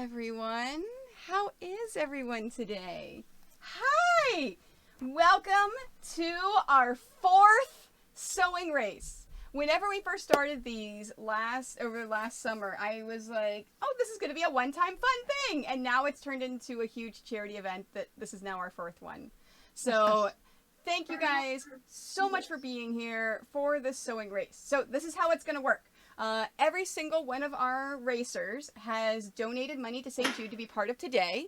everyone. How is everyone today? Hi! Welcome to our fourth sewing race. Whenever we first started these over last summer, I was like, oh, this is going to be a one-time fun thing. And now it's turned into a huge charity event that this is now our fourth one. So thank you guys so much for being here for this sewing race. So this is how it's going to work. Every single one of our racers has donated money to St. Jude to be part of today,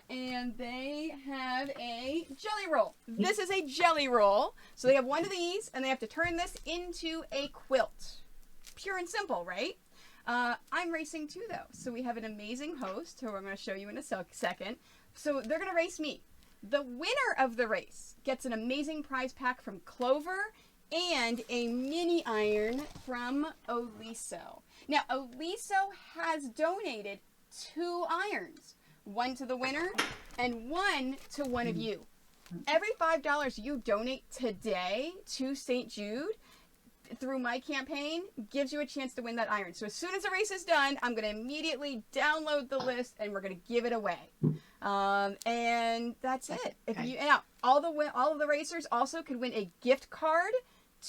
and they have a jelly roll. This is a jelly roll, so they have one of these, and they have to turn this into a quilt. Pure and simple, right? I'm racing too, though, so we have an amazing host, who I'm going to show you in a second. So they're going to race me. The winner of the race gets an amazing prize pack from Clover and a mini iron from Oliso. Now, Oliso has donated 2 irons, one to the winner and one to one of you. Every $5 you donate today to St. Jude through my campaign gives you a chance to win that iron. So as soon as the race is done, I'm going to immediately download the list and we're going to give it away. And that's it. Now, all of the racers also could win a gift card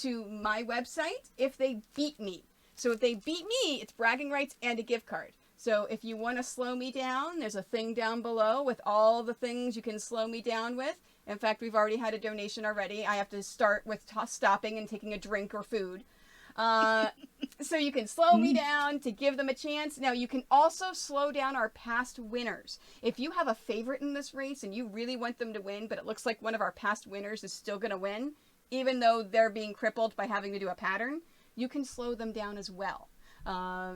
to my website if they beat me. So if they beat me, it's bragging rights and a gift card. So if you want to slow me down, there's a thing down below with all the things you can slow me down with. In fact, we've already had a donation already. I have to start with stopping and taking a drink or food. So you can slow me down to give them a chance. Now, you can also slow down our past winners. If you have a favorite in this race and you really want them to win, but it looks like one of our past winners is still going to win, even though they're being crippled by having to do a pattern, you can slow them down as well.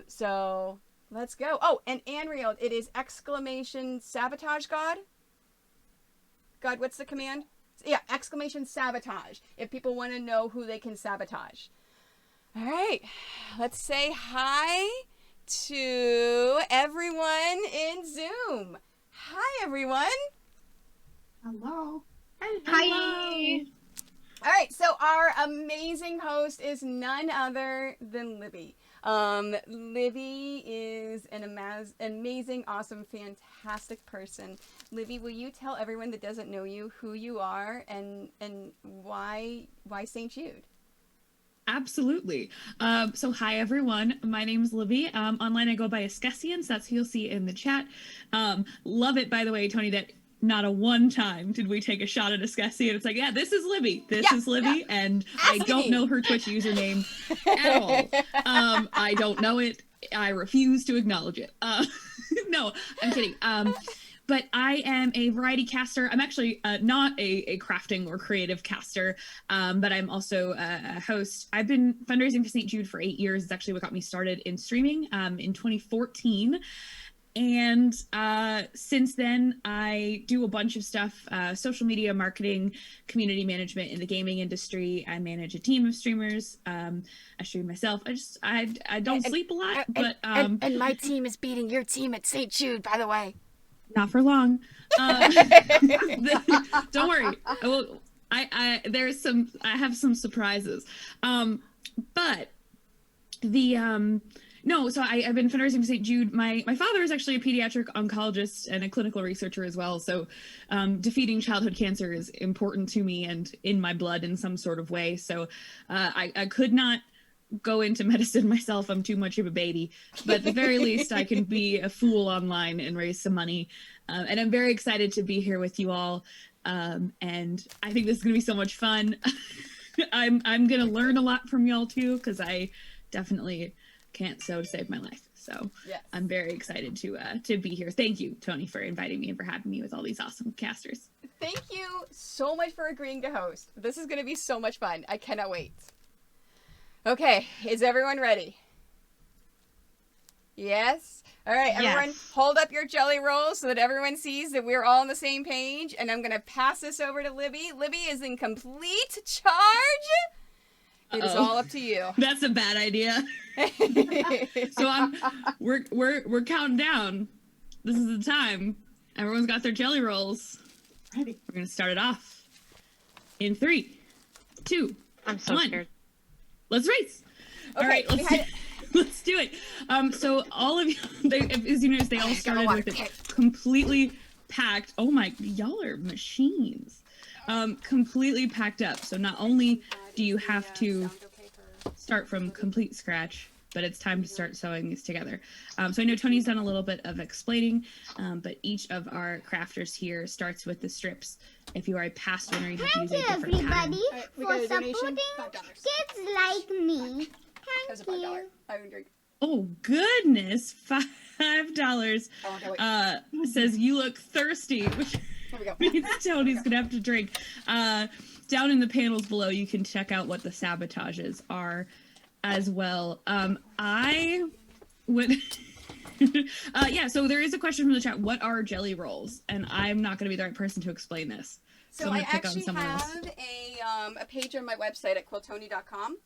So let's go. Oh, and Anriel, it is exclamation sabotage God. God, what's the command? Yeah, exclamation sabotage. If people want to know who they can sabotage. All right, let's say hi to everyone in Zoom. Hi, everyone. Hello. Hi. All right, so our amazing host is none other than Libby. Libby is an amazing, awesome, fantastic person. Libby, will you tell everyone that doesn't know you who you are and why St. Jude? Absolutely. So hi everyone. My name is Libby. Online I go by Askesienne, so that's who you'll see in the chat. Love it, by the way, Tony, that not a one time did we take a shot at Askesienne. It's like, yeah, this is Libby. This is Libby, and I don't know her Twitch username at all. I don't know it. I refuse to acknowledge it. No, I'm kidding. But I am a variety caster. I'm actually not a crafting or creative caster, but I'm also a host. I've been fundraising for St. Jude for 8 years. It's actually what got me started in streaming in 2014. And since then, I do a bunch of stuff, social media marketing, community management in the gaming industry. I manage a team of streamers. I stream myself. I don't sleep a lot, but and my team is beating your team at St. Jude, by the way. Not for long. Don't worry. I have some surprises. But the no, so I've been fundraising for St. Jude. My father is actually a pediatric oncologist and a clinical researcher as well. So defeating childhood cancer is important to me and in my blood in some sort of way. So I could not go into medicine myself. I'm too much of a baby. But at the very least, I can be a fool online and raise some money. And I'm very excited to be here with you all. And I think this is going to be so much fun. I'm going to learn a lot from y'all too, because I definitely can't sew to save my life. So yes. I'm very excited to be here. Thank you, Tony, for inviting me and for having me with all these awesome casters. Thank you so much for agreeing to host. This is going to be so much fun. I cannot wait. Okay, is everyone ready? Yes? All right, everyone, hold up your jelly rolls so that everyone sees that we're all on the same page. And I'm going to pass this over to Libby. Libby is in complete charge. It is all up to you. That's a bad idea. So we're counting down. This is the time. Everyone's got their jelly rolls. Ready. We're going to start it off in 3, 2, I'm so 1. scared. Let's race. All right, let's do it. So all of you, as you notice, they all started with it completely packed. Oh my, y'all are machines. Completely packed up. So not only do you have to start from complete scratch, but it's time to start sewing these together. So I know Tony's done a little bit of explaining, but each of our crafters here starts with the strips. If you are a past winner, you have to use a different pattern. For supporting kids like me. Thank you. Oh goodness, $5. Says you look thirsty, which means Tony's gonna have to drink. Down in the panels below, you can check out what the sabotages are as well. I would yeah, so there is a question from the chat. What are jelly rolls? And I'm not going to be the right person to explain this. So I actually have a page on my website at quiltoni.com.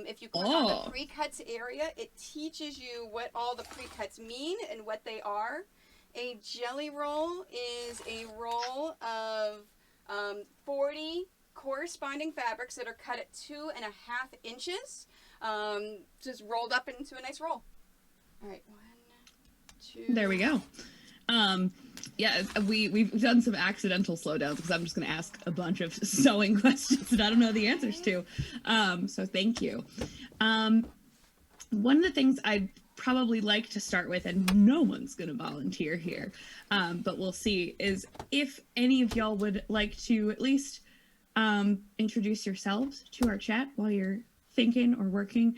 If you click on the pre-cuts area, it teaches you what all the pre-cuts mean and what they are. A jelly roll is a roll of 40 corresponding fabrics that are cut at 2.5 inches, just rolled up into a nice roll. All right, 1, 2. There we go. Yeah, we've done some accidental slowdowns because I'm just going to ask a bunch of sewing questions that I don't know the answers to. So thank you. One of the things I'd probably like to start with, and no one's going to volunteer here, but we'll see, is if any of y'all would like to at least introduce yourselves to our chat while you're thinking or working,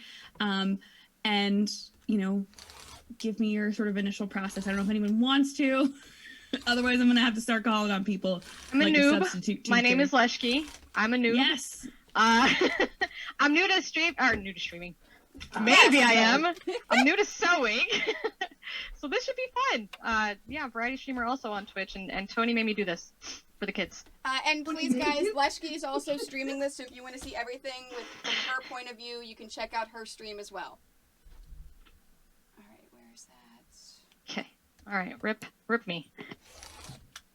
and, you know, give me your sort of initial process. I don't know if anyone wants to. Otherwise, I'm going to have to start calling on people. I'm a noob. My name is Leshki. I'm a noob. Yes. I'm new to streaming. Maybe I am. I'm new to sewing. So this should be fun. Yeah, variety streamer also on Twitch, and Tony made me do this for the kids. And please, guys, Leshki is also streaming this, so if you want to see everything from her point of view, you can check out her stream as well. All right, where's that? Okay. All right, rip me.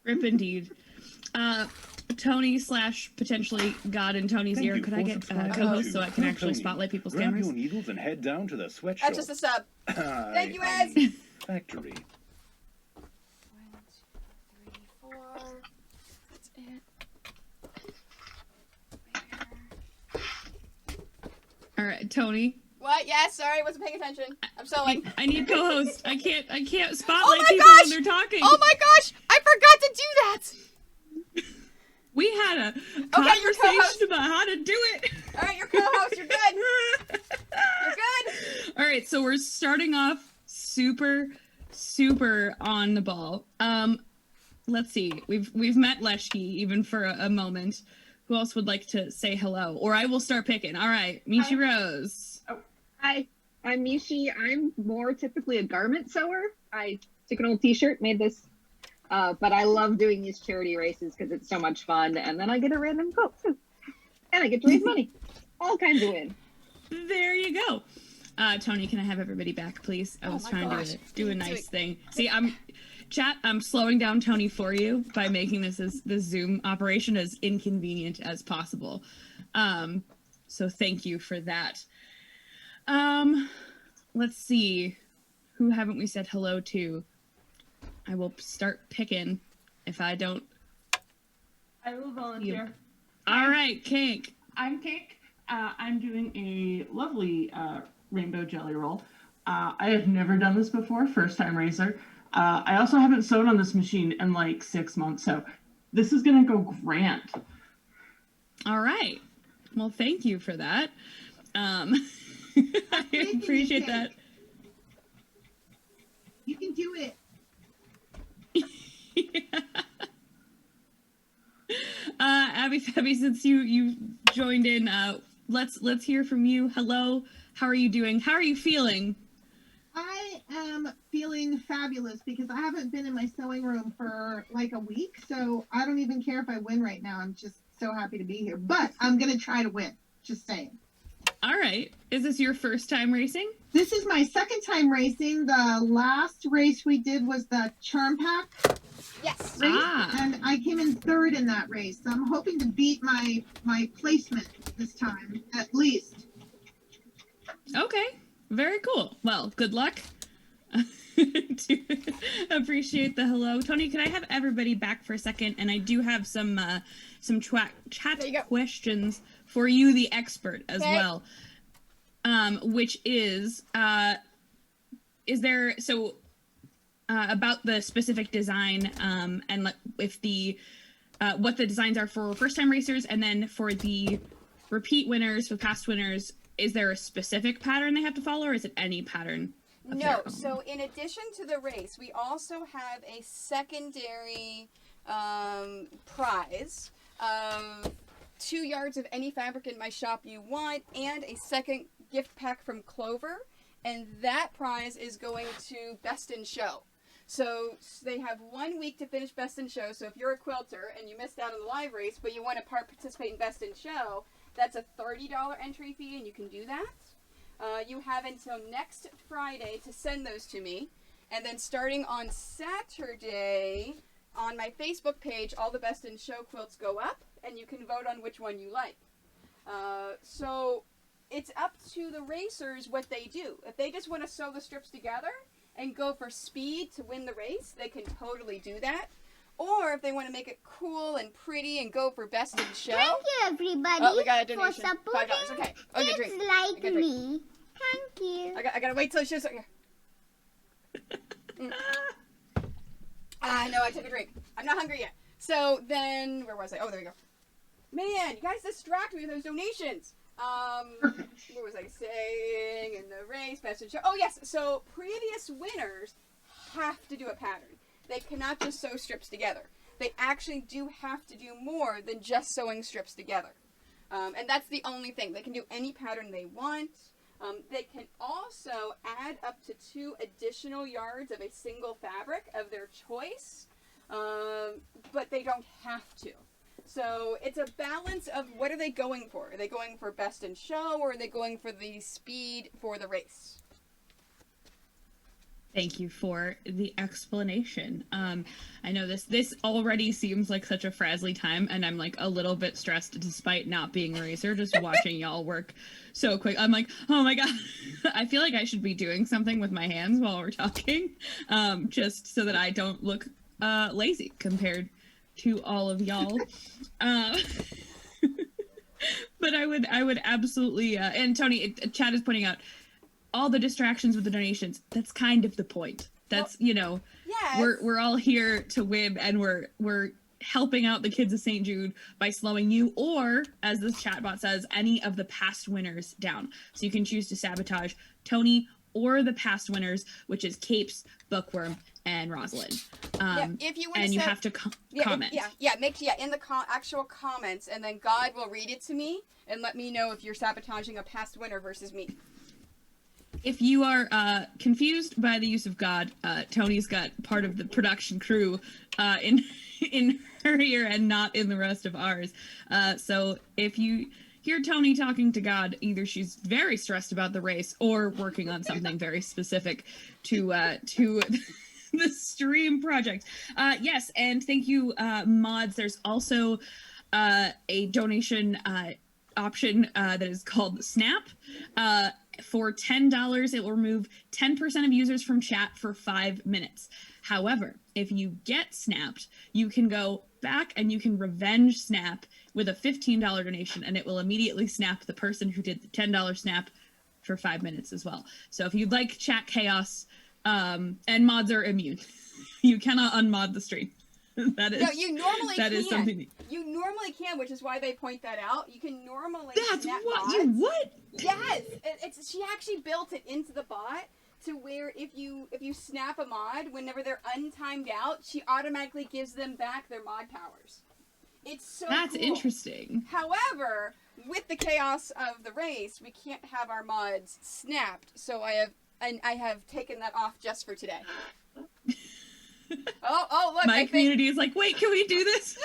Rip indeed. Tony / potentially God in Tony's ear. Could I get co-host so I can actually spotlight people's cameras? Grab your needles and head down to the sweatshop. That's just a sub. Thank you, Ez. Factory. 1, 2, 3, 4. That's it. All right, Tony. What? Yes, sorry, wasn't paying attention. I'm sewing. I need co-host. I can't spotlight people when they're talking. Oh my gosh! I forgot to do that! We had a conversation about how to do it. All right, you're co-host. You're good. You're good. All right, so we're starting off super on the ball. Let's see. We've met Leshki even for a moment. Who else would like to say hello? Or I will start picking. All right, Mishi Rose. Oh, hi, I'm Mishi. I'm more typically a garment sewer. I took an old t-shirt, made this. But I love doing these charity races because it's so much fun, and then I get a random quote too. And I get to raise money. All kinds of win. There you go. Tony, can I have everybody back, please? I was trying to do a nice thing. See, I'm slowing down Tony for you by making this Zoom operation as inconvenient as possible. So thank you for that. Let's see. Who haven't we said hello to? I will start picking if I don't. I will volunteer. All right, Kink. I'm Kink. I'm doing a lovely rainbow jelly roll. I have never done this before, first time racer. I also haven't sewed on this machine in like 6 months, so this is gonna go grand. All right. Well, thank you for that. I appreciate that. You can do it. Yeah. Abby Fabby, since you joined in, let's hear from you. Hello, how are you doing? How are you feeling? I am feeling fabulous because I haven't been in my sewing room for like a week, so I don't even care if I win right now. I'm just so happy to be here, but I'm gonna try to win. Just saying. All right. Is this your first time racing? This is my second time racing. The last race we did was the Charm Pack. Yes. Race, and I came in third in that race. So I'm hoping to beat my placement this time, at least. Okay, very cool. Well, good luck. Appreciate the hello, Tony. Can I have everybody back for a second? And I do have some chat questions for you, the expert, as well. Which is there about the specific design and if the what the designs are for first-time racers, and then for the repeat winners, for past winners, is there a specific pattern they have to follow, or is it any pattern? No, so in addition to the race, we also have a secondary prize of 2 yards of any fabric in my shop you want, and a second gift pack from Clover, and that prize is going to Best in Show. So they have 1 week to finish Best in Show, so if you're a quilter and you missed out on the live race, but you want to participate in Best in Show, that's a $30 entry fee, and you can do that. You have until next Friday to send those to me, and then starting on Saturday, on my Facebook page, all the Best in Show quilts go up, and you can vote on which one you like. So it's up to the racers what they do. If they just want to sew the strips together and go for speed to win the race, they can totally do that. Or if they want to make it cool and pretty and go for Best in Show. Thank you, everybody, oh, we got a donation. for supporting $5. Okay. Oh, kids drink. like me. Thank you. I gotta wait till she shows up here. No, I took a drink. I'm not hungry yet. So then, where was I? Oh, there we go. Man, you guys distract me with those donations. What was I saying in the race? Best in Show. Oh, yes. So previous winners have to do a pattern. They cannot just sew strips together. They actually do have to do more than just sewing strips together. And that's the only thing. They can do any pattern they want. They can also add up to 2 additional yards of a single fabric of their choice, but they don't have to. So it's a balance of what are they going for? Are they going for Best in Show, or are they going for the speed for the race? Thank you for the explanation. I know this already seems like such a frazzly time, and I'm like a little bit stressed despite not being a racer, just watching y'all work so quick. I'm like, oh my god, I feel like I should be doing something with my hands while we're talking, just so that I don't look lazy compared to all of y'all. But I would absolutely, and Tony, Chad is pointing out, all the distractions with the donations, that's kind of the point. That's, you know, yes. we're all here to win, and we're helping out the kids of St. Jude by slowing you, or, as this chatbot says, any of the past winners down. So you can choose to sabotage Tony or the past winners, which is Capes, Bookworm, and Rosalind. If you want and to you have to comment. In the actual comments, and then God will read it to me and let me know if you're sabotaging a past winner versus me. If you are confused by the use of God, Tony's got part of the production crew in her ear and not in the rest of ours. So if you hear Tony talking to God, either she's very stressed about the race or working on something very specific to the stream project. Yes, and thank you, mods. There's also a donation option that is called Snap. For $10, it will remove 10% of users from chat for 5 minutes. However, if you get snapped, you can go back and you can revenge snap with a $15 donation, and it will immediately snap the person who did the $10 snap for 5 minutes as well. So if you'd like chat chaos, and mods are immune. You cannot unmod the stream. That is, no, you normally that can. Is something. You normally can, which is why they point that out. You can normally. That's snap what bots. you what? Yes, she actually built it into the bot to where if you snap a mod, whenever they're untimed out, she automatically gives them back their mod powers. It's so That's cool. interesting. However, with the chaos of the race, we can't have our mods snapped, so I have taken that off just for today. Oh, look! My community is like, wait, can we do this?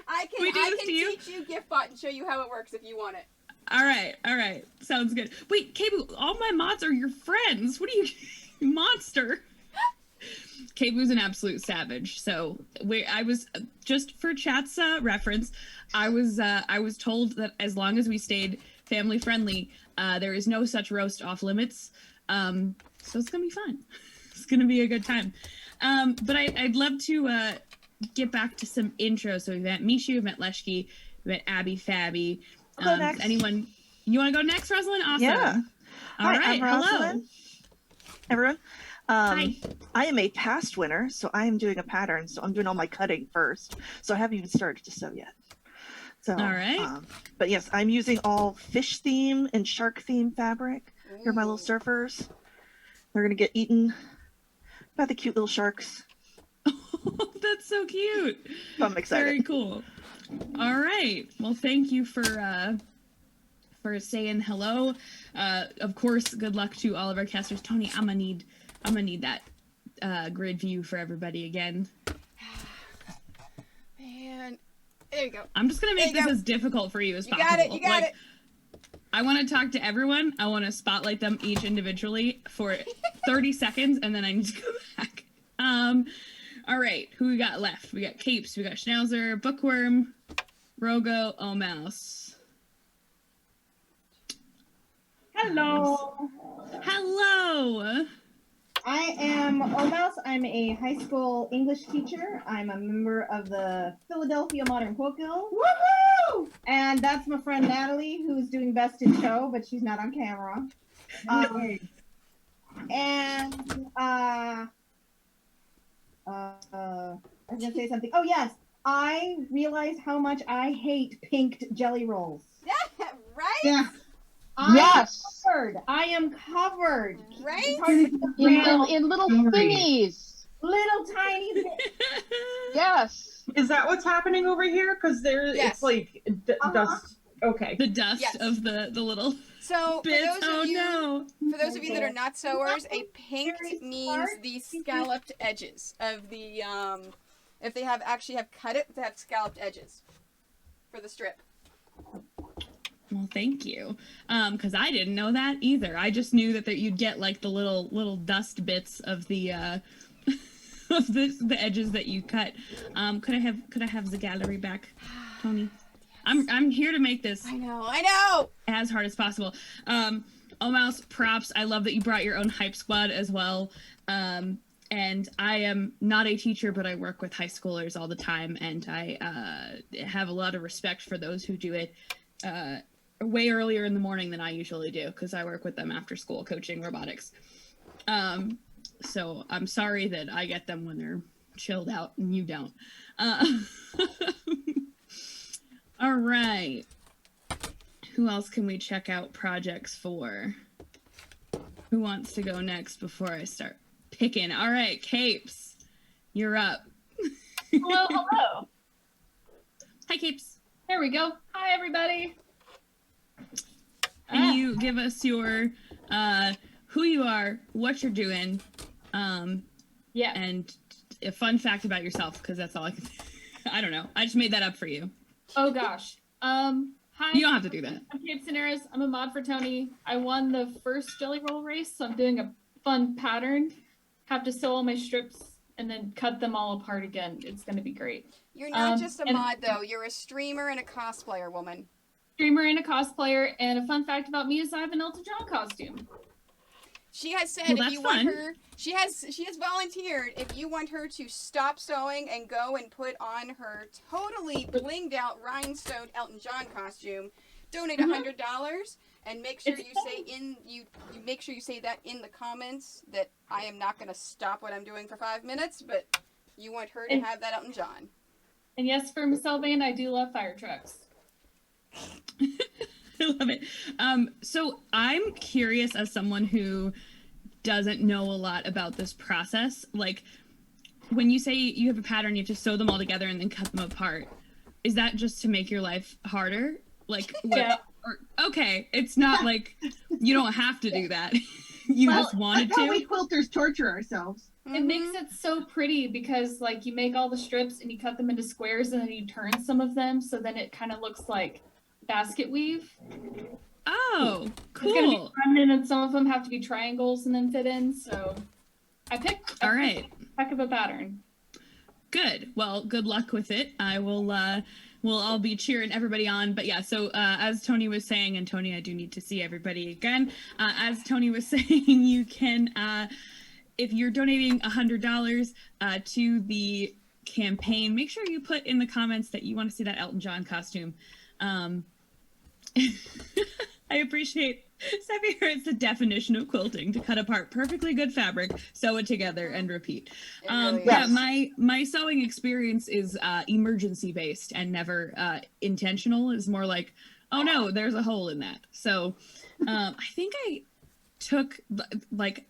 I can teach you GiftBot and show you how it works if you want it. All right, sounds good. Wait, Kebu, all my mods are your friends. What are you, monster? Kebu's an absolute savage. So I was just for chat's reference, I was told that as long as we stayed family friendly, There is no such roast off limits. So it's gonna be fun. It's gonna be a good time. But I'd love to get back to some intros. So we've met Mishu, we've met Leshki, we've met Abby, Fabby. Next. Anyone, you want to go next, Rosalind? Awesome. Yeah. All Hi, right. I'm Rosalind. Everyone. Hi. I am a past winner, so I am doing a pattern. So I'm doing all my cutting first. So I haven't even started to sew yet. So, all right. But yes, I'm using all fish theme and shark theme fabric. Here are my little surfers. They're gonna get eaten by the cute little sharks. Oh, that's so cute. So I'm excited. Very cool. All right. Well, thank you for saying hello. Of course, good luck to all of our casters. Tony, I'm gonna need that grid view for everybody again. Man, there you go. I'm just gonna make this as difficult for you as possible. You got it. I want to talk to everyone. I want to spotlight them each individually for 30 seconds, and then I need to go back. All right, who we got left? We got Capes, we got Schnauzer, Bookworm, Rogo, Mouse. Hello. Hello. I am Omouse. I'm a high school English teacher. I'm a member of the Philadelphia Modern Folk Guild. Woohoo! And that's my friend Natalie, who's doing best in show, but she's not on camera. I was gonna say something. Oh yes, I realized how much I hate pinked jelly rolls. Yeah, right? Yeah. I am covered. Right? In little thingies. Little tiny. Yes. Is that what's happening over here? Because it's like dust. Okay. The dust of the little So bits. For those of you that are not sewers, a pinked means the scalloped edges of the if they actually have cut it, they have scalloped edges for the strip. Well, thank you. Because I didn't know that either. I just knew that you'd get like the little dust bits of the of the edges that you cut. Could I have the gallery back, Tony? I'm here to make this. I know. As hard as possible. Mouse, props. I love that you brought your own hype squad as well. And I am not a teacher, but I work with high schoolers all the time, and I have a lot of respect for those who do it way earlier in the morning than I usually do, because I work with them after school coaching robotics. So I'm sorry that I get them when they're chilled out and you don't. All right. Who else can we check out projects for? Who wants to go next before I start picking? All right, Capes, you're up. Hello. Hi, Capes. There we go. Hi, everybody. Can you give us your who you are, what you're doing, and a fun fact about yourself, because that's all I can. I don't know. I just made that up for you. Oh gosh. Hi. You don't have to do that. I'm Kate Cineras. I'm a mod for Tony. I won the first jelly roll race, so I'm doing a fun pattern. Have to sew all my strips and then cut them all apart again. It's going to be great. You're not just a mod, though. You're a streamer and a cosplayer, woman. Streamer and a cosplayer. And a fun fact about me is I have an Elton John costume. She has said if you want her, she has volunteered if you want her to stop sewing and go and put on her totally blinged out rhinestone Elton John costume, donate $100 and make sure you make sure you say that in the comments that I am not going to stop what I'm doing for 5 minutes, but you want her to have that Elton John. And yes, for Miss Elvane, I do love fire trucks. I love it. So I'm curious, as someone who doesn't know a lot about this process, like when you say you have a pattern, you have to sew them all together and then cut them apart. Is that just to make your life harder? Like, okay, it's not like you don't have to do that. You just wanted to. We quilters torture ourselves. It makes it so pretty because like you make all the strips and you cut them into squares and then you turn some of them so then it kind of looks like basket weave. Oh, cool. It's gonna be fun, and then some of them have to be triangles and then fit in. So I picked a heck of a pattern. Good. Well, good luck with it. I will we'll all be cheering everybody on. But yeah, so as Tony was saying, and Tony, I do need to see everybody again. As Tony was saying, you can, if you're donating $100 to the campaign, make sure you put in the comments that you want to see that Elton John costume. I appreciate Steffi here. It's the definition of quilting: to cut apart perfectly good fabric, sew it together, and repeat. Really Yeah, is. my sewing experience is emergency based and never intentional. It's more like, oh no, there's a hole in that. So I think I took, like,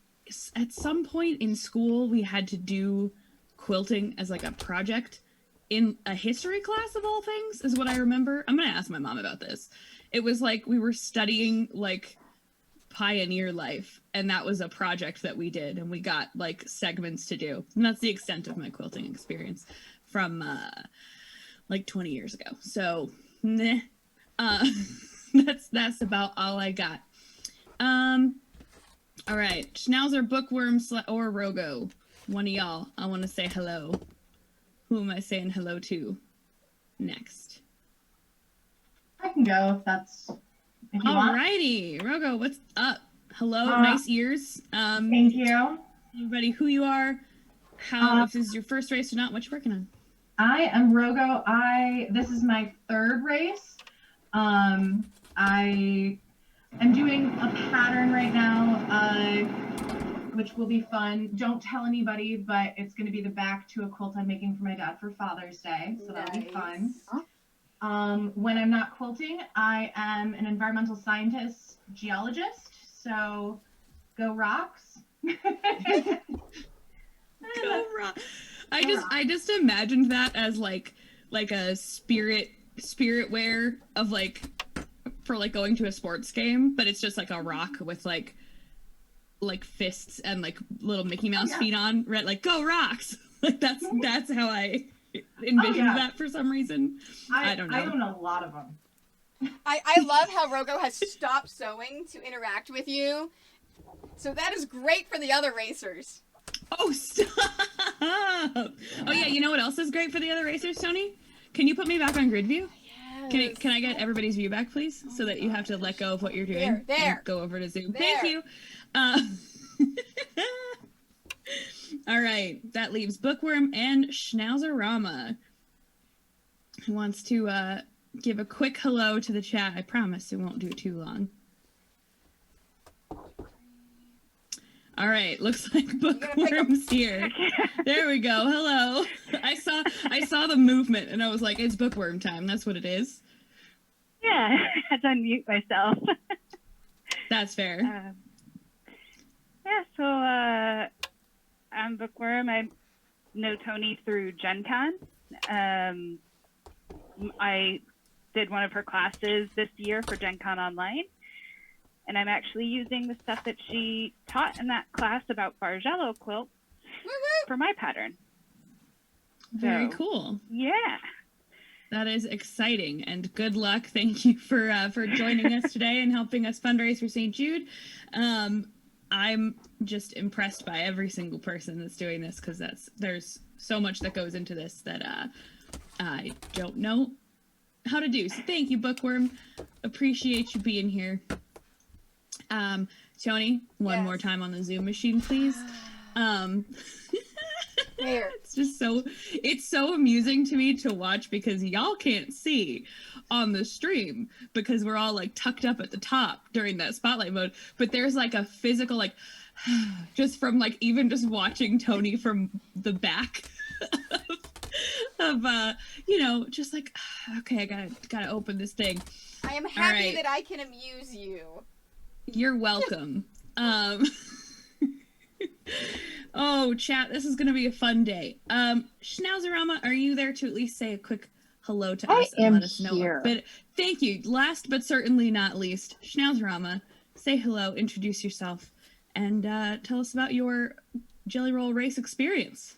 at some point in school we had to do quilting as like a project in a history class of all things, is what I remember. I'm gonna ask my mom about this. It was like we were studying like pioneer life, and that was a project that we did, and we got like segments to do, and that's the extent of my quilting experience from like 20 years ago. So meh. That's about all I got. All right, Schnauzer, Bookworm, or Rogo, one of y'all, I want to say hello. Who am I saying hello to next? I can go if that's. If you want. Alrighty, Rogo, what's up? Hello, nice ears. Thank you. Everybody, who you are, how, if this is your first race or not, what you working on? I am Rogo. This is my third race. I am doing a pattern right now, which will be fun. Don't tell anybody, but it's going to be the back to a quilt I'm making for my dad for Father's Day, so that'll be fun. When I'm not quilting, I am an environmental scientist, geologist, so go rocks. Go rock. I just imagined that as like a spirit wear of like for like going to a sports game, but it's just like a rock with like fists and like little Mickey Mouse feet on, right? Like go rocks. Like that's how I envisioned that for some reason. I don't know. I own a lot of them. I love how Rogo has stopped sewing to interact with you. So that is great for the other racers. Oh, stop! Oh yeah, you know what else is great for the other racers, Tony? Can you put me back on grid view? Yes. Can I get everybody's view back, please? So that you have to let go of what you're doing. There. And go over to Zoom. There. Thank you. All right, that leaves Bookworm and Schnauzerama. Who wants to give a quick hello to the chat? I promise it won't do too long. All right, looks like Bookworm's here. There we go. Hello. I saw the movement and I was like, it's Bookworm time. That's what it is. Yeah, I had to unmute myself. That's fair. Yeah, so I'm Bookworm. I know Tony through Gen Con. I did one of her classes this year for Gen Con Online. And I'm actually using the stuff that she taught in that class about Bargello quilts for my pattern. Very cool. Yeah. That is exciting, and good luck. Thank you for joining us today and helping us fundraise for St. Jude. I'm just impressed by every single person that's doing this, because there's so much that goes into this that I don't know how to do. So thank you, Bookworm. Appreciate you being here. Tony, one more time on the Zoom machine, please. It's so amusing to me to watch, because y'all can't see on the stream because we're all like tucked up at the top during that spotlight mode, but there's like a physical like just from like even just watching Tony from the back of just like, okay, I gotta open this thing. I am happy that I can amuse you. You're welcome. Oh, chat, this is going to be a fun day. Schnauzerama, are you there to at least say a quick hello to us and let us know? Here. But thank you. Last but certainly not least, Schnauzerama, say hello, introduce yourself, and tell us about your Jelly Roll race experience.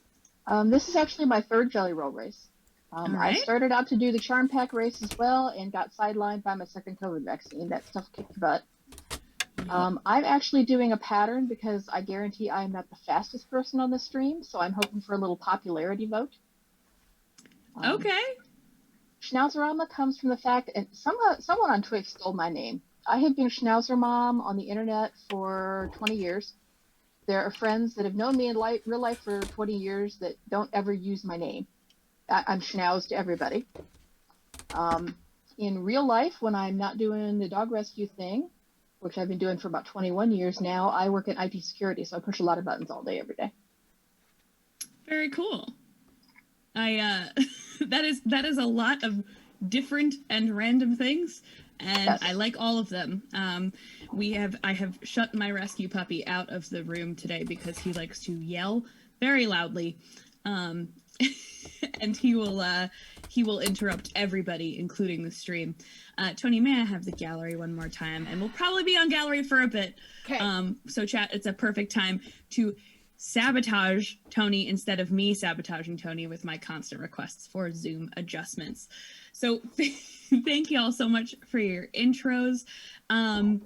This is actually my third Jelly Roll race. I started out to do the Charm Pack race as well and got sidelined by my second COVID vaccine. That stuff kicked butt. I'm actually doing a pattern because I guarantee I'm not the fastest person on the stream, so I'm hoping for a little popularity vote. Okay. Schnauzerama comes from the fact, and someone on Twitch stole my name. I have been Schnauzer Mom on the internet for 20 years. There are friends that have known me in real life for 20 years that don't ever use my name. I'm Schnauz to everybody. In real life, when I'm not doing the dog rescue thing, which I've been doing for about 21 years now, I work in IT security, so I push a lot of buttons all day, every day. Very cool. That is a lot of different and random things, and yes. I like all of them. I have shut my rescue puppy out of the room today because he likes to yell very loudly, and he will interrupt everybody, including the stream. Tony, may I have the gallery one more time? And we'll probably be on gallery for a bit. Okay. So chat, it's a perfect time to sabotage Tony instead of me sabotaging Tony with my constant requests for Zoom adjustments. So thank you all so much for your intros. I'm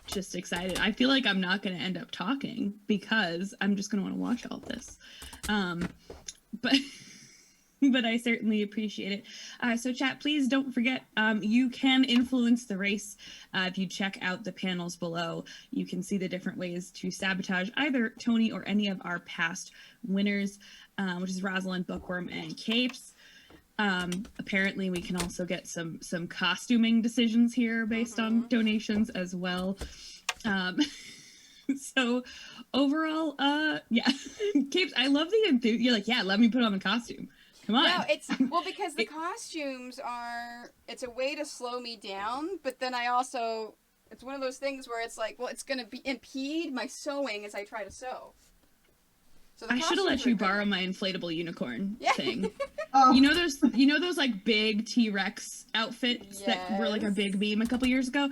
just excited. I feel like I'm not going to end up talking because I'm just going to want to watch all of this. But I certainly appreciate it. So chat, please don't forget, you can influence the race. If you check out the panels below, you can see the different ways to sabotage either Tony or any of our past winners, which is Rosalind, Bookworm, and Capes. Apparently we can also get some costuming decisions here based on donations as well. So overall, yeah, Capes, I love the enthusiasm. You're like, yeah, let me put on a costume. Come on. No, it's, well, because the costumes it's a way to slow me down, but then it's one of those things where it's like, well, it's going to impede my sewing as I try to sew. So I should have let you borrow my inflatable unicorn thing. Oh. You know those like big T-Rex outfits that were like a big meme a couple years ago?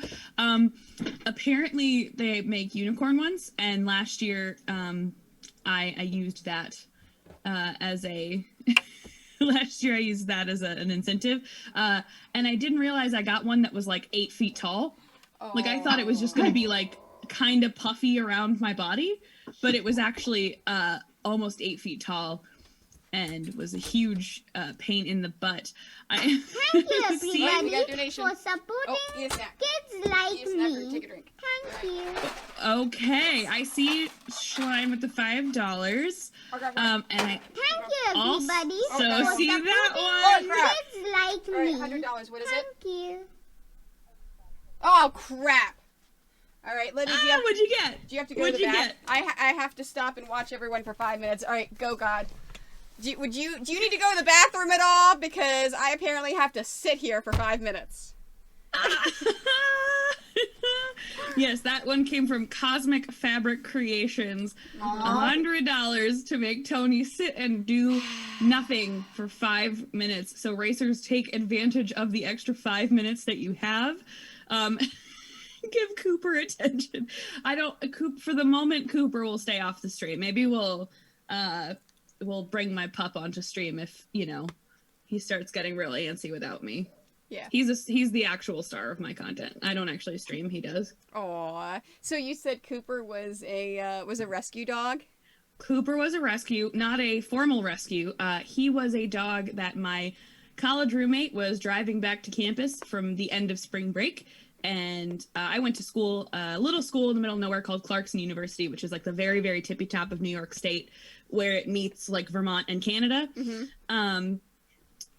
Apparently they make unicorn ones, and last year I used that as a last year I used that as an incentive, and I didn't realize I got one that was like 8 feet tall. Like I thought it was just going to be like kind of puffy around my body, but it was actually almost 8 feet tall and was a huge pain in the butt. Thank you, everybody, for supporting kids like me. Take a drink. Thank you. Okay, I see Schlein with the $5. And I thank you, everybody, also see that one. Kids like me. $100. What is it? Thank you. Oh crap! All right, Libby, what'd you get? Do you have to go to the back? I have to stop and watch everyone for 5 minutes. All right, go, God. Do you need to go to the bathroom at all? Because I apparently have to sit here for 5 minutes. Yes, that one came from Cosmic Fabric Creations. $100 to make Tony sit and do nothing for 5 minutes. So racers, take advantage of the extra 5 minutes that you have. Give Cooper attention. For the moment, Cooper will stay off the stream. Maybe we'll bring my pup onto stream if, he starts getting really antsy without me. Yeah. He's the actual star of my content. I don't actually stream, he does. Aw. So you said Cooper was a rescue dog? Cooper was a rescue, not a formal rescue. He was a dog that my college roommate was driving back to campus from the end of spring break. And I went to school, a little school in the middle of nowhere called Clarkson University, which is like the very, very tippy top of New York State, where it meets like Vermont and Canada. Mm-hmm.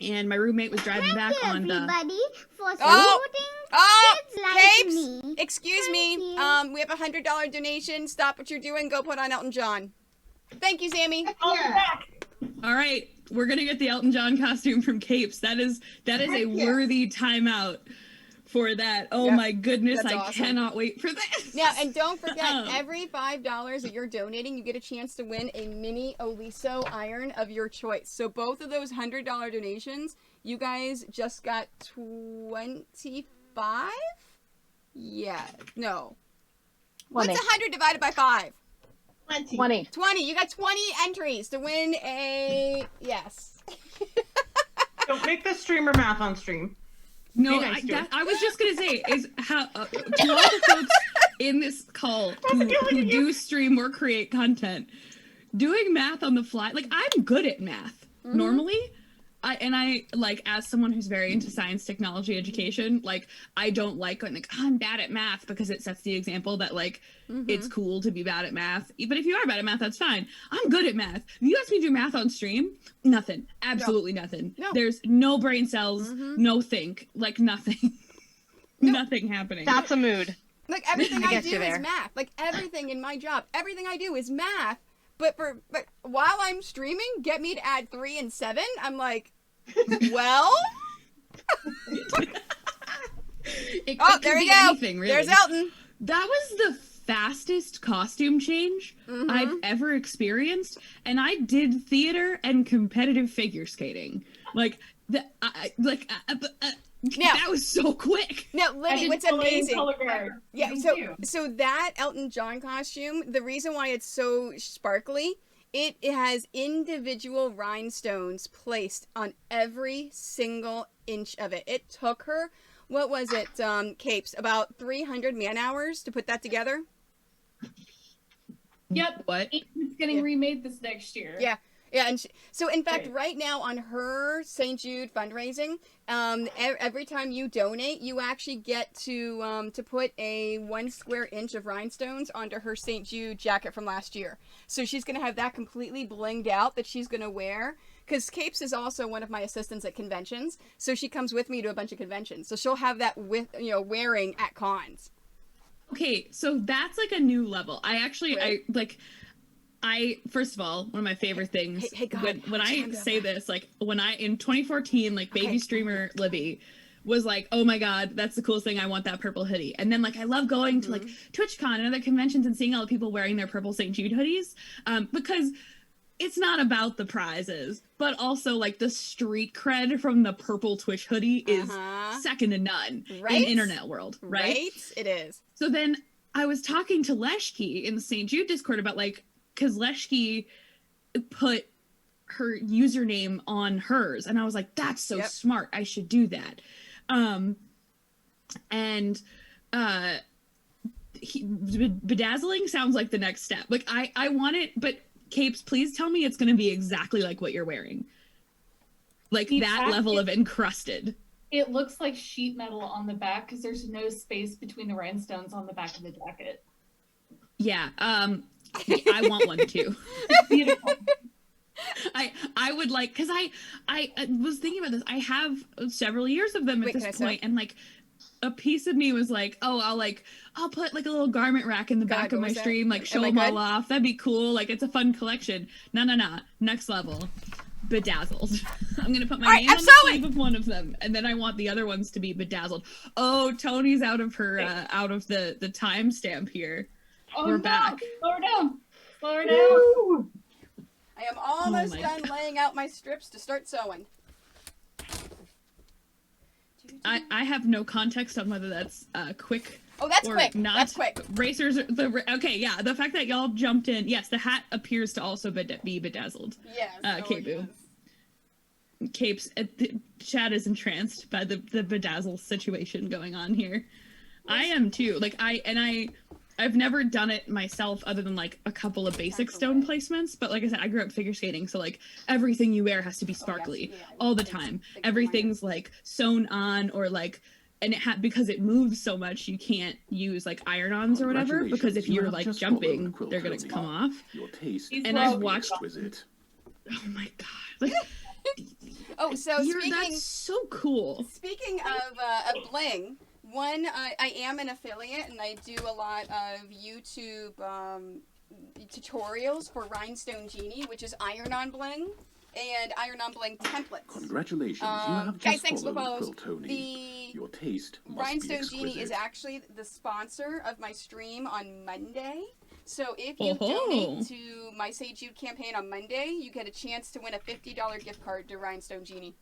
And my roommate was driving back on the... For kids like Capes, me. Excuse me. We have a $100 donation. Stop what you're doing. Go put on Elton John. Thank you, Sammy. I'll be back. All right, we're gonna get the Elton John costume from Capes. That is a worthy timeout for that. Oh my goodness, I cannot wait for this. Now, and don't forget, every $5 that you're donating, you get a chance to win a mini Oliso iron of your choice. So both of those $100 donations, you guys just got 25? Yeah, no. 20. What's 100 divided by 5? 20. 20. You got 20 entries to win a... Yes. Don't make the streamer math on stream. No, I was just gonna say is how to all the folks in this call who do stream or create content, doing math on the fly. Like I'm good at math normally, I like, as someone who's very into science, technology, education, like I don't like going like, oh, I'm bad at math, because it sets the example that like it's cool to be bad at math. But if you are bad at math, that's fine. I'm good at math. If you ask me to do math on stream, nothing. Absolutely nothing. No. There's no brain cells, no think, like nothing. Nothing happening. That's a mood. Like everything I get do you is there. math. Like everything in my job, everything I do is math. But while I'm streaming, get me to add 3 and 7. I'm like, well. There we go. Anything, really. There's Elton. That was the fastest costume change I've ever experienced, and I did theater and competitive figure skating. Like that was so quick. Now, Libby, what's amazing? Color guard. Yeah, so that Elton John costume, the reason why it's so sparkly, it has individual rhinestones placed on every single inch of it. It took her, what was it, Capes, about 300 man-hours to put that together? Yep. What? It's getting remade this next year. Yeah. Yeah, and so in fact, right now on her St. Jude fundraising, every time you donate, you actually get to put a 1 square inch of rhinestones onto her St. Jude jacket from last year. So she's gonna have that completely blinged out that she's gonna wear. Because Capes is also one of my assistants at conventions, so she comes with me to a bunch of conventions. So she'll have that with wearing at cons. Okay, so that's like a new level. First of all, one of my favorite things, hey, God, when I say this, like in 2014, like baby streamer Libby was like, oh my God, that's the coolest thing. I want that purple hoodie. And then like, I love going to like TwitchCon and other conventions and seeing all the people wearing their purple St. Jude hoodies. Because it's not about the prizes, but also like the street cred from the purple Twitch hoodie is second to none in internet world, right? It is. So then I was talking to Leshki in the St. Jude Discord about like, because Leshki put her username on hers, and I was like, that's so smart. I should do that. Bedazzling sounds like the next step. Like I want it, but Capes, please tell me it's going to be exactly like what you're wearing. Like that level of encrusted. It looks like sheet metal on the back because there's no space between the rhinestones on the back of the jacket. Yeah, I want one too. Beautiful. I would like, because I was thinking about this. I have several years of them at this point, and like a piece of me was like, oh, I'll put like a little garment rack in the back of my stream, like show them all off. That'd be cool. Like it's a fun collection. No, next level. Bedazzled. I'm gonna put my name on the sleeve of one of them, and then I want the other ones to be bedazzled. Oh, Tony's out of her out of the timestamp here. Oh, we're back. Slow her down. Woo! I am almost done laying out my strips to start sewing. I have no context on whether that's quick. Oh, that's or quick. Not. That's quick. Racers. Okay, yeah. The fact that y'all jumped in. Yes, the hat appears to also be bedazzled. Yes. Kabu. Capes. The chat is entranced by the bedazzle situation going on here. I am too. Like I've never done it myself other than like a couple of basic stone placements, but like I said, I grew up figure skating, so like everything you wear has to be sparkly all the time. Everything's like sewn on or like, and because it moves so much, you can't use like iron-ons or whatever, because if you're like jumping, they're gonna come off. Your taste and I've watched. Oh my God! Like, oh, so that's so cool. Speaking of bling. One, I am an affiliate, and I do a lot of YouTube tutorials for Rhinestone Genie, which is iron-on bling, and iron-on bling templates. Congratulations, you have guys, just thanks for followed following. Tony. Your taste must Rhinestone be Genie is exquisite. actually the sponsor of my stream on Monday. So if you donate to my St. Jude campaign on Monday, you get a chance to win a $50 gift card to Rhinestone Genie.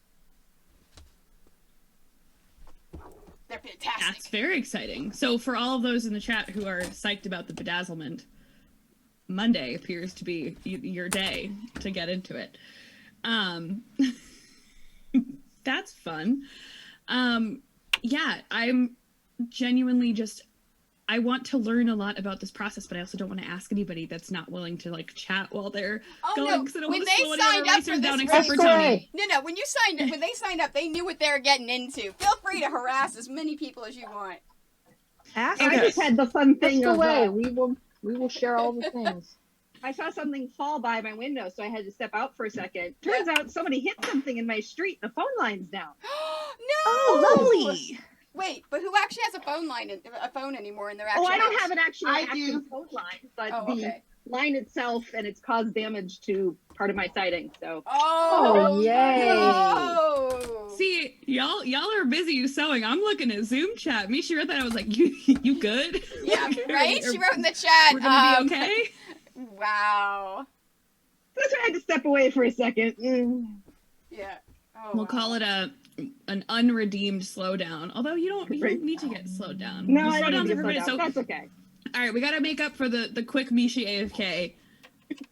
They're fantastic. That's very exciting. So for all of those in the chat who are psyched about the bedazzlement, Monday appears to be your day to get into it. That's fun. Yeah, I'm genuinely just I want to learn a lot about this process, but I also don't want to ask anybody that's not willing to like chat while they're going. Because I don't when want to slow they any of signed our up for racers down this except race, for Tony. no, when they signed up, they knew what they were getting into. Feel free to harass as many people as you want. I just had the fun thing That's of the way. We will share all the things. I saw something fall by my window, so I had to step out for a second. Turns out somebody hit something in my street. The phone line's down. No! Oh, lovely. Wait, but who actually has a phone anymore in their actual Oh, I don't house? have an actual I active do. phone line, but Oh, the okay. line itself, and it's caused damage to part of my siding. So. Oh, yay! No. See, y'all are busy sewing. I'm looking at Zoom chat. Mishi wrote that. I was like, you good? Yeah, right? She wrote in the chat. We're gonna be okay. Wow. That's why I had to step away for a second. Yeah. Oh, We'll call it an unredeemed slowdown. Although you don't need to get slowed down. No, The I don't slowdowns need to are get for slowed so- down. That's okay. All right, we got to make up for the quick Mishi AFK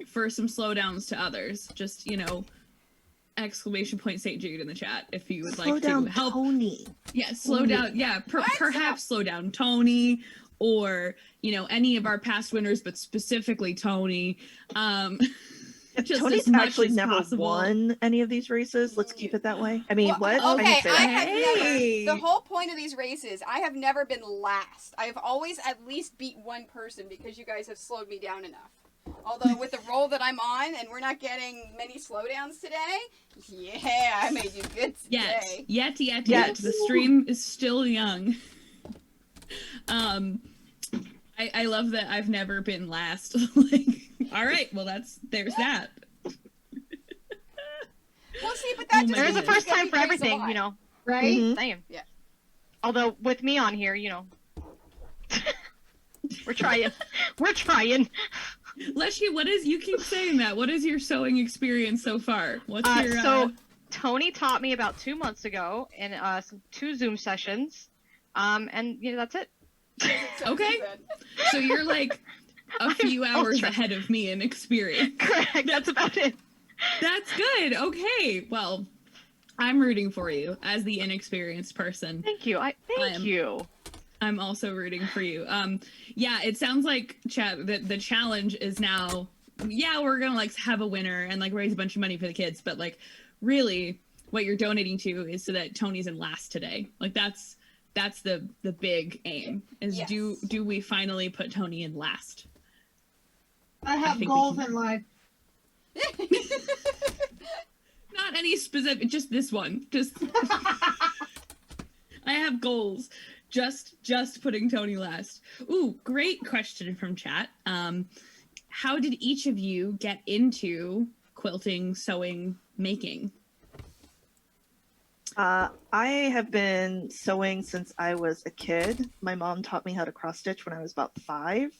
for some slowdowns to others. Just, exclamation point St Jude in the chat if you would Slow like down to help. Tony. Yeah, slow down. Yeah, perhaps slow down Tony or, any of our past winners, but specifically Tony. Just Tony's as much actually as never possible. won any of these races. Let's keep it that way. I mean, what? Okay, I didn't say that. the whole point of these races, I have never been last. I have always at least beat one person because you guys have slowed me down enough. Although with the roll that I'm on and we're not getting many slowdowns today, yeah, I made you good today. Yet. The stream is still young. I love that I've never been last. All right, well there's that. Well, see, but that just There's a means first that time we for raise a everything, lot. Right? Mhm. Same. Yeah. Although with me on here, we're trying. We're trying. Leslie, you keep saying that. What is your sewing experience so far? What's your So Tony taught me about 2 months ago in 2 Zoom sessions. And that's it. Okay. So you're like a few hours ahead of me in experience. Correct. That's about it. That's good. Okay. Well, I'm rooting for you as the inexperienced person. Thank you. Thank you. I'm also rooting for you. Yeah, it sounds like the challenge is now, we're gonna have a winner and raise a bunch of money for the kids, but really what you're donating to is so that Tony's in last today. That's the big aim is Yes. do we finally put Tony in last? I have think we goals can- in life. Not any specific, just this one. Just I have goals. Just putting Tony last. Ooh, great question from chat. How did each of you get into quilting, sewing, making? I have been sewing since I was a kid. My mom taught me how to cross stitch when I was about 5.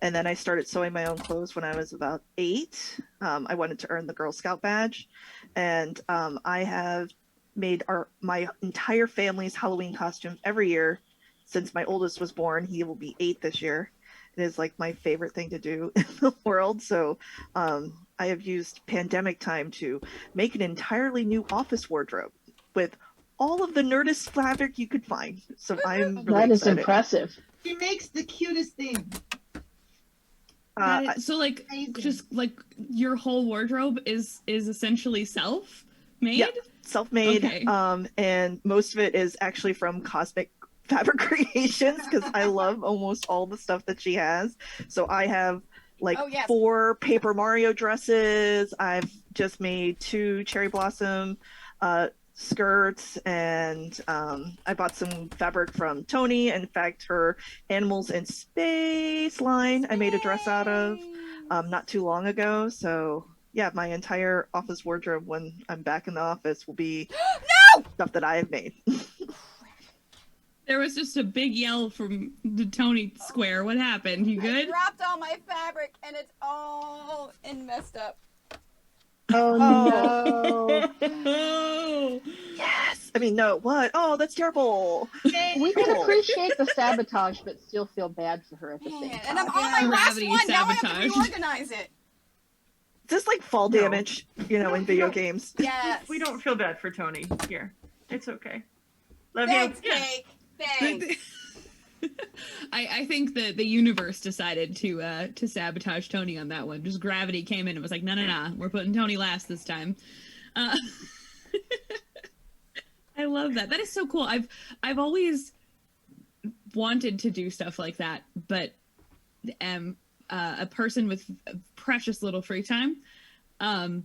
And then I started sewing my own clothes when I was about 8. I wanted to earn the Girl Scout badge. And I have made my entire family's Halloween costumes every year since my oldest was born. He will be 8 this year. It is my favorite thing to do in the world. So I have used pandemic time to make an entirely new office wardrobe with all of the Nerdist fabric you could find. So I'm really That is excited. impressive. She makes the cutest thing. So just your whole wardrobe is essentially self-made? Yeah, self-made. Okay. And most of it is actually from Cosmic Fabric Creations because I love almost all the stuff that she has. So I have 4 Paper Mario dresses. I've just made 2 cherry blossom skirts, and I bought some fabric from Tony. In fact, her Animals in Space line I made a dress out of not too long ago. So yeah, my entire office wardrobe when I'm back in the office will be stuff that I have made. There was just a big yell from the Tony square. What happened? You good? I dropped all my fabric and it's all messed up. Oh no! Yes. I mean, no. What? Oh, that's terrible. We can appreciate the sabotage, but still feel bad for her at the same time. And I'm on my last one. Now I have to reorganize it. Just fall damage, in video games. Yes. We don't feel bad for Tony here. It's okay. Love Thanks, you. Cake. Thanks. I think the universe decided to sabotage Tony on that one. Just gravity came in and was like, no, we're putting Tony last this time. I love that. That is so cool. I've always wanted to do stuff like that, but am a person with precious little free time, and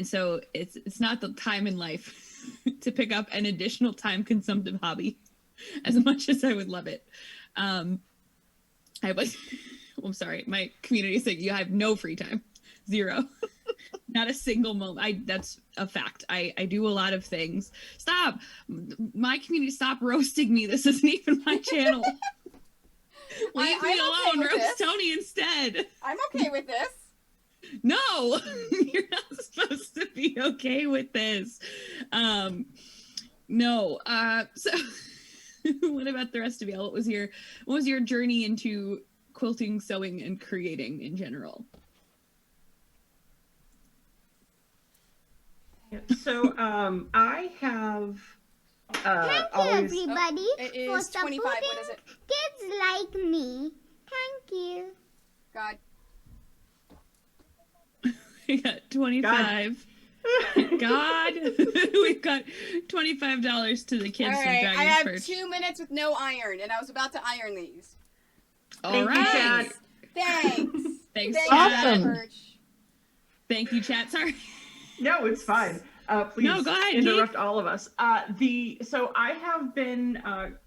so it's not the time in life to pick up an additional time-consumptive hobby as much as I would love it. I'm sorry, my community is saying you have no free time, 0. Not a single moment. That's a fact. I do a lot of things. Stop, my community, stop roasting me. This isn't even my channel. Leave me alone. Okay, roast Tony instead. I'm okay with this. No, you're not supposed to be okay with this. No. So what about the rest of y'all? What was your journey into quilting, sewing, and creating in general? So I have Thank always... you, everybody, It is for supporting 25. What is it? kids like me. Thank you. God. We got 25. God. We've got $25 to the kids All from right, Dragon's I have Perch. 2 minutes with no iron, and I was about to iron these. All right. Thanks. Thanks, Awesome. Perch. Thank you, chat. Sorry. No, it's fine. Please No, go ahead, interrupt all of us. So I have been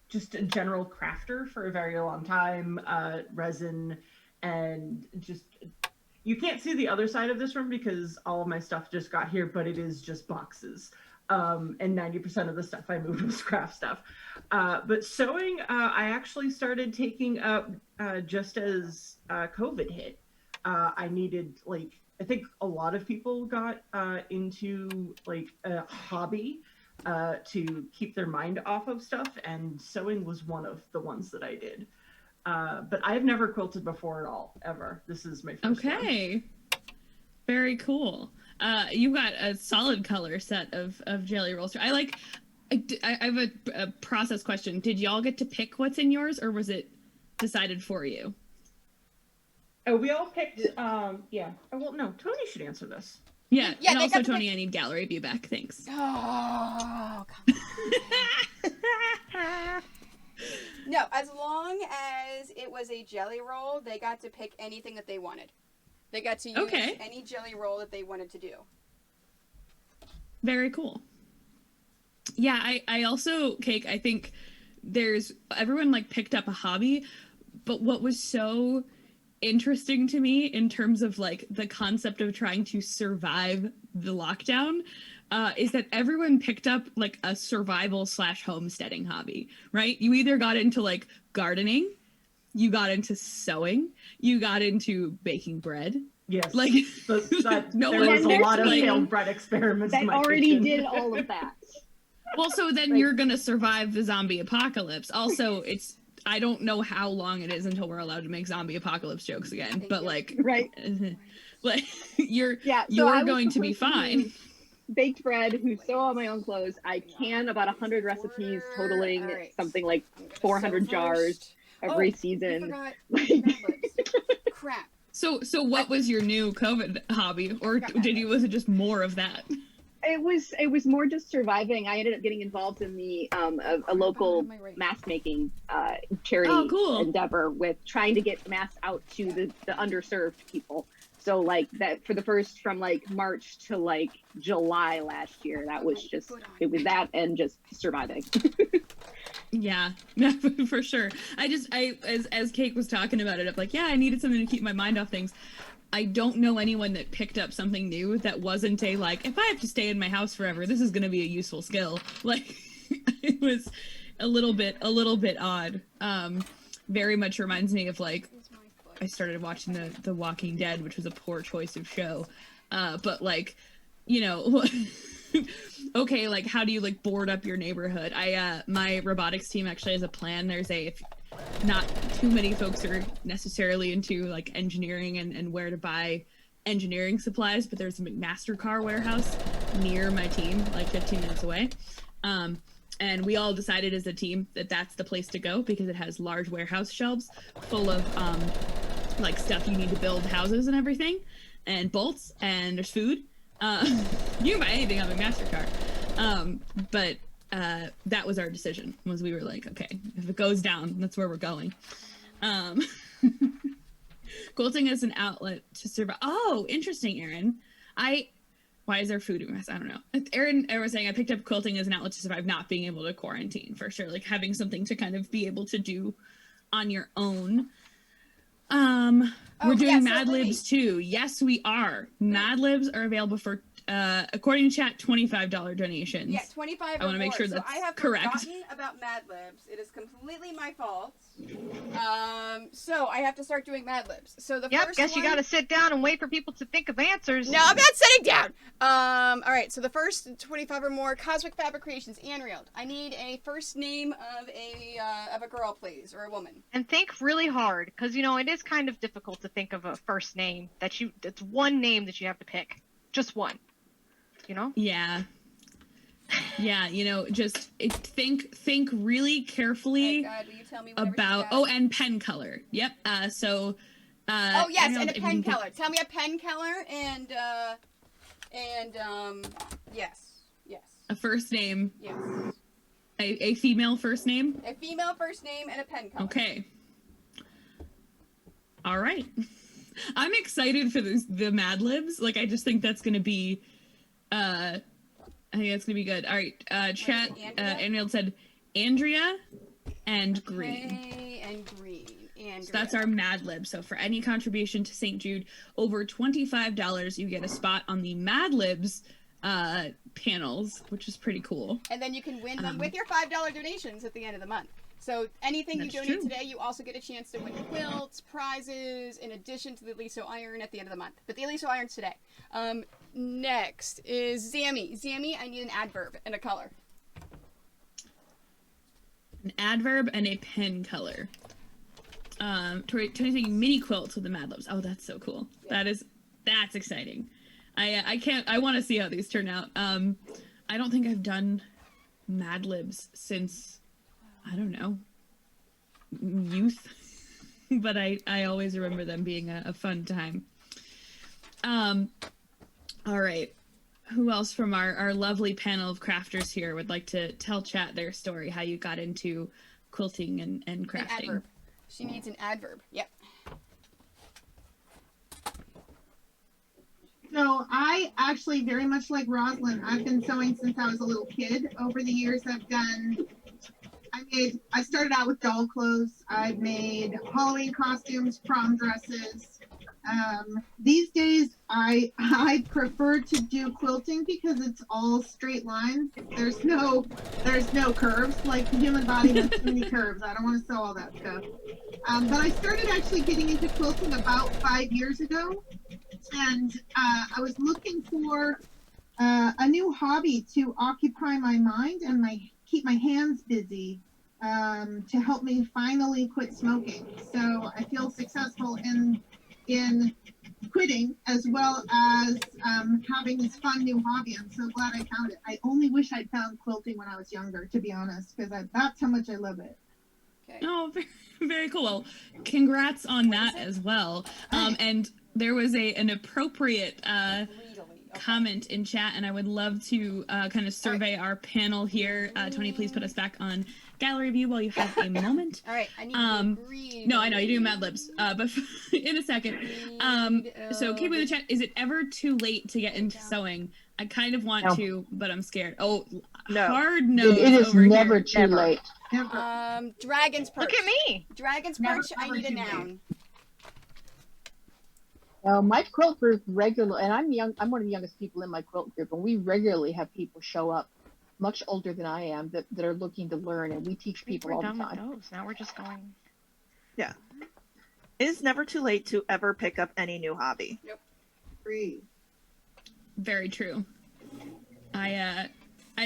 just a general crafter for a very long time, resin, and just, you can't see the other side of this room because all of my stuff just got here, but it is just boxes. And 90% of the stuff I moved was craft stuff. But sewing, I actually started taking up just as COVID hit. I needed, like, I think a lot of people got into like a hobby to keep their mind off of stuff, and sewing was one of the ones that I did. But I've never quilted before at all, ever. This is my first one. Very cool. You got a solid color set of jelly rolls. I have a process question. Did y'all get to pick what's in yours, or was it decided for you? Oh, we all picked, yeah. Oh, well, no, Tony should answer this. Yeah, Yeah, and they also, got to Tony, I need gallery view back. Thanks. Oh, come on. No, as long as it was a jelly roll, they got to pick anything that they wanted. They got to use any jelly roll that they wanted to do. Very cool. Yeah, I also, Cake, I think everyone like picked up a hobby, but what was so interesting to me in terms of like the concept of trying to survive the lockdown is that everyone picked up like a survival / homesteading hobby, right? You either got into like gardening, you got into sewing, you got into baking bread. Yes, like there was a lot of failed bread experiments that in my already kitchen. did all of that. Well, so then you're gonna survive the zombie apocalypse. Also, I don't know how long it is until we're allowed to make zombie apocalypse jokes again, but like, right, like you're so going to be fine. Baked bread, who sew all my own clothes. I can about 100 recipes, totaling something like 400 jars every season. Crap. So what was your new COVID hobby, or was it just more of that? It was more just surviving. I ended up getting involved in the a local mask making charity endeavor with trying to get masks out to the underserved people. So like that from like March to like July last year, that was it was that and just surviving. Yeah, for sure. As Cake was talking about it, I'm like, yeah, I needed something to keep my mind off things. I don't know anyone that picked up something new that wasn't a like, if I have to stay in my house forever, this is going to be a useful skill. Like, it was a little bit odd. Very much reminds me of like, I started watching the Walking Dead, which was a poor choice of show. But like, you know, okay, like how do you like board up your neighborhood? My robotics team actually has a plan. If not too many folks are necessarily into like engineering and where to buy engineering supplies, but there's a McMaster car warehouse near my team, like 15 minutes away. And we all decided as a team that that's the place to go because it has large warehouse shelves full of like stuff you need to build houses and everything, and bolts, and there's food. You can buy anything on the MasterCard. But that was our decision, was we were like, okay, if it goes down, that's where we're going. Quilting is an outlet to survive. Oh, interesting, Aaron. Why is there food in us? I don't know. Aaron was saying I picked up quilting as an outlet to survive not being able to quarantine, for sure. Like having something to kind of be able to do on your own. We're doing Mad Libs too. Yes, we are. Mad Libs are available for, according to chat, $25 donations. Yeah, 25 I want to make sure that's I have correct. forgotten about Mad Libs. It is completely my fault. So I have to start doing Mad Libs. So the first guess one... you gotta sit down and wait for people to think of answers. No, I'm not sitting down! All right, so the first 25 or more, Cosmic Fabric Creations, Anriel. I need a first name of a girl, please, or a woman. And think really hard, because, you know, it is kind of difficult to think of a first name that's one name that you have to pick. Just one. You know? Yeah. Yeah, you know, just think really carefully God, will you tell me about and pen color. Yep. So oh yes, and a pen color. Tell me a pen color and yes. A first name. Yes. A female first name. A female first name and a pen color. Okay. All right. I'm excited for the Mad Libs. Like, I just think that's gonna be I think that's gonna be good. All right, chat. Andrea said Andrea and Green. Okay, and Green. Andrea. So that's our Mad Lib. So for any contribution to St. Jude over $25, you get a spot on the Mad Libs panels, which is pretty cool. And then you can win them with your $5 donations at the end of the month. So anything you donate today, you also get a chance to win quilts, prizes, in addition to the Eliso Iron at the end of the month. But the Eliso Iron's today. Next is Zammy. Zammy, I need an adverb and a color. An adverb and a pen color. Tori's thinking mini quilts with the Mad Libs. Oh, that's so cool. Yeah. That's exciting. I want to see how these turn out. I don't think I've done Mad Libs since, I don't know, youth. But I always remember them being a fun time. All right. Who else from our lovely panel of crafters here would like to tell chat their story, how you got into quilting and crafting? An adverb. She needs an adverb. Yep. So I actually, very much like Rosalind, I've been sewing since I was a little kid. Over the years, I started out with doll clothes. I've made Halloween costumes, prom dresses. These days, I prefer to do quilting because it's all straight lines. There's no curves. Like the human body has too many curves. I don't want to sew all that stuff. But I started actually getting into quilting about 5 years ago, and I was looking for a new hobby to occupy my mind and keep my hands busy to help me finally quit smoking. So I feel successful in quitting as well as having this fun new hobby. I'm so glad I found it. I only wish I'd found quilting when I was younger, to be honest, because that's how much I love it. Okay. Oh, very, very cool. Well, congrats on that as well. And there was an appropriate comment in chat, and I would love to kind of survey our panel here. Tony, please put us back on gallery view while you have a moment. All right, I need to read. No, I know, you're doing Mad Libs, but in a second. So keep in the chat, is it ever too late to get into sewing? I kind of want to, but I'm scared. Oh, no. Hard no. It is never too late. Dragon's Perch. Look at me. Dragon's Perch, I need a noun. My quilt group regularly, and I'm one of the youngest people in my quilt group, and we regularly have people show up much older than I am that are looking to learn, and we teach people all the time. With those. Now we're just going. Yeah. It is never too late to ever pick up any new hobby. Yep. Free. Very true. I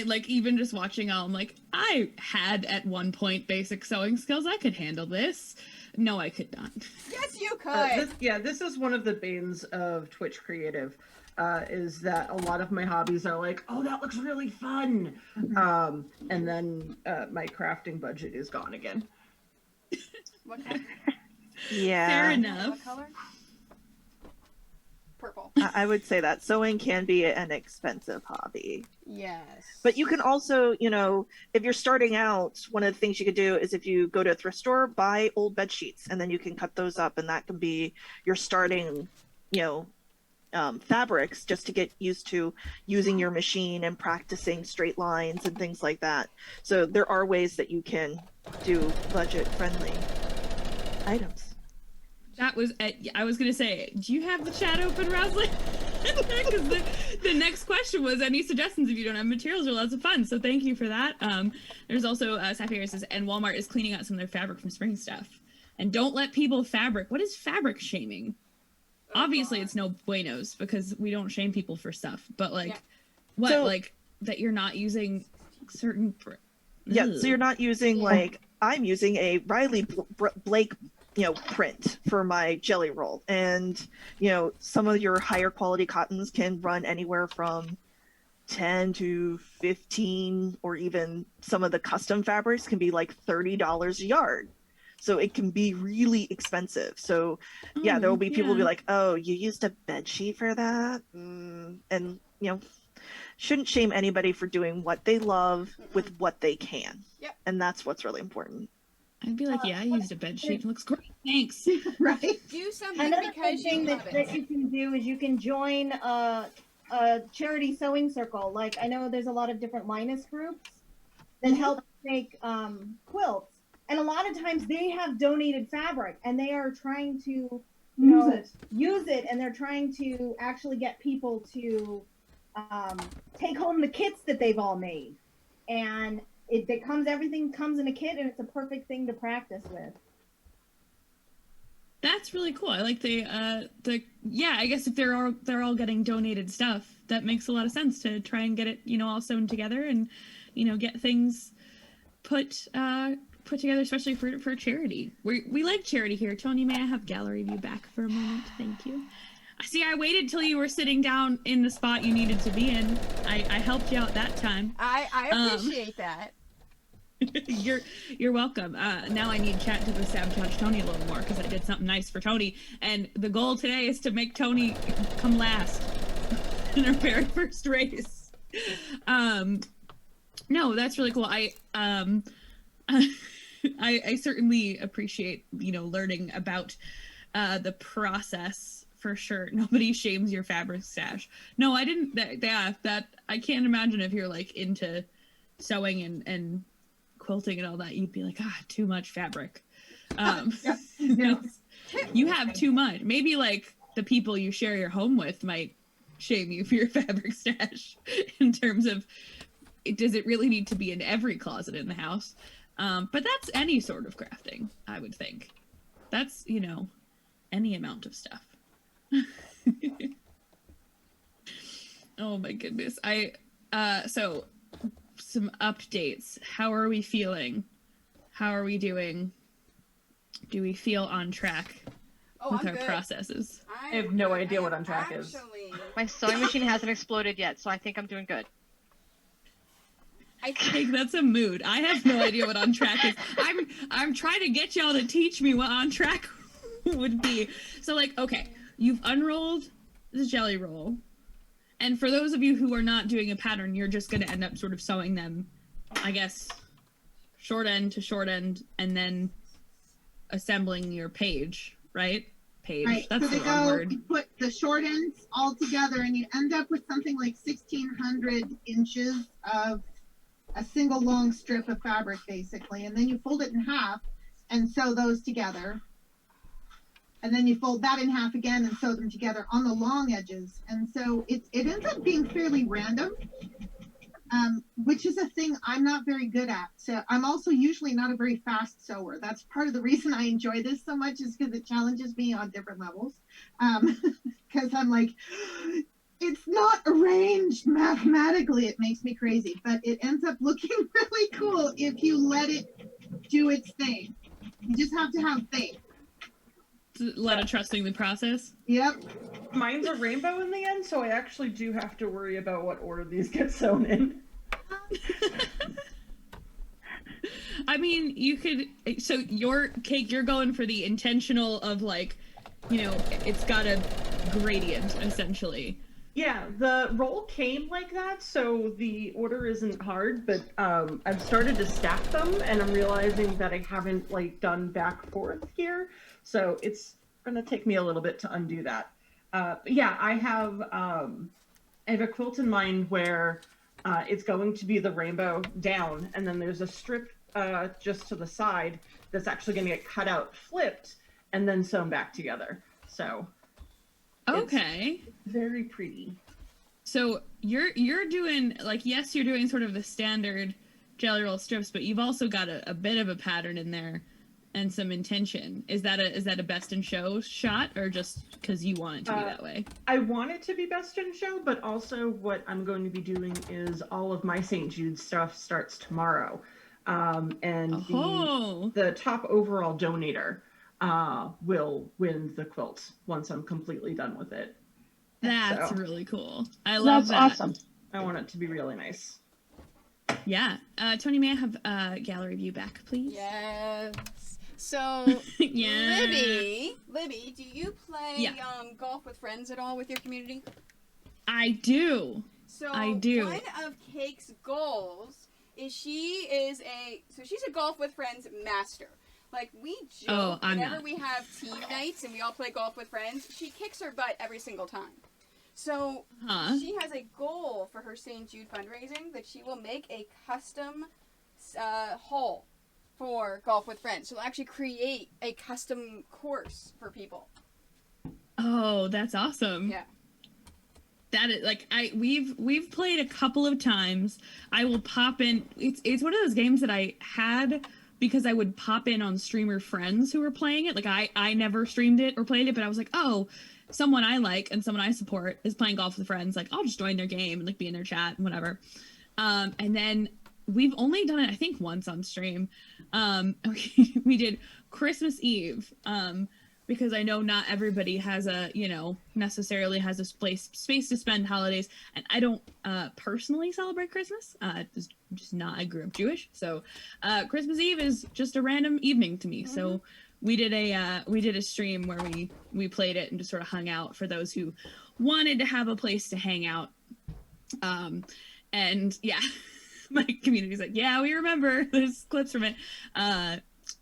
like, even just watching all, I'm like, I had at one point basic sewing skills. I could handle this. No, I could not. Yes, you could. This is one of the banes of Twitch Creative. is that a lot of my hobbies are like, oh, that looks really fun. And then my crafting budget is gone again. What color? Yeah. Fair enough. What color? Purple. I would say that sewing can be an expensive hobby. Yes. But you can also, you know, if you're starting out, one of the things you could do is if you go to a thrift store, buy old bed sheets, and then you can cut those up, and that can be your starting, you know, fabrics, just to get used to using your machine and practicing straight lines and things like that. So there are ways that you can do budget-friendly items. That was, I was going to say, do you have the chat open, Roslyn? Because the next question was, any suggestions if you don't have materials are lots of fun. So thank you for that. There's also, Sapphire says, and Walmart is cleaning out some of their fabric from spring stuff. And don't let people fabric. What is fabric shaming? Obviously, it's no buenos because we don't shame people for stuff. But like, what, So- like that you're not using certain. Yeah, Ugh. so you're not using like, I'm using a Riley Blake, you know, print for my jelly roll. And, you know, some of your higher quality cottons can run anywhere from 10 to 15, or even some of the custom fabrics can be like $30 a yard. So it can be really expensive. So yeah, there will be people who be like, oh, you used a bed sheet for that? And, you know, shouldn't shame anybody for doing what they love with what they can. Yep. And that's what's really important. I'd be like, yeah, I used a bed sheet. It looks great. Thanks. Right. Do something Another because thing you love that it. you can do is you can join a charity sewing circle. Like, I know there's a lot of different Linus groups that help make quilts. And a lot of times they have donated fabric and they are trying to use it, and they're trying to actually get people to take home the kits that they've all made. And everything comes in a kit, and it's a perfect thing to practice with. That's really cool. I like yeah, I guess if they're all getting donated stuff, that makes a lot of sense to try and get it, you know, all sewn together and, you know, get things put together, especially for charity. We like charity here. Tony, may I have gallery view back for a moment? Thank you. See, I waited till you were sitting down in the spot you needed to be in. I helped you out that time. I appreciate that. You're welcome. Now I need chat to sabotage Tony a little more because I did something nice for Tony, and the goal today is to make Tony come last in our very first race. No, that's really cool. I certainly appreciate, you know, learning about the process for sure. Nobody shames your fabric stash. No, I didn't. That I can't imagine if you're like into sewing and quilting and all that, you'd be like, too much fabric. You have too much. Maybe like the people you share your home with might shame you for your fabric stash in terms of, does it really need to be in every closet in the house? But that's any sort of crafting, I would think. That's, you know, any amount of stuff. Oh my goodness. So some updates. How are we feeling? How are we doing? Do we feel on track with our processes? I have no idea what on track is. My sewing machine hasn't exploded yet, so I think I'm doing good. I think that's a mood. I have no idea what on track is. I'm trying to get y'all to teach me what on track would be. So like, okay, you've unrolled the jelly roll. And for those of you who are not doing a pattern, you're just going to end up sort of sewing them, I guess, short end to short end, and then assembling your page, right? Page. Right. That's So the wrong word. you put the short ends all together, and you end up with something like 1,600 inches of a single long strip of fabric, basically. And then you fold it in half and sew those together. And then you fold that in half again and sew them together on the long edges. And so it ends up being fairly random, which is a thing I'm not very good at. So I'm also usually not a very fast sewer. That's part of the reason I enjoy this so much, is because it challenges me on different levels. Because I'm like, it's not arranged mathematically. It makes me crazy, but it ends up looking really cool if you let it do its thing. You just have to have faith. A lot of trusting the process. Yep. mine's a rainbow in the end, so I actually do have to worry about what order these get sewn in. I mean, you could. So your cake, you're going for the intentional of like, you know, it's got a gradient essentially. Yeah, the roll came like that, so the order isn't hard, but I've started to stack them, and I'm realizing that I haven't like done back forth here, so it's gonna take me a little bit to undo that. But yeah, I have a quilt in mind where it's going to be the rainbow down, and then there's a strip just to the side that's actually going to get cut out, flipped, and then sewn back together. So okay, very pretty. So you're doing like, yes, you're doing sort of the standard jelly roll strips, but you've also got a bit of a pattern in there and some intention. Is that a best in show shot, or just because you want it to be that way? I want it to be best in show, but also what I'm going to be doing is all of my St. Jude stuff starts tomorrow. And the top overall donator will win the quilt once I'm completely done with it. That's really cool. I love that. That's awesome. I want it to be really nice. Yeah. Tony, may I have gallery view back, please? Yes. So, yeah. Libby, do you play golf with friends at all with your community? I do. So I do. One of Cake's goals is she's a golf with friends master. Like, we joke whenever we have team nights and we all play golf with friends, she kicks her butt every single time. So she has a goal for her St. Jude fundraising that she will make a custom hole for golf with friends. She'll actually create a custom course for people. Oh, that's awesome. Yeah. That is like we've played a couple of times. I will pop in. It's one of those games that I had because I would pop in on streamer friends who were playing it. Like I never streamed it or played it, but I was like, oh, someone I like and someone I support is playing golf with friends. Like, I'll just join their game and like be in their chat and whatever. And then we've only done it, I think, once on stream. We did Christmas Eve. Because I know not everybody has necessarily has a space to spend holidays, and I don't personally celebrate Christmas. It's just not. I grew up Jewish, so Christmas Eve is just a random evening to me. Mm-hmm. So we did a stream where we played it and just sort of hung out for those who wanted to have a place to hang out. And yeah, my community's like, yeah, we remember. There's clips from it.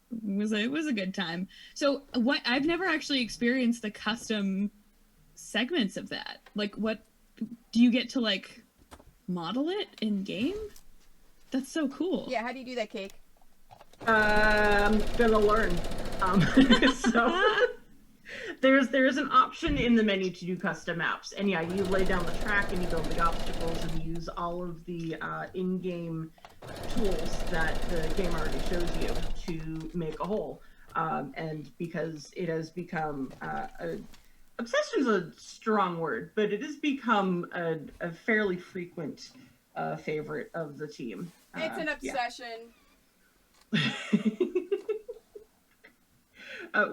It was a good time. So I've never actually experienced the custom segments of that. Like, what do you get to like model it in game? That's so cool. Yeah, how do you do that, Cake? I'm gonna learn. So there's an option in the menu to do custom maps, and yeah, you lay down the track and you build the obstacles and use all of the in-game tools that the game already shows you to make a hole. And because it has become obsession is a strong word, but it has become a fairly frequent favorite of the team. It's an obsession.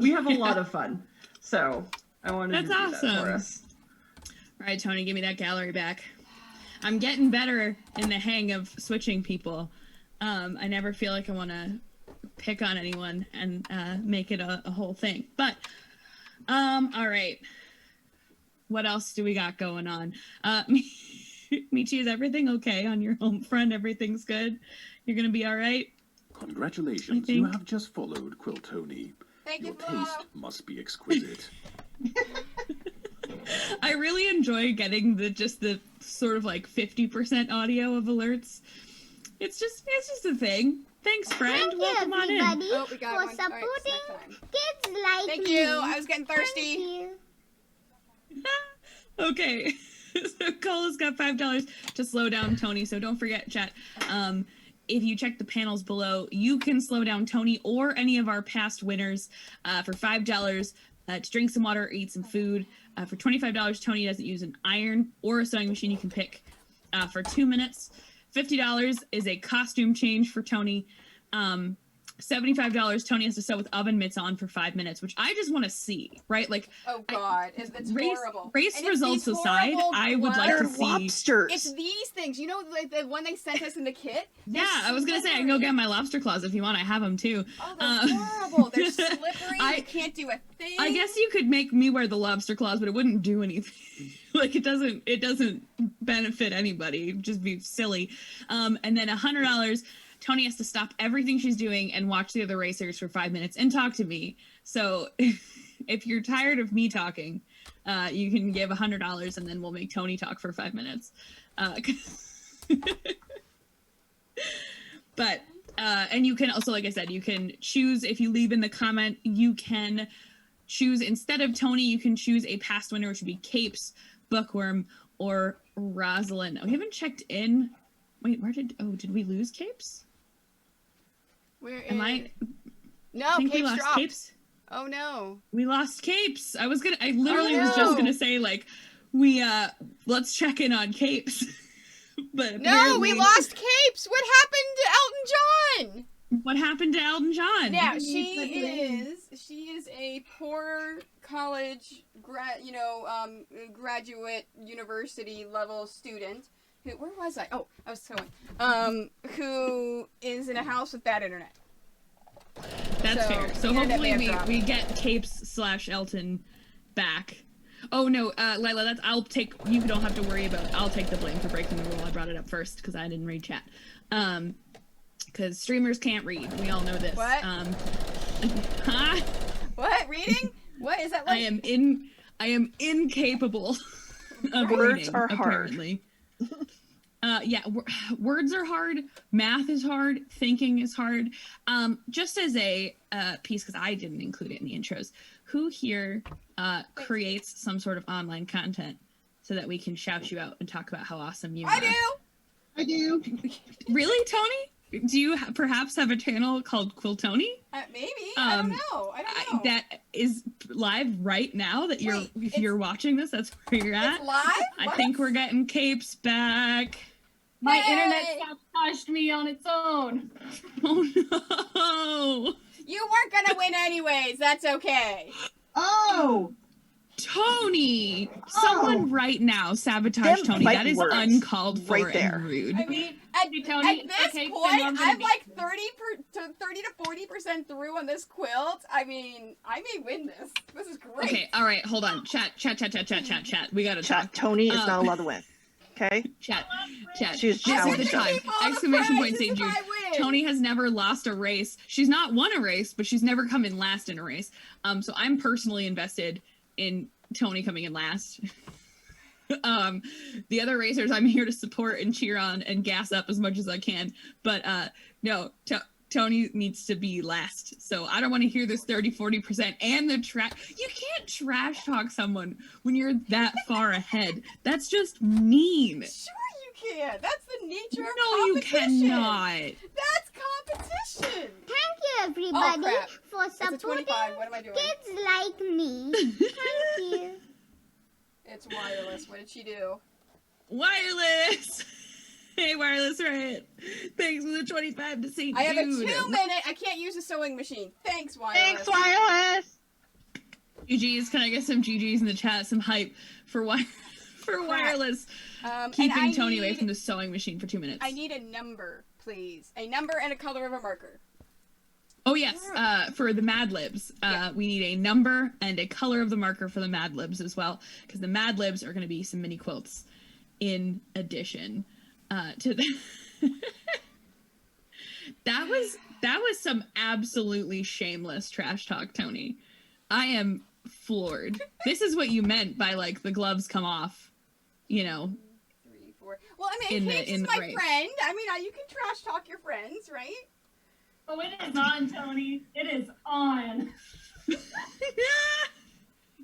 We have a lot of fun, so I wanted to do that for us. All right, Tony, give me that gallery back. I'm getting better in the hang of switching people. I never feel like I want to pick on anyone and make it a whole thing. But, all right. What else do we got going on? Michi, is everything okay on your home front? Everything's good? You're going to be all right? Congratulations, you have just followed Quill Tony. Your taste must be exquisite. I really enjoy getting the sort of like 50% audio of alerts. It's just a thing. Thanks, friend. Welcome on in. Oh, we got for supporting kids like Thank me. you. I was getting thirsty. Thank you. Okay. So Cola's got $5 to slow down Tony. So don't forget, chat. If you check the panels below, you can slow down Tony or any of our past winners for $5 to drink some water or eat some food. For $25, Tony doesn't use an iron or a sewing machine. You can pick for 2 minutes. $50 is a costume change for Tony. $75, Tony has to sew with oven mitts on for 5 minutes, which I just want to see, right? Like, oh god, it's horrible. Race results aside, I would like to see lobsters. It's these things, you know, like the one they sent us in the kit. Yeah, I was gonna say I can go get my lobster claws if you want. I have them too. Oh, they're horrible. They're slippery. You can't do a thing. I guess you could make me wear the lobster claws, but it wouldn't do anything. Like it doesn't benefit anybody. It'd just be silly. And then $100. Tony has to stop everything she's doing and watch the other racers for 5 minutes and talk to me. So if you're tired of me talking, you can give $100 and then we'll make Tony talk for 5 minutes. But and you can also, like I said, you can choose, if you leave in the comment, you can choose, instead of Tony, you can choose a past winner, which would be Capes, Bookworm, or Rosalind. We haven't checked in. Wait, did we lose Capes? Where am I? No, I think Capes we lost dropped. Capes. Oh no. We lost Capes. I literally was just gonna say, like, we let's check in on Capes. But no, we lost Capes. What happened to Elton John? What happened to Elton John? Yeah, she is a poor college graduate university level student who, where was I? Oh, I was sewing. Who is in a house with bad internet. That's fair. So hopefully we get Capes / Elton back. Oh no, Lila, you don't have to worry about it. I'll take the blame for breaking the rule. I brought it up first because I didn't read chat. Because streamers can't read. We all know this. What? Huh? What? Reading? What is that like? I am incapable of Words reading, are hard. apparently. Yeah, words are hard. Math is hard. Thinking is hard. Just as a piece, because I didn't include it in the intros, who here creates some sort of online content so that we can shout you out and talk about how awesome you are? I do. Really, Tony? Do you perhaps have a channel called Quiltoni? Maybe. I don't know. That is live right now. If you're watching this, that's where you're at. It's live? I think we're getting Capes back. My internet sabotaged me on its own. Oh no! You weren't gonna win anyways. That's okay. Oh! Tony! Someone right now sabotage Tony. That is uncalled for right there. and rude. I mean, at this point, I'm like 30 to 40% through on this quilt. I mean, I may win this. This is great. Okay, all right, hold on. Chat. We gotta talk. Tony is not allowed to win. Okay? Chat. She's This is the time. Exclamation point, St Jude. win. Tony has never lost a race. She's not won a race, but she's never come in last in a race. So I'm personally invested in Tony coming in last. The other racers I'm here to support and cheer on and gas up as much as I can. But no, Tony needs to be last. So I don't want to hear this 30-40% and the trash. You can't trash talk someone when you're that far ahead. That's just mean. Sure you can. That's the nature of No, you competition. cannot. That's competition. Thank you, everybody, crap. for It's a supporting 25. What am I doing? kids like me. Thank you. It's wireless. What did she do? Wireless. Hey, Wireless Riot. Thanks for the 25 to St Jude. I have a 2-minute. I can't use a sewing machine. Thanks, wireless. Thanks, wireless. GGs. Can I get some GGs in the chat? Some hype for wireless. Keeping Tony away from the sewing machine for 2 minutes. I need a number, please. A number and a color of a marker. Oh yes, for the Mad Libs, we need a number and a color of the marker for the Mad Libs as well, because the Mad Libs are going to be some mini quilts in addition to that. That was some absolutely shameless trash talk, Tony. I am floored. This is what you meant by like the gloves come off, you know. 3, 4. Well, I mean, Kate is my race. friend. I mean, you can trash talk your friends, right? Oh, it is on, Tony. It is on.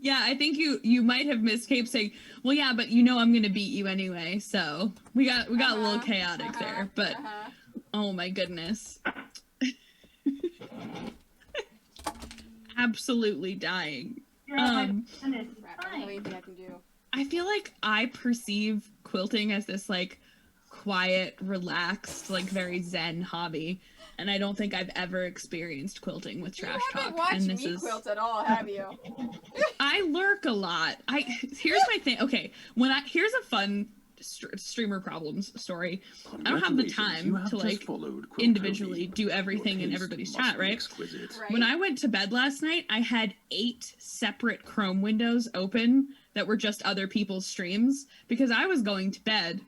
Yeah, I think you might have missed Cape saying, "Well, yeah, but you know I'm gonna beat you anyway." So we got a little chaotic there, but oh my goodness, absolutely dying. I feel like I perceive quilting as this like quiet, relaxed, like very zen hobby, and I don't think I've ever experienced quilting with trash talk. You haven't watched me quilt at all, have you? I lurk a lot. Here's my thing. Okay, here's a fun streamer problems story. I don't have the time to like individually do everything in everybody's chat, right? When I went to bed last night, I had 8 separate Chrome windows open that were just other people's streams because I was going to bed,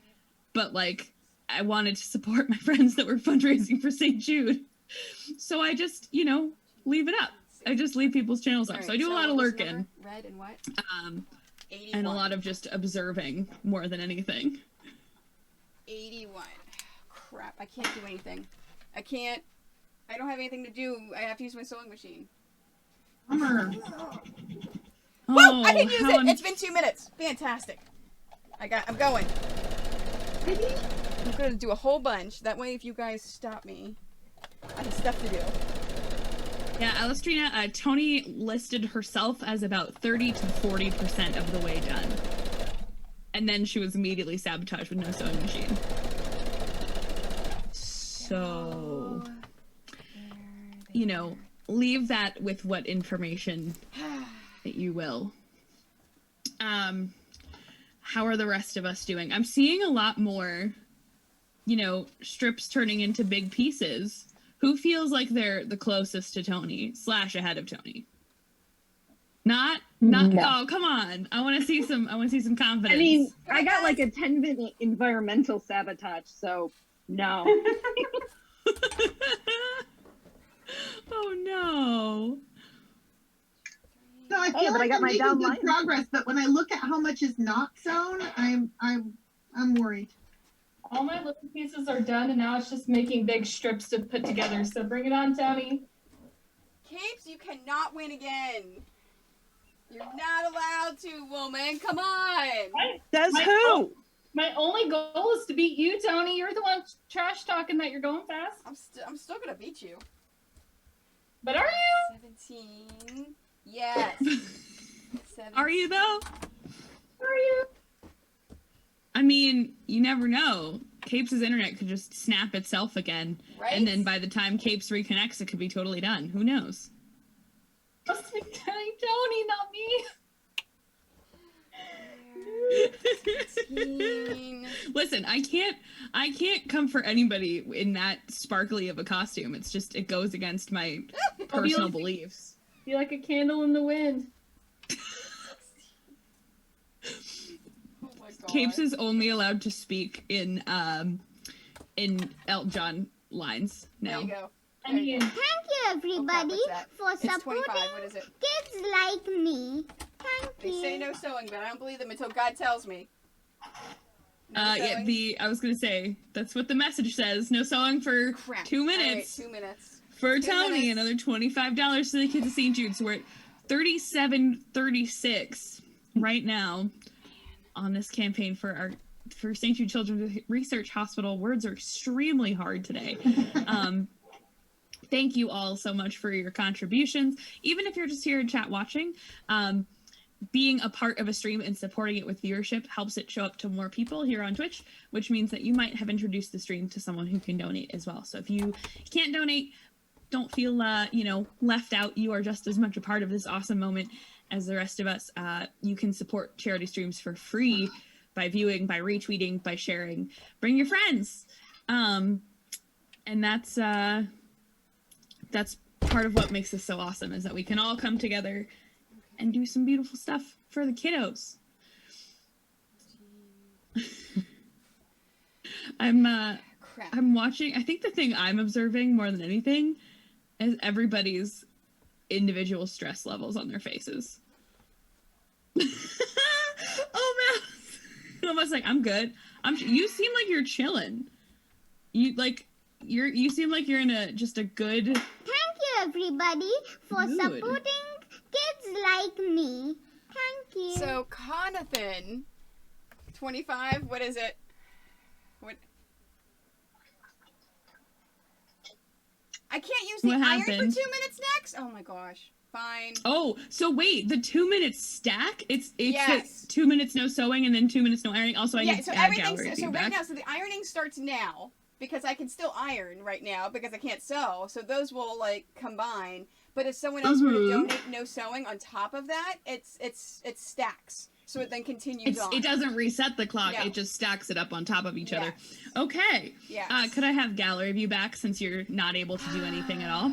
but like I wanted to support my friends that were fundraising for St. Jude. So I just, you know, leave it up. I just leave people's channels up. So I do a lot of lurking. Red and what? 81. And a lot of just observing more than anything. 81. Crap, I can't do anything. I don't have anything to do. I have to use my sewing machine. Bummer. Woo! I can use it! It's been 2 minutes. Fantastic. I'm going. I'm gonna do a whole bunch. That way if you guys stop me, I have stuff to do. Yeah, Alistrina, Tony listed herself as about 30 to 40% of the way done. And then she was immediately sabotaged with no sewing machine. So, you know, leave that with what information that you will. How are the rest of us doing? I'm seeing a lot more, you know, strips turning into big pieces. Who feels like they're the closest to Tony / ahead of Tony? Not. No. Oh, come on! I want to see some confidence. I mean, I got like a 10-minute environmental sabotage, so no. Oh no! So I feel like I'm making good progress, but when I look at how much is not sewn, I'm worried. All my little pieces are done, and now it's just making big strips to put together. So bring it on, Tony. Capes, you cannot win again. You're not allowed to, woman. Come on. Says who? My only goal is to beat you, Tony. You're the one trash talking that you're going fast. I'm still gonna beat you. But are you? 17. Yes. 17. Are you though? Are you? I mean, you never know. Capes' internet could just snap itself again. Right? And then by the time Capes reconnects, it could be totally done. Who knows? Must be Tony, not me. Listen, I can't come for anybody in that sparkly of a costume. It's just, it goes against my personal beliefs. Be like a candle in the wind. Capes is only allowed to speak in Elton John lines now. There you go. Thank you, everybody, for supporting kids like me. Thank you. They say no sewing, but I don't believe them until God tells me. Yeah, I was gonna say, that's what the message says. No sewing for 2 minutes. All right, 2 minutes. For Tony, another $25 to the kids of St. Jude. So we're at $37.36 right now on this campaign for St. Jude Children's Research Hospital. Words are extremely hard today. Thank you all so much for your contributions. Even if you're just here in chat watching, being a part of a stream and supporting it with viewership helps it show up to more people here on Twitch, which means that you might have introduced the stream to someone who can donate as well. So if you can't donate, don't feel left out. You are just as much a part of this awesome moment as the rest of us. You can support charity streams for free by viewing, by retweeting, by sharing. Bring your friends. And that's part of what makes this so awesome, is that we can all come together and do some beautiful stuff for the kiddos. I'm watching. I think the thing I'm observing more than anything is everybody's individual stress levels on their faces. Oh man, almost like I'm good. You seem like you're chilling. You seem like you're in a good. Thank you, everybody, for supporting kids like me. Thank you. So Conathan, 25. What is it? What? I can't use the iron for 2 minutes next. Oh my gosh. Fine. Oh, so wait, the 2 minutes stack? It's yes. 2 minutes no sewing and then 2 minutes no ironing. Also, I need to add gallery so feedback. right now, so the ironing starts now because I can still iron right now because I can't sew. So those will like combine. But if someone else were to donate no sewing on top of that, it stacks. So it then continues on. It doesn't reset the clock. No. It just stacks it up on top of each other. Okay. Yes. Could I have gallery view back since you're not able to do anything at all?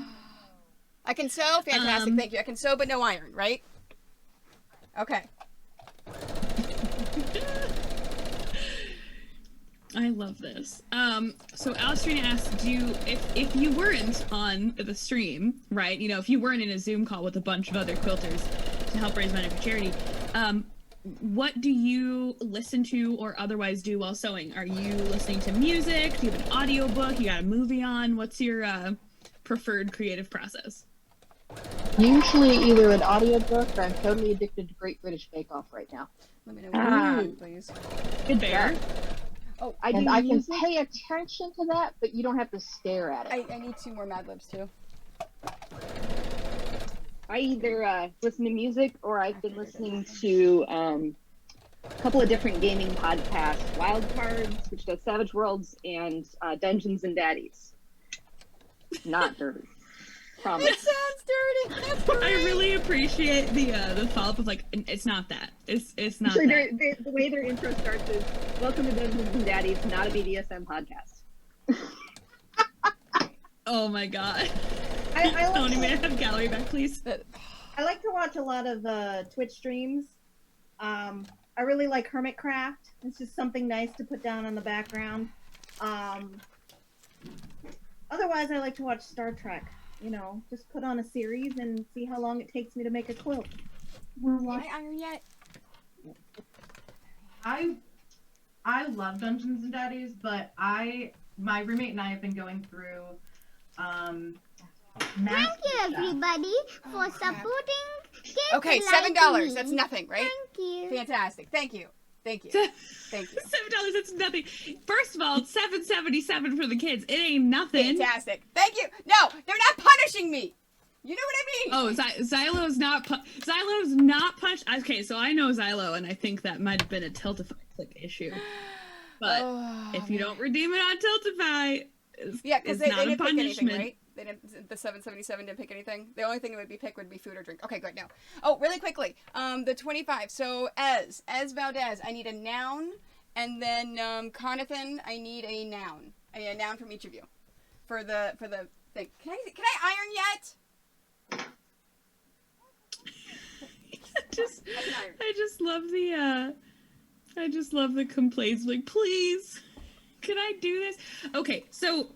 I can sew. Fantastic. Thank you. I can sew, but no iron, right? Okay. I love this. So Alistrina asks, if you weren't on the stream, right? You know, if you weren't in a Zoom call with a bunch of other quilters to help raise money for charity, what do you listen to or otherwise do while sewing? Are you listening to music? Do you have an audiobook? You got a movie on? What's your preferred creative process? Usually either an audiobook or I'm totally addicted to Great British Bake Off right now. Let me know please. Good bear. Oh, I can pay attention to that, but you don't have to stare at it. I need 2 more Mad Libs too. I either listen to music or I've been listening to a couple of different gaming podcasts, Wild Cards, which does Savage Worlds, and Dungeons and Daddies. Not dirty. Promise. It sounds dirty. That's great. I really appreciate the follow-up of like, it's not that. It's not So that. the way their intro starts is, welcome to Dungeons and Daddies, not a BDSM podcast. Oh my god. I Tony, may I have gallery back, please? I like to watch a lot of Twitch streams. I really like Hermitcraft. It's just something nice to put down on the background. Otherwise, I like to watch Star Trek. You know, just put on a series and see how long it takes me to make a quilt. Can I iron yet? I love Dungeons and Daddies, but my roommate and I have been going through Thank you, everybody, for supporting kids. Okay, like $7. me. That's nothing, right? Thank you. Fantastic. Thank you. Thank you. Thank you. $7, that's nothing. First of all, it's $7.77 for the kids. It ain't nothing. Fantastic. Thank you. No, they're not punishing me. You know what I mean? Oh, Xylo's not punched. Okay, so I know Xylo, and I think that might have been a Tiltify click issue. But if you don't redeem it on Tiltify, because they not a didn't pick anything, punishment. right? They didn't. The 777 didn't pick anything. The only thing it would be picked would be food or drink. Okay, good. No. Oh, really quickly. The 25. So Ez Valdez, I need a noun, and then Conathan, I need a noun. I need a noun from each of you for the thing. Can I iron yet? I just love the complaints. Like, please, can I do this? Okay, so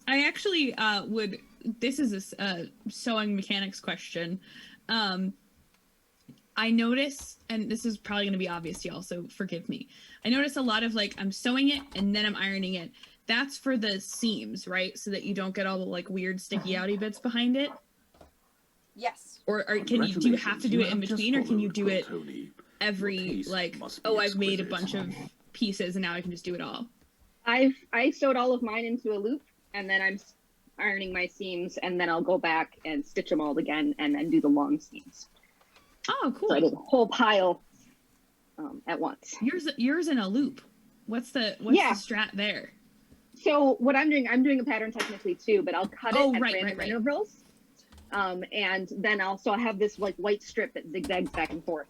I actually would. This is a sewing mechanics question. I notice, and this is probably going to be obvious to y'all, so forgive me. I notice a lot of like I'm sewing it and then I'm ironing it. That's for the seams, right? So that you don't get all the like weird sticky outy bits behind it. Yes. Or do you have to do it in between, or can you do it every like? Oh, I've made a bunch of pieces and now I can just do it all. I sewed all of mine into a loop, and then I'm ironing my seams, and then I'll go back and stitch them all again, and then do the long seams. Oh, cool! So I did a whole pile at once. Yours in a loop. What's the strat there? So what I'm doing a pattern technically too, but I'll cut it at random right. intervals. And then also I have this like white strip that zigzags back and forth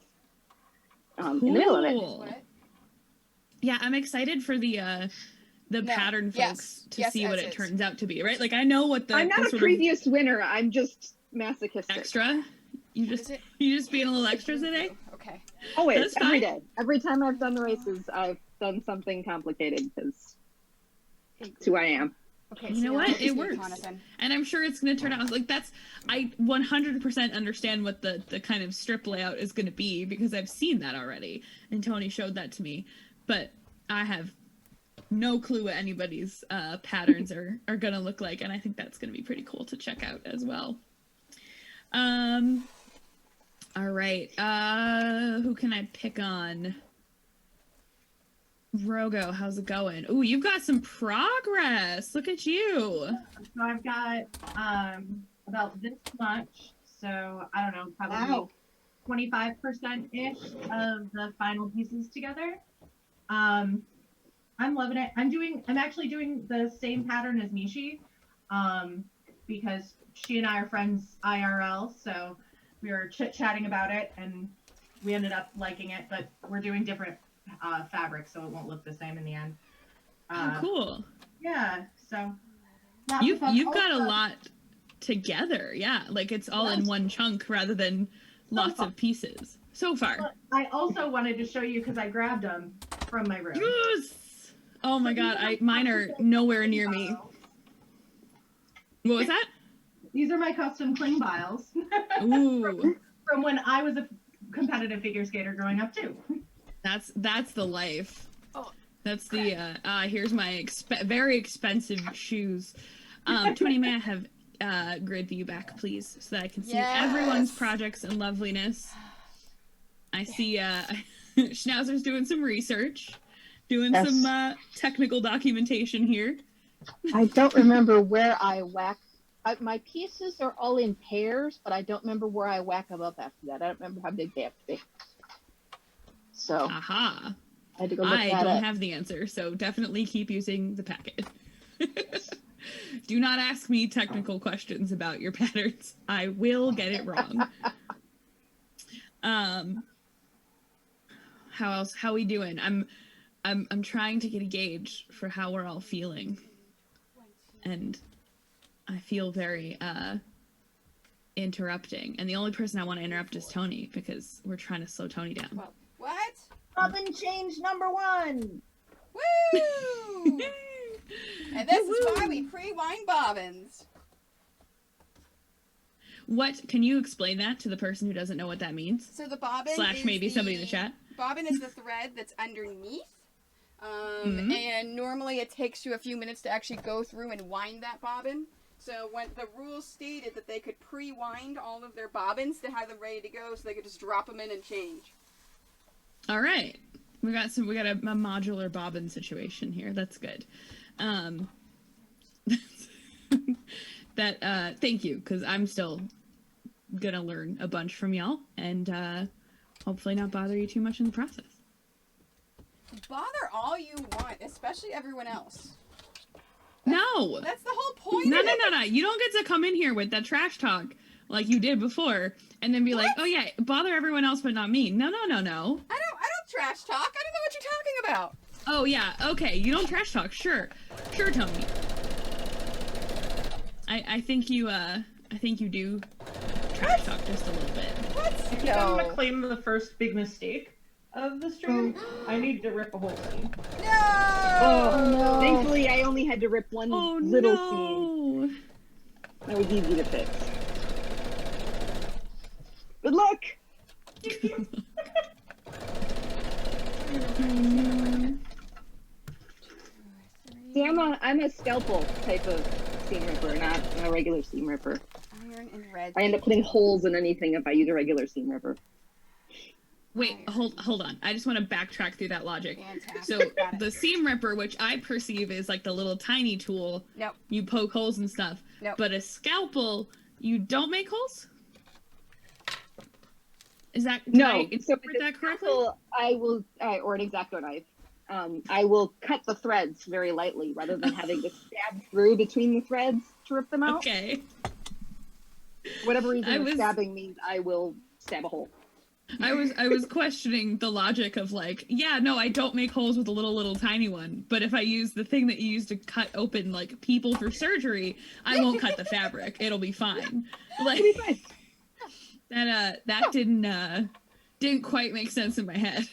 in the middle of it. Yeah, I'm excited for the pattern folks to see what it turns out to be, right? Like I know what I'm not a previous winner. I'm just masochistic. Extra? You just being a little extra today? Okay. Always, every day. Every time I've done the races, I've done something complicated because it's who I am. Okay, you know what? It works. And I'm sure it's going to turn out like I 100% understand what the kind of strip layout is going to be because I've seen that already. And Tony showed that to me. But I have no clue what anybody's patterns are going to look like. And I think that's going to be pretty cool to check out as well. All right. Who can I pick on? Rogo, how's it going? Ooh, you've got some progress. Look at you. So I've got about this much. So I don't know, probably 25%-ish of the final pieces together. I'm loving it. I'm actually doing the same pattern as Mishi, because she and I are friends IRL, so we were chit-chatting about it, and we ended up liking it, but we're doing different fabrics, so it won't look the same in the end. Oh, cool. Yeah, so. You've got a lot together, yeah. Like it's all in one chunk rather than lots of pieces so far. I also wanted to show you because I grabbed them from my room. Yes! Oh my god, mine are nowhere near me. What was that? These are my custom cling biles. Ooh. from when I was a competitive figure skater growing up too. That's the life. That's the here's my very expensive shoes. Tony, may I have grid view back, please, so that I can see everyone's projects and loveliness. I see Schnauzer's doing some research, doing some technical documentation here. I don't remember where I whack. My pieces are all in pairs, but I don't remember where I whack them up after that. I don't remember how big they have to be. So. Aha. I had to go look I that don't up. have the answer, so definitely keep using the packet. Do not ask me technical questions about your patterns. I will get it wrong. How else? How we doing? I'm trying to get a gauge for how we're all feeling, and I feel very interrupting. And the only person I want to interrupt is Tony because we're trying to slow Tony down. Well, what? Bobbin change #1. Woo! And this is why we pre-wind bobbins. What? Can you explain that to the person who doesn't know what that means? So the bobbin / maybe somebody in the chat. Bobbin is the thread that's underneath. And normally it takes you a few minutes to actually go through and wind that bobbin. So when the rules stated that they could pre-wind all of their bobbins to have them ready to go so they could just drop them in and change. All right. We got a modular bobbin situation here. That's good. Thank you, because I'm still gonna learn a bunch from y'all and hopefully not bother you too much in the process. Bother all you want, especially everyone else. No! That's the whole point. No. You don't get to come in here with that trash talk like you did before and then be like, oh yeah, bother everyone else but not me. No. I don't trash talk. I don't know what you're talking about. Oh yeah, okay. You don't trash talk. Sure, Tony. I think you do trash talk just a little bit. I think I'm gonna claim the first big mistake of the stream. I need to rip a whole seam. No! Oh, no. Thankfully, I only had to rip one little seam. That was easy to fix. Good luck! See, I'm a scalpel type of seam ripper, not a regular seam ripper. Iron and red. I end up putting holes in anything if I use a regular seam ripper. Wait, hold on. I just want to backtrack through that logic. Fantastic. So the seam ripper, which I perceive is like the little tiny tool, you poke holes and stuff. But a scalpel, you don't make holes? Is that did I interpret that correctly? I will, or an X-Acto knife. I will cut the threads very lightly rather than having to stab through between the threads to rip them out. Okay. For whatever reason stabbing means, I will stab a hole. I was questioning the logic of like, yeah, no, I don't make holes with a little tiny one, but if I use the thing that you use to cut open like people for surgery, I won't cut the fabric. It'll be fine. Like that didn't quite make sense in my head.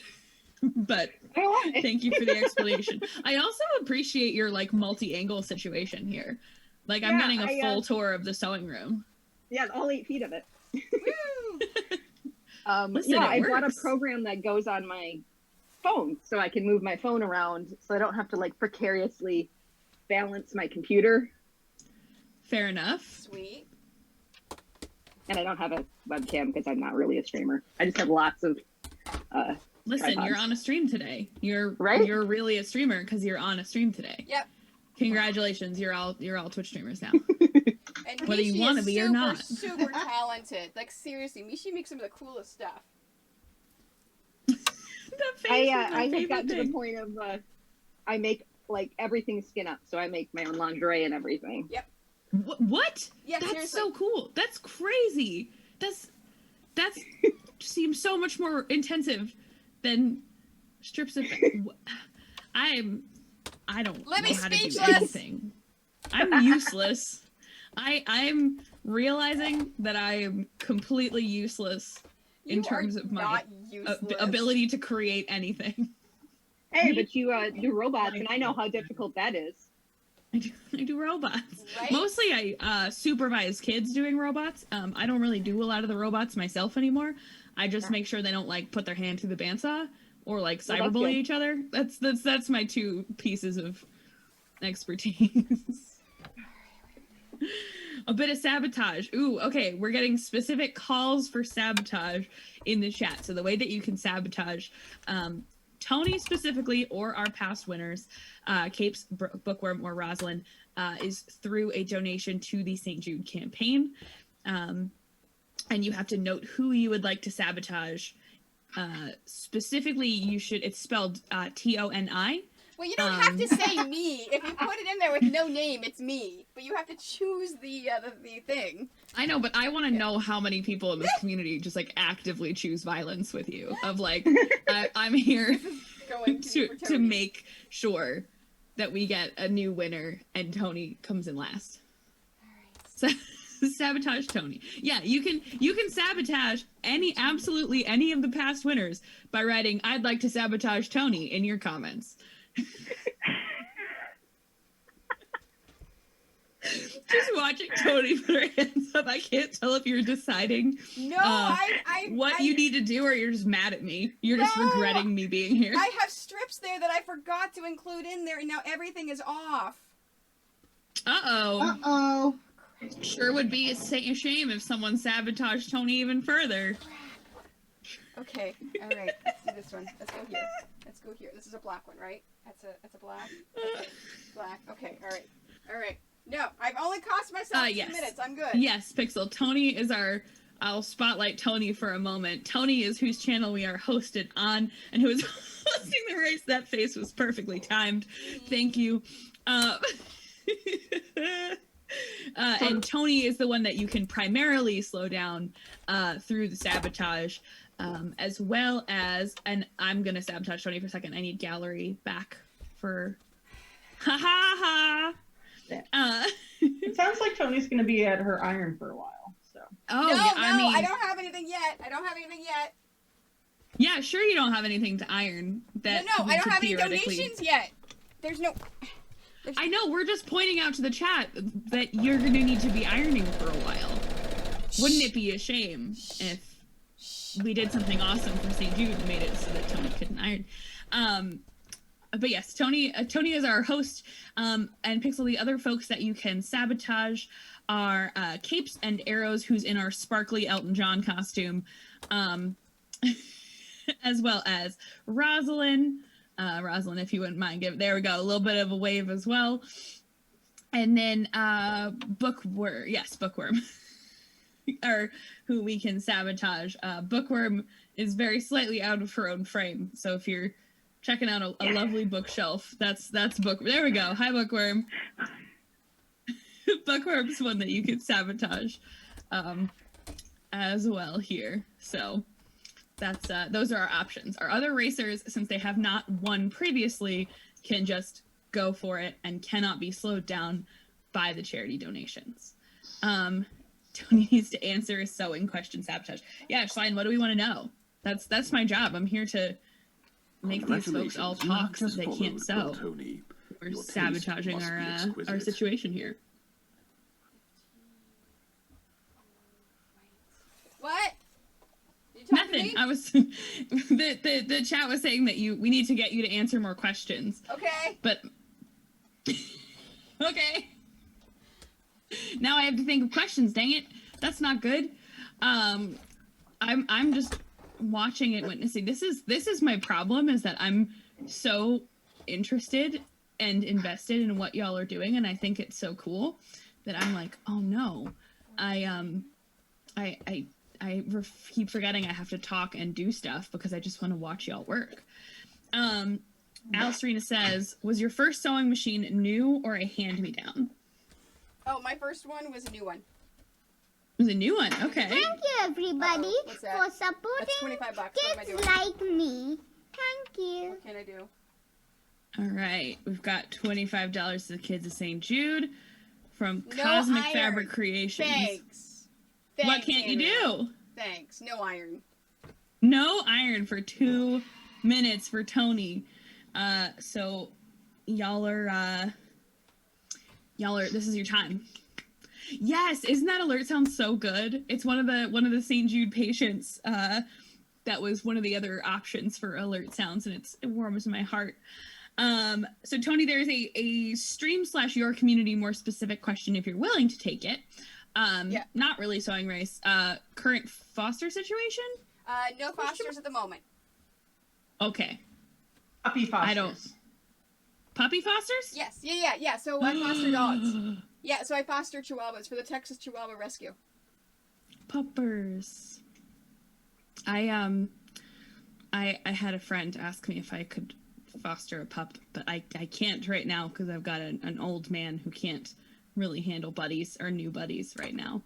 But thank you for the explanation. I also appreciate your like multi-angle situation here. Like I'm getting a full tour of the sewing room. Yeah, all 8 feet of it. Listen, I bought a program that goes on my phone so I can move my phone around so I don't have to like precariously balance my computer. Fair enough. Sweet. And I don't have a webcam because I'm not really a streamer. I just have lots of Listen, tripods. You're on a stream today. You're really a streamer because you're on a stream today. Yep. Congratulations, you're all Twitch streamers now. And Whether you want to be or not. Super talented. Like seriously, Mishi makes some of the coolest stuff. I have gotten to the point of I make like everything skin up, so I make my own lingerie and everything. Yep. What? Yeah, that's seriously. so cool. That's crazy. That's seems so much more intensive than strips of. I don't Let know me how to do speechless. anything. I'm useless. I'm realizing that I am completely useless in terms of my ability to create anything. Hey, but you do robots, and I know how difficult that is. I do robots. Right? Mostly I supervise kids doing robots. I don't really do a lot of the robots myself anymore. I just make sure they don't like put their hand through the bandsaw or like cyberbully each other. That's my two pieces of expertise. A bit of sabotage. Ooh, okay. We're getting specific calls for sabotage in the chat. So the way that you can sabotage Tony specifically, or our past winners, Capes, Bookworm, or Rosalind, is through a donation to the St. Jude campaign. And you have to note who you would like to sabotage. Specifically, it's spelled Toni. Well, you don't have to say me. If you put it in there with no name, it's me. But you have to choose the thing. I know, but I want to know how many people in this community just like actively choose violence with you. Of like, I'm here to make sure that we get a new winner and Tony comes in last. All right. So, sabotage Tony. Yeah, you can sabotage absolutely any of the past winners by writing "I'd like to sabotage Tony" in your comments. Just watching Tony put her hands up. I can't tell if you're deciding what you need to do, or you're just mad at me. You're just regretting me being here. I have strips there that I forgot to include in there, and now everything is off. Uh-oh. Sure would be a shame if someone sabotaged Tony even further. Okay, all right. Let's do this one. Let's go here. This is a black one, right? That's a black. Okay. Black. Okay. All right. No, I've only cost myself 2 minutes. I'm good. Yes, Pixel. Tony is I'll spotlight Tony for a moment. Tony is whose channel we are hosted on and who is hosting the race. That face was perfectly timed. Thank you. And Tony is the one that you can primarily slow down through the sabotage, as well as, and I'm going to sabotage Tony for a second. I need gallery back for ha ha ha. It sounds like Tony's going to be at her iron for a while. So. Oh, no, yeah, I don't have anything yet. Yeah, sure you don't have anything to iron. That no, I don't have any donations yet. There's I know, we're just pointing out to the chat that you're going to need to be ironing for a while. Wouldn't it be a shame if we did something awesome from St. Jude and made it so that Tony couldn't iron? But yes, Tony is our host, and Pixel, the other folks that you can sabotage are Capes and Arrows, who's in our sparkly Elton John costume, as well as Rosalind. Rosalind, if you wouldn't mind, there we go, a little bit of a wave as well. And then Bookworm, or who we can sabotage. Bookworm is very slightly out of her own frame, so if you're checking out a lovely bookshelf, that's Bookworm. There we go. Hi, Bookworm. Bookworm's one that you can sabotage as well here. So that's those are our options. Our other racers, since they have not won previously, can just go for it and cannot be slowed down by the charity donations. Tony needs to answer a sewing question sabotage. Yeah, Schlein, what do we want to know? That's my job. I'm here to make these folks all talk so they can't sew. We're sabotaging our situation here. What? Nothing. I was the chat was saying that we need to get you to answer more questions. Okay. But okay. Now I have to think of questions. Dang it. That's not good. I'm just watching it, witnessing. This is my problem, is that I'm so interested and invested in what y'all are doing, and I think it's so cool that I'm like, oh no, I keep forgetting I have to talk and do stuff because I just want to watch y'all work. Alicerina says, was your first sewing machine new or a hand-me-down? Oh, my first one was a new one. It was a new one. Okay. Thank you, everybody, What's that? for supporting That's 25 bucks. What am I kids doing? like me. Thank you. What can I do? All right. We've got $25 to the kids of St. Jude from No Cosmic iron. Fabric Creations. Thanks. What can't you do? Thanks. No iron. No iron for 2 minutes for Tony. So y'all are, this is your time. Yes, isn't that alert sound so good? It's one of the St. Jude patients that was one of the other options for alert sounds, and it warms my heart. So Tony, there's a stream/your community more specific question if you're willing to take it. Yeah. Not really sewing race. Current foster situation? No fosters at the moment. Okay. Puppy fosters. I don't. Puppy fosters? Yes. Yeah. So I foster dogs. Yeah. So I foster Chihuahuas for the Texas Chihuahua Rescue. Puppers. I had a friend ask me if I could foster a pup, but I can't right now because I've got an old man who can't really handle buddies or new buddies right now.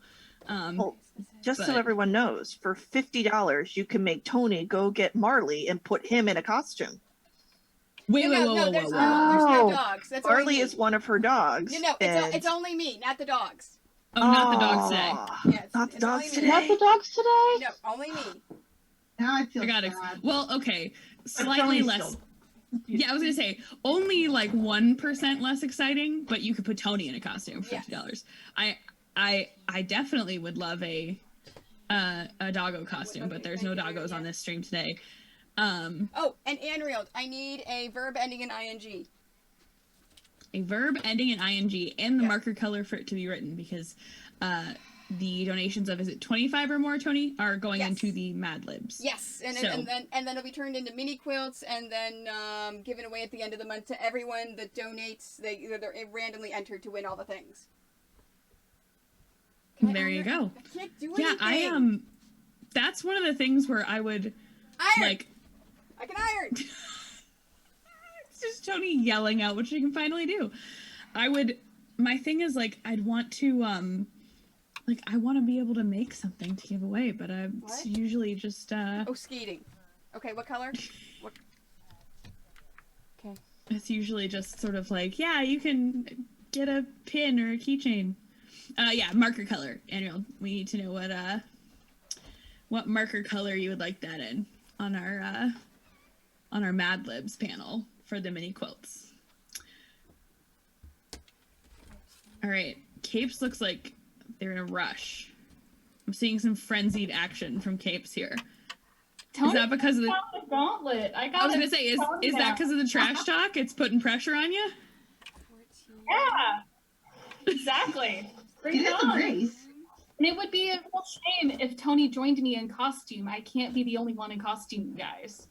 Just so everyone knows, for $50 you can make Tony go get Marley and put him in a costume. Wait, there's no dogs. That's Marley only me. is one of her dogs. No, it's only me, not the dogs. Oh, not the dogs today. Yeah, not the dogs today. Not the dogs today? No, only me. Now I feel got it. sad. Well, okay, slightly less. Yeah, I was gonna say only like 1% less exciting, but you could put Tony in a costume for $50. I definitely would love a doggo costume, but there's no doggos on this stream today. Oh, and Anriel, I need a verb ending in ing. A verb ending in ing and the marker color for it to be written, because the donations of, is it 25 or more, Tony, are going into the Mad Libs. Yes, and then it'll be turned into mini quilts and then given away at the end of the month to everyone that donates. They're randomly entered to win all the things. There you go. I can't do Yeah, anything. that's one of the things where I would iron. I can iron. It's just Tony yelling out what she can finally do. My thing is, like, I'd want to I want to be able to make something to give away, but it's usually just Oh, skeeting. Okay, what color? Okay. It's usually just sort of like, yeah, you can get a pin or a keychain. Yeah, marker color. Annual, we need to know what marker color you would like that in on our Mad Libs panel for the mini quilts. All right, Capes looks like they're in a rush. I'm seeing some frenzied action from Capes here. Is that because of the gauntlet? I was gonna say, is that because of the trash talk? It's putting pressure on you? Yeah, exactly. Bring it on. And it would be a real shame if Tony joined me in costume. I can't be the only one in costume, guys.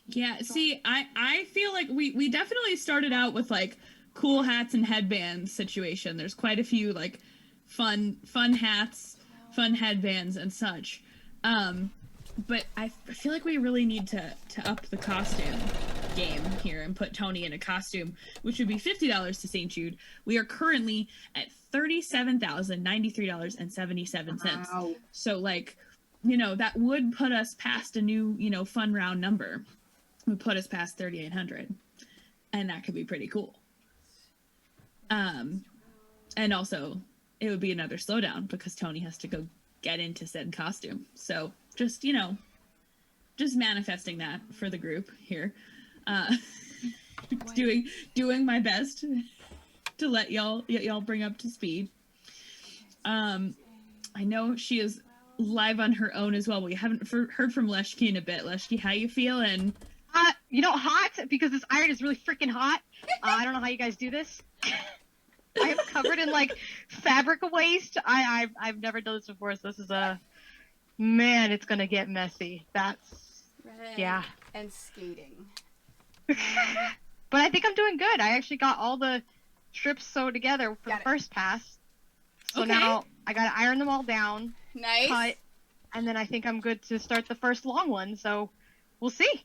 Yeah, see, I feel like we definitely started out with like cool hats and headbands situation. There's quite a few like fun hats, fun headbands and such. But I feel like we really need to up the costume game here and put Tony in a costume, which would be $50 to St. Jude. We are currently at $37,093.77. Wow. So like, that would put us past a new, fun round number. It would put us past 3,800, and that could be pretty cool. And also it would be another slowdown because Tony has to go get into said costume. So just manifesting that for the group here. Doing my best to let y'all bring up to speed. I know she is live on her own as well. We haven't heard from Leshki in a bit. Leshki, how you feeling? Hot, because this iron is really freaking hot. I don't know how you guys do this. I am covered in like fabric waste. I've never done this before, so this is man, it's gonna get messy. Yeah. And skating. But I think I'm doing good. I actually got all the strips sewed together for the first pass. So now I gotta iron them all down. Nice. Cut, and then I think I'm good to start the first long one. So we'll see.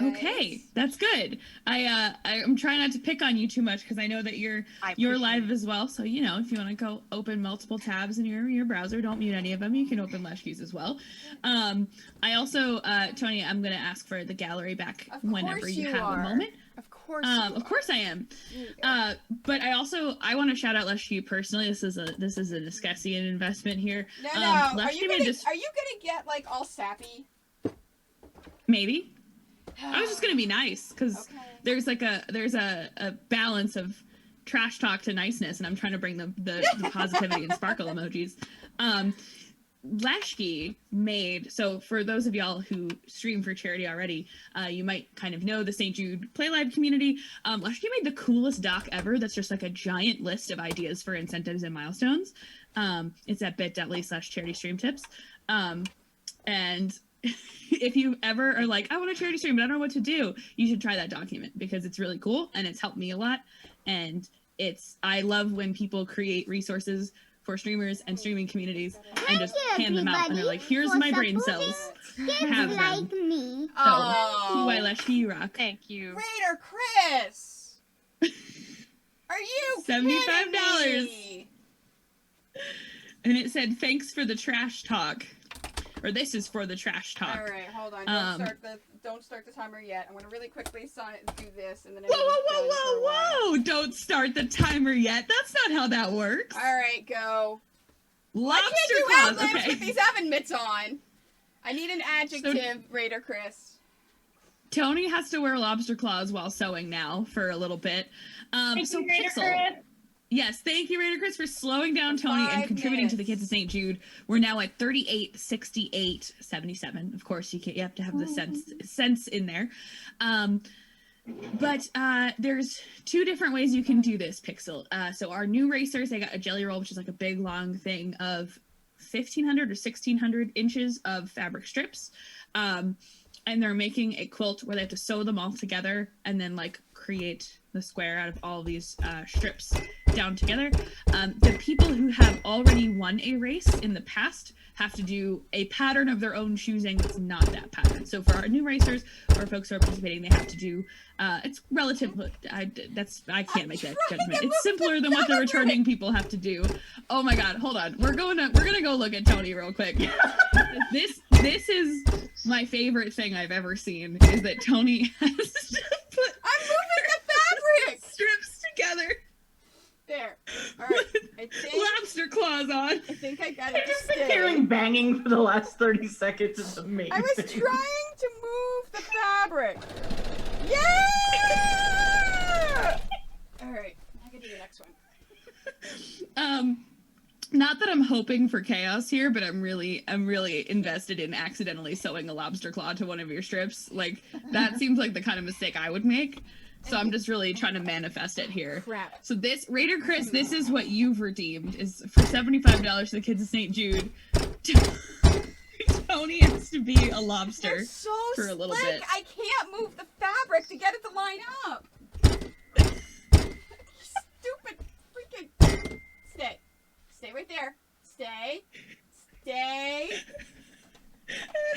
Nice. Okay, that's good. I'm trying not to pick on you too much because I know that you're live as well. So if you want to go open multiple tabs in your browser, don't mute any of them. You can open Leshke's as well. I also, Tony, I'm gonna ask for the gallery back whenever you have a moment. Of course. Of course I am. But I want to shout out Leshke personally. This is an Askesienne investment here. No. Are you gonna get like all sappy? Maybe. I was just gonna be nice because there's a balance of trash talk to niceness, and I'm trying to bring the positivity and sparkle emojis. Leshke made, so for those of y'all who stream for charity already, you might kind of know the St Jude Play Live community. Leshke made the coolest doc ever. That's just like a giant list of ideas for incentives and milestones. It's at bit.ly/charitystreamtips. And if you ever are like, I want a charity stream, but I don't know what to do, you should try that document because it's really cool and it's helped me a lot. And I love when people create resources for streamers and streaming communities and just hand them out. And they're like, here's my brain cells. Have them. Like me. So, why Leshke, you rock. Thank you. Raider Chris! Are you $75. me? And it said, thanks for the trash talk. Or this is for the trash talk. All right, hold on. Don't start the timer yet. I'm gonna really quickly do this, and then. Whoa! Don't start the timer yet. That's not how that works. All right, go. Lobster I can't do claws. ad-libs with these oven mitts on. I need an adjective, Raider Chris. Tony has to wear lobster claws while sewing now for a little bit. Thank you, Raider Pixel. Chris. Yes, thank you, Raider Chris, for slowing down Tony and contributing to the kids of St. Jude. We're now at 38, 68, 77. Of course, you have to have the sense in there. But there's two different ways you can do this, Pixel. So our new racers, they got a jelly roll, which is like a big long thing of 1,500 or 1,600 inches of fabric strips. And they're making a quilt where they have to sew them all together and then like create the square out of all these strips down together. The people who have already won a race in the past have to do a pattern of their own choosing that's not that pattern. So for our new racers or folks who are participating, they have to do it's relative. I can't make that judgment. It's simpler than what the returning people have to do. Oh my god, hold on. We're gonna go look at Tony real quick. This is my favorite thing I've ever seen, is that Tony has to put fabric strips together. There. All right. I think lobster claws on. I think I got it to Just been stay. hearing banging for the last 30 seconds. It's amazing. I was trying to move the fabric. Yeah! All right. I can do the next one. Not that I'm hoping for chaos here, but I'm really invested in accidentally sewing a lobster claw to one of your strips. Like, that seems like the kind of mistake I would make. So I'm just really trying to manifest it here. Crap. So this, Raider Chris, this is what you've redeemed, is for $75 to the kids of St. Jude. Tony has to be a lobster for a little bit. I can't move the fabric to get it to line up. Stupid freaking. Stay. Stay right there. Stay. Stay.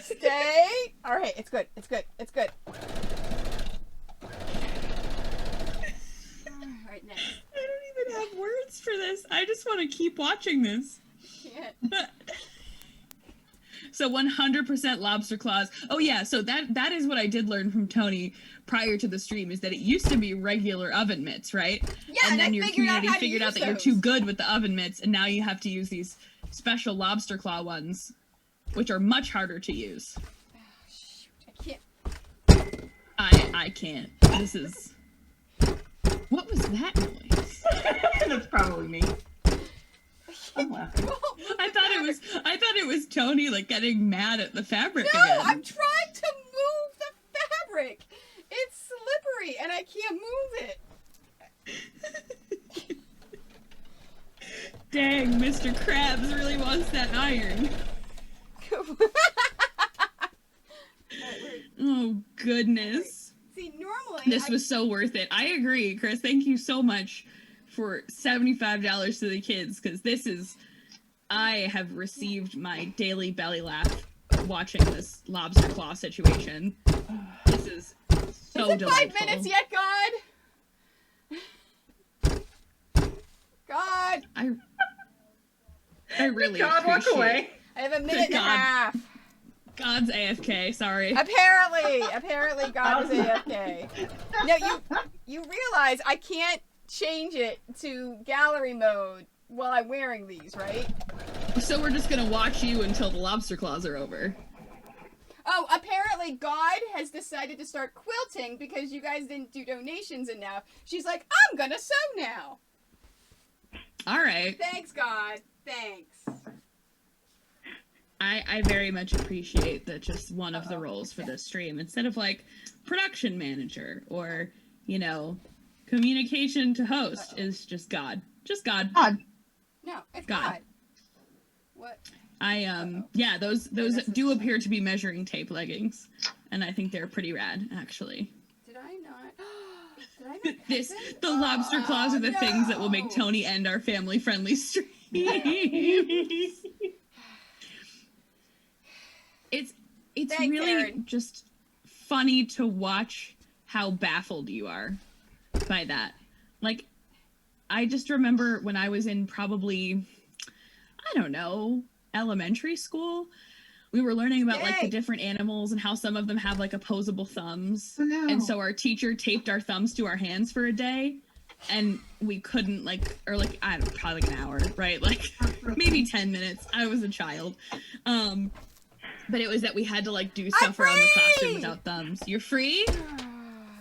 Stay. All right. It's good. It's good. It's good. All right, next. I don't even have words for this. I just want to keep watching this. Can't. So 100% lobster claws. Oh yeah, so that is what I did learn from Tony prior to the stream, is that it used to be regular oven mitts, right? Yeah, and then I your community figured out that you're too good with the oven mitts, and now you have to use these special lobster claw ones, which are much harder to use. Oh, shoot, I can't. I can't. This is. What was that noise? That's probably me. I'm laughing. I thought it was Tony like getting mad at the fabric No, again. I'm trying to move the fabric. It's slippery and I can't move it. Dang, Mr. Krabs really wants that iron. Oh goodness. See, normally this was so worth it. I agree, Chris. Thank you so much for $75 to the kids, because this is, I have received my daily belly laugh watching this lobster claw situation. This is so Is it delightful. 5 minutes yet, God? God! I really God, walk appreciate away. I have a minute and a half. God's AFK, sorry. Apparently God was AFK. No, you realize I can't change it to gallery mode while I'm wearing these, right? So we're just gonna watch you until the lobster claws are over. Oh, apparently God has decided to start quilting because you guys didn't do donations enough. She's like, I'm gonna sew now. All right. Thanks, God. Thanks. I very much appreciate that just one of the roles for this stream, instead of like production manager or, you know, communication to host, is just God. Just God. No, it's God. What? Yeah, those do appear to be measuring tape leggings, and I think they're pretty rad, actually. Did I not? The lobster claws are the things that will make Tony end our family-friendly stream. It's Thanks, really Aaron. just funny to watch how baffled you are by that. Like, I just remember when I was in probably, I don't know, elementary school, we were learning about like the different animals and how some of them have like opposable thumbs. Oh, no. And so our teacher taped our thumbs to our hands for a day, and we couldn't I don't know, probably like an hour, right? Like maybe 10 minutes. I was a child. But it was that we had to like do stuff around the classroom without thumbs. You're free?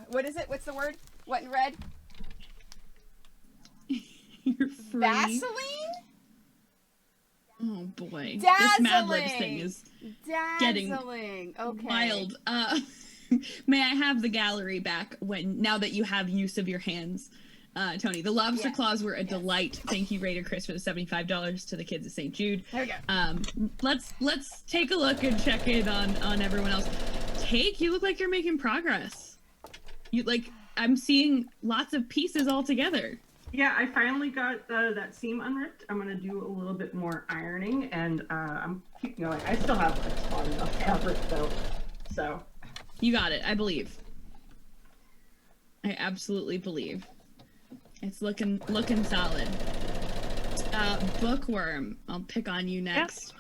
What is it? What's the word? What in red? You're free. Vaseline? Oh boy. Dazzling. This Mad Libs thing is getting okay. wild. May I have the gallery back now that you have use of your hands, Tony? The lobster claws were a delight. Thank you, Raider Chris, for the $75 to the kids at St Jude. There we go. Let's take a look and check in on everyone else. You look like you're making progress. I'm seeing lots of pieces all together. Yeah, I finally got that seam unripped. I'm gonna do a little bit more ironing, and I'm keeping going. I still have a spot enough fabric though, so. You got it. I believe. I absolutely believe. It's looking solid. Bookworm, I'll pick on you next.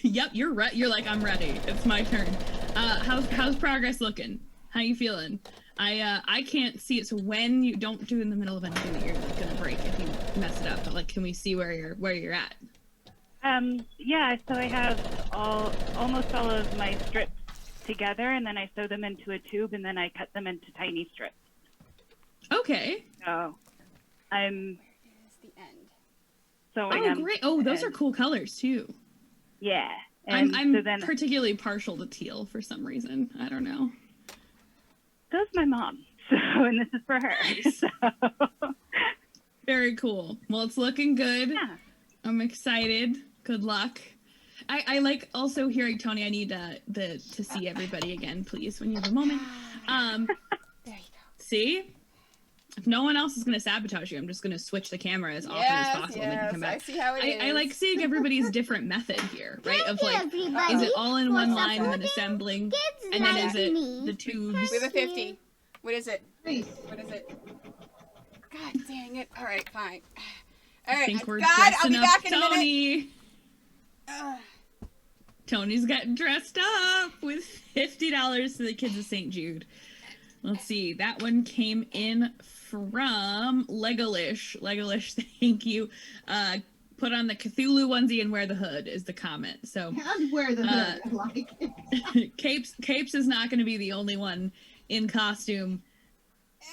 Yep, you're right. You're like, I'm ready. It's my turn. How's progress looking? How you feeling? I can't see it, so when you don't do it in the middle of anything that you're like, gonna break if you mess it up. But like, can we see where you're at? Yeah. So I have almost all of my strips together, and then I sew them into a tube, and then I cut them into tiny strips. Okay. So I'm. It's the end. Sewing great! Oh, those are cool colors too. Yeah. And I'm so then, particularly partial to teal for some reason. I don't know. So's my mom. So, and this is for her. Nice. So. Very cool. Well, it's looking good. Yeah. I'm excited. Good luck. I like also hearing Tony. I need to see everybody again, please, when you have a moment. There you go. See? If no one else is going to sabotage you, I'm just going to switch the camera as often as possible and then come back. I see how it is. I like seeing everybody's different method here, right? Of like, everybody is it all in for one line and then supporting assembling? kids And then like is it me. the tubes? We have a 50. What is it? What is it? God dang it. All right, fine. All right, I think we're God, I'll dressing be up back in a Tony. minute. Tony's getting dressed up with $50 to the kids of St Jude. Let's see. That one came in from Legolish. Legolish, thank you. Put on the Cthulhu onesie and wear the hood is the comment. So And wear the hood. I like it. Capes is not going to be the only one in costume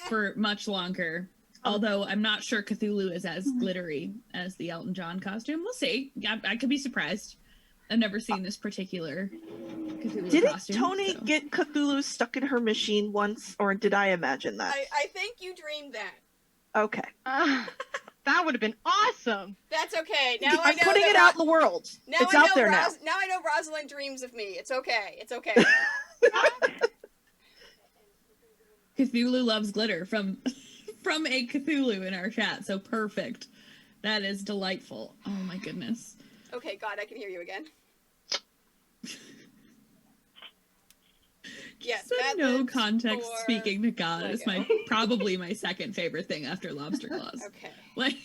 for much longer. Although I'm not sure Cthulhu is as glittery as the Elton John costume. We'll see. I could be surprised. I've never seen this particular Cthulhu Didn't costume. Tony get Cthulhu stuck in her machine once, or did I imagine that? I think you dreamed that. Okay. That would have been awesome. That's okay. Now I I'm know putting that it out in the world. Now It's I know out there now. Now I know Rosalind dreams of me. It's okay. It's okay. Cthulhu loves glitter from a Cthulhu in our chat. So perfect. That is delightful. Oh my goodness. Okay, God, I can hear you again. Yes, the Mad no Libs context for speaking to God is Lego. probably my second favorite thing after lobster claws. Okay. Like,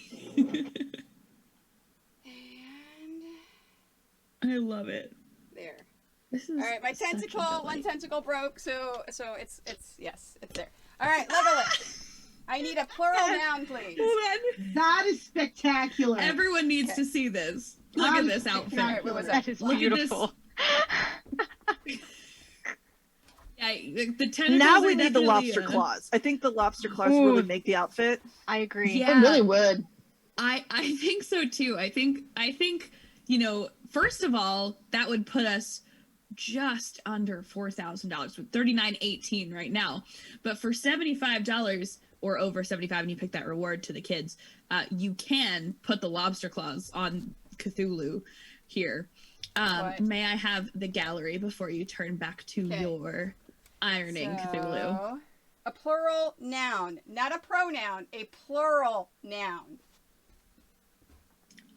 I love it. There. This is all right, my such a tentacle, one delight. tentacle broke, so it's yes, it's there. All right, Legolas. I need a plural noun, please. That is spectacular. Everyone needs to see this. Look at this outfit. All right, what was that? That is Look beautiful. At this. Yeah, the tentacles Now are we need the definitely, lobster claws. I think the lobster claws Ooh. really make the outfit. I agree. Yeah. It really would. I think so too. I think you know, first of all, that would put us just under $4,000 with $39.18 right now. But for $75 or over 75, and you pick that reward to the kids, you can put the lobster claws on Cthulhu here. May I have the gallery before you turn back to your ironing Cthulhu? A plural noun, not a pronoun, a plural noun.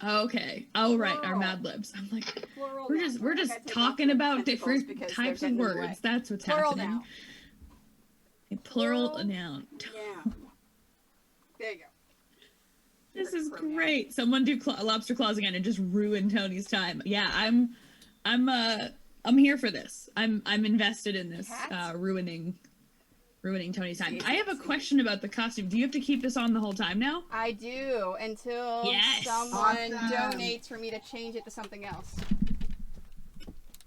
Okay. Oh, right. Our Mad Libs. I'm like, we're just talking about different types of words. That's what's plural happening. Noun. A plural noun. Yeah. There you go. This is great. Someone do lobster claws again and just ruin Tony's time. Yeah, I'm here for this. I'm invested in this. Ruining Tony's time. I have a question about the costume. Do you have to keep this on the whole time now? I do, until someone donates for me to change it to something else.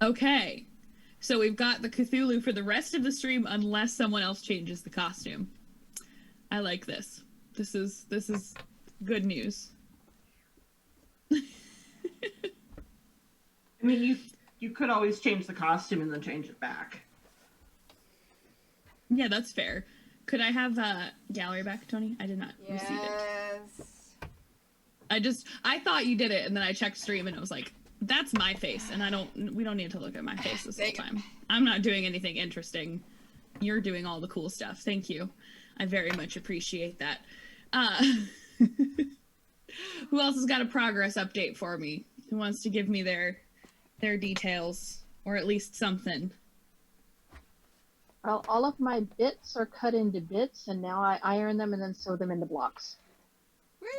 Okay. So we've got the Cthulhu for the rest of the stream unless someone else changes the costume. I like this. This is good news. I mean, you could always change the costume and then change it back. Yeah, that's fair. Could I have gallery back, Tony? I did not receive it. I thought you did it, and then I checked stream, and I was like, that's my face, and we don't need to look at my face this whole time. I'm not doing anything interesting. You're doing all the cool stuff. Thank you. I very much appreciate that. Who else has got a progress update for me? Who wants to give me their details, or at least something? Well, all of my bits are cut into bits, and now I iron them and then sew them into blocks.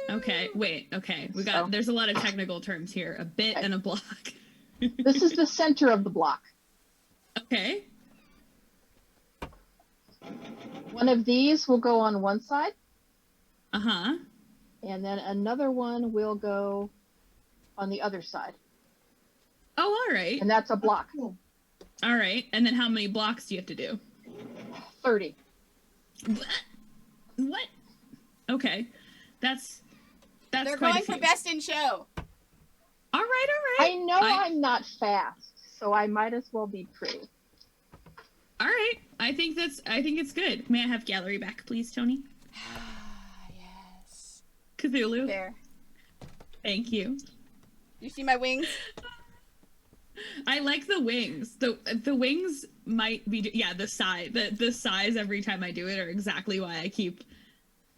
Okay, wait, okay. There's a lot of technical terms here. A bit and a block. This is the center of the block. Okay. One of these will go on one side. Uh-huh. And then another one will go on the other side. Oh, all right. And that's a block. All right. And then how many blocks do you have to do? 30. What? Okay. That's They're quite going a few. for best in show. All right. I know I'm not fast, so I might as well be pretty. All right. I think it's good. May I have gallery back, please, Tony? Yes. Cthulhu. There. Thank you. You see my wings? I like the wings. The wings might be the size every time I do it are exactly why I keep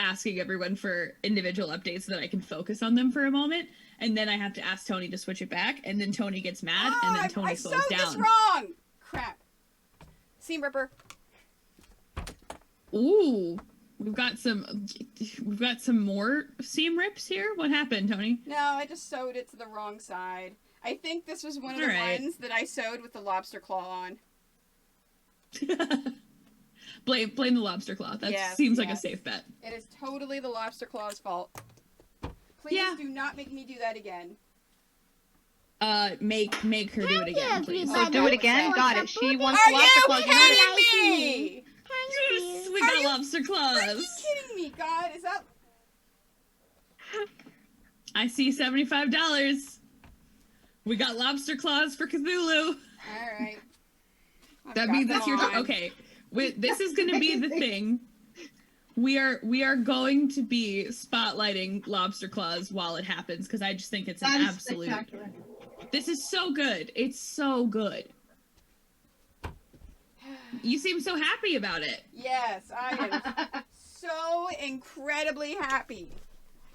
asking everyone for individual updates so that I can focus on them for a moment, and then I have to ask Tony to switch it back, and then Tony gets mad, and then Tony slows down. I sewed this wrong. Crap. Seam ripper. Ooh, we've got some more seam rips here. What happened, Tony? No, I just sewed it to the wrong side. I think this was one of the ones that I sewed with the lobster claw on. Blame the lobster claw. That seems like a safe bet. It is totally the lobster claw's fault. Please do not make me do that again. Make her do it again, please. Oh, do it again? Got it. She wants Are lobster you claws. kidding me? Yes, we got lobster claws. Are you kidding me, God? Is that... I see $75. We got lobster claws for Cthulhu. All right. That means that's your turn. Okay. This is going to be the thing. We are going to be spotlighting lobster claws while it happens because I just think it's an absolute. This is so good. It's so good. You seem so happy about it. Yes, I am so incredibly happy.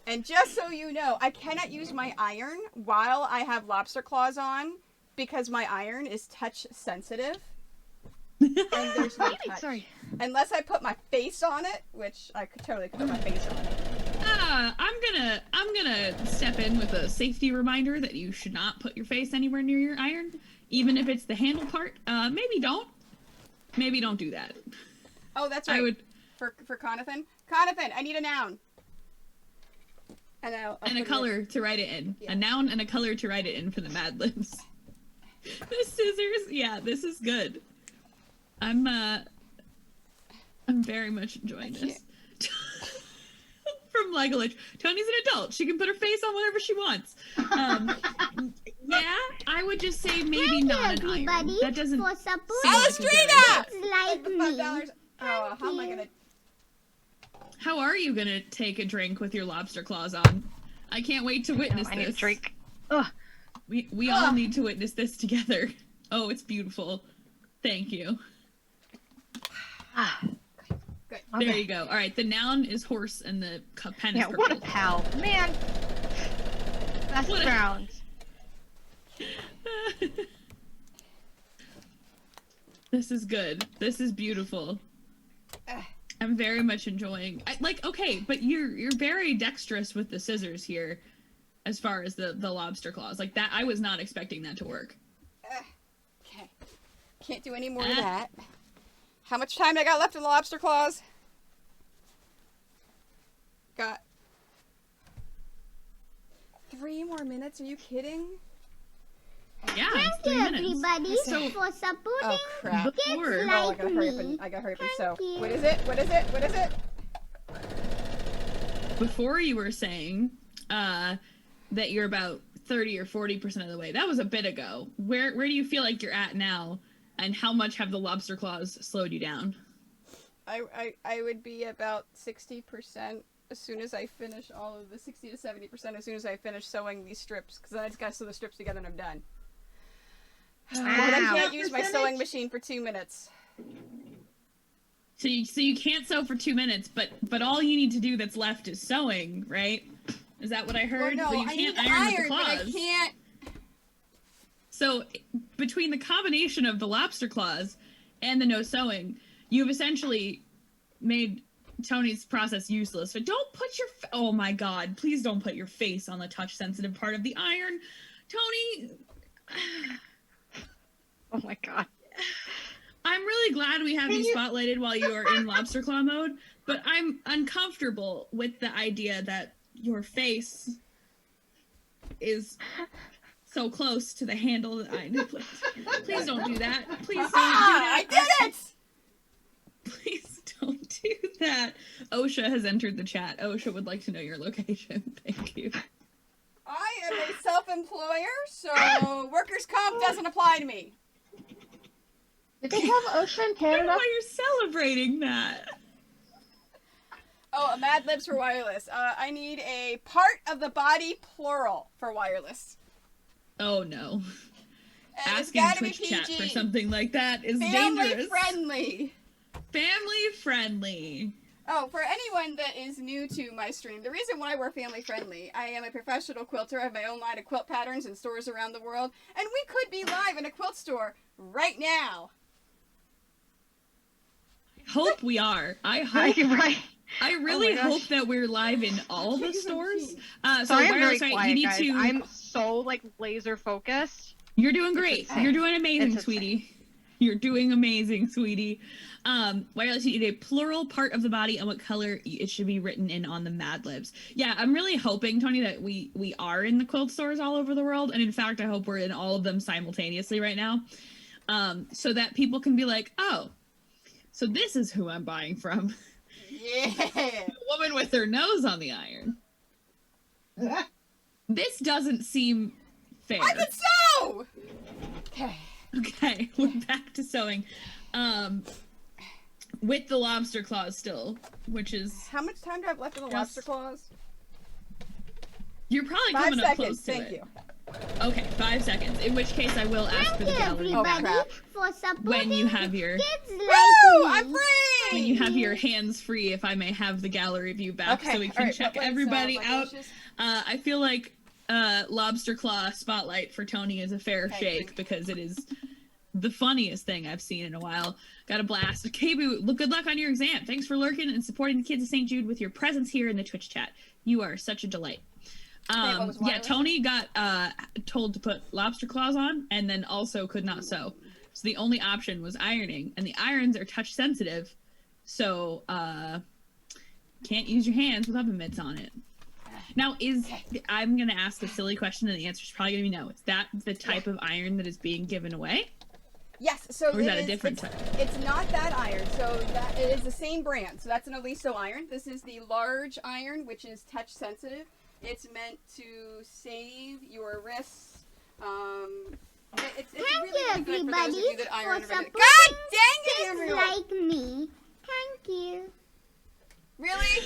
And just so you know, I cannot use my iron while I have lobster claws on because my iron is touch sensitive. And there's no touch. Sorry. Unless I put my face on it, which I could totally put my face on it. I'm gonna step in with a safety reminder that you should not put your face anywhere near your iron, even if it's the handle part. Maybe don't do that. Oh, that's right. I would for Conathan. Conathan, I need a noun. And a color to write it in. Yeah. A noun and a color to write it in for the Mad Libs. The scissors, yeah, this is good. I'm very much enjoying this. From Legolich. Tony's an adult. She can put her face on whatever she wants. Yeah, I would just say maybe not an iron. That doesn't. For support. Alistrina! Like me. $5. Oh, how am I gonna? How are you gonna take a drink with your lobster claws on? I can't wait to witness this. I need a drink. Ugh. We all need to witness this together. Oh, it's beautiful. Thank you. Good. There you go. All right, the noun is horse and the pen is purple. What a pal, man. Best round. This is good. This is beautiful. I'm very much enjoying. Okay, but you're very dexterous with the scissors here, as far as the lobster claws. Like that, I was not expecting that to work. Okay. Can't do any more of that. How much time I got left in the lobster claws? Got 3 more minutes. Are you kidding? Yeah, Thank you, everybody, for supporting oh, crap. kids Before- like I gotta hurry up and Thank sew. you. What is it? What is it? What is it? Before you were saying that you're about 30 or 40% of the way. That was a bit ago. Where do you feel like you're at now, and how much have the lobster claws slowed you down? I would be about 60% as soon as I finish all of the 60 to 70% as soon as I finish sewing these strips, because then I just gotta sew the strips together and I'm done. But I can't use my sewing machine for 2 minutes. So you can't sew for 2 minutes, but all you need to do that's left is sewing, right? Is that what I heard? Well, no, but you can't I need iron with the iron, but I claws. can't. So between the combination of the lobster claws and the no sewing, you've essentially made Tony's process useless. So don't put your oh my god, please don't put your face on the touch sensitive part of the iron, Tony. Oh my god. I'm really glad we have you spotlighted while you are in lobster claw mode, but I'm uncomfortable with the idea that your face is so close to the handle that I know. Please don't do that. Please don't do that. I did it! Please don't do that. OSHA has entered the chat. OSHA would like to know your location. Thank you. I am a self-employer, so workers' comp doesn't apply to me. Did they have OSHA in Canada? Why you're celebrating that? Oh, a Mad Libs for wireless. I need a part of the body plural for wireless. Oh no. And asking Twitch chat for something like that is dangerous. Family friendly. Family friendly. Oh, for anyone that is new to my stream, the reason why we're family friendly, I am a professional quilter. I have my own line of quilt patterns in stores around the world, and we could be live in a quilt store right now. I hope we are. I hope. Right. I really hope that we're live in all the stores. Sorry, I'm very right, quiet, you need guys. to. I'm so laser focused. You're doing great. You're doing amazing, sweetie. You're doing amazing, sweetie. Wireless, you need a plural part of the body and what color it should be written in on the Mad Libs. Yeah, I'm really hoping, Tony, that we are in the quilt stores all over the world, and in fact, I hope we're in all of them simultaneously right now, so that people can be like, oh, so this is who I'm buying from. Yeah. The woman with her nose on the iron. This doesn't seem fair. I can sew! Okay, we're back to sewing. With the lobster claws still, which is... How much time do I have left in the lobster claws? You're probably 5 coming up seconds, close to thank it. you. Okay, 5 seconds. In which case I will ask for the gallery For when you have your... kids Woo! like I'm me. free! When you have your hands free, if I may have the gallery view back so we can check everybody out. I feel like lobster claw spotlight for Tony is a fair shake because it is the funniest thing I've seen in a while. Got a blast. KB, good luck on your exam. Thanks for lurking and supporting the kids of St. Jude with your presence here in the Twitch chat. You are such a delight. Yeah, Tony got told to put lobster claws on and then also could not sew. So the only option was ironing, and the irons are touch sensitive. So can't use your hands with oven mitts on it. Now, I'm going to ask a silly question, and the answer is probably going to be no. Is that the type of iron that is being given away? Yes. So or is that a different type? It's not that iron. So that it is the same brand. So that's an Aliso iron. This is the large iron, which is touch sensitive. It's meant to save your wrists. It's Thank really, you, really good for those of everybody, you that iron for everything. supporting God dang it, kids Andrew! like me. Thank you. Really?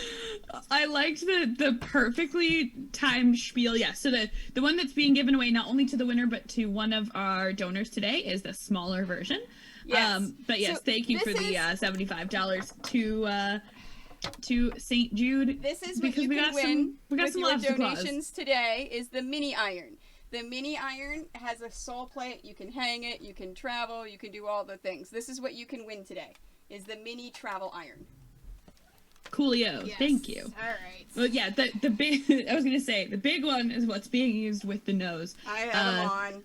I liked the perfectly timed spiel. Yeah, so the one that's being given away not only to the winner but to one of our donors today is the smaller version. Yes. But yes, So thank you for the $75 to St. Jude. This is because what you we can got win we got with some your lobster claws. donations today is the mini iron. The mini iron has a sole plate. You can hang it. You can travel. You can do all the things. This is what you can win today is the mini travel iron. Coolio. Yes. Thank you. All right. Well, yeah, the big, I was going to say, the big one is what's being used with the nose. I have them on.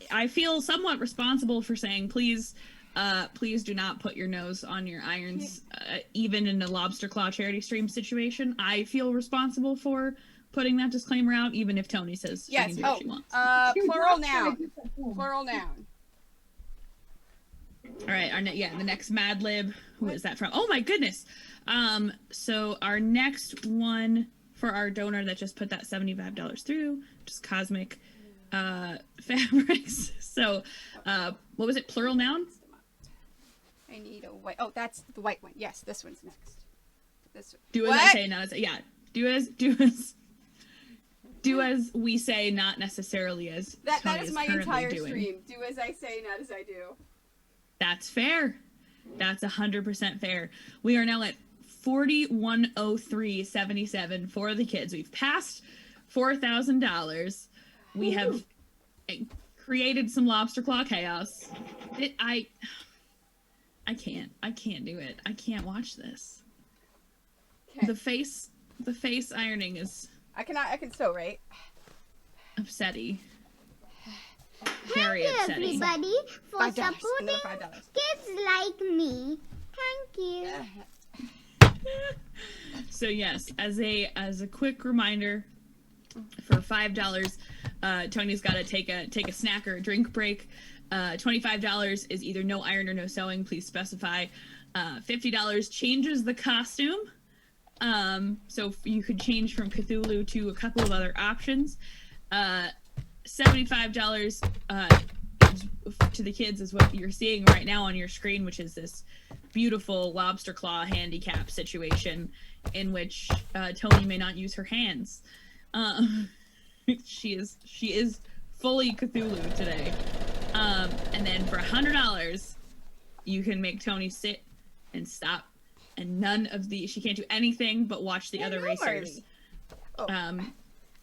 I feel somewhat responsible for saying, please do not put your nose on your irons, even in a lobster claw charity stream situation. I feel responsible for putting that disclaimer out, even if Tony says she can do what she wants. Plural noun. Plural noun. All right, the next Mad Lib. Who is that from? Oh my goodness. So our next one for our donor that just put that $75 through, just Cosmic Fabrics. So, what was it? Plural noun? I need a white. Oh, that's the white one. Yes, this one's next. This one. Do as I say, not as yeah. Do as we say, not necessarily as that Tony is my currently entire doing. stream. Do as I say, not as I do. That's fair. That's 100% fair. We are now at 4103.77 for the kids. We've passed $4,000. We have created some lobster claw chaos. I can't do it. I can't watch this. Okay. The face ironing is I can sew, right? upsetty. Thank Very you, upsetting. everybody, for $5. supporting Another $5. kids like me. Thank you. So yes, as a quick reminder, for $5, Tony's got to take a snack or a drink break. $25 is either no iron or no sewing. Please specify. $50 changes the costume. So you could change from Cthulhu to a couple of other options. $75 to the kids is what you're seeing right now on your screen, which is this beautiful lobster claw handicap situation in which Tony may not use her hands. She is fully Cthulhu today. And then for $100, you can make Tony sit and stop, and she can't do anything but watch the other racers. Oh.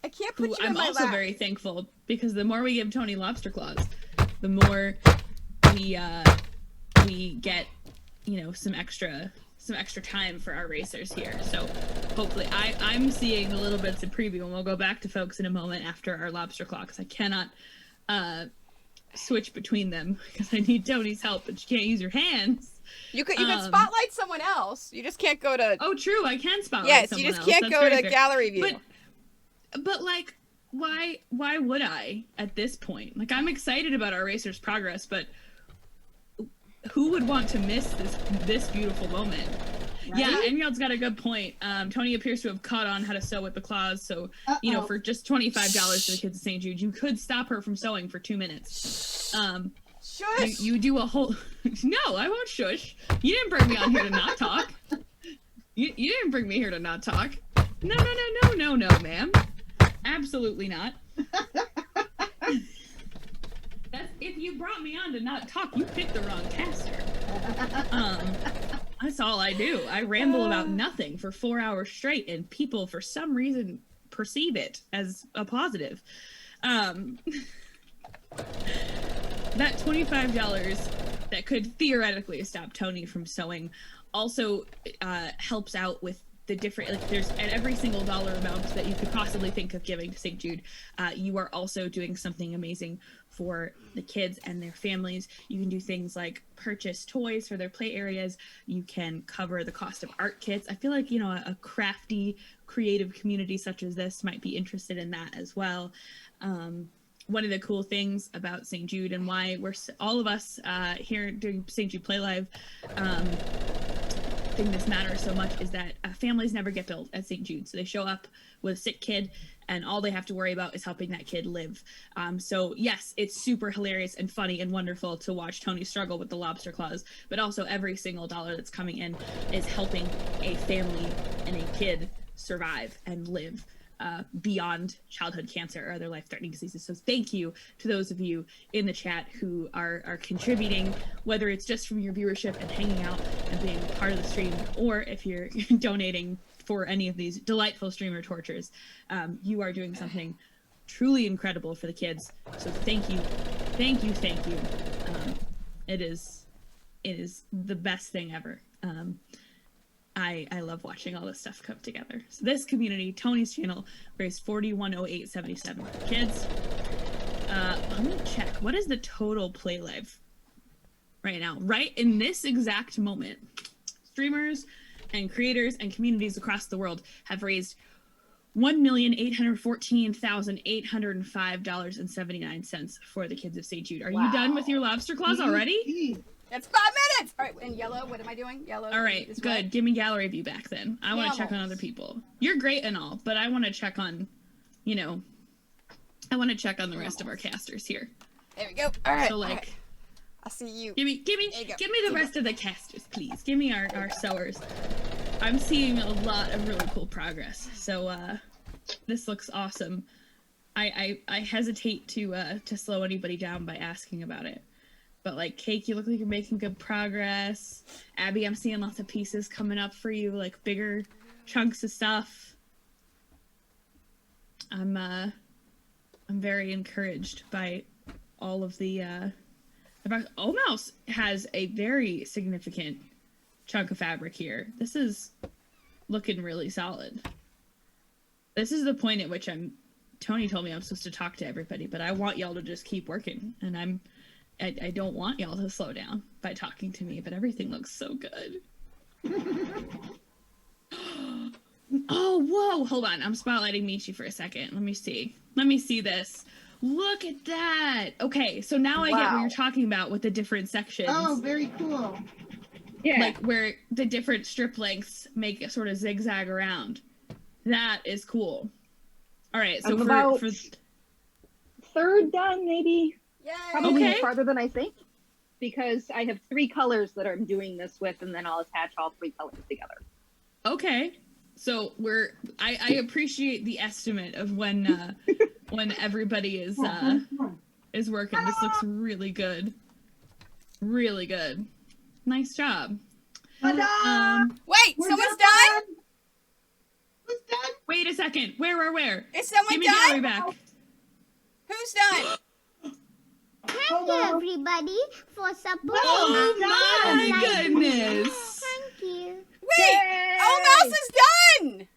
I can't put you in I'm my also lap. very thankful, because the more we give Tony lobster claws, the more we get, some extra time for our racers here. So hopefully I'm seeing the little bits of preview, and we'll go back to folks in a moment after our lobster claw, because I cannot switch between them because I need Tony's help, but she can't use her hands. You could spotlight someone else. You just can't go to. Oh, true. I can spotlight. Yes, someone you just else. can't That's go very to fair. gallery view. But like, why would I at this point? Like, I'm excited about our racers' progress, but who would want to miss this beautiful moment? Right? Yeah, Engeld's got a good point. Tony appears to have caught on how to sew with the claws, so for just $25 for the kids of St. Jude, you could stop her from sewing for 2 minutes. Shush! You do a whole. No, I won't shush. You didn't bring me on here to not talk. You didn't bring me here to not talk. No, ma'am. Absolutely not. If you brought me on to not talk, you picked the wrong caster. That's all I do. I ramble about nothing for 4 hours straight, and people, for some reason, perceive it as a positive. that $25 that could theoretically stop Tony from sewing also helps out with the different, like there's at every single dollar amount that you could possibly think of giving to St. Jude, you are also doing something amazing for the kids and their families. You can do things like purchase toys for their play areas. You can cover the cost of art kits. I feel like, you know, a crafty, creative community such as this might be interested in that as well. One of the cool things about St. Jude and why we're all of us here doing St. Jude Play Live think this matters so much is that families never get billed at St. Jude. So they show up with a sick kid and all they have to worry about is helping that kid live. So yes, it's super hilarious and funny and wonderful to watch Tony struggle with the lobster claws, but also every single dollar that's coming in is helping a family and a kid survive and live beyond childhood cancer or other life-threatening diseases. So thank you to those of you in the chat who are contributing, whether it's just from your viewership and hanging out and being part of the stream, or if you're donating for any of these delightful streamer tortures. You are doing something truly incredible for the kids. So thank you. Thank you. Thank you. It is the best thing ever. I love watching all this stuff come together. So this community, Tony's channel, raised $41,0877 for kids. I'm gonna check. What is the total Play Live right now? Right in this exact moment, streamers and creators and communities across the world have raised $1,814,805.79 for the kids of St. Jude. Are you done with your lobster claws already? It's 5 minutes! All right, in yellow, what am I doing? Yellow. All right, good. Red. Give me gallery view back then. I want to check on other people. You're great and all, but I want to check on, you know, I want to check on the rest of our casters here. There we go. All right. So like, all right. I see you. Give me the rest of the casters, please. Give me our sewers. I'm seeing a lot of really cool progress. So this looks awesome. I hesitate to slow anybody down by asking about it. But like, Cake, you look like you're making good progress. Abby, I'm seeing lots of pieces coming up for you, like bigger chunks of stuff. I'm very encouraged by all of the Mouse has a very significant chunk of fabric here. This is looking really solid. This is the point at which Tony told me I'm supposed to talk to everybody, but I want y'all to just keep working, and I don't want y'all to slow down by talking to me, but everything looks so good. Oh, whoa, hold on. I'm spotlighting Michi for a second. Let me see this. Look at that. Okay, so now I get what you're talking about with the different sections. Oh, very cool. Yeah. Like where the different strip lengths make it sort of zigzag around. That is cool. All right, so I'm for third done, maybe. Yay! Probably farther than I think, because I have 3 colors that I'm doing this with, and then I'll attach all 3 colors together. Okay, so I appreciate the estimate of when when everybody is working. This looks really good, really good. Nice job. Wait, someone's done? Who's done? Wait a second. Where? Is someone Give me done? gallery back. Who's done? Thank you, everybody, for supporting Oh my goodness! Thank you. Wait! Mouse is done!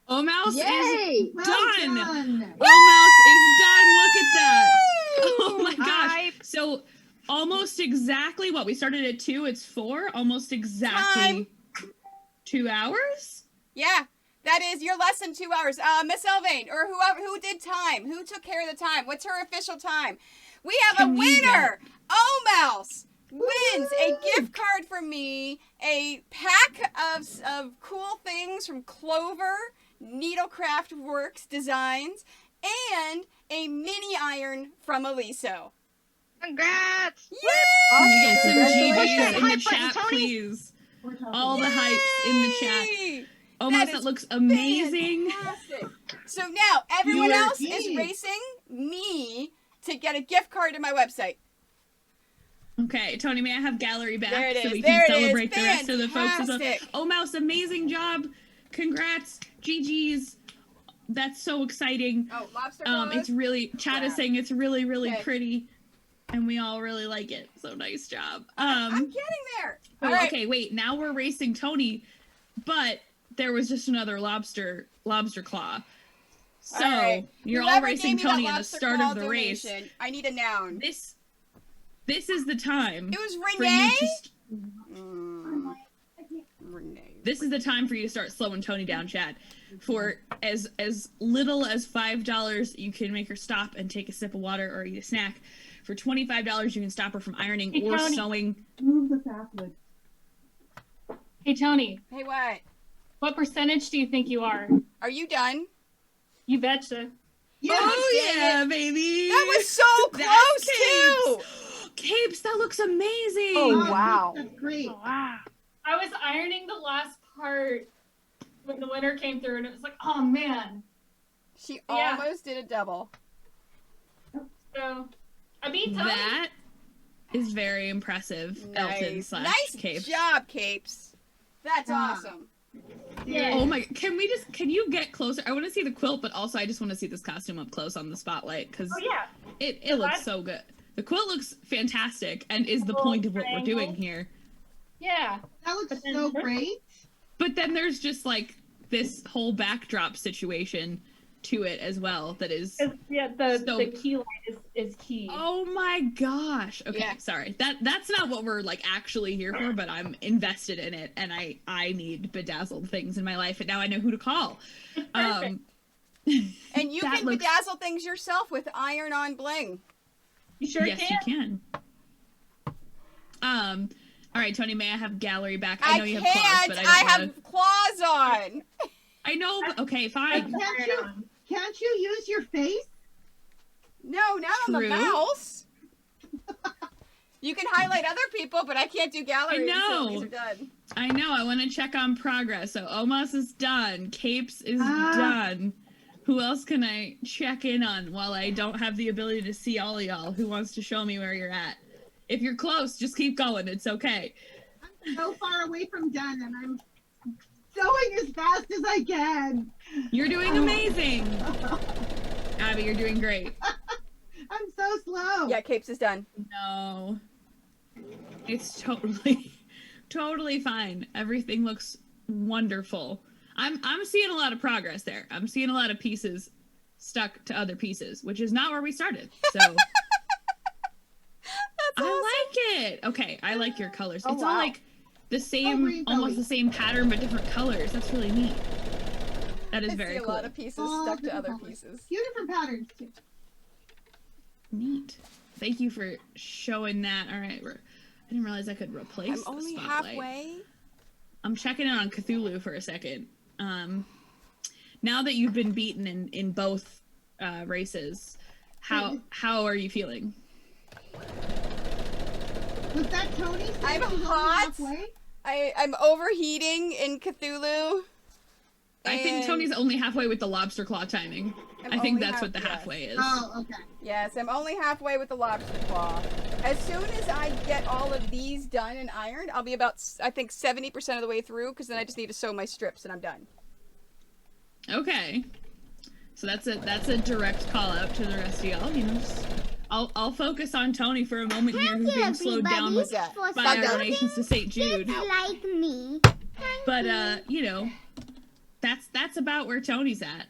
Mouse Yay! is Well done! done. Mouse is done! Look at that! Oh my gosh! So almost exactly what we started at 2. It's 4. Almost exactly 2 hours. Yeah, that is your less than 2 hours. Miss Elvain, or who did time? Who took care of the time? What's her official time? We have a winner! Mouse wins a gift card from me, a pack of cool things from Clover, Needlecraft Works Designs, and a mini iron from Eliso. Congrats! Yay! Can you get some Congratulations. GGs in the High five, chat, Tony. please? All the hypes in the chat. Mouse, that looks amazing. Fantastic. So now everyone else is racing me to get a gift card to my website. Okay, Tony, may I have gallery back There it so is. we can There it is. celebrate the rest of the folks as well? Fantastic. Mouse, amazing job. Congrats. GG's. That's so exciting. Oh, lobster claws? It's really, chat is saying it's really, really Okay. pretty. And we all really like it. So nice job. I'm getting there. Okay, wait. Now we're racing Tony, but there was just another lobster claw. So you're all racing Tony at the start of the race. I need a noun. This is the time. It was for you Renee. Renee. This is the time for you to start slowing Tony down, Chad. For as little as $5, you can make her stop and take a sip of water or eat a snack. For $25, you can stop her from ironing or Tony. sewing. Move the sapwood. Hey, Tony. Hey, what? What percentage do you think you are? Are you done? You betcha. Yeah, baby. That was so close, too. Capes, that looks amazing. Oh, wow. That's great. Oh, wow. I was ironing the last part when the winter came through, and it was like, oh, man. She almost did a double. So, I beat Tony. That is very impressive, Elton / Nice Capes. job, Capes. That's awesome. Yeah. Oh my, can you get closer? I want to see the quilt, but also I just want to see this costume up close on the spotlight because it looks so good. The quilt looks fantastic and is the point of what we're doing here. Yeah. That looks so great. But then there's just like this whole backdrop situation to it as well that is the key line is key. Oh my gosh. Okay, sorry. That's not what we're like actually here for, but I'm invested in it and I need bedazzled things in my life and now I know who to call. And you can bedazzle things yourself with iron-on bling. You sure yes, can. you can. All right, Tony, may I have gallery back? I know you have claws, but I have claws on. I know. Okay, fine. Can't you use your face? No, not on the mouse. You can highlight other people, but I can't do gallery until these are done. I know. I want to check on progress. So Omos is done. Capes is done. Who else can I check in on while I don't have the ability to see all of y'all? Who wants to show me where you're at? If you're close, just keep going. It's okay. I'm so far away from done, and I'm sewing as fast as I can. You're doing amazing. Abby, you're doing great. I'm so slow. Yeah, Capes is done. No. It's totally fine. Everything looks wonderful. I'm seeing a lot of progress there. I'm seeing a lot of pieces stuck to other pieces, which is not where we started. So I like it. Okay, I like your colors. It's all like the same, almost the same pattern, but different colors. That's really neat. That is very cool. A lot of pieces stuck to other pieces. Few different patterns too. Neat. Thank you for showing that. All right, I didn't realize I could replace I'm only the spotlight. halfway. I'm checking in on Cthulhu for a second. Now that you've been beaten in both races, how are you feeling? Was that Tony? I'm hot. I'm overheating in Cthulhu. I think Tony's only halfway with the lobster claw timing. I think that's what the halfway is. Oh, okay. Yes, I'm only halfway with the lobster claw. As soon as I get all of these done and ironed, I'll be about, I think, 70% of the way through, because then I just need to sew my strips and I'm done. Okay. So that's a direct call out to the rest of y'all. You know, just, I'll focus on Tony for a moment here, who's being slowed down by our donations to St Jude. Like me. But you know, that's about where Tony's at.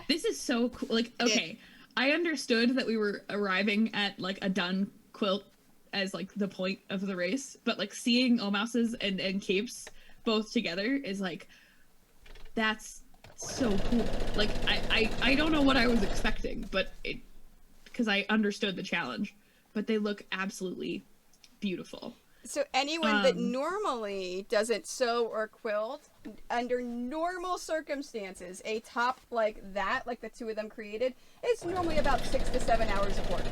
This is so cool. Like, okay, I understood that we were arriving at like a done quilt as like the point of the race, but like seeing Omos's and Capes both together is like, that's so cool. Like I don't know what I was expecting, but because I understood the challenge, but they look absolutely beautiful. So anyone that normally doesn't sew or quilt, under normal circumstances, a top like that, like the two of them created, it's normally about 6 to 7 hours of work.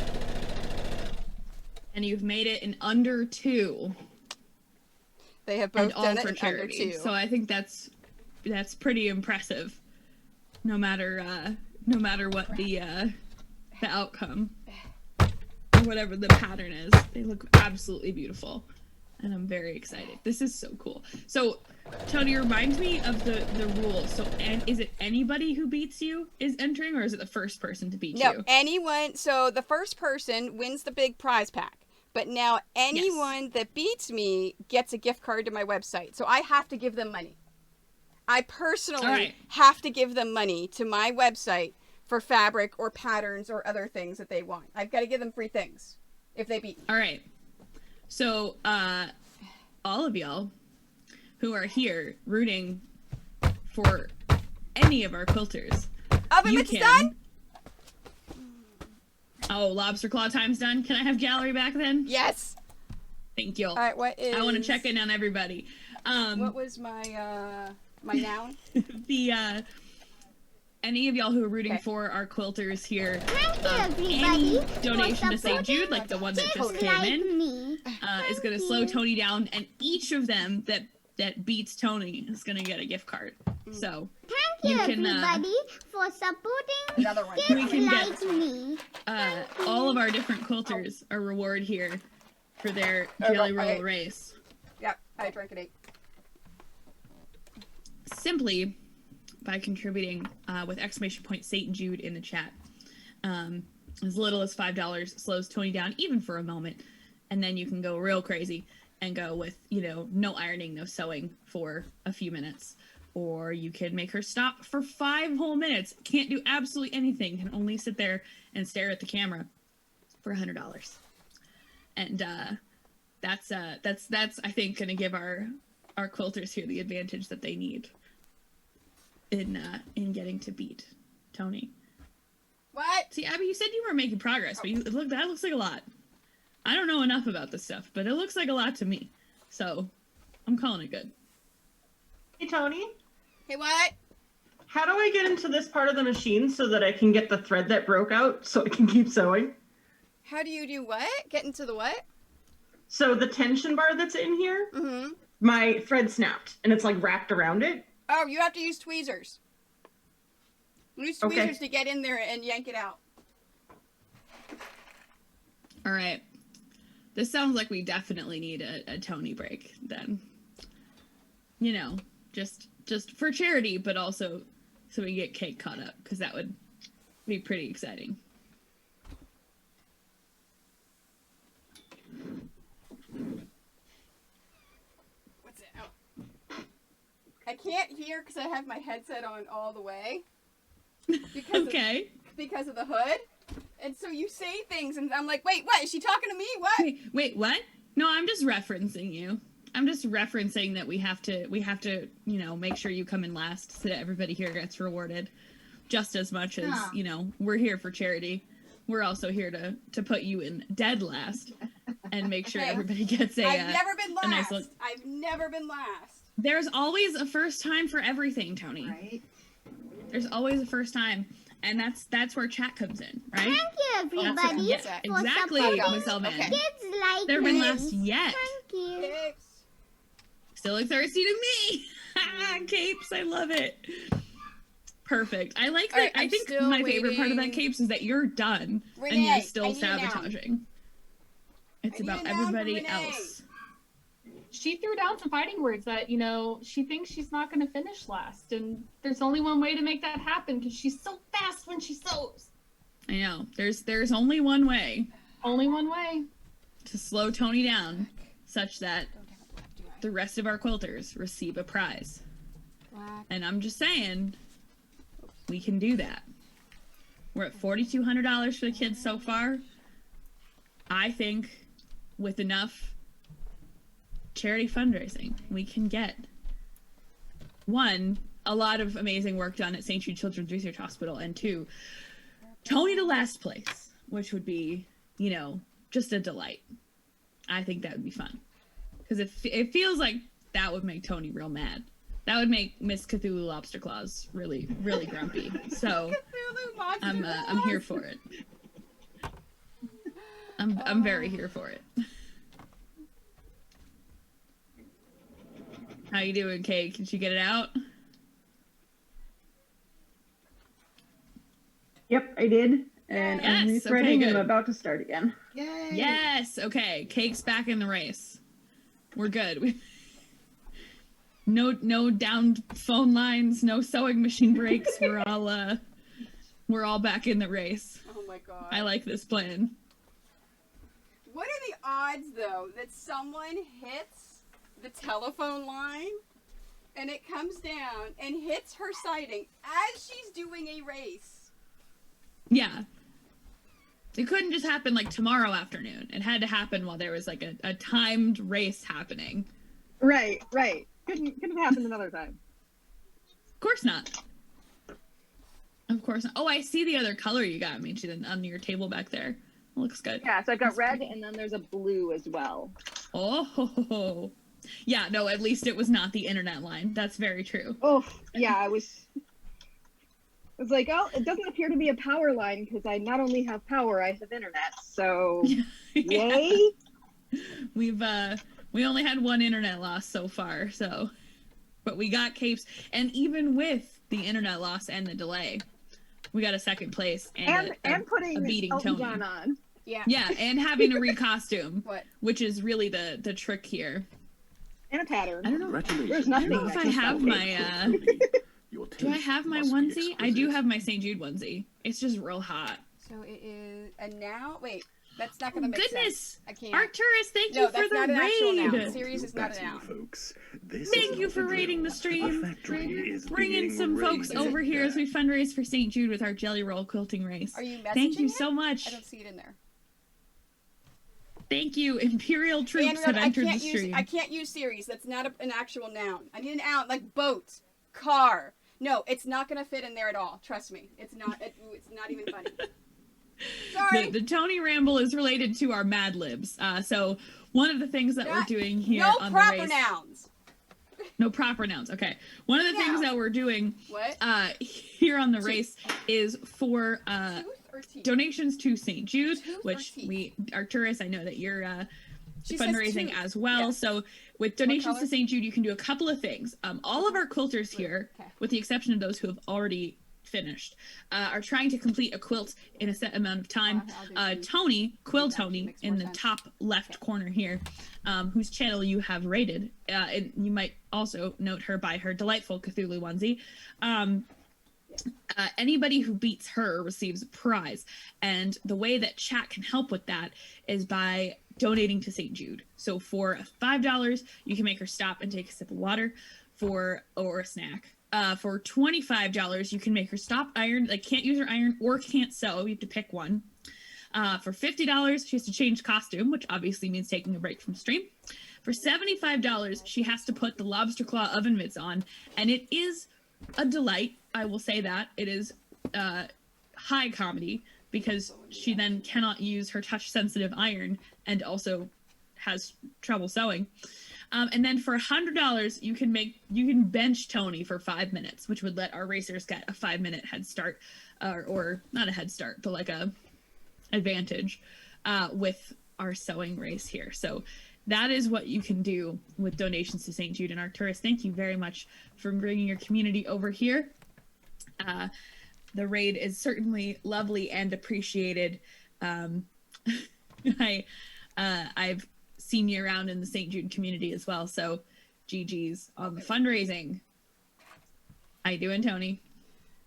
And you've made it in under 2. They have both done it for in charity. under 2. So I think that's pretty impressive. No matter what the outcome or whatever the pattern is, they look absolutely beautiful. and I'm very excited. This is so cool. So, Tony, remind me of the rules. So, and is it anybody who beats you is entering, or is it the first person to beat you? No, anyone. So the first person wins the big prize pack. But now anyone that beats me gets a gift card to my website. So I have to give them money. I personally have to give them money to my website for fabric or patterns or other things that they want. I've got to give them free things if they beat me. All right. So, all of y'all who are here rooting for any of our quilters, Oven mitts done? Oh, lobster claw time's done. Can I have gallery back then? Yes. Thank you. All right, what is... I want to check in on everybody. What was my my noun? Any of y'all who are rooting for our quilters here, everybody any donation to St Jude, like the one that just came in, is going to slow Tony down, and each of them that beats Tony is going to get a gift card. So Thank you, everybody, for supporting another one. We can like me. all of our different quilters a reward here for their jelly roll race. Yep, I drank an 8. Simply by contributing with exclamation point St Jude in the chat. As little as $5 slows Tony down even for a moment, and then you can go real crazy and go with, you know, no ironing, no sewing for a few minutes. Or you can make her stop for 5 whole minutes, can't do absolutely anything, can only sit there and stare at the camera for $100. And that's I think gonna give our quilters here the advantage that they need in getting to beat Tony. What? See, Abby, you said you were making progress, but that looks like a lot. I don't know enough about this stuff, but it looks like a lot to me. So, I'm calling it good. Hey, Tony. Hey, what? How do I get into this part of the machine so that I can get the thread that broke out so I can keep sewing? How do you do what? Get into the what? So the tension bar that's in here, my thread snapped, and it's like wrapped around it. Oh, you have to use tweezers. Use tweezers to get in there and yank it out. All right. This sounds like we definitely need a Tony break then. You know, just for charity, but also so we get Cake caught up, because that would be pretty exciting. What's it? Oh. I can't hear because I have my headset on all the way. Because because of the hood. And so you say things, and I'm like, wait, what? Is she talking to me? What? Wait, what? No, I'm just referencing you. I'm just referencing that we have to, you know, make sure you come in last so that everybody here gets rewarded just as much as, you know, we're here for charity. We're also here to put you in dead last and make sure everybody gets I've never been last. A nice look. I've never been last. There's always a first time for everything, Tony. Right. There's always a first time. And that's where chat comes in, right? Thank you, everybody, for exactly, Miss Elvin. Kids like Never been last yet. Thank you. Still look thirsty to me. Capes, I love it. Perfect. I like that. Right, I think my favorite part of that, Capes, is that you're done and you're still sabotaging. It's about everybody else. She threw down some fighting words that, you know, she thinks she's not going to finish last. And there's only one way to make that happen because she's so fast when she sews. I know. There's only one way. Only one way. To slow Tony down such that the rest of our quilters receive a prize. And I'm just saying, we can do that. We're at $4,200 for the kids so far. I think with enough charity fundraising, we can get, one, a lot of amazing work done at St Jude Children's Research Hospital, and two, Tony to last place, which would be, you know, just a delight. I think that would be fun. Because it feels like that would make Tony real mad. That would make Miss Cthulhu Lobster Claws really, really grumpy. So I'm here for it. I'm very here for it. How you doing, Kate? Can she get it out? Yep, I did. And I'm rethreading and I'm about to start again. Yay! Yes! Okay, Cake's back in the race. We're good. No downed phone lines, no sewing machine breaks. We're all back in the race. Oh my god. I like this plan. What are the odds, though, that someone hits the telephone line and it comes down and hits her siding as she's doing a race? Yeah. It couldn't just happen like tomorrow afternoon. It had to happen while there was like a timed race happening. Right. Couldn't happen another time. Of course not. Of course not. Oh, I see the other color you got me on your table back there. Looks good. Yeah, so I've got red and then there's a blue as well. Oh. Yeah, no, at least it was not the internet line. That's very true. Oh, yeah, I was like, oh, it doesn't appear to be a power line because I not only have power, I have internet. So, yay. We only had one internet loss so far, so, but we got capes, and even with the internet loss and the delay, we got a second place and putting a beating Elton Tony. John on. Yeah, and having a recostume, What? which is really the trick here. And a pattern. I don't know. There's nothing. I don't know if I have my. Do I have my onesie? I do have my St Jude onesie. It's just real hot. So it is, and now, wait, that's not going to make Goodness. sense. I can't. Arcturus, thank you for that's the not an actual raid. noun. Series is not a noun. Folks, this Thank is you not for a raiding the drill. stream. A factory is Bringing being some folks raided. over here as we fundraise for St. Jude with our Jelly Roll quilting race. Are you messaging Thank you him? so much. I don't see it in there. Thank you. Imperial troops have entered the stream. I can't use series. That's not an actual noun. I need a noun like boat, car. No, it's not going to fit in there at all. Trust me. It's not even funny. Sorry. The Tony Ramble is related to our Mad Libs. So one of the things that we're doing here on the race. No proper nouns. No proper nouns. Okay. One of the things that we're doing here on the race is for donations to St. Jude, which Arcturus, I know that you're fundraising as well. Yes. So with donations to St. Jude, you can do a couple of things. All of our quilters here, with the exception of those who have already finished, are trying to complete a quilt in a set amount of time. Tony, Quill Tony, in the top left corner here, whose channel you have rated, and you might also note her by her delightful Cthulhu onesie. Anybody who beats her receives a prize, and the way that chat can help with that is by donating to St. Jude. So for $5, you can make her stop and take a sip of water, or a snack. For $25, you can make her stop iron, like can't use her iron or can't sew. You have to pick one. For $50, she has to change costume, which obviously means taking a break from stream. For $75, she has to put the lobster claw oven mitts on, and it is a delight. I will say that it is high comedy because she then cannot use her touch sensitive iron and also has trouble sewing. And then for $100, you can bench Tony for 5 minutes, which would let our racers get a 5-minute head start, or not a head start, but like a advantage with our sewing race here. So that is what you can do with donations to St. Jude and Arcturus. Thank you very much for bringing your community over here. The raid is certainly lovely and appreciated. I've seen you around in the St. Jude community as well, so GG's on the fundraising. How you doing, Tony?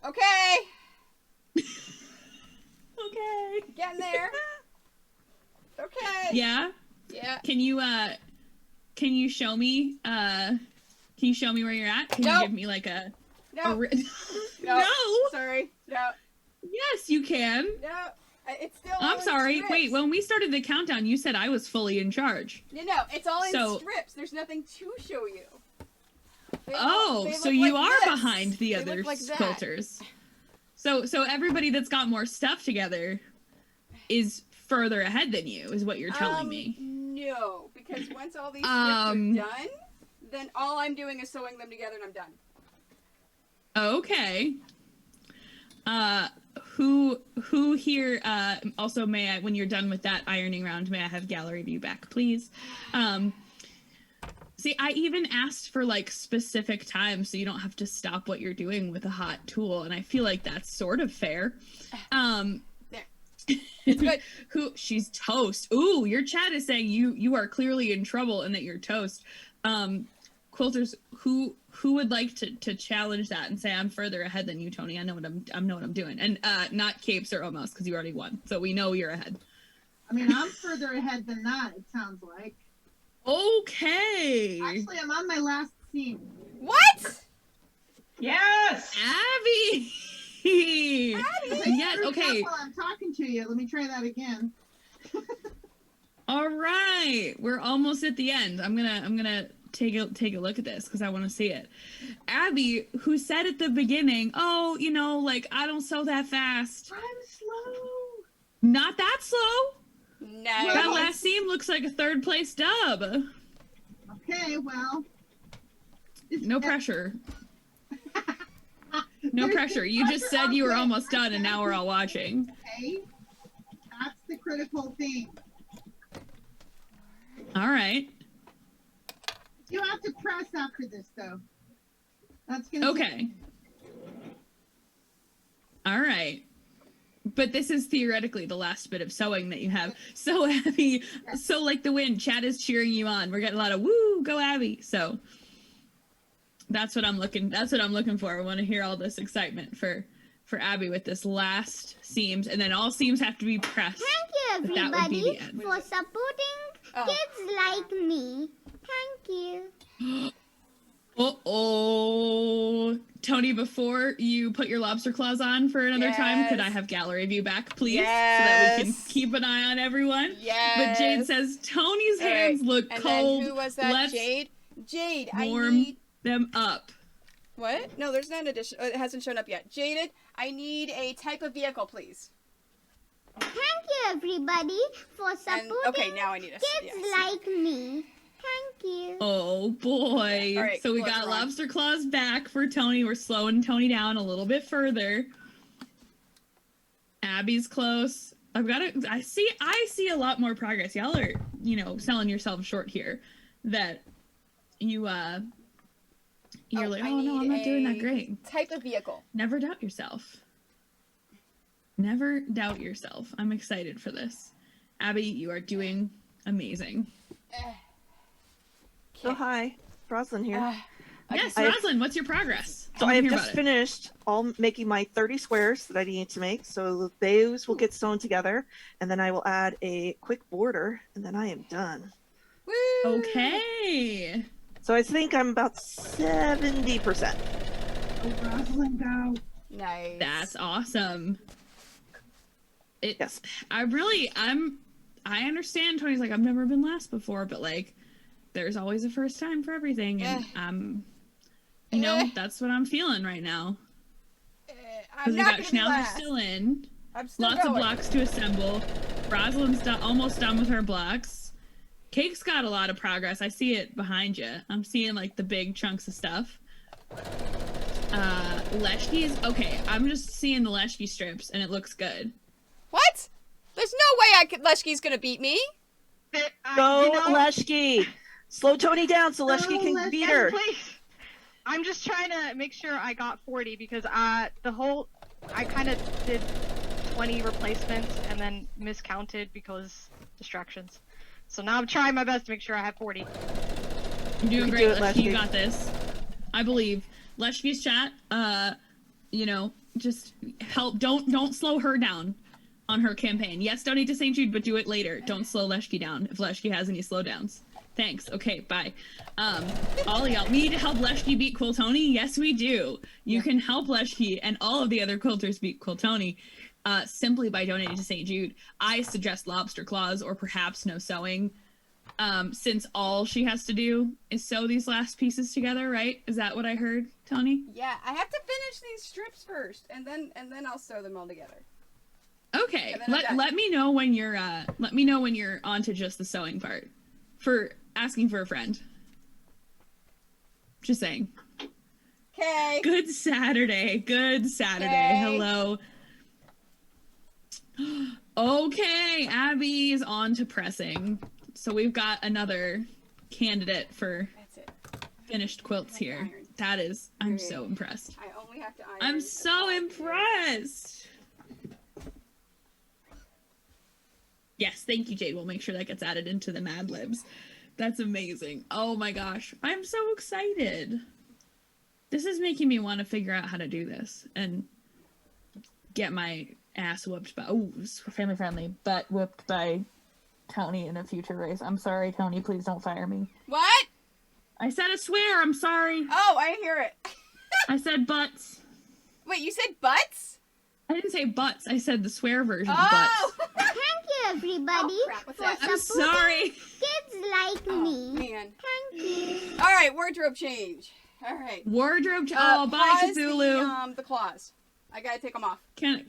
Okay. Okay. Getting there. Okay. Yeah? Yeah. Can you show me where you're at? Can you give me like a No. No. Sorry. No. Yes, you can. No. It's still I'm all sorry. in strips. Wait, when we started the countdown, you said I was fully in charge. No, it's all in strips. There's nothing to show you. So you are behind the other quilters. So everybody that's got more stuff together is further ahead than you, is what you're telling me. No, because once all these strips are done, then all I'm doing is sewing them together and I'm done. Okay. Who here, also may I, when you're done with that ironing round, may I have gallery view back, please? See, I even asked for like specific time so you don't have to stop what you're doing with a hot tool, and I feel like that's sort of fair. There. Good. She's toast. Ooh, your chat is saying you are clearly in trouble and that you're toast. Quilters, who would like to challenge that and say I'm further ahead than you, Tony? I know what I'm doing, and not capes or almost because you already won, so we know you're ahead. I mean, I'm further ahead than that. It sounds like. Okay. Actually, I'm on my last seam. What? Yes. Abby. Yes. Okay. While I'm talking to you, let me try that again. All right, we're almost at the end. I'm gonna take a look at this because I want to see it. Abby, who said at the beginning, "Oh, like I don't sew that fast." I'm slow. Not that slow. No. That last seam looks like a third place dub. Okay, well. No pressure. No pressure. You just said you were almost done, and now we're all watching. Okay, that's the critical thing. All right. You have to press after this, though. That's gonna. Okay. All right. But this is theoretically the last bit of sewing that you have. So Abby, so like the wind, chat is cheering you on. We're getting a lot of woo, go Abby. So that's what I'm looking for. I want to hear all this excitement for Abby with this last seams, and then all seams have to be pressed. Thank you, everybody, for supporting kids like me. Thank you. Oh, Tony, before you put your lobster claws on for another time, could I have gallery view back, please? Yes. So that we can keep an eye on everyone. Yes. But Jade says, Tony's hands look and cold. Then who was that? Let's Jade, warm I need them up. What? No, there's not an addition. It hasn't shown up yet. Jaded, I need a type of vehicle, please. Thank you, everybody, for supporting now I need kids like me. Thank you. Oh boy. All right, so we close got her on. lobster claws back for Tony. We're slowing Tony down a little bit further. Abby's close. I see a lot more progress. Y'all are, selling yourselves short here. That you're like, oh no, I'm not doing that great. Type of vehicle. Never doubt yourself. Never doubt yourself. I'm excited for this. Abby, you are doing amazing. So hi, Roslyn here. Yes, Roslyn, what's your progress? So I have just finished making my 30 squares that I need to make. So those will get sewn together, and then I will add a quick border, and then I am done. Woo! Okay. So I think I'm about 70%. Oh, Roslyn, go. Nice. That's awesome. Yes. I understand Tony's like, I've never been last before, but like, there's always a first time for everything, and that's what I'm feeling right now. I'm not gonna be Schnauzer's last. still in. I'm still Lots going. of blocks to assemble. Rosalind's almost done with her blocks. Cake's got a lot of progress. I see it behind you. I'm seeing like the big chunks of stuff. Leshki's okay. I'm just seeing the Leshki strips, and it looks good. What? There's no way Leshki's gonna beat me. Go, Leshki! Slow Tony down so Leshki can beat her. Please. I'm just trying to make sure I got 40 because I kind of did 20 replacements and then miscounted because distractions. So now I'm trying my best to make sure I have 40. You're doing great, Leshki. You got this. I believe. Leshki's chat, just help. Don't slow her down on her campaign. Yes, donate to St Jude, but do it later. Don't slow Leshki down if Leshki has any slowdowns. Thanks. Okay, bye. All of y'all, we need to help Leshki beat Quiltoni? Yes, we do. You can help Leshki and all of the other quilters beat Quiltoni simply by donating to St Jude. I suggest lobster claws or perhaps no sewing, since all she has to do is sew these last pieces together, right? Is that what I heard, Tony? Yeah, I have to finish these strips first, and then I'll sew them all together. Okay, let me know when you're on to just the sewing part. For asking for a friend. Just saying. Okay. Good Saturday. Good Saturday. Okay. Hello. Okay, Abby is on to pressing. So we've got another candidate for finished quilts here. That is, I'm so impressed. I only have to iron. I'm so impressed. Yes, thank you, Jade. We'll make sure that gets added into the Mad Libs. That's amazing. Oh my gosh. I'm so excited. This is making me want to figure out how to do this and get my ass whooped by, family friendly, butt whooped by Tony in a future race. I'm sorry, Tony. Please don't fire me. What? I said a swear. I'm sorry. Oh, I didn't hear it. I said butts. Wait, you said butts? I didn't say butts. I said the swear version of Oh! butts. Thank you, everybody, for I'm supporting sorry. kids like me. Man. Thank you. All right, wardrobe change. All right. Wardrobe change. Oh, bye, pause Cthulhu. The claws. I gotta take them off. Can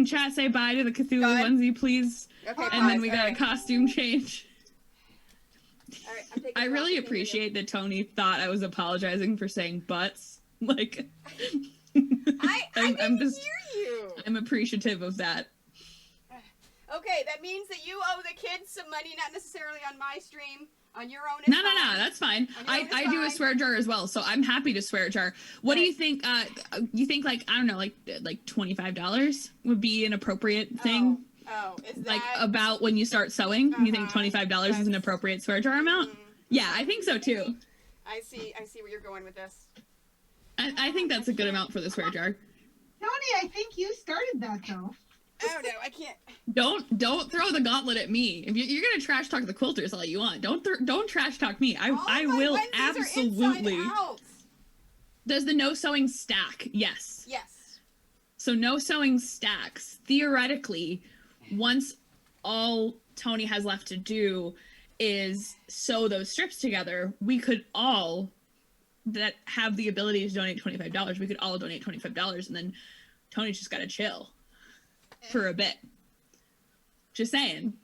chat say bye to the Cthulhu onesie, please? Okay, and then we pause. got All a right. costume change. All right, I'm taking I it off. really Continue. appreciate that Tony thought I was apologizing for saying butts. Like, I didn't just, hear you. I'm appreciative of that. Okay, that means that you owe the kids some money, not necessarily on my stream. On your own. No, that's fine. I do a swear jar as well, so I'm happy to swear jar. What do you think? You think like I don't know, like $25 would be an appropriate thing? Oh, is that like about when you start sewing? You think $25 is an appropriate swear jar amount? Yeah, I think so too. I see where you're going with this. I think that's a good amount for the swear jar. Tony, I think you started that though. I don't know. I can't. Don't throw the gauntlet at me. If you're gonna trash talk the quilters all you want, don't trash talk me. I will absolutely. Does the no sewing stack? Yes. Yes. So no sewing stacks. Theoretically, once all Tony has left to do is sew those strips together, we could all that have the ability to donate $25. We could all donate $25, and then Tony's just gotta chill for a bit. Just saying.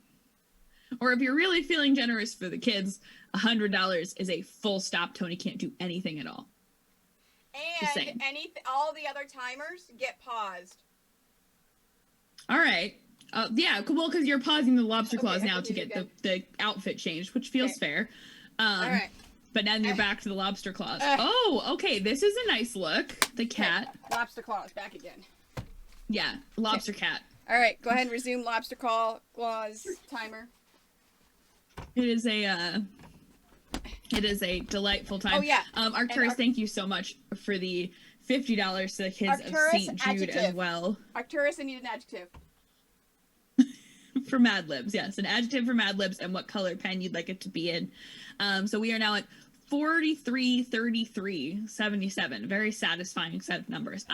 Or if you're really feeling generous for the kids, $100 is a full stop. Tony can't do anything at all. And all the other timers get paused. All right. Yeah, well, because you're pausing the lobster claws now to get the outfit changed, which feels fair. All right. But then you're back to the lobster claws. Oh, okay. This is a nice look. The cat. Lobster claws back again. Yeah, lobster cat. All right, go ahead and resume lobster claws timer. It is a delightful time. Oh yeah. Arcturus, thank you so much for the $50 to the kids of St Jude as well. Arcturus, I need an adjective. For Mad Libs, yes, an adjective for Mad Libs and what color pen you'd like it to be in. So we are now at 43, 33, 77. Very satisfying set of numbers.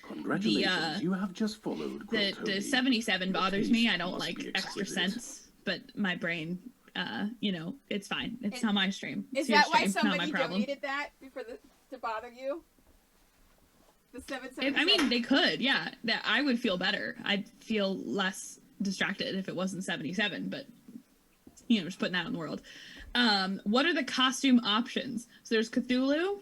Congratulations, you have just followed the 77 bothers me. I don't like extra cents, but my brain, it's fine. It's not my stream. Is that why somebody donated that to bother you? The 777. I mean, they could, yeah. That I would feel better. I'd feel less distracted if it wasn't 77, but just putting that in the world. What are the costume options? So there's Cthulhu.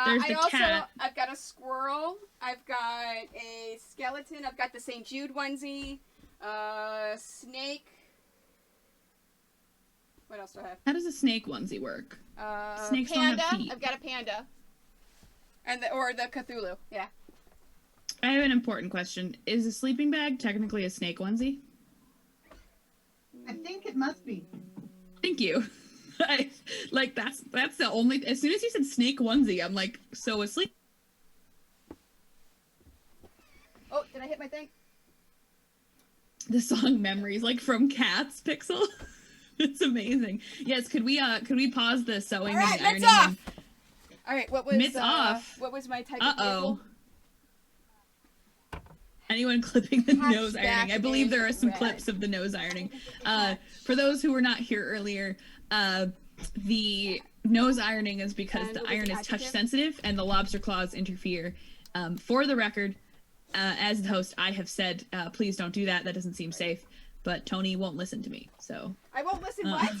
There's the cat. I've got a squirrel. I've got a skeleton. I've got the St. Jude onesie. Snake. What else do I have? How does a snake onesie work? Snakes panda. don't have feet. I've got a panda. And or the Cthulhu. Yeah. I have an important question. Is a sleeping bag technically a snake onesie? I think it must be. Thank you. That's the only. As soon as you said snake onesie, I'm like, so asleep. Oh, did I hit my thing? The song "Memories," like from Cats, Pixel. It's amazing. Yes, could we pause the sewing All right, and ironing? mitts off. All right, what was mitts off? What was my type of vehicle? Anyone clipping the nose Hatchback ironing? I believe there are some red. clips of the nose ironing. For those who were not here earlier, the nose ironing is because And the what was iron the is touch adjective? sensitive and the lobster claws interfere. For the record, as the host, I have said, please don't do that. That doesn't seem safe. But Tony won't listen to me, so. I won't listen. What?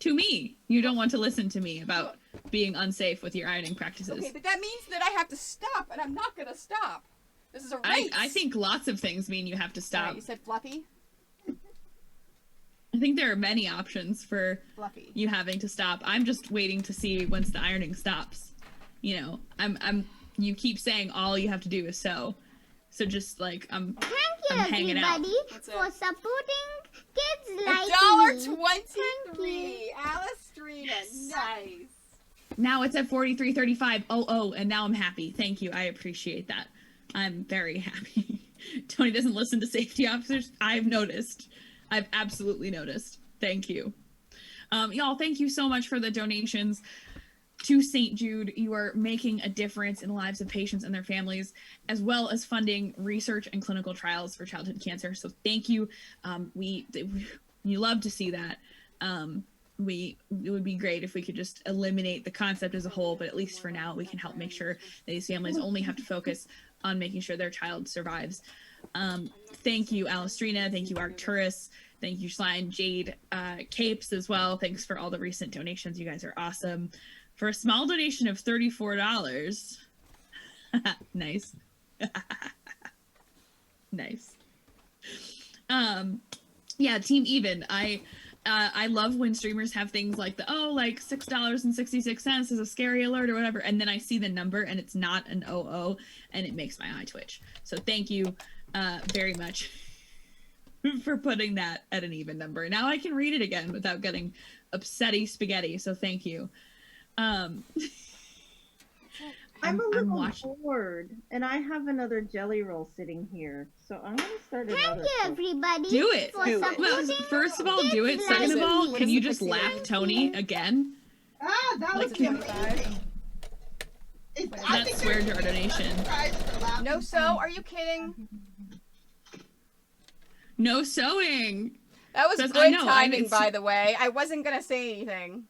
To me, you don't want to listen to me about being unsafe with your ironing practices. Okay, but that means that I have to stop, and I'm not gonna stop. This is a race. I think lots of things mean you have to stop. Right, you said fluffy. I think there are many options for Fluffy. you having to stop. I'm just waiting to see once the ironing stops. You keep saying all you have to do is sew. So just like Thank you, everybody, for supporting kids like me. $1.23. Alistrina, nice. Now it's at 43.35. Oh, and now I'm happy. Thank you. I appreciate that. I'm very happy. Tony doesn't listen to safety officers. I've noticed. I've absolutely noticed. Thank you. Y'all, thank you so much for the donations to St. Jude. You are making a difference in the lives of patients and their families, as well as funding research and clinical trials for childhood cancer. So thank you. You love to see that. It would be great if we could just eliminate the concept as a whole, but at least for now, we can help make sure that these families only have to focus on making sure their child survives. Thank you, Alistrina. Thank you, Arcturus. Thank you, Schlein, Jade, Capes as well. Thanks for all the recent donations. You guys are awesome. For a small donation of $34. Nice. Nice. Yeah, Team Even. I love when streamers have things like like $6.66 is a scary alert or whatever, and then I see the number and it's not an 00, and it makes my eye twitch. So thank you very much for putting that at an even number. Now I can read it again without getting upsetty spaghetti. So thank you. I'm a little bored, and I have another jelly roll sitting here, so I'm gonna start another. Thank you, everybody. Do it. Well, first of all, do it. Second of all, can you just laugh Tony again? That was amazing. That's swear jar donation. No sew? Are you kidding? No sewing. That was good timing, by the way. I wasn't gonna say anything.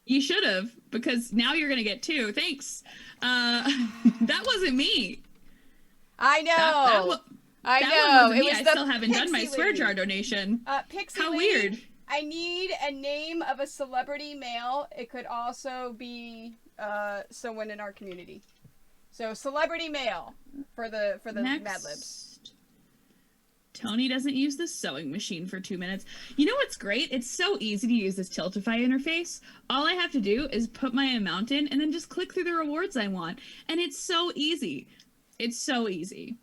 You should have, because now you're gonna get 2. Thanks. That wasn't me. I know. I know. It was I still haven't done my swear jar donation. Pixie How Lady, weird. I need a name of a celebrity male. It could also be someone in our community. So celebrity male for the Next. Mad Libs. Tony doesn't use the sewing machine for 2 minutes. You know what's great? It's so easy to use this Tiltify interface. All I have to do is put my amount in and then just click through the rewards I want. And it's so easy. It's so easy.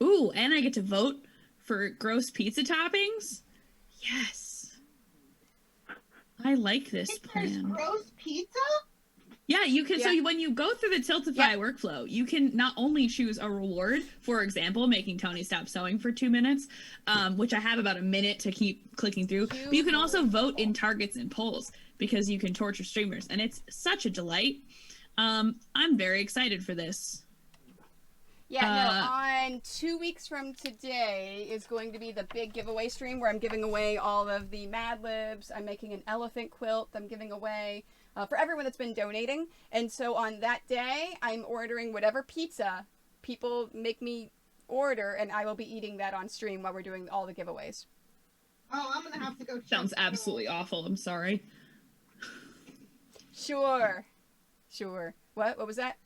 Ooh, and I get to vote for gross pizza toppings? Yes. I like this plan. Gross pizza? Yeah, you can. So when you go through the Tiltify workflow, you can not only choose a reward, for example, making Tony stop sewing for 2 minutes, which I have about a minute to keep clicking through. But you can also vote in targets and polls because you can torture streamers, and it's such a delight. I'm very excited for this. Yeah, on 2 weeks from today is going to be the big giveaway stream where I'm giving away all of the Mad Libs. I'm making an elephant quilt I'm giving away for everyone that's been donating. And so on that day, I'm ordering whatever pizza people make me order, and I will be eating that on stream while we're doing all the giveaways. Oh, I'm going to have to go check. Sounds absolutely awful. I'm sorry. Sure. What was that?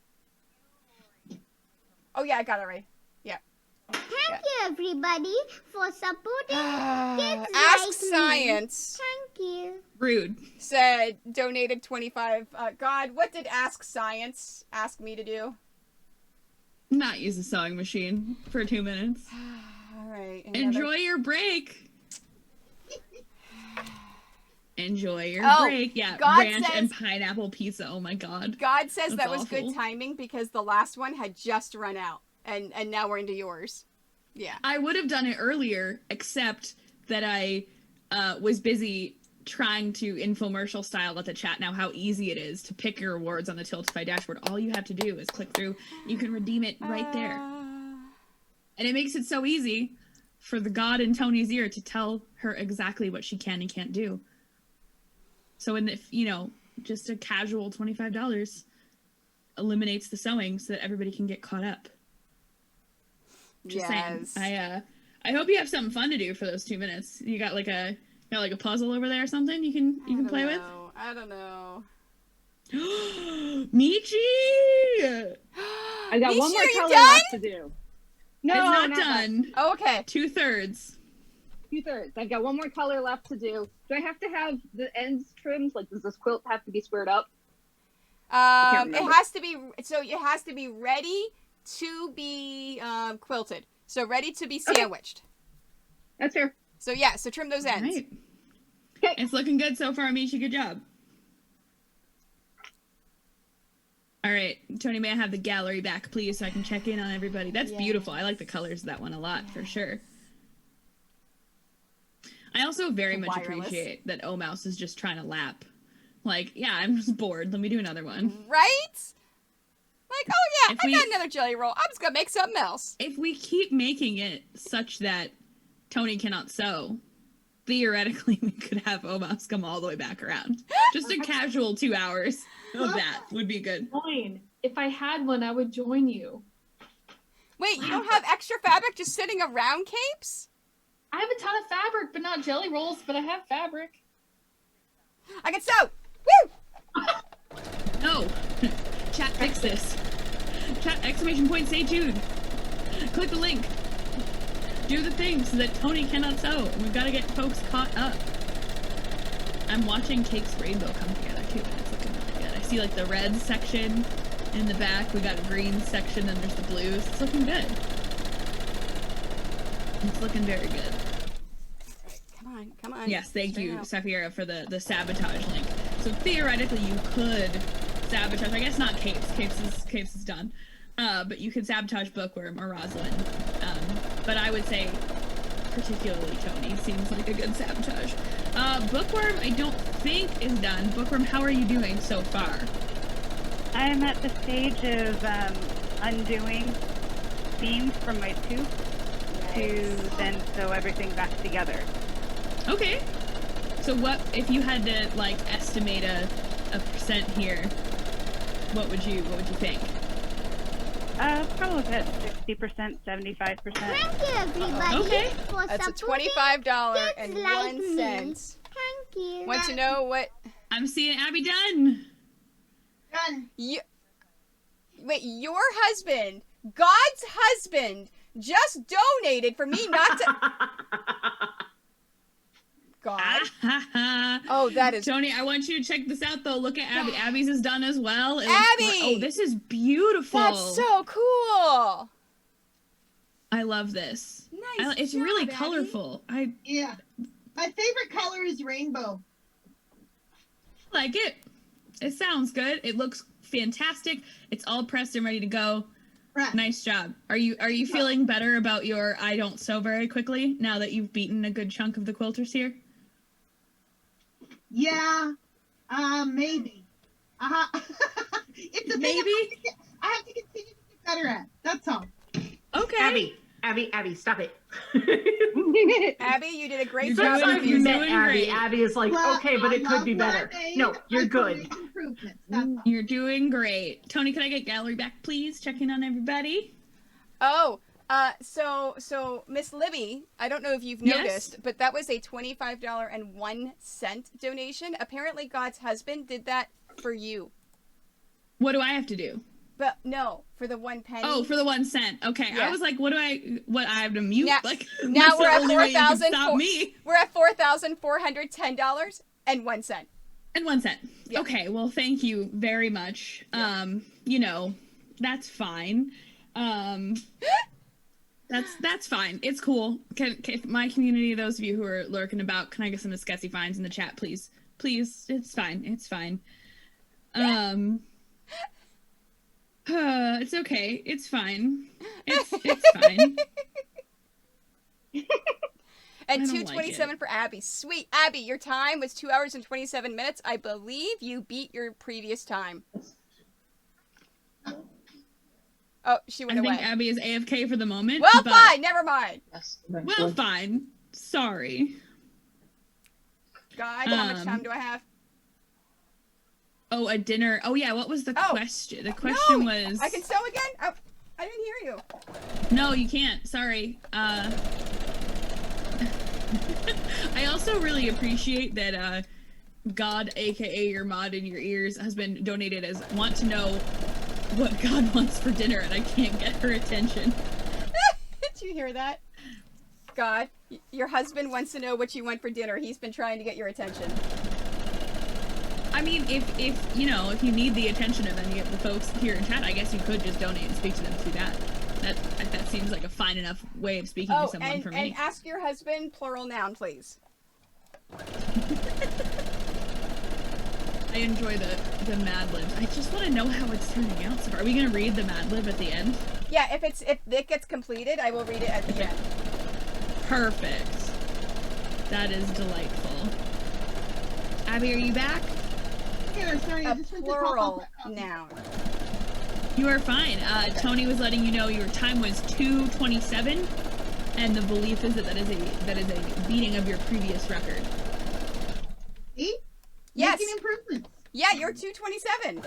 Oh, yeah, I got it right. Yeah. Thank you, everybody, for supporting kids Ask like Science. Me. Thank you. Rude. Said, donated 25. God, what did Ask Science ask me to do? Not use the sewing machine for 2 minutes. All right. Enjoy your break. Enjoy your break. Yeah, God ranch says, and pineapple pizza. Oh my god. God says That's that was awful. good timing because the last one had just run out. And now we're into yours. Yeah. I would have done it earlier, except that I was busy trying to infomercial style let the chat know how easy it is to pick your rewards on the Tiltify dashboard. All you have to do is click through. You can redeem it right there. And it makes it so easy for the God in Tony's ear to tell her exactly what she can and can't do. So if just a casual $25 eliminates the sewing so that everybody can get caught up. Just saying. I hope you have something fun to do for those 2 minutes. You got like a puzzle over there or something you can play with? I don't know. Michi! I got Michi, one more are you color done? left to do. No, it's not done. Oh, okay. 2/3. 2/3. I've got one more color left to do. Do I have to have the ends trimmed? Like, does this quilt have to be squared up? It has to be ready to be quilted. So ready to be sandwiched. That's fair. So yeah, so trim those ends. Right. It's looking good so far, Misha. Good job. All right, Tony, may I have the gallery back, please, so I can check in on everybody? That's beautiful. I like the colors of that one a lot, for sure. I also very much appreciate that O-Mouse is just trying to lap. Like, yeah, I'm just bored. Let me do another one. Right? Like, oh yeah, I got another jelly roll. I'm just gonna make something else. If we keep making it such that Tony cannot sew, theoretically we could have O-Mouse come all the way back around. Just a casual 2 hours of that would be good. Fine. If I had one, I would join you. Wait, you don't have extra fabric just sitting around, Capes? I have a ton of fabric, but not jelly rolls, but I have fabric. I can sew! Woo! No! Chat, fix this. Chat, ! St Jude. Click the link. Do the thing so that Tony cannot sew. We've got to get folks caught up. I'm watching Cake's rainbow come together too, and it's looking really good. I see like the red section in the back. We got a green section, and there's the blues. It's looking good. It's looking very good. Come on. Yes, thank you, Safira, for the sabotage link. So theoretically, you could sabotage. I guess not Capes. Capes is done. But you could sabotage Bookworm or Rosalind. But I would say, particularly Tony, seems like a good sabotage. Bookworm, I don't think is done. Bookworm, how are you doing so far? I'm at the stage of undoing seams from my tube to then sew everything back together. Okay. So what if you had to like estimate a percent here? What would you think? Probably at 60%, 75%. Thank you, everybody. Okay. For That's a supporting $25.01. kids like me. Thank you. Want to know what? I'm seeing Abby done. Done. Wait, your husband, God's husband, just donated for me not to. God. Oh, that is. Tony, I want you to check this out though. Look at Abby. Abby's is done as well. Abby! Oh, this is beautiful. That's so cool. I love this. Nice. It's job, really Abby. colorful. Yeah. My favorite color is rainbow. Like it. It sounds good. It looks fantastic. It's all pressed and ready to go. Right. Nice job. Are you feeling better about your I don't sew very quickly now that you've beaten a good chunk of the quilters here? Yeah. Maybe. It's a maybe. I have to continue to get better at. That's all. Okay. Abby, stop it. Abby, you did a great The job. first time you met Abby, great. Abby is like, Well, okay, but I it could love be what I better. made. No, you're I good. make improvements. That's all. You're doing great. Tony, can I get gallery back, please? Checking on everybody. Oh, so Miss Libby, I don't know if you've noticed, but that was a $25.01 donation. Apparently, God's husband did that for you. What do I have to do? But no, for the 1 penny. Oh, for the 1 cent. Okay, Yeah. I was like, I have to mute? Now, like, now that's we're the at only way you can stop $4,401. We're at $4,410.01. And 1 cent. Yeah. Okay, well, thank you very much. Yeah. That's fine. That's fine. It's cool. Can my community, those of you who are lurking about, can I get some Askesienne finds in the chat, please? Please, it's fine. It's fine. It's okay. It's fine. It's fine. And I don't $2.27 like it. for Abby. Sweet. Abby, your time was 2 hours and 27 minutes. I believe you beat your previous time. Oh, she went away. I think Abby is AFK for the moment. Well, but... fine. Never mind. Well, fine. Sorry. God, how much time do I have? Oh, a dinner. Oh, yeah. What was the question? The question was... I can sew again? Oh, I didn't hear you. No, you can't. Sorry. I also really appreciate that God, aka your mod in your ears, has been donated as want to know what God wants for dinner and I can't get her attention. Did you hear that? God, your husband wants to know what you want for dinner. He's been trying to get your attention. I mean, if you need the attention of any of the folks here in chat, I guess you could just donate and speak to them through that. That seems like a fine enough way of speaking to someone for me. And ask your husband, plural noun, please. I enjoy the Mad Libs. I just want to know how it's turning out so far. Are we gonna read the Mad Lib at the end? Yeah, if it gets completed, I will read it at the end. Perfect. That is delightful. Abby, are you back? Yeah, sorry, I just went to plural noun. You are fine. Tony was letting you know your time was 2:27, and the belief is that is a beating of your previous record. See? Yes. Making improvements. Yeah, you're 2:27.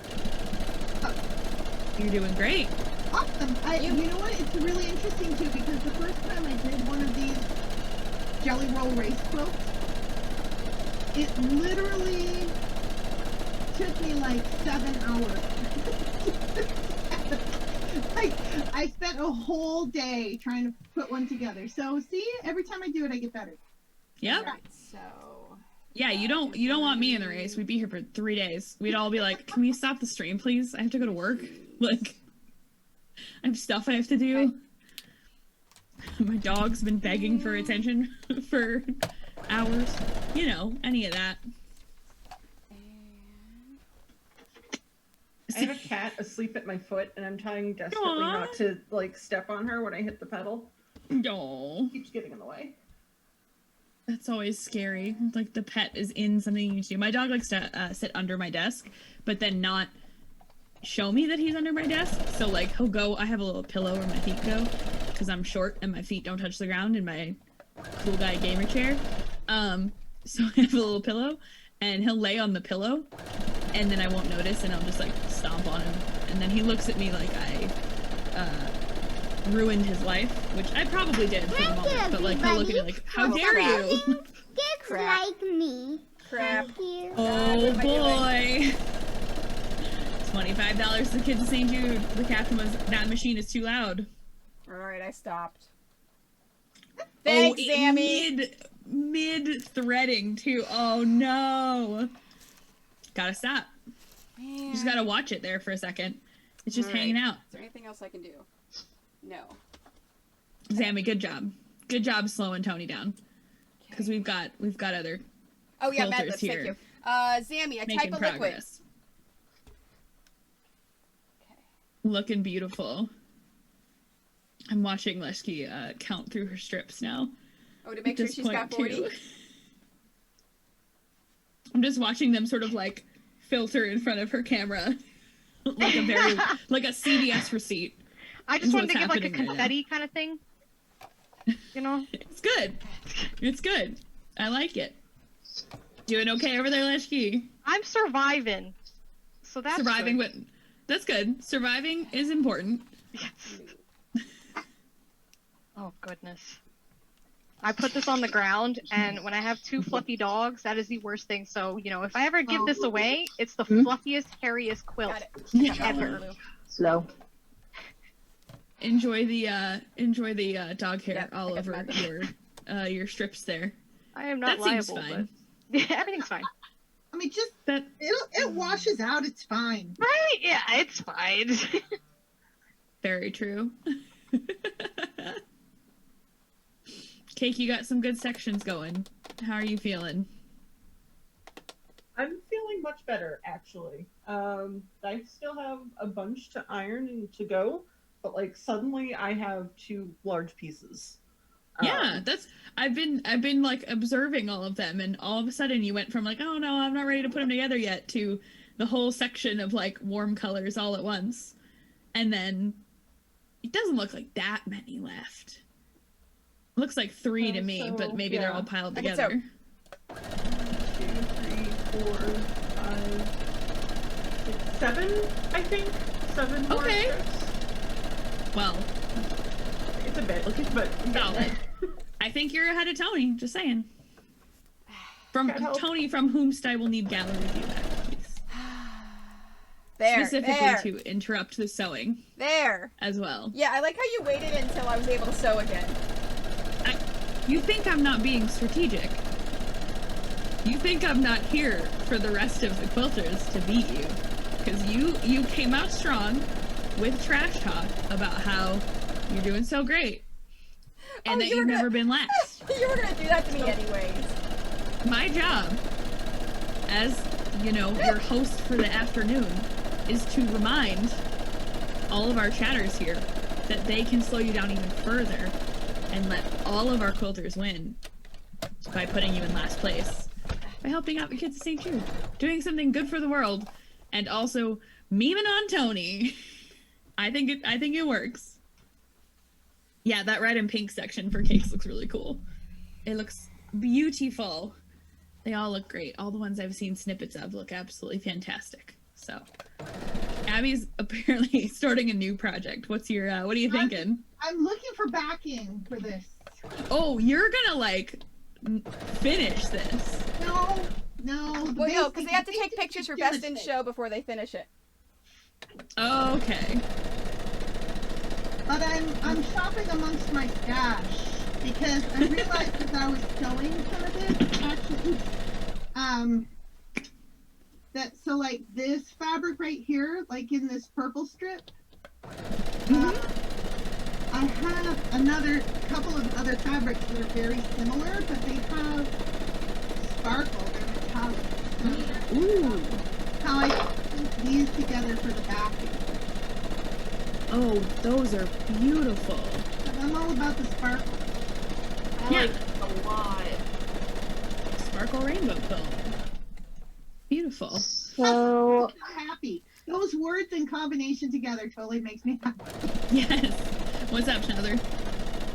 You're doing great. Awesome. You know what? It's really interesting too because the first time I did one of these jelly roll race quilts, it literally took me like 7 hours. Like I spent a whole day trying to put one together. So see, every time I do it, I get better. Yep. Right, so. Yeah, you don't want me in the race. We'd be here for 3 days. We'd all be like, "Can we stop the stream, please? I have to go to work. Like, I have stuff I have to do." My dog's been begging for attention for hours. You know, any of that. I have a cat asleep at my foot, and I'm trying desperately not to like step on her when I hit the pedal. No. Keeps getting in the way. That's always scary. Like the pet is in something you do. My dog likes to sit under my desk, but then not show me that he's under my desk. So like he'll go, I have a little pillow where my feet go because I'm short and my feet don't touch the ground in my cool guy gamer chair. So I have a little pillow and he'll lay on the pillow and then I won't notice and I'll just like stomp on him. And then he looks at me like I ruined his life, which I probably did for the moment, but like he'll look at me like, "How dare you?" Kids like me. Crap. Thank you. Oh boy. $25 to kids at St Jude. The captain was, "That machine is too loud." Alright, I stopped. Thanks, Sammy. Mid threading too. Oh no. Gotta stop. Man. You just gotta watch it there for a second. It's just hanging out. Is there anything else I can do? No. Sammy, good job. Good job slowing Tony down. Because we've got other Oh yeah, Mad quilters Libs, thank you. Sammy, a type of liquid. Okay. Looking beautiful. I'm watching Leshki count through her strips now. Oh, to make sure she's got 40? I'm just watching them sort of like filter in front of her camera. like a CVS receipt. I just wanted to give like a confetti kind of thing. You know? It's good. It's good. I like it. Doing okay over there, Leshki? I'm surviving. So that's surviving, good. but that's good. Surviving is important. Yes. Oh goodness. I put this on the ground, and when I have two fluffy dogs, that is the worst thing. So, you know, if I ever give this away, it's the fluffiest, hairiest quilt ever. Slow. Enjoy the dog hair all over your strips there. I am not that liable, seems fine. But yeah, everything's fine. I mean, just it washes out. It's fine. Right? Yeah, it's fine. Very true. Cake, you got some good sections going. How are you feeling? I'm feeling much better, actually. I still have a bunch to iron and to go, but like suddenly I have 2 large pieces. Yeah, I've been like observing all of them, and all of a sudden you went from like, "Oh no, I'm not ready to put them together yet," to the whole section of like warm colors all at once, and then it doesn't look like that many left. Looks like 3 to me, but maybe they're all piled together. 1, 2, 3, 4, 5, 6, 7, I think. 7 more strips. Well, it's a bit, but solid. I think you're ahead of Tony. Just saying. From Tony, from whomst I will need gallery view back, please. Specifically to interrupt the sewing. There. As well. Yeah, I like how you waited until I was able to sew again. You think I'm not being strategic. You think I'm not here for the rest of the quilters to beat you. Because you came out strong with trash talk about how You're doing so great. And that you've never been lax. You were gonna do that to me anyways. My job, as, you know, your host for the afternoon, is to remind all of our chatters here that they can slow you down even further and let all of our quilters win by putting you in last place, by helping out the kids at St. Jude, doing something good for the world, and also memeing on Tony. I think it works. Yeah, that red and pink section for cakes looks really cool. It looks beautiful. They all look great. All the ones I've seen snippets of look absolutely fantastic. So, Abby's apparently starting a new project. What are you thinking? I'm looking for backing for this. Oh, you're gonna like finish this. No. Well, no, because they have to take pictures for Best in Show before they finish it. Okay. But I'm shopping amongst my stash because I realized as I was sewing some of this, actually, that so like this fabric right here, like in this purple strip, I have another couple of other fabrics that are very similar, but they have sparkle. They're metallic. Ooh. How I put these together for the backing. Oh, those are beautiful. I'm all about the sparkle. I like a lot. Sparkle rainbow quilt. Beautiful. So I'm happy. Those words in combination together totally makes me happy. Yes. What's up, Schnother?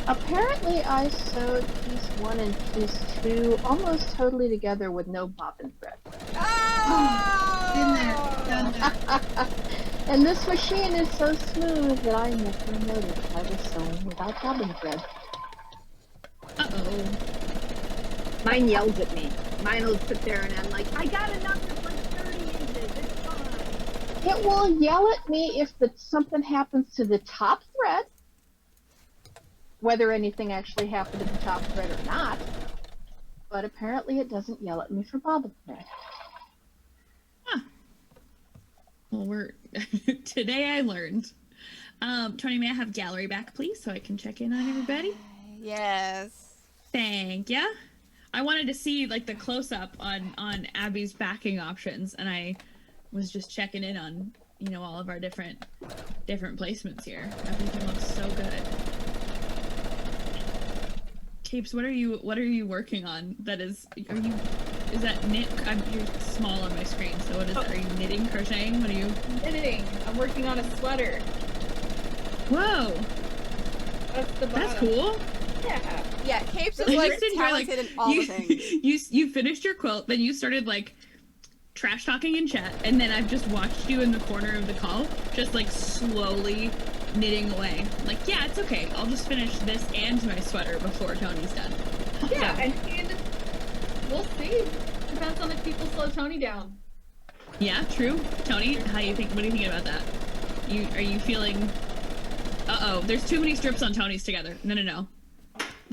Apparently I sewed piece 1 and piece 2 almost totally together with no bobbin thread. Oh! In there. Done that. And this machine is so smooth that I never noticed I was sewing without bobbin thread. Uh-oh. Mine yells at me. Mine will sit there and I'm like, I got enough for like 30 inches. It's fine. It will yell at me if something happens to the top thread, whether anything actually happened to the top thread or not. But apparently it doesn't yell at me for bobbin thread. Well, today I learned. Tony, may I have gallery back, please, so I can check in on everybody? Yes. Thank ya. I wanted to see like the close-up on Abby's backing options, and I was just checking in on, you know, all of our different placements here. Everything looks so good. Capes, what are you working on? Is that knit? You're small on my screen, so what is that? Are you knitting, crocheting? What are you? Knitting. I'm working on a sweater. Whoa. That's the bottom. That's cool. Yeah. Yeah, Capes is like talented in all the things. You finished your quilt, then you started like trash talking in chat, and then I've just watched you in the corner of the call, just like slowly knitting away. Like, yeah, it's okay. I'll just finish this and my sweater before Tony's done. Yeah, and we'll see. Depends on if people slow Tony down. Yeah, true. Tony, what do you think about that? Are you feeling? Uh-oh, there's too many strips on Tony's together. No.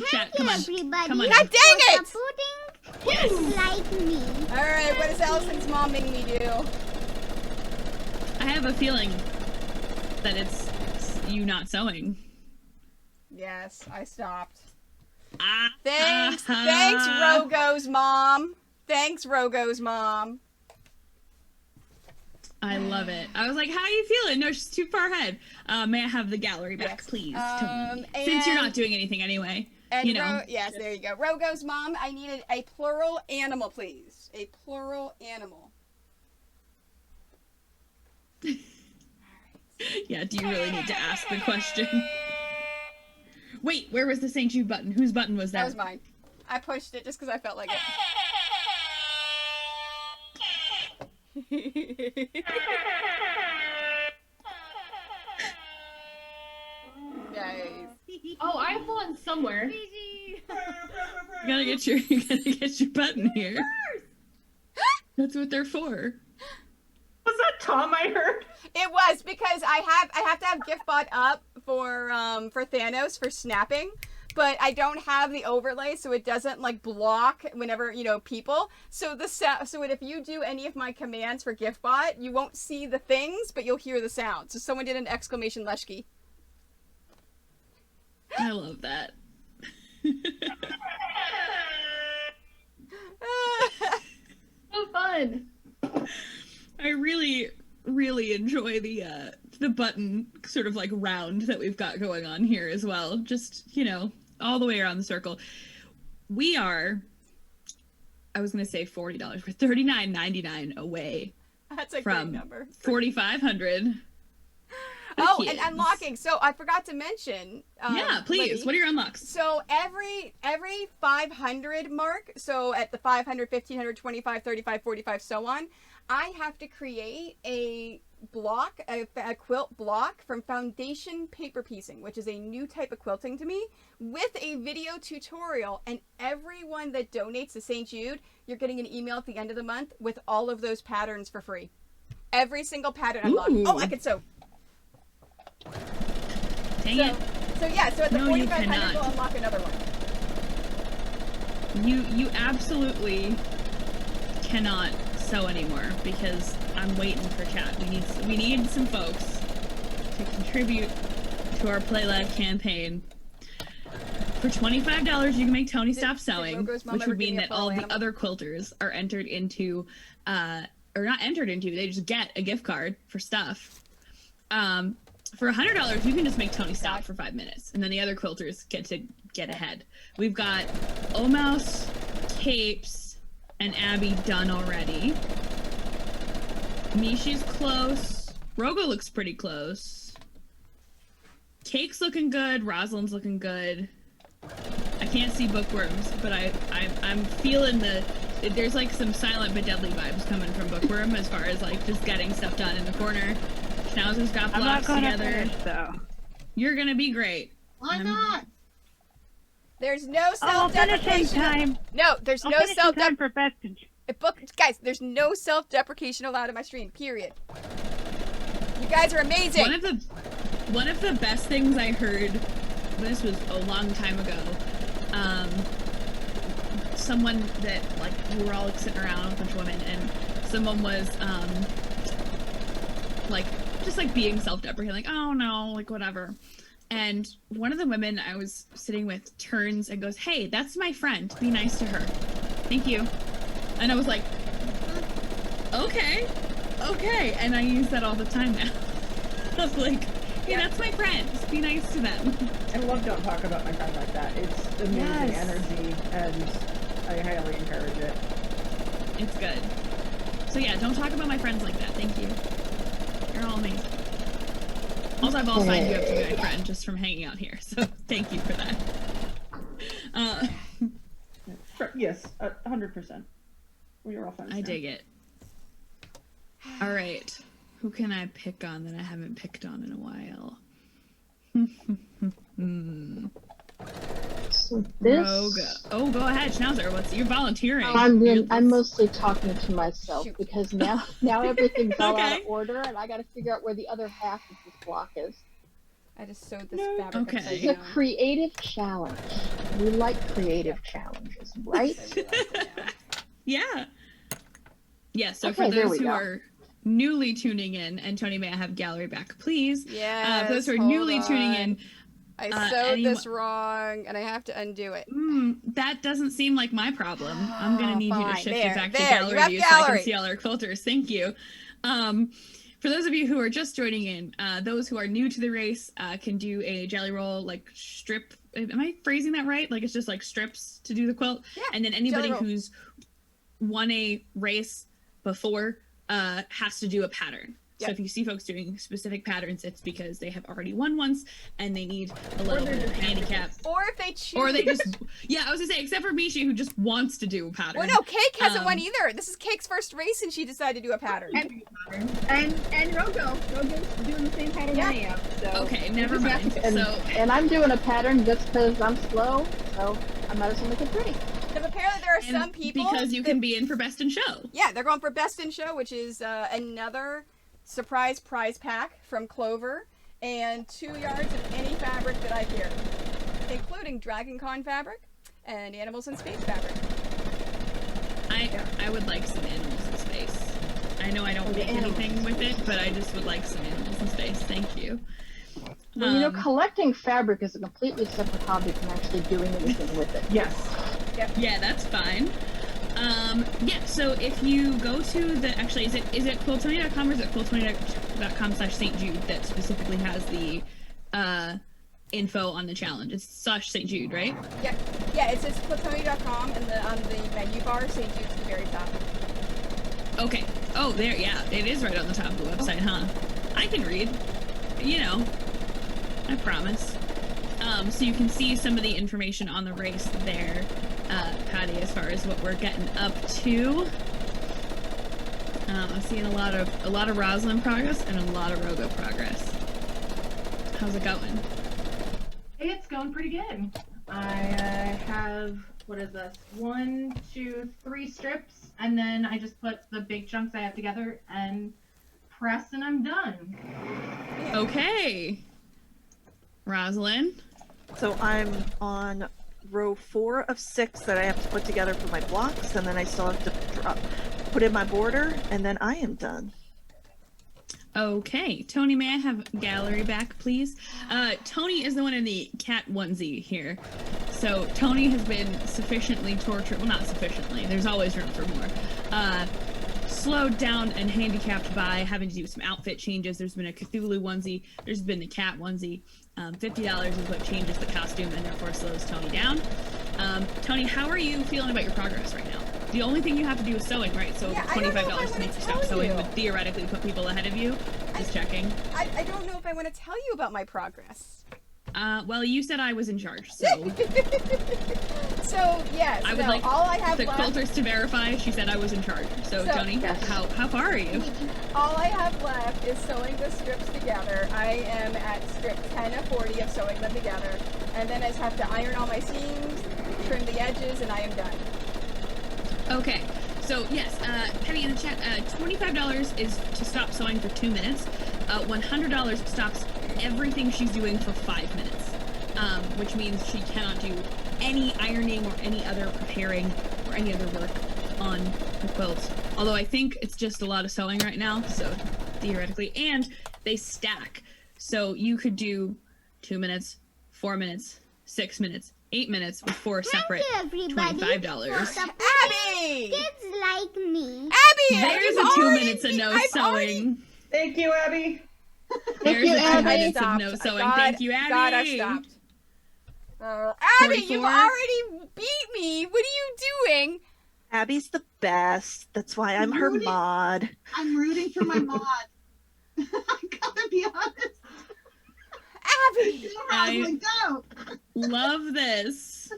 Chat, come on. Everybody. Come on. God dang it! Yes. Like me. All right, what does Allison's mom make me do? I have a feeling that it's you not sewing. Yes, I stopped. Thanks, Rogo's mom. Thanks, Rogo's mom. I love it. I was like, how are you feeling? No, she's too far ahead. May I have the gallery back, please, Tony? Since you're not doing anything anyway. And you know. Yes, there you go. Rogo's mom, I needed a plural animal, please. A plural animal. Yeah, do you really need to ask the question? Wait, where was the St. Jude button? Whose button was that? That was mine. I pushed it just because I felt like it. Nice. Oh, I have one somewhere. You gotta get your button here. That's what they're for. Was that Tom I heard? It was because I have to have GiftBot up for Thanos for snapping, but I don't have the overlay, so it doesn't like block whenever, you know, people. So if you do any of my commands for GiftBot, you won't see the things, but you'll hear the sound. So someone did an exclamation Leshki. I love that. So fun. I really enjoy the button sort of like round that we've got going on here as well. Just, you know, all the way around the circle. We are, I was going to say $40. We're $39.99 away. That's a from great number. $4,500. Oh, and unlocking. So I forgot to mention. Yeah, please. Libby. What are your unlocks? So every 500 mark, so at the 500, 1500, 25, 35, 45, so on, I have to create a block, a quilt block from foundation paper piecing, which is a new type of quilting to me, with a video tutorial. And everyone that donates to St. Jude, you're getting an email at the end of the month with all of those patterns for free. Every single pattern unlocked. Oh, I can sew. Dang it. So yeah, so at the No, you 4,500 cannot. we'll unlock another one. You absolutely cannot sew anymore because I'm waiting for chat. We need some folks to contribute to our Play Live campaign. For $25, you can make Tony stop sewing, Rogo's mom which ever would give mean me a that all pearl the animal? other quilters are entered into, or not entered into, they just get a gift card for stuff. For $100, you can just make Tony stop for 5 minutes, and then the other quilters get to get ahead. We've got Omouse, Capes, and Abby done already. Mishi's close. Rogo looks pretty close. Cake's looking good. Rosalind's looking good. I can't see Bookworms, but I'm feeling there's like some silent but deadly vibes coming from Bookworm as far as like just getting stuff done in the corner. Schnauzer's got I'm not blocks gonna together. finish, though. You're gonna be great. Why not? There's no I'll finish in self-deprecation. time. No, there's I'll no finish in time self-deprecation. for best in Guys, there's no self-deprecation allowed in my stream. Period. You guys are amazing. One of the best things I heard, this was a long time ago, someone that, like, we were all sitting around with a bunch of women, and someone was, like, just, like, being self-deprecating, like, oh, no, like, whatever. And one of the women I was sitting with turns and goes, hey, that's my friend. Be nice to her. Thank you. And I was like, okay. And I use that all the time now. I was like, hey, that's my friend. Just be nice to them. I love Don't Talk About My Friend Like That. It's amazing energy, and I highly encourage it. It's good. So yeah, don't talk about my friends like that. Thank you. You're all amazing. Also, I've all signed you up to be my friend just from hanging out here. So thank you for that. Yes, 100%. We are all friends. I dig it. All right. Who can I pick on that I haven't picked on in a while? So this. Roga. Oh, go ahead, Schnauzer. You're volunteering? I'm mostly talking to myself because now everything's all out Okay. of order, and I got to figure out where the other half of this block is. I just sewed this fabric. It's a creative challenge. We like creative challenges, right? Yeah. Yeah, so Okay, for there those we who go. are newly tuning in, and Tony, may I have gallery back, please? Yes, for those who are hold newly tuning on. in, I sewed this wrong, and I have to undo it. that doesn't seem like my problem. I'm going to need you to fine. shift There, it back to there, gallery you have view so I gallery. can see all our quilters. Thank you. For those of you who are just joining in, those who are new to the race can do a jelly roll, like strip. Am I phrasing that right? Like it's just like strips to do the quilt? Yeah, and then anybody jelly roll. who's won a race before has to do a pattern. So Yep. if you see folks doing specific patterns, it's because they have already won once and they need a little bit of handicap. Or if they choose. Or they just, yeah, I was gonna say, except for Mishi, who just wants to do a pattern. Well, no, Cake hasn't won either. This is Cake's first race, and she decided to do a pattern. And Rogo's doing the same pattern I am. So Okay, never mind. And I'm doing a pattern just because I'm slow, so I might as well make it pretty. Because apparently there are some people. Because you can be in for best in show. Yeah, they're going for best in show, which is another surprise prize pack from Clover, and 2 yards of any fabric that I carry, including Dragon Con fabric and Animals in Space fabric. I would like some animals in space. I know I don't make anything with it, but I just would like some animals in space. Thank you. Well, you know, collecting fabric is a completely separate hobby from actually doing anything with it. Yes. Yep. Yeah, that's fine. Yeah, so if you go to the, actually, is it quiltony.com or is it quiltony.com/St Jude that specifically has the info on the challenge? It's /St Jude, right? Yeah, yeah, it says quiltony.com and on the menu bar, St Jude's the very top. Okay. Oh, there, yeah, it is right on the top of the website, huh? I can read, you know, I promise. So you can see some of the information on the race there, Patty, as far as what we're getting up to. I'm seeing a lot of Rosalind progress and a lot of Rogo progress. How's it going? It's going pretty good. I have, what is this? 1, 2, 3 strips, and then I just put the big chunks I have together and press, and I'm done. Okay. Rosalind? So I'm on row 4 of 6 that I have to put together for my blocks, and then I still have to put in my border, and then I am done. Okay. Tony, may I have gallery back, please? Tony is the one in the cat onesie here. So Tony has been sufficiently tortured. Well, not sufficiently. There's always room for more. Slowed down and handicapped by having to do some outfit changes. There's been a Cthulhu onesie. There's been the cat onesie. $50 is what changes the costume and therefore slows Tony down. Tony, how are you feeling about your progress right now? The only thing you have to do is sewing, right? So Yeah, $25 to make you stop sewing would theoretically put people ahead of you. Just checking. I don't know if I want to tell you about my progress. Well, you said I was in charge, so... So, yes, I would like all I have the left... quilters to verify she said I was in charge. So Tony, how far are you? All I have left is sewing the strips together. I am at strip 10 of 40 of sewing them together. And then I just have to iron all my seams, trim the edges, and I am done. Okay, so yes, Penny in the chat, $25 is to stop sewing for 2 minutes. $100 stops everything she's doing for 5 minutes, which means she cannot do any ironing or any other preparing or any other work on the quilt. Although I think it's just a lot of sewing right now, so theoretically, and they stack. So you could do 2 minutes, 4 minutes, 6 minutes, 8 minutes with 4 separate $25. Abby! Kids like me. Abby! There's a 2 minutes of no sewing. Thank you, Abby. There's a 2 minutes of no sewing. Thank you, Abby. God, I've stopped. Abby, you already beat me. What are you doing? Abby's the best. That's why I'm her mod. I'm rooting for my mod. I gotta be honest. Abby! I go. love this.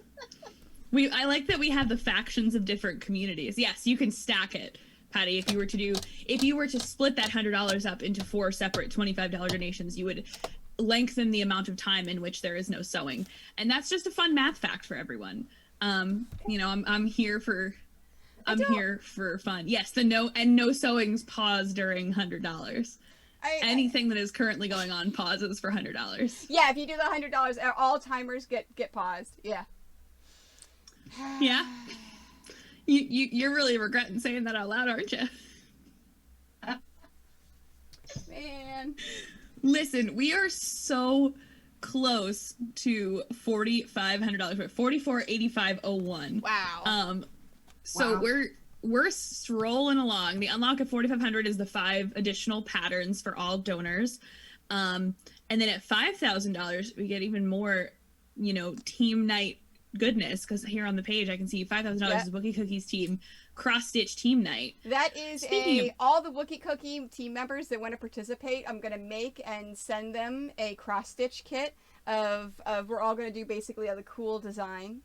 I like that we have the factions of different communities. Yes, you can stack it, Patty. If you were to split that $100 up into 4 separate $25 donations, you would lengthen the amount of time in which there is no sewing. And that's just a fun math fact for everyone. You know, I'm here for fun. Yes, no sewings pause during $100. Anything that is currently going on pauses for $100. Yeah, if you do the $100, all timers get paused. Yeah. Yeah. You're really regretting saying that out loud, aren't you? Man. Listen, we are so close to $4,500, but $44,8501. Wow. So Wow. we're strolling along. The unlock of $4,500 is the 5 additional patterns for all donors. And then at $5,000, we get even more, you know, team night goodness, because here on the page I can see $5,000 is Wookie Cookies team cross-stitch team night. That is all the Wookie Cookie team members that want to participate, I'm going to make and send them a cross-stitch kit of we're all going to do basically a cool design,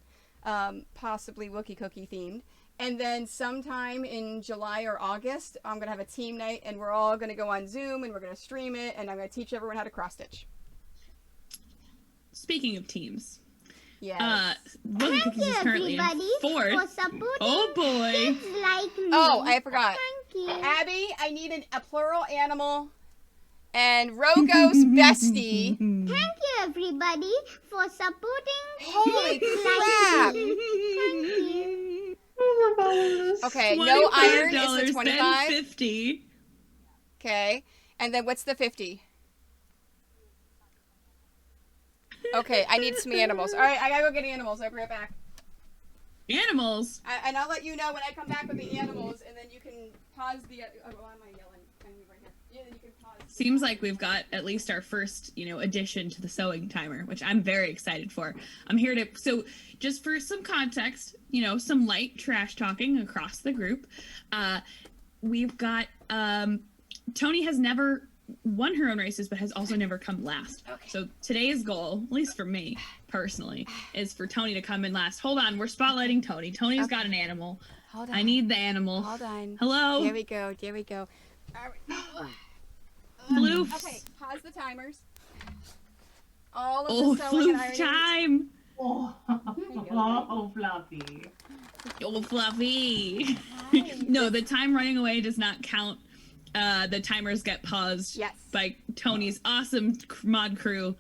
possibly Wookie Cookie themed. And then sometime in July or August, I'm going to have a team night, and we're all going to go on Zoom, and we're going to stream it, and I'm going to teach everyone how to cross-stitch. Speaking of teams. Yes. Wookie Cookies is currently in 4th. Oh boy. Like me. Oh, I forgot. Thank you. Abby, I need a plural animal. And Rogo's bestie. Thank you, everybody, for supporting. Holy kids crap. like me. Thank you. Okay, no iron is the 25. Then 50. Okay, and then what's the 50? Okay, I need some animals. All right, I gotta go get animals. I'll be right back. Animals? And I'll let you know when I come back with the animals, and then you can pause the... Oh, why am I yelling? I'm right here. Yeah, then you can pause. Seems like we've got at least our first, addition to the sewing timer, which I'm very excited for. I'm here to... So, just for some context, some light trash talking across the group. We've got... Tony has never won her own races, but has also never come last. Okay. So today's goal, at least for me personally, is for Tony to come in last. Hold on, we're spotlighting Tony. Tony's got an animal. Hold on. I need the animal. Hold on. Hello. There we go. There we go. All right. Floofs. Okay, pause the timers. All of the sewing and ironing. Time. Oh, Fluffy. Oh, Fluffy. No, the time running away does not count. The timers get paused by Tony's awesome mod crew.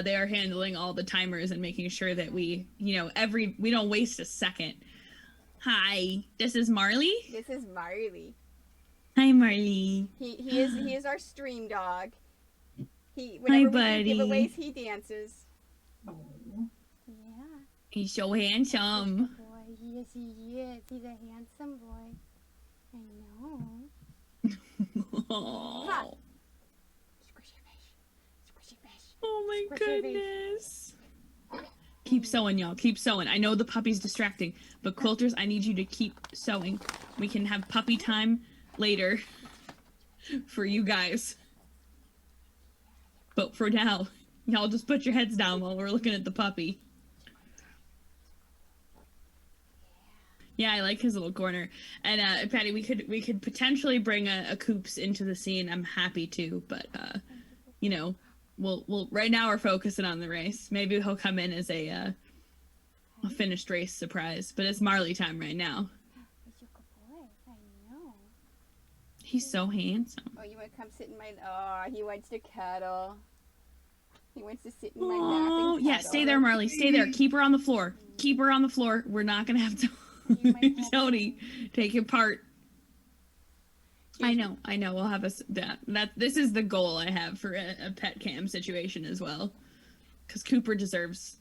They are handling all the timers and making sure that we don't waste a second. Hi, this is Marley. This is Marley. Hi, Marley. He is our stream dog. Hi, buddy. We do giveaways, he dances. Oh. Yeah. He's so handsome. Boy, yes, he is. He's a handsome boy. I know. Oh. Squishy fish. Squishy fish. Oh my Squishy goodness. Keep sewing, y'all. Keep sewing. I know the puppy's distracting, but quilters, I need you to keep sewing. We can have puppy time later for you guys. But for now, y'all just put your heads down while we're looking at the puppy. Yeah, I like his little corner. And Patty, we could potentially bring a Coops into the scene. I'm happy to, but we'll right now we're focusing on the race. Maybe he'll come in as a finished race surprise, but it's Marley time right now. He's a good boy. I know. He's so handsome. Oh, you want to come sit in my... Oh, he wants to cuddle. He wants to sit in my lap and cuddle. Yeah, stay there, Marley. Stay there. Keep her on the floor. Keep her on the floor. We're not going to have to... Tony, take your part. I know. We'll have this is the goal I have for a pet cam situation as well. Because Cooper deserves,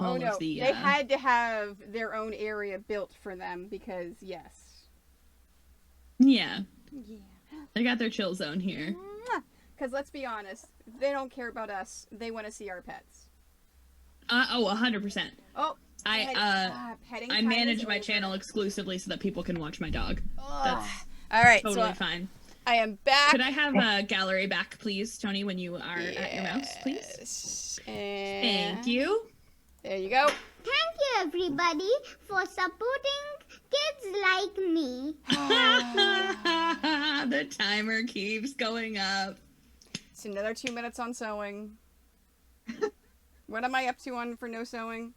all of the... They had to have their own area built for them because, yes. Yeah. Yeah. They got their chill zone here. Because let's be honest, they don't care about us. They want to see our pets. 100%. Oh. I manage my channel exclusively so that people can watch my dog. That's all right, totally fine. I am back. Could I have a gallery back, please, Tony, when you are at your mouse, please? Thank you. There you go. Thank you, everybody, for supporting kids like me. The timer keeps going up. It's another 2 minutes on sewing. What am I up to for no sewing?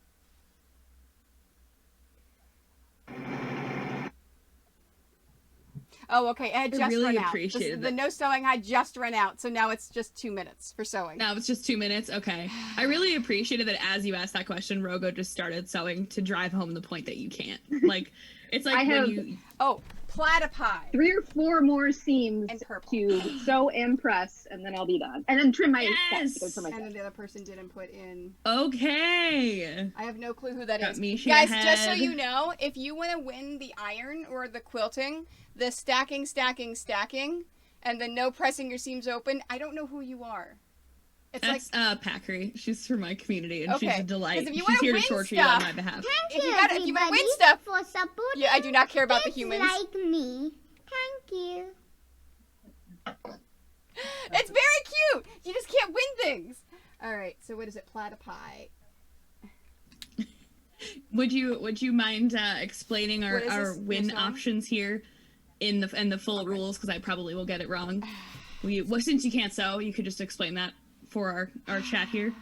Oh, okay. It had just run out. The no sewing had just run out, so now it's just 2 minutes for sewing. Now it's just 2 minutes? Okay. I really appreciated that as you asked that question, Rogo just started sewing to drive home the point that you can't. Like, it's like Oh, platypi. 3 or 4 more seams to sew and press, and then I'll be done. And then trim my steps. And then the other person didn't put in. Okay. I have no clue who that is. Misha Guys, ahead. just so you know, if you want to win the iron or the quilting, the stacking, and the no pressing your seams open, I don't know who you are. That's Packery. She's from my community, and she's a delight. If you She's here to win torture stuff, you on my behalf. Thank you, if you want to win stuff, for supporting I do not care about the humans. like me. Thank you. It's very cute. You just can't win things. All right. So what is it? Platypi. Would you mind explaining our win options here in the full rules, because I probably will get it wrong. Since you can't sew, you could just explain that for our chat here.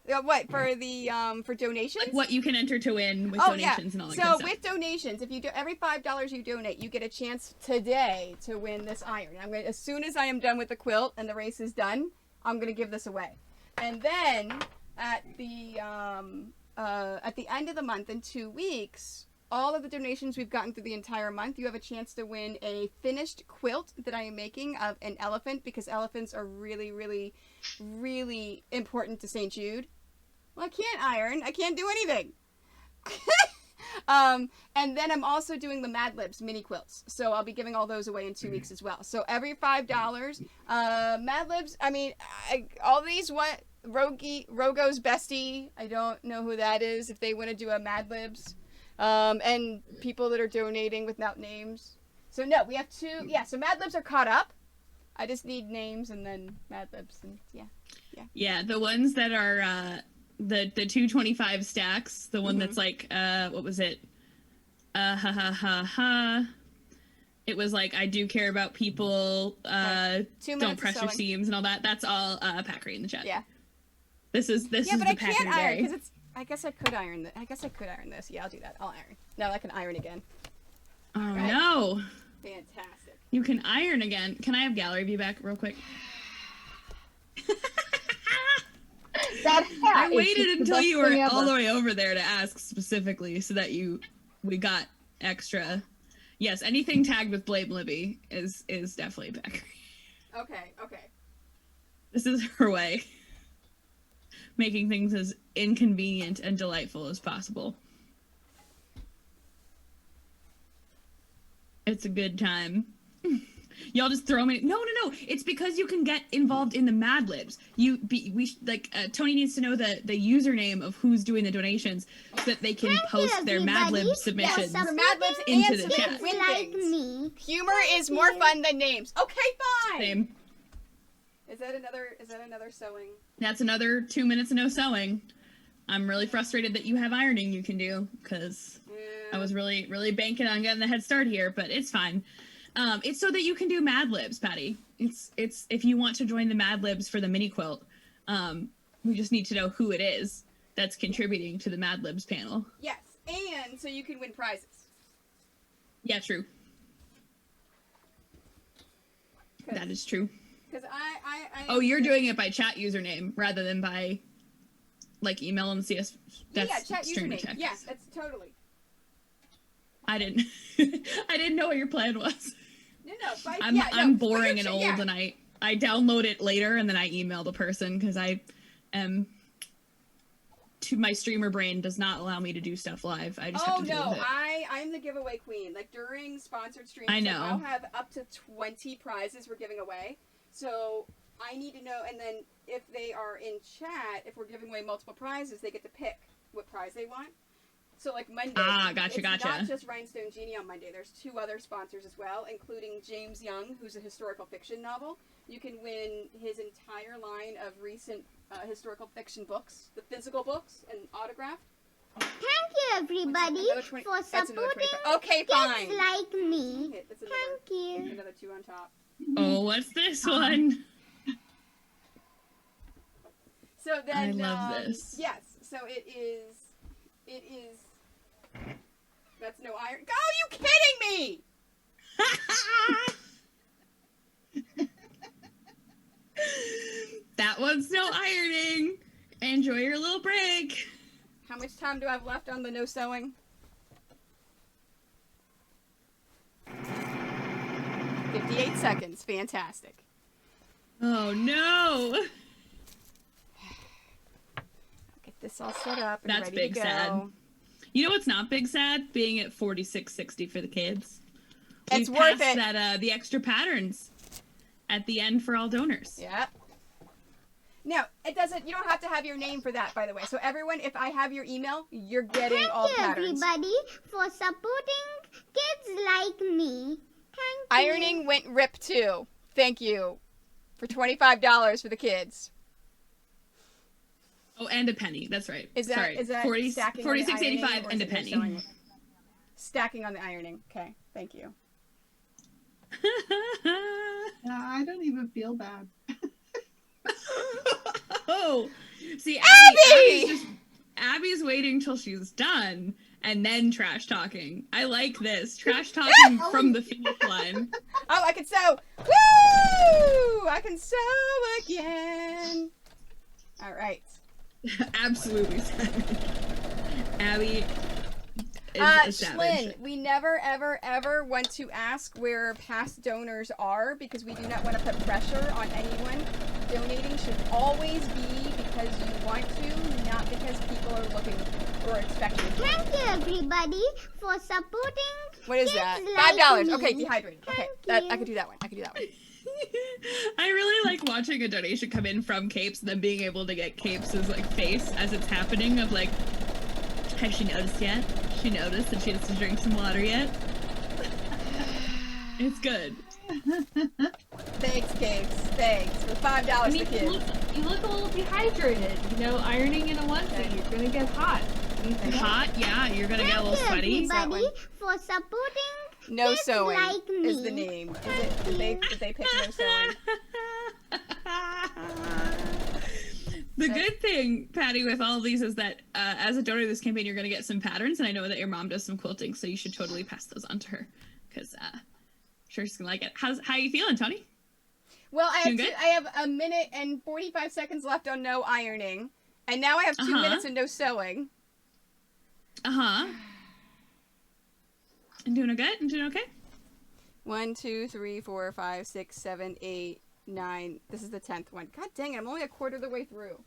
What for the for donations? Like what you can enter to win with donations and all that so kind of stuff. With donations, if you do every $5 you donate, you get a chance today to win this iron. As soon as I am done with the quilt and the race is done, I'm gonna give this away. And then at the end of the month in 2 weeks, all of the donations we've gotten through the entire month, you have a chance to win a finished quilt that I am making of an elephant, because elephants are really, really, really important to St. Jude. Well, I can't iron. I can't do anything. And then I'm also doing the Mad Libs mini quilts. So I'll be giving all those away in 2 weeks as well. So every $5, Mad Libs, I mean, all these, what, Rogo's bestie, I don't know who that is, if they want to do a Mad Libs. And people that are donating without names. So no, we have 2, yeah, so Mad Libs are caught up. I just need names and then Mad Libs, and yeah. Yeah, the ones that are, the 225 stacks, the one that's like, what was it? It was like, I do care about people, don't press your seams and all that. That's all Packery in the chat. Yeah. This is the but I Packery can't iron day. because it's. I guess I could iron this. Yeah, I'll do that. I'll iron. No, I can iron again. Oh no! Fantastic. You can iron again. Can I have gallery view back real quick? I waited until you were all the way over there to ask specifically, so that we got extra. Yes, anything tagged with Blame Libby is definitely Packery. Okay. This is her way. Making things as inconvenient and delightful as possible. It's a good time. Y'all just throw me. No. It's because you can get involved in the Mad Libs. Tony needs to know the username of who's doing the donations so that they can post their Mad Lib submissions into the chat. Like me. Humor is more fun than names. Okay, fine. Same. Is that another sewing? That's another 2 minutes of no sewing. I'm really frustrated that you have ironing you can do, because I was really, really banking on getting the head start here, but it's fine. It's so that you can do Mad Libs, Patty. It's if you want to join the Mad Libs for the mini quilt, we just need to know who it is that's contributing to the Mad Libs panel. Yes, and so you can win prizes. Yeah, true. That is true. Because Oh, you're doing it by chat username rather than by, like, email and CS. That's chat username. check. Yes, that's totally. I didn't know what your plan was. No. I'm boring and old, and I download it later and then I email the person because I am. My streamer brain does not allow me to do stuff live. I just have to deal with it. I'm the giveaway queen. Like during sponsored streams, I know. I'll have up to 20 prizes we're giving away. So I need to know, and then if they are in chat, if we're giving away multiple prizes, they get to pick what prize they want. So like Monday, gotcha. Not just Rhinestone Genie on Monday. There's 2 other sponsors as well, including James Young, who's a historical fiction novel. You can win his entire line of recent historical fiction books, the physical books and autographed. Thank you, everybody, for supporting okay, fine. kids like me. Thank you. Another 2 on top. Oh, what's this one? So then, I love this. Yes, so it is. That's no iron. Go! You kidding me? That one's no ironing. Enjoy your little break. How much time do I have left on the no sewing? 58 seconds. Fantastic. Oh no. Get this all set up and That's ready big to go. sad. You know what's not big sad? Being at 46.60 for the kids. It's worth it. That the extra patterns at the end for all donors. Yeah. No, it doesn't. You don't have to have your name for that, by the way. So everyone, if I have your email, you're getting all patterns. Thank you, everybody, for supporting kids like me. Thank you. Ironing went rip too. Thank you for $25 for the kids. Oh, and a penny. That's right. Is that Sorry. 46.85 and a penny. Stacking on the ironing. Okay, thank you. I don't even feel bad. Oh, see, Abby's waiting till she's done and then trash talking. I like this. Trash talking from the finish line. Oh, I can sew. Woo! I can sew again. All right. Absolutely. Abby is a savage. Shlyn, we never, ever, ever want to ask where past donors are because we do not want to put pressure on anyone. Donating should always be because you want to, not because people are looking or expecting. Thank you, everybody, for supporting. What is that? $5. Okay, dehydrated. Okay, I could do that one. I really like watching a donation come in from Capes and then being able to get Capes' like face as it's happening of like, has she noticed yet? She noticed that she has to drink some water yet? It's good. Thanks, Capes. Thanks for $5 mean, for kids. You look a little dehydrated. You know, ironing in a onesie, you're gonna get hot. Hot? Yeah, you're gonna get a little sweaty. Everybody, for supporting. No kids sewing like me. is the name. Did they pick no sewing? The good thing, Patty, with all of these is that as a donor to this campaign, you're going to get some patterns, and I know that your mom does some quilting, so you should totally pass those on to her, because I'm sure she's going to like it. How are you feeling, Tony? Well, I Doing good? have a minute and 45 seconds left on no ironing, and now I have 2 minutes and no sewing. I'm doing good? I'm doing okay? 1, 2, 3, 4, 5, 6, 7, 8, 9. This is the 10th one. God dang it, I'm only a quarter of the way through.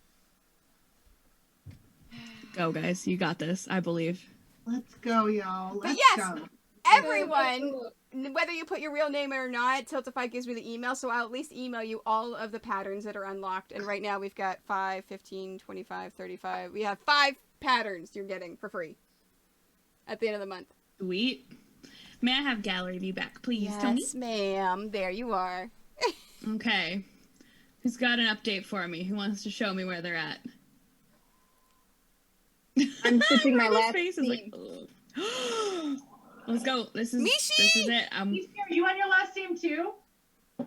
Go, guys. You got this. I believe. Let's go, y'all. But Let's yes, go. everyone, whether you put your real name or not, Tiltify gives me the email, so I'll at least email you all of the patterns that are unlocked. And right now we've got 5, 15, 25, 35. We have 5 patterns you're getting for free at the end of the month. Sweet. May I have gallery view back, please, Tony? Yes, ma'am. There you are. Okay. Who's got an update for me? Who wants to show me where they're at? I'm stitching my Riley's last face is like, let's go. This is it. Are you on your last seam too?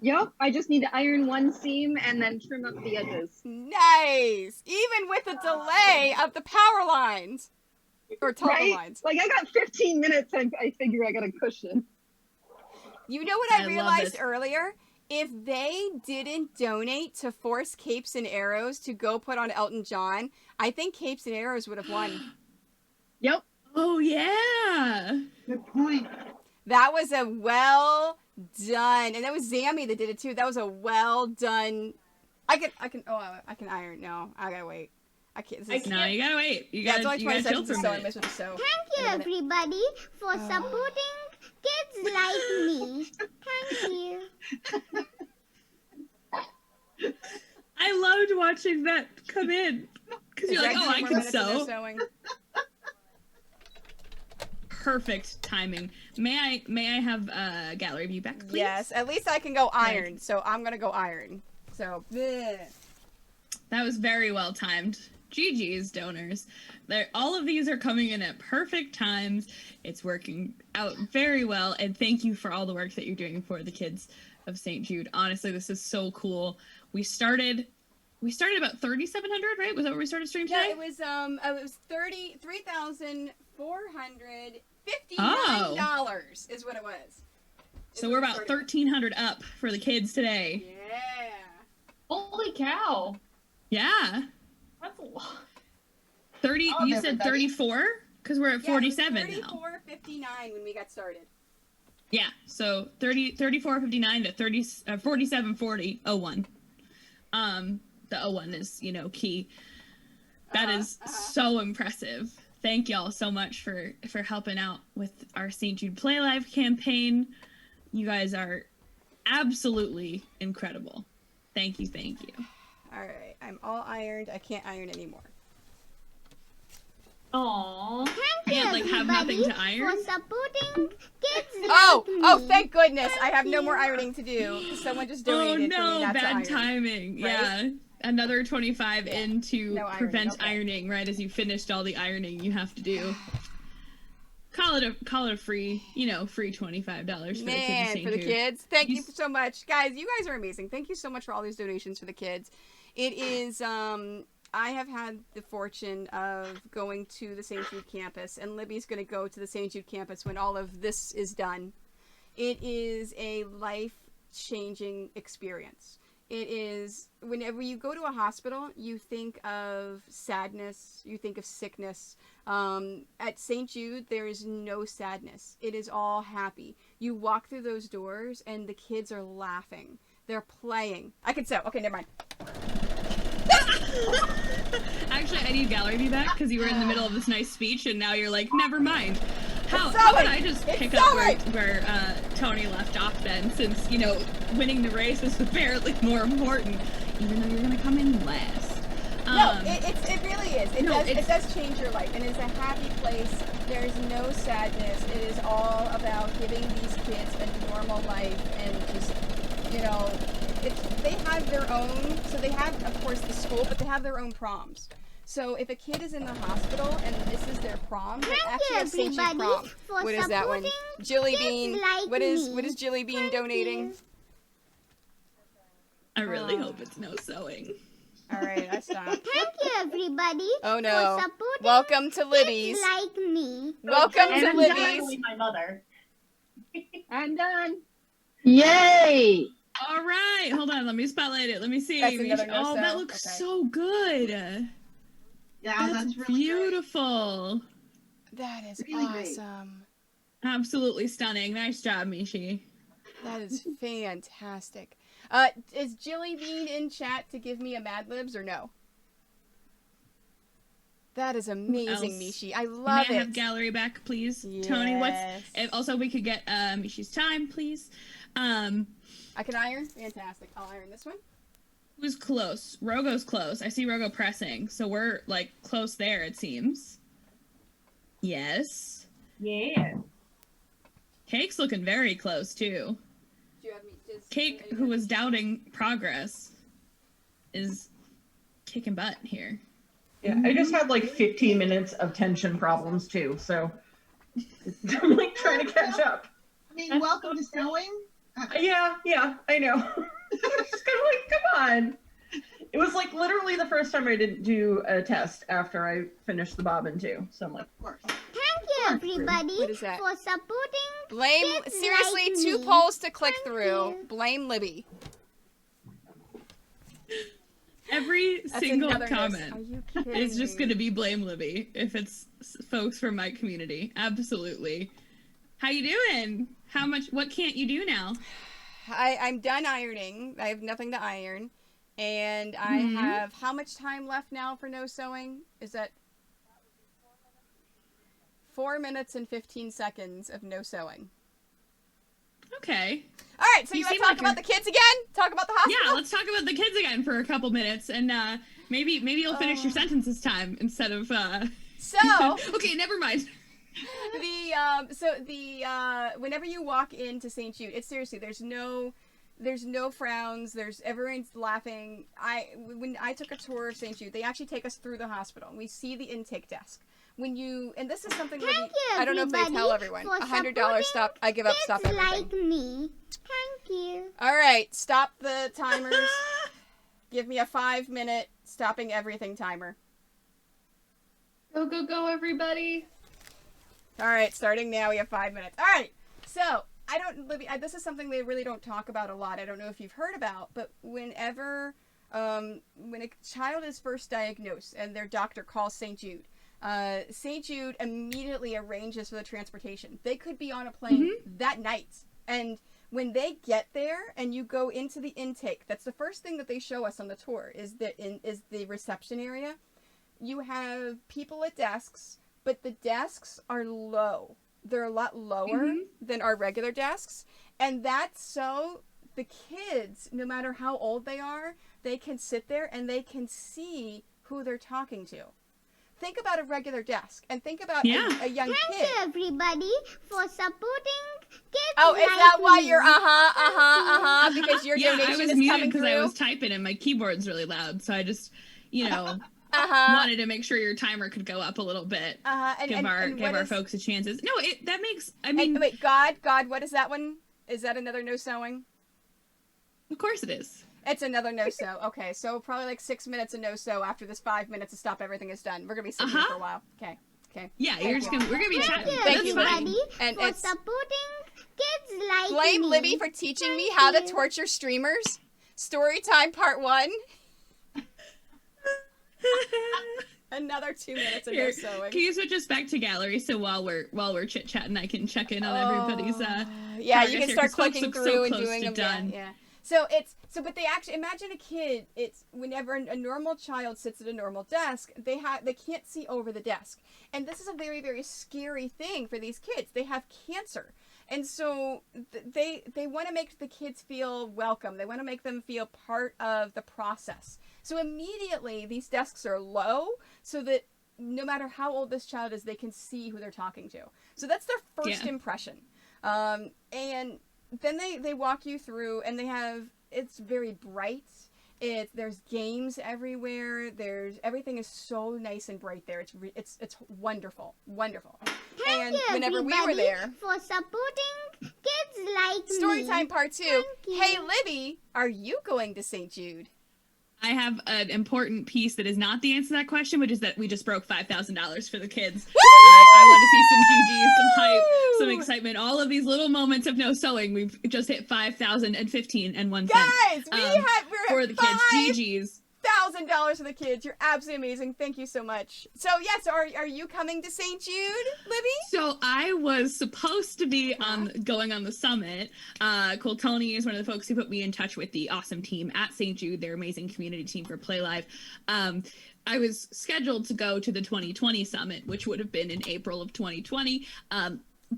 Yep, I just need to iron one seam and then trim up the edges. Nice! Even with the delay of the power lines. Or total lines. Like, I got 15 minutes and I figure I got a cushion. You know what I realized earlier? If they didn't donate to force Capes and Arrows to go put on Elton John, I think Capes and Arrows would have won. Yep. Oh, yeah. Good point. That was a well done. And that was Zammy that did it too. That was a well done. I can iron. No, I gotta wait. I can't. No, you gotta wait. You gotta, it's only you 20 gotta chill seconds for to a sew. I minute. miss what to sew. Thank you, everybody, for supporting kids like me. Thank you. I loved watching that come in. Because you're like, oh, I can sew. Perfect timing. May I have gallery view back, please? Yes, at least I can go iron. So I'm gonna go iron. So, bleh. That was very well timed. GG's, donors. All of these are coming in at perfect times. It's working out very well, and thank you for all the work that you're doing for the kids of St. Jude. Honestly, this is so cool. We started about 3,700, right? Was that where we started stream today? Yeah, it was $3,459 is what it was. So we're about 1,300 up for the kids today. Yeah. Holy cow. Yeah. That's a lot. 30. Oh, you said 34? Because we're at 47 now. 34.59 when we got started. Yeah. So 34.59 to 47.40.01. The 01 is, key. That is so impressive. Thank y'all so much for helping out with our St. Jude Play Live campaign. You guys are absolutely incredible. Thank you. All right, I'm all ironed. I can't iron anymore. Aww. Thank you, have nothing to iron. for supporting kids Oh, like me. thank goodness. I have no more ironing to do. Someone just donated for me not to bad iron. timing. Right? Yeah. Another 25 in to No ironing, prevent okay. ironing right as you finished all the ironing you have to do. Call it a free, free $25 for the kids. Man, for the kids. Thank you so much. Guys, you guys are amazing. Thank you so much for all these donations for the kids. It is, I have had the fortune of going to the St. Jude campus, and Libby's going to go to the St. Jude campus when all of this is done. It is a life-changing experience. It is, whenever you go to a hospital, you think of sadness, you think of sickness. At St. Jude, there is no sadness. It is all happy. You walk through those doors and the kids are laughing. They're playing. I can sew. Okay, never mind. Actually, I need gallery to be back because you were in the middle of this nice speech and now you're like, never mind. How about I just pick up where Tony left off then, since, you know, winning the race is apparently more important, even though you're going to come in last. No, it really is. It does change your life, and it's a happy place. There's no sadness. It is all about giving these kids a normal life and just, you know, they have their own, so they have, of course, the school, but they have their own proms. So if a kid is in the hospital and this is their prom, they actually have St. Jude prom. What is that one? Jilly Bean. What is Jilly Bean donating? I really hope it's no sewing. All right, I stopped. Thank you, everybody. Oh no! For supporting Welcome to Libby's. kids like me. Welcome to I'm Libby's. definitely my mother. I'm done. Yay! All right, hold on. Let me spotlight it. Let me see. That's another Oh, no-sew. that looks Okay. so good. Yeah, that's really beautiful. That is Really great. awesome. Absolutely stunning. Nice job, Mishi. That is fantastic. Is Jilly Bean in chat to give me a Mad Libs or no? That is amazing, Mishi. I love May I it. have gallery back, please? Tony, what's... And also, we could get Mishi's time, please. I can iron? Fantastic. I'll iron this one. Who's close? Rogo's close. I see Rogo pressing, so we're, like, close there, it seems. Yes. Yeah. Cake's looking very close, too. Cake, who was doubting progress, is kicking butt here. Yeah, I just had like 15 minutes of tension problems too, so I'm like trying to catch up. I mean, welcome to sewing. Yeah, I know. Just kind of like, come on. It was like literally the first time I didn't do a test after I finished the bobbin too. So I'm like, of course. Thank you, everybody, What is that? for supporting Blame, kids seriously, like 2 me. polls to click through. Blame Libby. Every That's single another no- comment Are you kidding is just me? going to be blame Libby if it's folks from my community. Absolutely. How you doing? What can't you do now? I'm done ironing. I have nothing to iron. And I have how much time left now for no sewing? Is that 4 minutes and 15 seconds of no sewing? Okay. All right, so you want to talk about the kids again? Talk about the hospital? Yeah, let's talk about the kids again for a couple minutes, and maybe you'll finish your sentence this time instead of. So. Okay, never mind. Whenever you walk into St. Jude, it's seriously there's no frowns. Everyone's laughing. When I took a tour of St. Jude, they actually take us through the hospital. We see the intake desk. And this is something that I don't know if they tell everyone. $100 stop. I give up. Stop everything. Like me. Thank you. All right, stop the timers. Give me a 5-minute stopping everything timer. Go, go, go, everybody. All right, starting now. We have 5 minutes. All right, so Libby, this is something they really don't talk about a lot. I don't know if you've heard about, but whenever, when a child is first diagnosed and their doctor calls St. Jude, St. Jude immediately arranges for the transportation. They could be on a plane that night. And when they get there and you go into the intake, that's the first thing that they show us on the tour is the reception area. You have people at desks, but the desks are low. They're a lot lower than our regular desks. And that's so the kids, no matter how old they are, they can sit there and they can see who they're talking to. Think about a regular desk and think about a young kid. Thank you, everybody, for supporting kids. Oh, is like that why me. you're because your donation I was is muted coming because through? I was typing and my keyboard's really loud, so I just, wanted to make sure your timer could go up a little bit. Give our folks a chances. No, that makes. I mean, wait, God, what is that one? Is that another no sewing? Of course it is. It's another no sew. Okay, so probably like 6 minutes of no sew after this 5 minutes to stop everything is done. We're gonna be sitting here for a while. Okay. Yeah, we're gonna be chatting. Thank you, everybody, and for it's supporting kids like blame me. Libby for teaching me how to torture streamers. Story time part 1. Another 2 minutes of no sewing. Can you switch us back to gallery so while we're chit chatting, I can check in on everybody's yeah, you can start clicking folks through so and close doing to them. done. Yeah. But they actually imagine a kid. It's whenever a normal child sits at a normal desk, they can't see over the desk, and this is a very, very scary thing for these kids. They have cancer. And so they want to make the kids feel welcome. They want to make them feel part of the process. So immediately these desks are low so that no matter how old this child is, they can see who they're talking to. So that's their first impression. And then they walk you through, and it's very bright. There's games everywhere. Everything is so nice and bright there. It's wonderful, wonderful. Thank you, whenever we were there, for supporting kids like me. Storytime part 2. Hey, Libby, are you going to St. Jude? I have an important piece that is not the answer to that question, which is that we just broke $5,000 for the kids. I want to see some GGs, some hype, some excitement. All of these little moments of no sewing. We've just hit 5,015 and 1 cent. Guys, we're for the kids. GGs. $1,000 for the kids. You're absolutely amazing. Thank you so much. So yes, are you coming to St. Jude, Libby? So I was supposed to be going on the summit. Tony is one of the folks who put me in touch with the awesome team at St. Jude, their amazing community team for Play Live. I was scheduled to go to the 2020 summit, which would have been in April of 2020.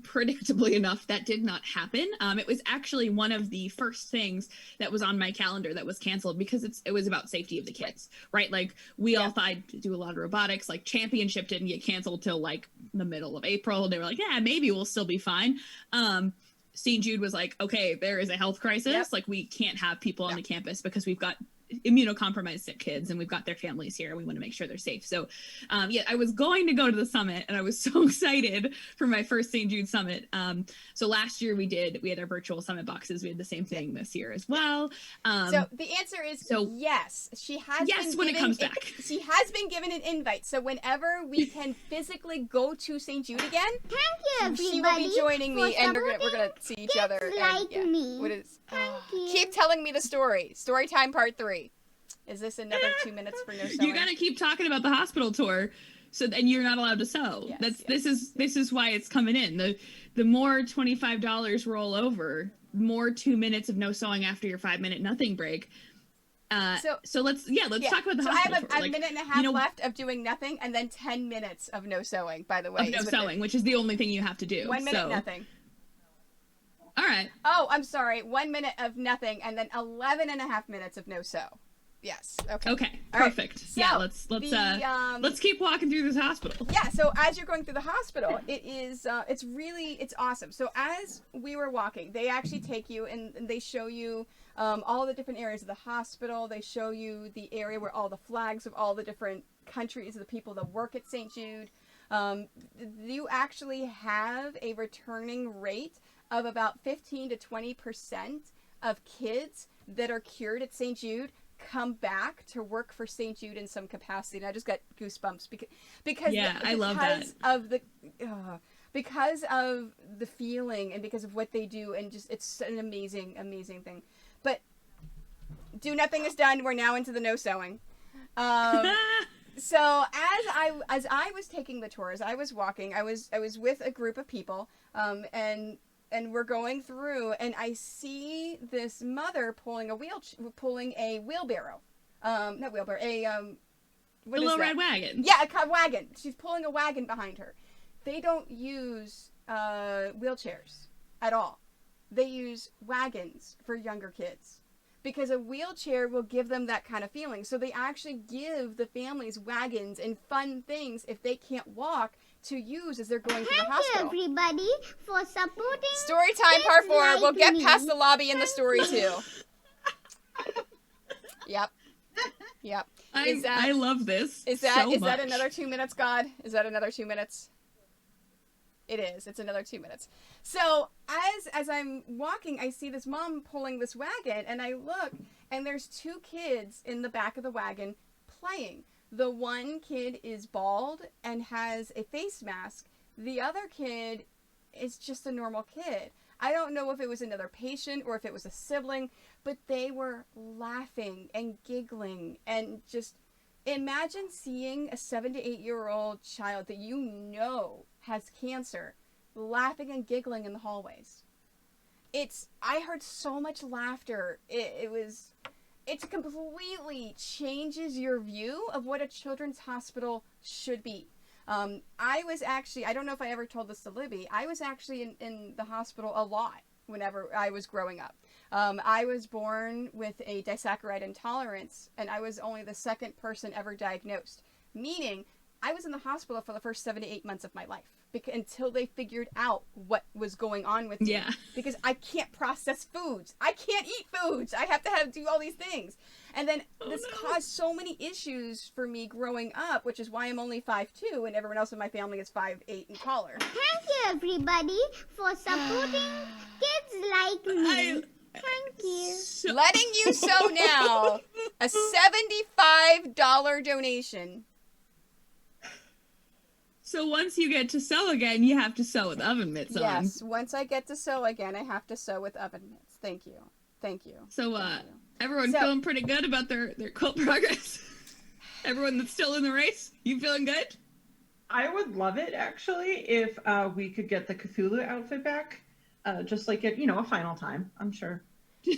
Predictably enough, that did not happen. It was actually one of the first things that was on my calendar that was canceled because it was about safety of the kids, right? Like we all thought to do a lot of robotics, like championship didn't get canceled till like the middle of April. They were like, yeah, maybe we'll still be fine. St. Jude was like, okay, there is a health crisis. Like we can't have people on the campus because we've got immunocompromised sick kids and we've got their families here and we want to make sure they're safe. So I was going to go to the summit and I was so excited for my first St. Jude summit. So last year we had our virtual summit boxes. We had the same thing this year as well. So the answer is yes. She has been given an invite. So whenever we can physically go to St. Jude again, she will be joining me and we're gonna see each other. Me. What is? Keep telling me the story. Story time part 3. Is this another 2 minutes for no sewing? You gotta keep talking about the hospital tour, and you're not allowed to sew. This is why it's coming in. The more $25 roll over, more 2 minutes of no sewing after your 5-minute nothing break. So let's talk about the hospital. I have tour. a minute and a half left of doing nothing, and then 10 minutes of no sewing. By the way, of no sewing, which is the only thing you have to do. 1 minute nothing. All right. Oh, I'm sorry. 1 minute of nothing, and then 11 and a half minutes of no sew. Yes. Okay. Okay. All Perfect. Right. So, yeah. Let's keep walking through this hospital. Yeah. So as you're going through the hospital, it's awesome. So as we were walking, they actually take you and they show you all the different areas of the hospital. They show you the area where all the flags of all the different countries of the people that work at St. Jude. You actually have a returning rate of about 15 to 20% of kids that are cured at St. Jude come back to work for St. Jude in some capacity. And I just got goosebumps because I love that. Because of the feeling and because of what they do, and just it's an amazing thing. But do nothing is done. We're now into the no sewing. So as I was taking the tours, I was walking. I was with a group of people, and we're going through, and I see this mother pulling a wheelbarrow. Not wheelbarrow. A little red wagon. Yeah, a wagon. She's pulling a wagon behind her. They don't use wheelchairs at all. They use wagons for younger kids, because a wheelchair will give them that kind of feeling. So they actually give the families wagons and fun things if they can't walk to use as they're going to the hospital. Thank you, everybody, for supporting. Story time part 4. Like we'll get me. past the lobby and the story too. Yep. I love this. Is that another 2 minutes, God? Is that another 2 minutes? It is. It's another 2 minutes. So as I'm walking, I see this mom pulling this wagon, and I look, and there's 2 kids in the back of the wagon playing. The one kid is bald and has a face mask. The other kid is just a normal kid. I don't know if it was another patient or if it was a sibling, but they were laughing and giggling and just imagine seeing a 7 to 8 year old child that you know has cancer laughing and giggling in the hallways. I heard so much laughter. It completely changes your view of what a children's hospital should be. I was actually, I don't know if I ever told this to Libby, I was actually in the hospital a lot whenever I was growing up. I was born with a disaccharide intolerance, and I was only the second person ever diagnosed, meaning I was in the hospital for the first 7 to 8 months of my life until they figured out what was going on with me. Yeah. Because I can't process foods. I can't eat foods. I have to do all these things. And then this caused so many issues for me growing up, which is why I'm only 5'2", and everyone else in my family is 5'8" and taller. Thank you, everybody, for supporting kids like me. Thank you. Letting you sew now. A $75 donation. So once you get to sew again, you have to sew with oven mitts on. Yes, once I get to sew again, I have to sew with oven mitts. Thank you. Thank you. So, everyone feeling pretty good about their quilt progress? Everyone that's still in the race, you feeling good? I would love it, actually, if we could get the Cthulhu outfit back. Just like at, a final time, I'm sure. So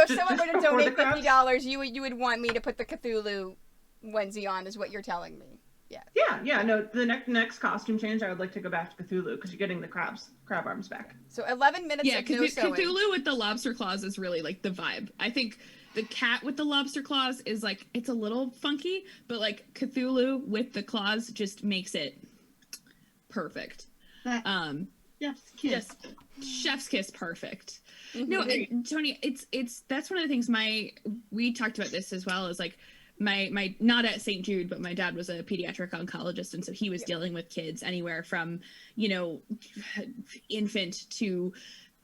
if someone were to before the donate crowds? $50, you would want me to put the Cthulhu onesie on, is what you're telling me. Yeah, no, the next costume change, I would like to go back to Cthulhu, because you're getting the crab arms back. So 11 minutes of no sewing. Cthulhu with the lobster claws is really, like, the vibe. I think the cat with the lobster claws is, like, it's a little funky, but, like, Cthulhu with the claws just makes it perfect. Chef's kiss. Just chef's kiss perfect. Mm-hmm. No, and Tony, it's that's one of the things we talked about this as well, is like my not at St Jude, but my dad was a pediatric oncologist, and so he was dealing with kids anywhere from infant to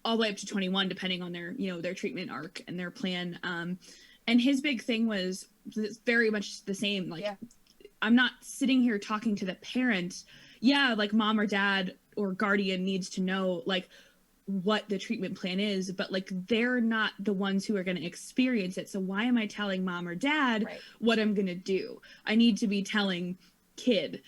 all the way up to 21, depending on their their treatment arc and their plan. And his big thing was very much the same. Like, I'm not sitting here talking to the parent. Yeah, like mom or dad or guardian needs to know like what the treatment plan is, but like they're not the ones who are going to experience it. So why am I telling mom or dad what I'm going to do? I need to be telling kid.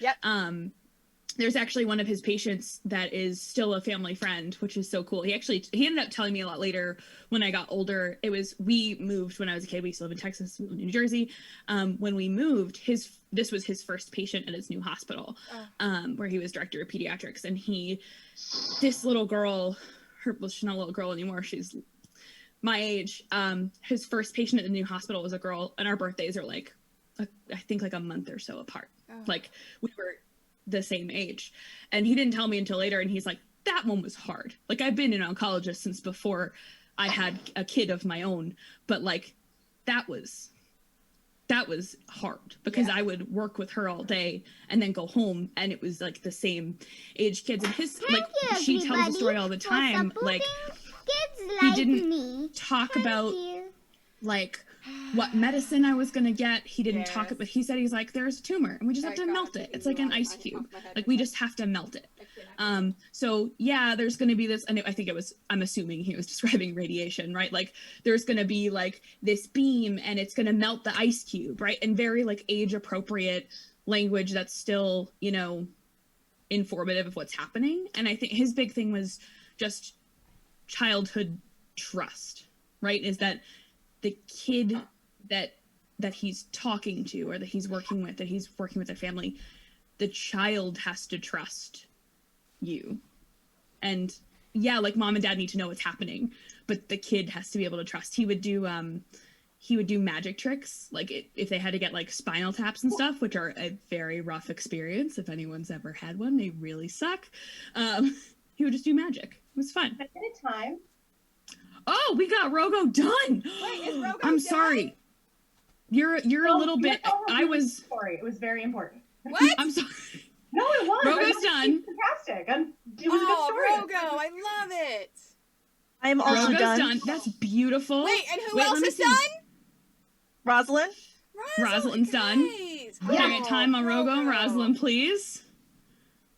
There's actually one of his patients that is still a family friend, which is so cool. He ended up telling me a lot later when I got older. We moved when I was a kid. We used to live in Texas, New Jersey. When we moved, this was his first patient at his new hospital, where he was director of pediatrics. And this little girl, she's not a little girl anymore. She's my age. His first patient at the new hospital was a girl, and our birthdays are like, I think like a month or so apart. Like we were the same age, and he didn't tell me until later, and he's like, that one was hard. Like, I've been an oncologist since before I had a kid of my own, but like that was hard because I would work with her all day and then go home, and it was like the same age kids. And she tells the story all the time, like he didn't talk about like what medicine I was gonna get. He didn't talk about, he said, he's like, there's a tumor and we just have to melt it. It's like an ice cube. Like, we just have to melt it. So yeah, there's gonna be this, and I'm assuming he was describing radiation, right? Like, there's gonna be like this beam and it's gonna melt the ice cube, right? And very like age appropriate language that's still, informative of what's happening. And I think his big thing was just childhood trust, right? Is that the kid that he's talking to, or that he's working with their family, the child has to trust you. And yeah, like mom and dad need to know what's happening, but the kid has to be able to trust. He would do magic tricks, like if they had to get like spinal taps and stuff, which are a very rough experience. If anyone's ever had one, they really suck. He would just do magic. It was fun. At a time. Oh, we got Rogo done. Wait, is Rogo I'm done? sorry. You're a little bit. I was. Sorry, it was very important. What? I'm sorry. No, it was. Rogo's done. Fantastic. It was a good story. Rogo, I love it. I'm also Rogo's done. That's beautiful. Wait, and who else is done? Rosalind. Rosalind's done. Can I get time on Rogo and Rosalind, please?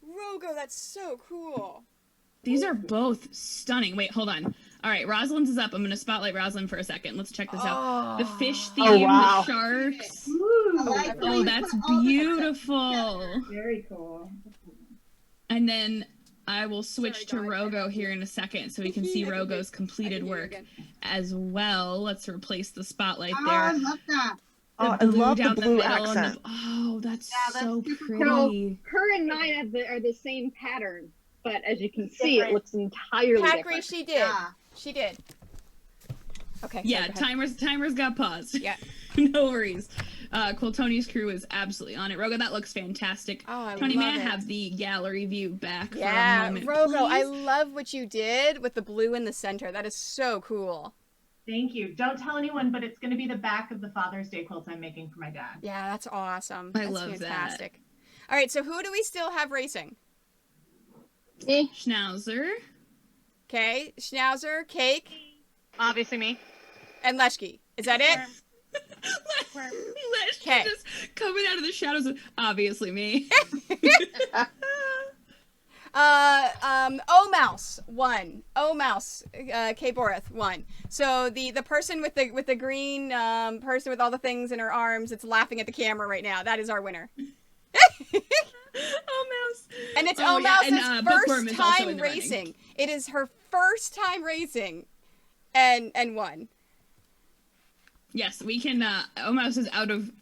Rogo, that's so cool. These are both stunning. Wait, hold on. All right, Rosalind's is up. I'm going to spotlight Rosalind for a second. Let's check this out. The fish theme, the sharks. Oh, that's beautiful. Very cool. And then I will switch to Rogo here in a second so we can see Rogo's completed work as well. Let's replace the spotlight there. I love that. I love the blue accent. That's so pretty. So her and mine are the same pattern, but as you can see, it looks entirely different. She did. Yeah. She did. Okay. Yeah, timers got paused. Yeah. No worries. Tony's crew is absolutely on it. Rogo, that looks fantastic. Oh, Tony, may I have the gallery view back for a moment, Rogo, I please? love what you did with the blue in the center. That is so cool. Thank you. Don't tell anyone, but it's going to be the back of the Father's Day quilt I'm making for my dad. Yeah, that's awesome. I That's love fantastic. that. All right, so who do we still have racing? Schnauzer. Okay, Schnauzer, Cake. Obviously me. And Leshki. Is that it? Leshki just coming out of the shadows. Obviously me. Mouse won. Mouse, Kay Boreth won. So the person with the green person with all the things in her arms, it's laughing at the camera right now. That is our winner. Mouse. And it's Oh, Mouse's yeah, and, Bookworm first is also time in the racing. running. It is her first time racing, and won. Yes, we can. Mouse is out of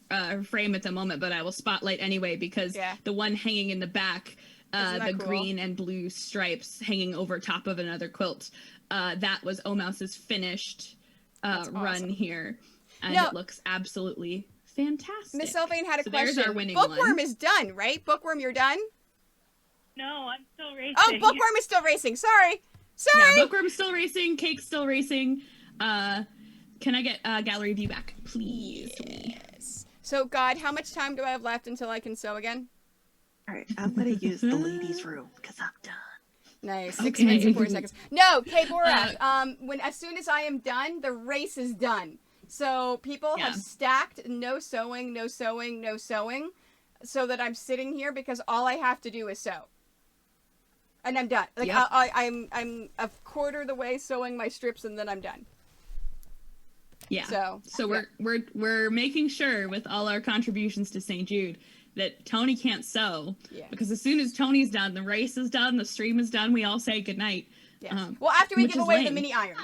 frame at the moment, but I will spotlight anyway because the one hanging in the back. The cool? green and blue stripes hanging over top of another quilt. That was Omouse's finished run here. And it looks absolutely fantastic. Miss Sylvain had a question. There's our winning Bookworm one. is done, right? Bookworm, you're done? No, I'm still racing. Oh, Bookworm is still racing. Sorry. Yeah, Bookworm's still racing. Cake's still racing. Can I get gallery view back, please? Yes. So, God, how much time do I have left until I can sew again? All right, I'm going to use the ladies' room because I'm done. Nice. Okay. 6 minutes and 4 seconds. No, Kay Borath, as soon as I am done, the race is done. So people have stacked no sewing, no sewing, no sewing, so that I'm sitting here because all I have to do is sew. And I'm done. Like I'm a quarter of the way sewing my strips and then I'm done. Yeah. So we're making sure with all our contributions to St. Jude that Tony can't sew because as soon as Tony's done, the race is done, the stream is done, we all say goodnight. Yes. Well, after we give away the mini iron.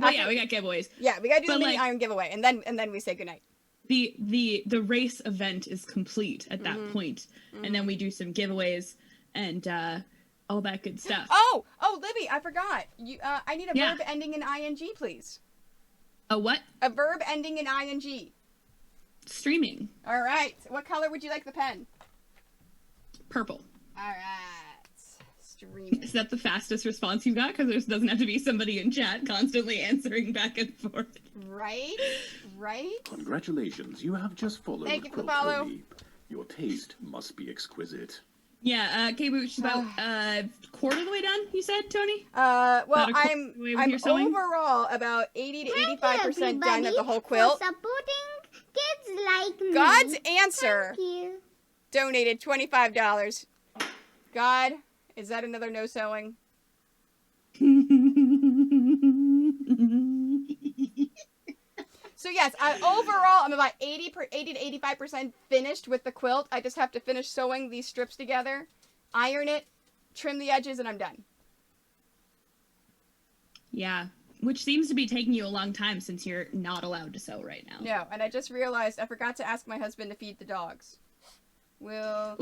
Oh yeah, we got giveaways. Yeah, we gotta do the mini iron giveaway, and then we say goodnight. The race event is complete at that point, and then we do some giveaways and all that good stuff. Oh, Libby, I forgot. You, I need a verb ending in ing, please. A what? A verb ending in ing. Streaming. All right. What color would you like the pen? Purple. All right. Streaming. Is that the fastest response you got? Because there doesn't have to be somebody in chat constantly answering back and forth. Right. Congratulations, you have just followed. Thank you for the follow. Quiltoni. Your taste must be exquisite. Yeah, K-Booch, about quarter of the way done, you said, Tony? Well, About I'm overall about 80 to 85% done of the whole quilt. For supporting kids like me. God's answer. Thank you. Donated $25. God, is that another no sewing? So yes, overall I'm about 80 to 85% finished with the quilt. I just have to finish sewing these strips together, iron it, trim the edges, and I'm done. Yeah, which seems to be taking you a long time since you're not allowed to sew right now. No, and I just realized I forgot to ask my husband to feed the dogs. Will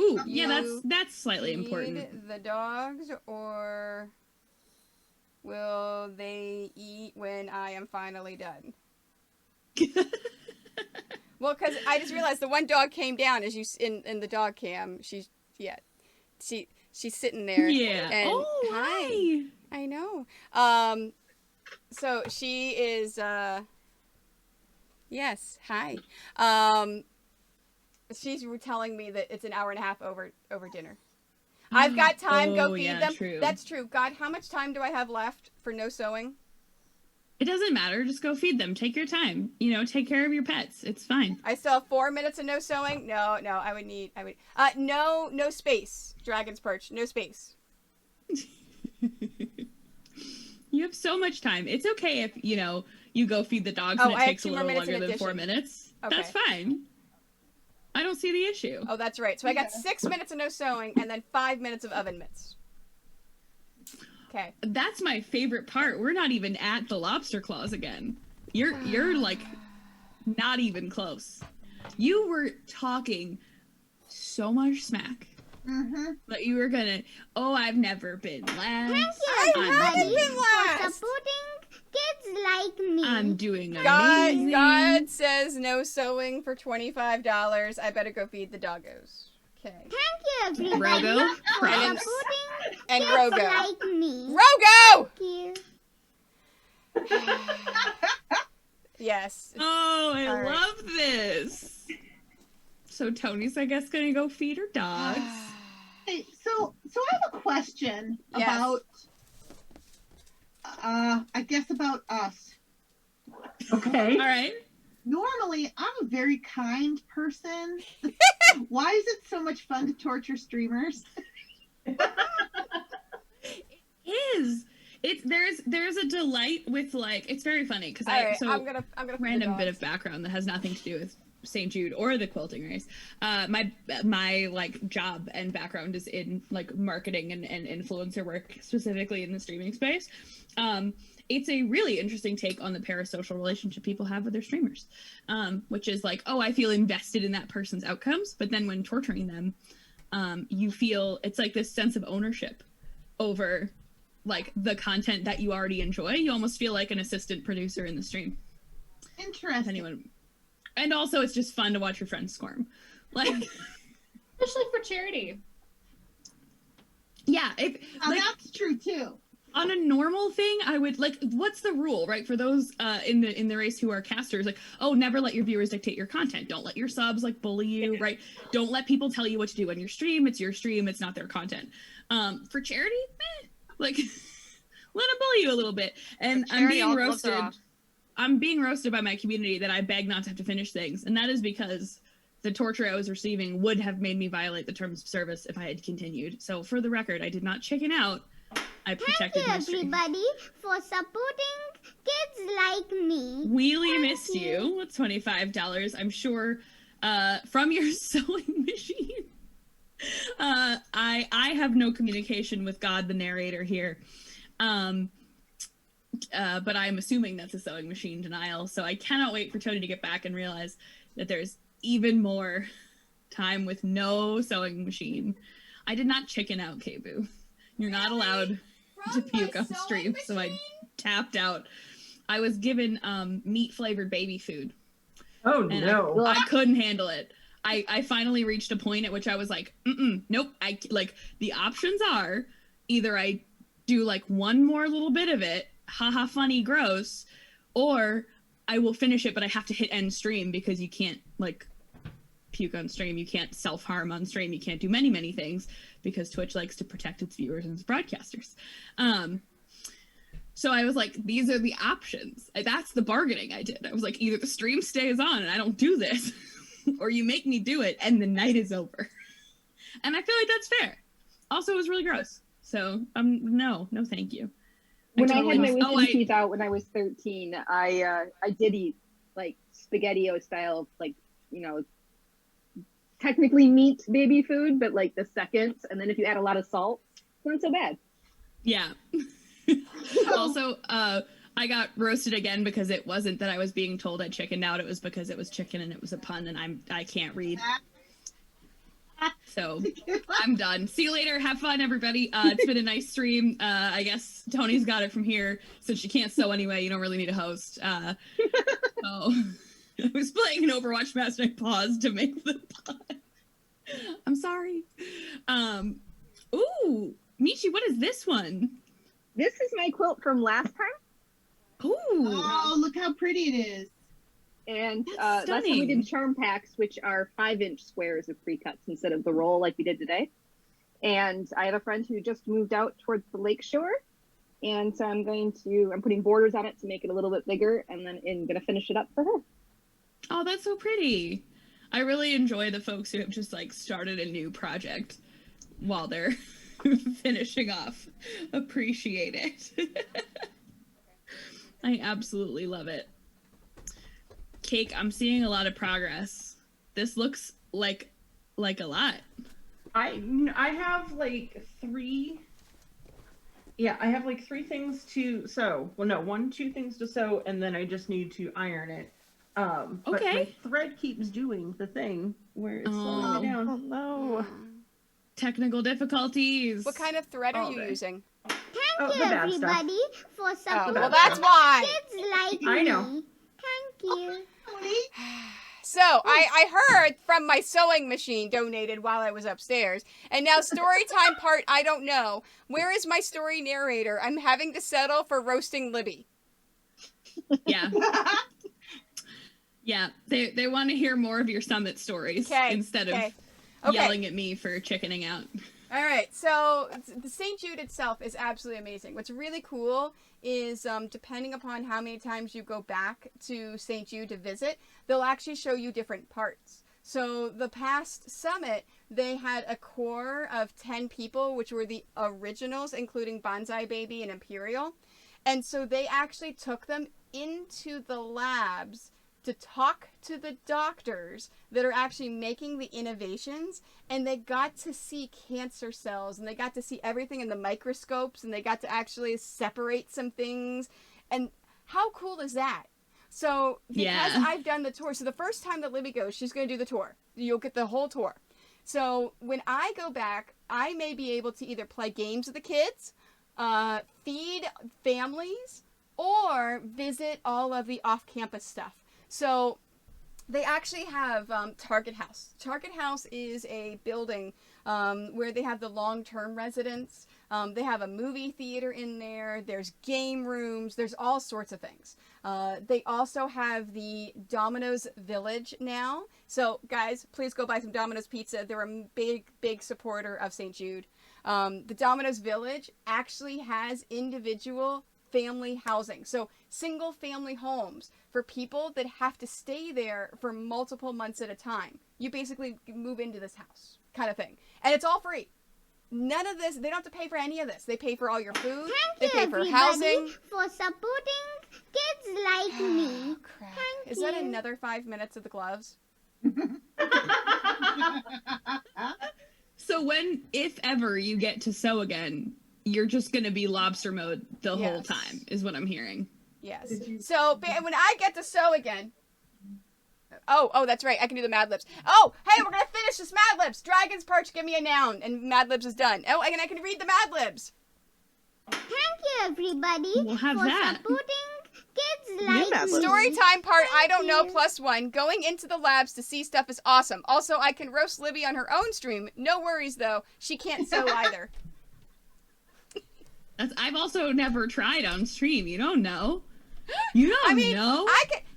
that's slightly feed important. the dogs, or will they eat when I am finally done? Well, because I just realized the one dog came down as you in the dog cam. She's sitting there. Yeah. And, hi. I know. So she is. Yes. Hi. She's telling me that it's an hour and a half over dinner. I've got time. Go feed them. True. That's true. God, how much time do I have left for no sewing? It doesn't matter. Just go feed them. Take your time. Take care of your pets. It's fine. I still have 4 minutes of no sewing. No. I would. No space. Dragon's Perch. No space. You have so much time. It's okay if, you know, you go feed the dogs and it takes a little longer than 4 minutes. Okay. That's fine. I don't see the issue. Oh, that's right. So I got 6 minutes of no sewing and then 5 minutes of oven mitts. Okay. That's my favorite part. We're not even at the lobster claws again. You're like not even close. You were talking so much smack. But you were gonna, I've never been last. Thank you, everybody, for supporting kids like me. I'm doing amazing. God says no sewing for $25. I better go feed the doggos. Okay. Thank you, everybody, Rogo, for props. supporting And kids Rogo. like me. Rogo! Thank you. Yes. Oh, I All right. love this. So Tony's, I guess, gonna go feed her dogs. Hey, so I have a question about, I guess about us. Okay. All right. Normally, I'm a very kind person. Why is it so much fun to torture streamers? It is. There's a delight with, like, it's very funny because I'm gonna random bit of background that has nothing to do with St Jude or the quilting race. My like job and background is in like marketing and influencer work, specifically in the streaming space. It's a really interesting take on the parasocial relationship people have with their streamers, which is like, I feel invested in that person's outcomes, but then when torturing them, you feel it's like this sense of ownership over like the content that you already enjoy. You almost feel like an assistant producer in the stream. Interesting. And also, it's just fun to watch your friends squirm, like especially for charity. Yeah, that's true too. On a normal thing, I would like. What's the rule, right? For those in the race who are casters, like, never let your viewers dictate your content. Don't let your subs like bully you, right? Don't let people tell you what to do on your stream. It's your stream. It's not their content. For charity, like, let them bully you a little bit. And I'm being roasted. I'm being roasted by my community that I beg not to have to finish things, and that is because the torture I was receiving would have made me violate the terms of service if I had continued. So, for the record, I did not chicken out. I protected my stream. Thank you, everybody, for supporting kids like me. Wheelie missed you with $25. I'm sure from your sewing machine. I have no communication with God, the narrator here. But I'm assuming that's a sewing machine denial. So I cannot wait for Tony to get back and realize that there's even more time with no sewing machine. I did not chicken out, K-Boo. You're not allowed to puke on stream, so I tapped out. I was given meat-flavored baby food. Oh, no. I couldn't handle it. I finally reached a point at which I was like, nope. The options are either I do like one more little bit of it, haha, funny, gross, or I will finish it, but I have to hit end stream because you can't like puke on stream, you can't self-harm on stream, you can't do many things because Twitch likes to protect its viewers and its broadcasters. So I was like, these are the options. That's the bargaining I did. I was like, either the stream stays on and I don't do this, or you make me do it and the night is over. And I feel like that's fair. Also, it was really gross. So no thank you. When I had my wisdom teeth out when I was 13, I did eat like SpaghettiO style, like, you know, technically meat baby food, but like the seconds, and then if you add a lot of salt, it's not so bad. Yeah. Also, I got roasted again because it wasn't that I was being told I chickened out, it was because it was chicken and it was a pun and I can't read. So I'm done. See you later. Have fun, everybody. It's been a nice stream. I guess Tony's got it from here since she can't sew anyway. You don't really need a host. I was playing an Overwatch match and I paused to make the pun. I'm sorry. Ooh, Michi, what is this one? This is my quilt from last time. Ooh. Oh, look how pretty it is. And last time we did charm packs, which are 5-inch squares of pre-cuts instead of the roll like we did today. And I have a friend who just moved out towards the lake shore. And so I'm putting borders on it to make it a little bit bigger, and then I'm going to finish it up for her. Oh, that's so pretty. I really enjoy the folks who have just like started a new project while they're finishing off. Appreciate it. I absolutely love it. Cake, I'm seeing a lot of progress. This looks like a lot. I have like 3. Yeah, I have like 3 things to sew. Well, no, 2 things to sew, and then I just need to iron it. But my thread keeps doing the thing where it's slowing me down. Oh no. Technical difficulties. What kind of thread are you using? Thank you, everybody, for supporting. Well, that's why. Kids like I know. me. Thank you. So, I heard from my sewing machine donated while I was upstairs. And now story time part, I don't know. Where is my story narrator? I'm having to settle for roasting Libby. Yeah. Yeah, they want to hear more of your summit stories instead of yelling at me for chickening out. All right, so the St. Jude itself is absolutely amazing. What's really cool is depending upon how many times you go back to St. Jude to visit, they'll actually show you different parts. So the past summit, they had a core of 10 people, which were the originals, including Bonsai Baby and Imperial. And so they actually took them into the labs to talk to the doctors that are actually making the innovations, and they got to see cancer cells, and they got to see everything in the microscopes, and they got to actually separate some things. And how cool is that? So because I've done the tour, so the first time that Libby goes, she's going to do the tour. You'll get the whole tour. So when I go back, I may be able to either play games with the kids, feed families, or visit all of the off-campus stuff. So they actually have Target House. Target House is a building where they have the long-term residents. They have a movie theater in there. There's game rooms. There's all sorts of things. They also have the Domino's Village now. So guys, please go buy some Domino's pizza. They're a big, big supporter of St. Jude. The Domino's Village actually has individual family housing. So single family homes for people that have to stay there for multiple months at a time. You basically move into this house kind of thing. And it's all free. None of this, they don't have to pay for any of this. They pay for all your food. They pay for housing. For supporting kids like me. Crap. Is that another 5 minutes of the gloves? So when, if ever, you get to sew again, you're just going to be lobster mode the whole time, is what I'm hearing. Yes. So when I get to sew again... Oh, that's right. I can do the Mad Libs. Oh, hey, we're going to finish this Mad Libs. Dragon's Perch, give me a noun. And Mad Libs is done. Oh, and I can read the Mad Libs. Thank you, everybody, we'll have for that. supporting kids like me. Story time part, I don't know, +1. Going into the labs to see stuff is awesome. Also, I can roast Libby on her own stream. No worries, though. She can't sew either. I've also never tried on stream. You don't know. You don't know.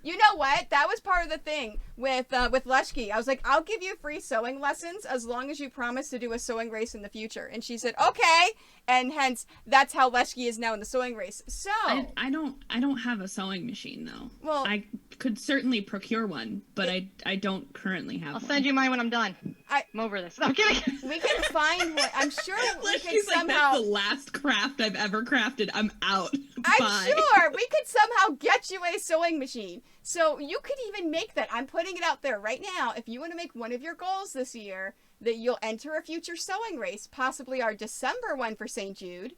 You know what? That was part of the thing with Leshki. I was like, I'll give you free sewing lessons as long as you promise to do a sewing race in the future. And she said, okay. And hence, that's how Leshki is now in the sewing race. So I don't have a sewing machine though. Well, I could certainly procure one, but I don't currently have one. I'll send you mine when I'm done. I'm over this. I'm kidding. We can find one. I'm sure we could Leshki's somehow. Like, that's the last craft I've ever crafted. I'm out. I'm Bye. sure we could somehow get you a sewing machine. So you could even make that. I'm putting it out there right now. If you want to make one of your goals this year, that you'll enter a future sewing race, possibly our December one for St. Jude.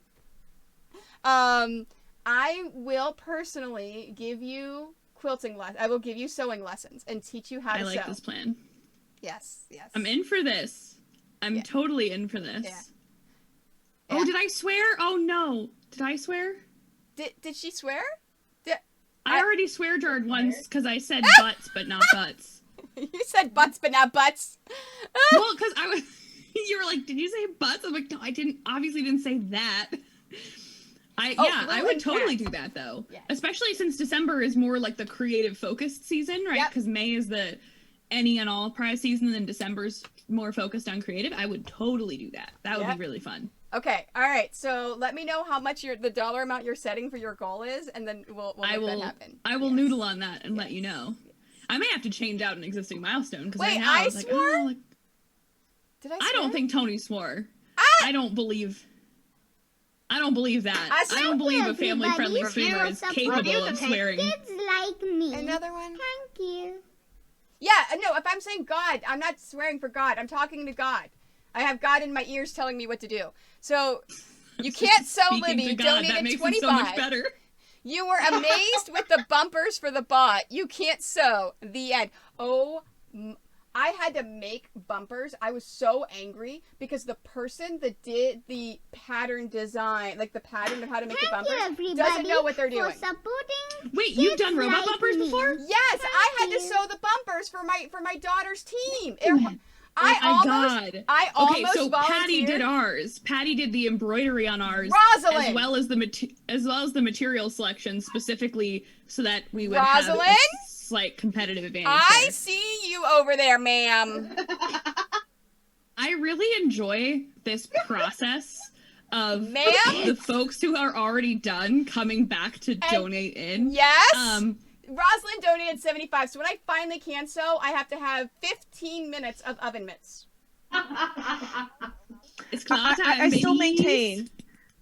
I will personally give you quilting lessons. I will give you sewing lessons and teach you how to sew. I like this plan. Yes, yes. I'm in for this. I'm totally in for this. Yeah. Oh, did I swear? Oh no. Did I swear? Did she swear? I already swear jarred once because I said butts but not butts. You said butts but not butts. Well, because I was. You were like, "Did you say butts?" I'm like, "No, I didn't. Obviously, didn't say that." I would totally do that though. Yes. Especially since December is more like the creative focused season, right? Because May is the any and all prize season, and December's more focused on creative. I would totally do that. That would be really fun. Okay, all right. So let me know how much the dollar amount you're setting for your goal is, and then we'll make that happen. I will noodle on that and let you know. I may have to change out an existing milestone because wait, I swore? Like, oh, like, did I? I don't think Tony swore. I don't believe. I don't believe that. I don't believe a family-friendly streamer is capable of swearing. Kids like me. Another one? Thank you. Yeah, no, if I'm saying God, I'm not swearing for God. I'm talking to God. I have God in my ears telling me what to do. So, you can't sew, Libby. You donated that makes 25. it so much better. You were amazed with the bumpers for the bot. You can't sew. The end. I had to make bumpers. I was so angry because the person that did the pattern design, like the pattern of how to make the bumpers, doesn't know what they're doing. Wait, you've done robot bumpers before? Yes, I had to sew the bumpers for my daughter's team. God. Okay, so volunteered. Patty did ours. Patty did the embroidery on ours, Rosalind! as well as the material selection specifically, so that we would Rosalind? have a slight competitive advantage. I see you over there, ma'am. I really enjoy this process of the folks who are already done coming back to donate in. Yes. Rosalind donated 75, so when I finally can sew, I have to have 15 minutes of oven mitts. I still maintain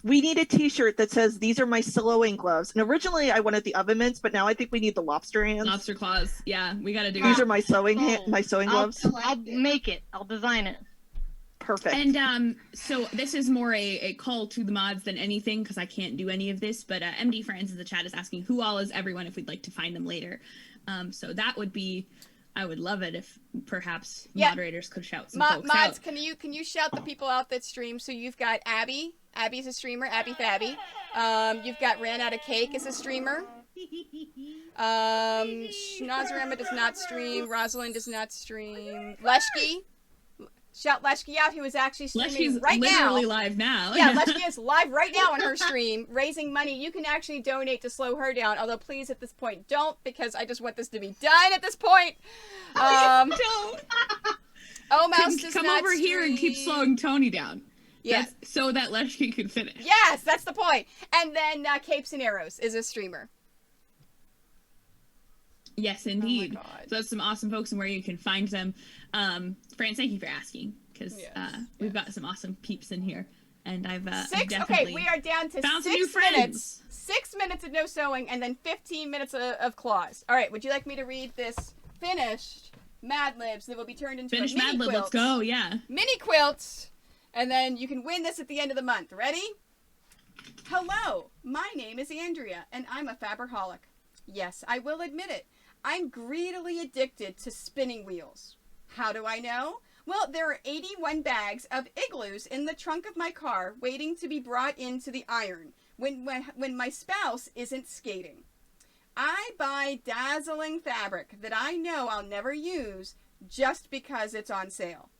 we need a t-shirt that says these are my sewing gloves. And originally I wanted the oven mitts, but now I think we need the lobster hands. Lobster claws. Yeah, we got to do These are my sewing gloves. I'll make it. I'll design it. Perfect. And so this is more a call to the mods than anything, because I can't do any of this, but MD Friends in the chat is asking who all is everyone if we'd like to find them later. So that would be, I would love it if perhaps moderators could shout some folks mods, out. can you shout the people out that stream? So you've got Abby. Abby's a streamer, Abby Fabby. You've got Ran Out of Cake as a streamer. Schnozeremma does not stream. Rosalind does not stream. Leshki. Shout Leshki out, who is actually streaming right now. Leshki's literally live now. Yeah, Leshki is live right now on her stream, raising money. You can actually donate to slow her down, although please at this point don't, because I just want this to be done at this point. Don't. Oh, Mouse does come not over here and keep slowing Tony down. Yeah. So that Leshki could finish. Yes, that's the point. And then Capes and Arrows is a streamer. Yes, indeed. Oh, so that's some awesome folks and where you can find them. France, thank you for asking, because we've got some awesome peeps in here. And I've okay, we are down to found 6 new minutes. 6 minutes of no sewing and then 15 minutes of claws. All right, would you like me to read this finished Mad Libs that will be turned into finished a mini Mad Lib? Let's go, yeah. Mini quilts. And then you can win this at the end of the month. Ready? Hello, my name is Andrea, and I'm a faberholic. Yes, I will admit it. I'm greedily addicted to spinning wheels. How do I know? Well, there are 81 bags of igloos in the trunk of my car waiting to be brought into the iron when my spouse isn't skating. I buy dazzling fabric that I know I'll never use just because it's on sale.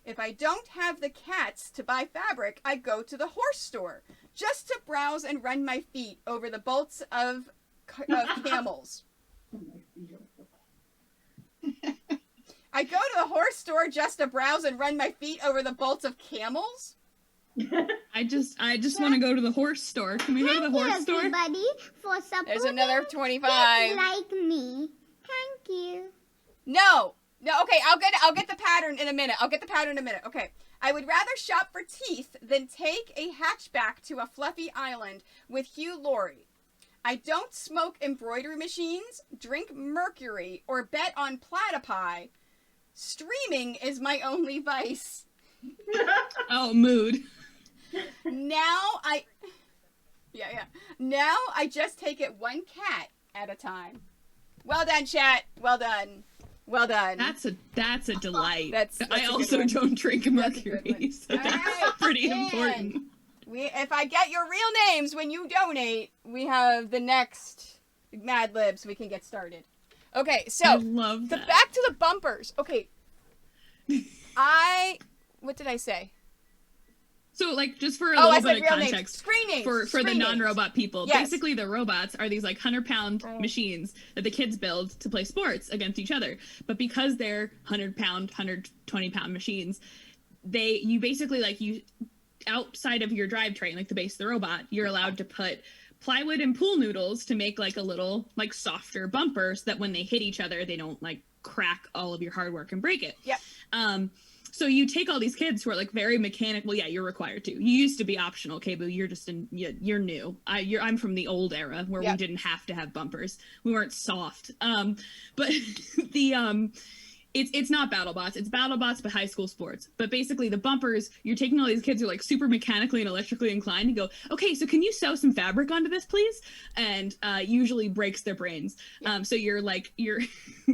If I don't have the cats to buy fabric, I go to the horse store just to browse and run my feet over the bolts of camels. I go to the horse store just to browse and run my feet over the bolts of camels? I just want to go to the horse store. Can we go to the horse store? Everybody for supporting There's another 25. kids like me. Thank you. No, okay, I'll get the pattern in a minute. Okay. I would rather shop for teeth than take a hatchback to a fluffy island with Hugh Laurie. I don't smoke embroidery machines, drink mercury, or bet on platypi. Streaming is my only vice. Oh, mood. Now I just take it one cat at a time. Well done, chat. Well done. That's a delight. I a also good one. don't drink mercury, so that's right, pretty Dan. important. If I get your real names when you donate, we have the next Mad Libs. We can get started. Okay, so I love that. Back to the bumpers. Okay, what did I say? So, like, just for a little bit of context, Screenings. for the non-robot people, Yes. basically the robots are these, like, 100-pound machines that the kids build to play sports against each other. But because they're 100-pound, 120-pound machines, you basically, like, outside of your drivetrain, like the base of the robot, you're allowed to put plywood and pool noodles to make, like, a little, like, softer bumper so that when they hit each other, they don't, like, crack all of your hard work and break it. Yep. So you take all these kids who are like very mechanical. Yeah, you're required to. You used to be optional, Kabu. You're just you're new. I'm from the old era where we didn't have to have bumpers. We weren't soft. But the it's not BattleBots. It's BattleBots, but high school sports. But basically, the bumpers, you're taking all these kids who are like super mechanically and electrically inclined and go, okay, so can you sew some fabric onto this, please? And usually breaks their brains. So you're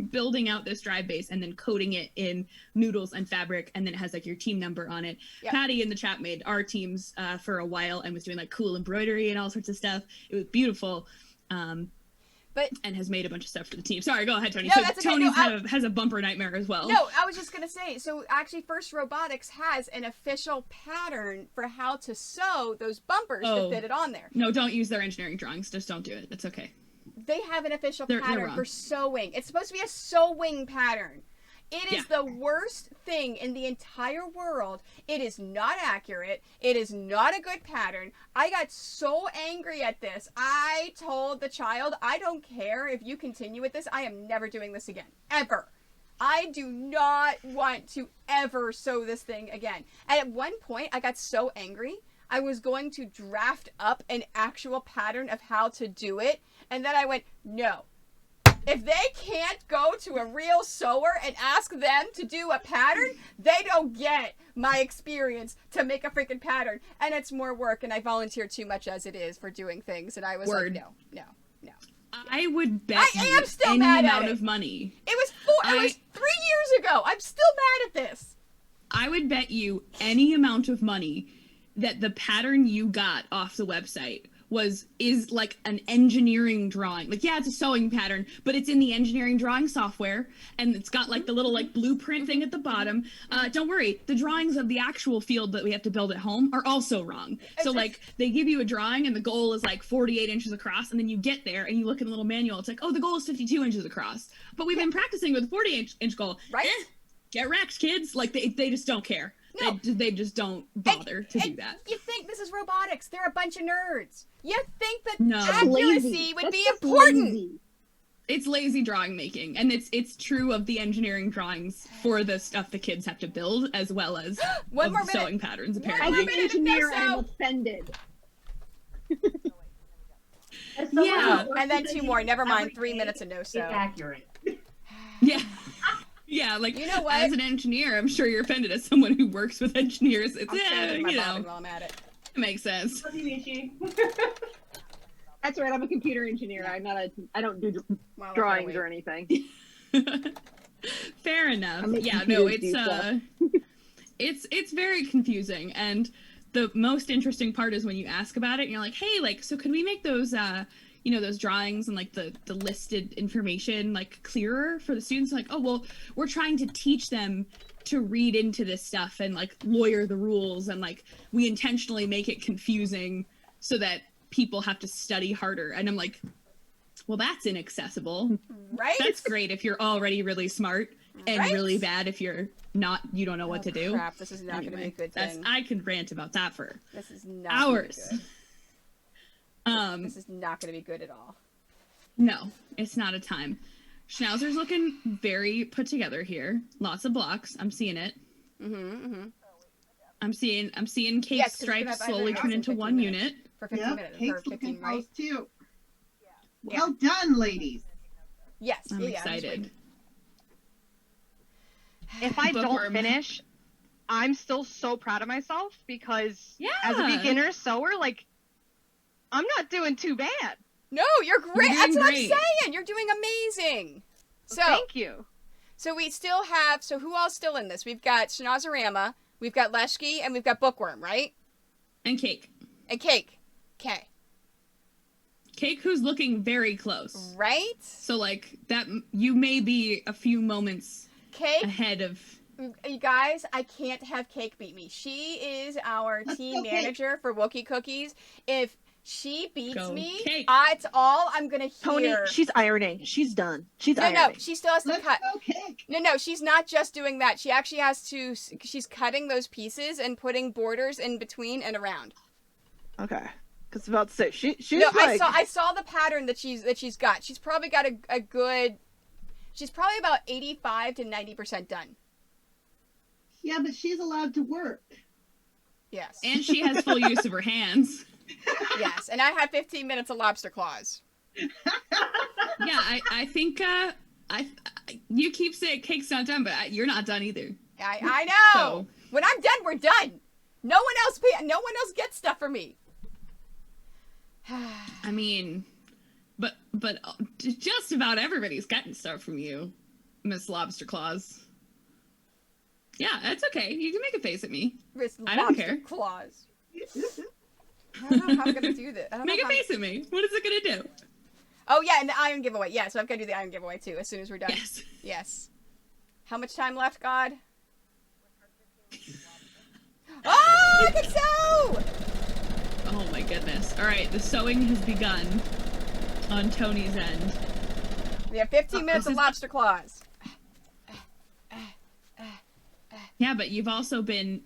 building out this drive base and then coating it in noodles and fabric, and then it has like your team number on it. Yep. Patty in the chat made our teams for a while and was doing like cool embroidery and all sorts of stuff. It was beautiful. And has made a bunch of stuff for the team. Sorry, go ahead, Tony. No, so that's okay. Tony has a bumper nightmare as well. No, I was just going to say, so actually First Robotics has an official pattern for how to sew those bumpers to fit it on there. No, don't use their engineering drawings. Just don't do it. It's okay. They have an official pattern they're for sewing. It's supposed to be a sewing pattern. It is the worst thing in the entire world. It is not accurate. It is not a good pattern. I got so angry at this. I told the child, I don't care if you continue with this. I am never doing this again. Ever. I do not want to ever sew this thing again. And at one point, I got so angry, I was going to draft up an actual pattern of how to do it. And then I went, no. If they can't go to a real sewer and ask them to do a pattern, they don't get my experience to make a freaking pattern. And it's more work, and I volunteer too much as it is for doing things. And I was like, no. I would bet I am still any mad amount at it. of money. It was 3 years ago. I'm still mad at this. I would bet you any amount of money that the pattern you got off the website is like an engineering drawing. Like, yeah, it's a sewing pattern, but it's in the engineering drawing software, and it's got like the little like blueprint thing at the bottom. Don't worry, the drawings of the actual field that we have to build at home are also wrong. So like they give you a drawing and the goal is like 48 inches across, and then you get there and you look in the little manual, it's like, oh, the goal is 52 inches across, but we've been practicing with 48-inch goal. Right? Get wrecked, kids. Like they just don't care. No. They just don't bother to do that. You think this is robotics. They're a bunch of nerds. You think that No. accuracy would be important. It's lazy drawing making, and it's true of the engineering drawings for the stuff the kids have to build, as well as One more sewing minute. patterns, One apparently. more minute. Engineer, No, I'm offended. Yeah. And then 2 more. Never mind. 3 minutes of no sew. It's accurate. Yeah. Yeah, like, you know what? As an engineer, I'm sure you're offended. As someone who works with engineers, it's, I'm shaving my you bobbin know, while I'm at it. it makes sense. That's right. I'm a computer engineer. I don't do drawings or anything. Fair enough. make Yeah, no, computers do stuff. it's very confusing, and the most interesting part is when you ask about it and you're like, hey, like, so could we make those those drawings and like the listed information like clearer for the students? Like, oh, well, we're trying to teach them to read into this stuff and like lawyer the rules, and like we intentionally make it confusing so that people have to study harder. And I'm like, well, that's inaccessible. Right? That's great if you're already really smart, and really bad if you don't know what to do. Crap, this is not going to be a good thing. I could rant about that for This is not hours. Gonna be good. This is not going to be good at all. No, it's not a time. Schnauzer's looking very put together here. Lots of blocks. I'm seeing it. I'm seeing Cake's stripes slowly turn into one unit. For 15 minutes. Cake's For 15, looking right? close too. Well done, ladies. Yes. I'm yeah, just excited. waiting. If I Bookworm. don't finish, I'm still so proud of myself, because as a beginner sewer, like, I'm not doing too bad. No, you're great. You're That's doing what great. I'm saying. You're doing amazing. So Thank you. So we still have. So who all's still in this? We've got Schnauzerama, we've got Leshki, and we've got Bookworm, right? And Cake. And Cake. Okay. Cake, who's looking very close. Right? So like that, you may be a few moments Cake. ahead of. You guys, I can't have Cake beat me. She is our team manager for Wookie Cookies. If she beats Go me, Cake. it's all I'm gonna hear. Tony, she's ironing. She's done. She's No, ironing. she still has to cut. No, she's not just doing that. She actually has to. She's cutting those pieces and putting borders in between and around. Okay. Because about to say she's No, like I saw the pattern that she's got. She's probably got a good. She's probably about 85 to 90% done. Yeah, but she's allowed to work. Yes. And she has full use of her hands. Yes, and I have 15 minutes of lobster claws. Yeah, I think you keep saying Cake's not done, but you're not done either. I know. So, when I'm done, we're done. No one else gets stuff from me. I mean, but just about everybody's gotten stuff from you, Miss Lobster Claws. Yeah, that's okay. You can make a face at me. Miss I don't care. Claws. I don't know how I'm gonna do this. Make a face at me. What is it gonna do? Oh yeah, and the iron giveaway. Yeah, so I'm gonna do the iron giveaway too as soon as we're done. Yes. Yes. How much time left, God? Oh, I can sew! Oh my goodness. All right, the sewing has begun on Tony's end. We have 15 minutes of lobster claws. Yeah, but you've also been,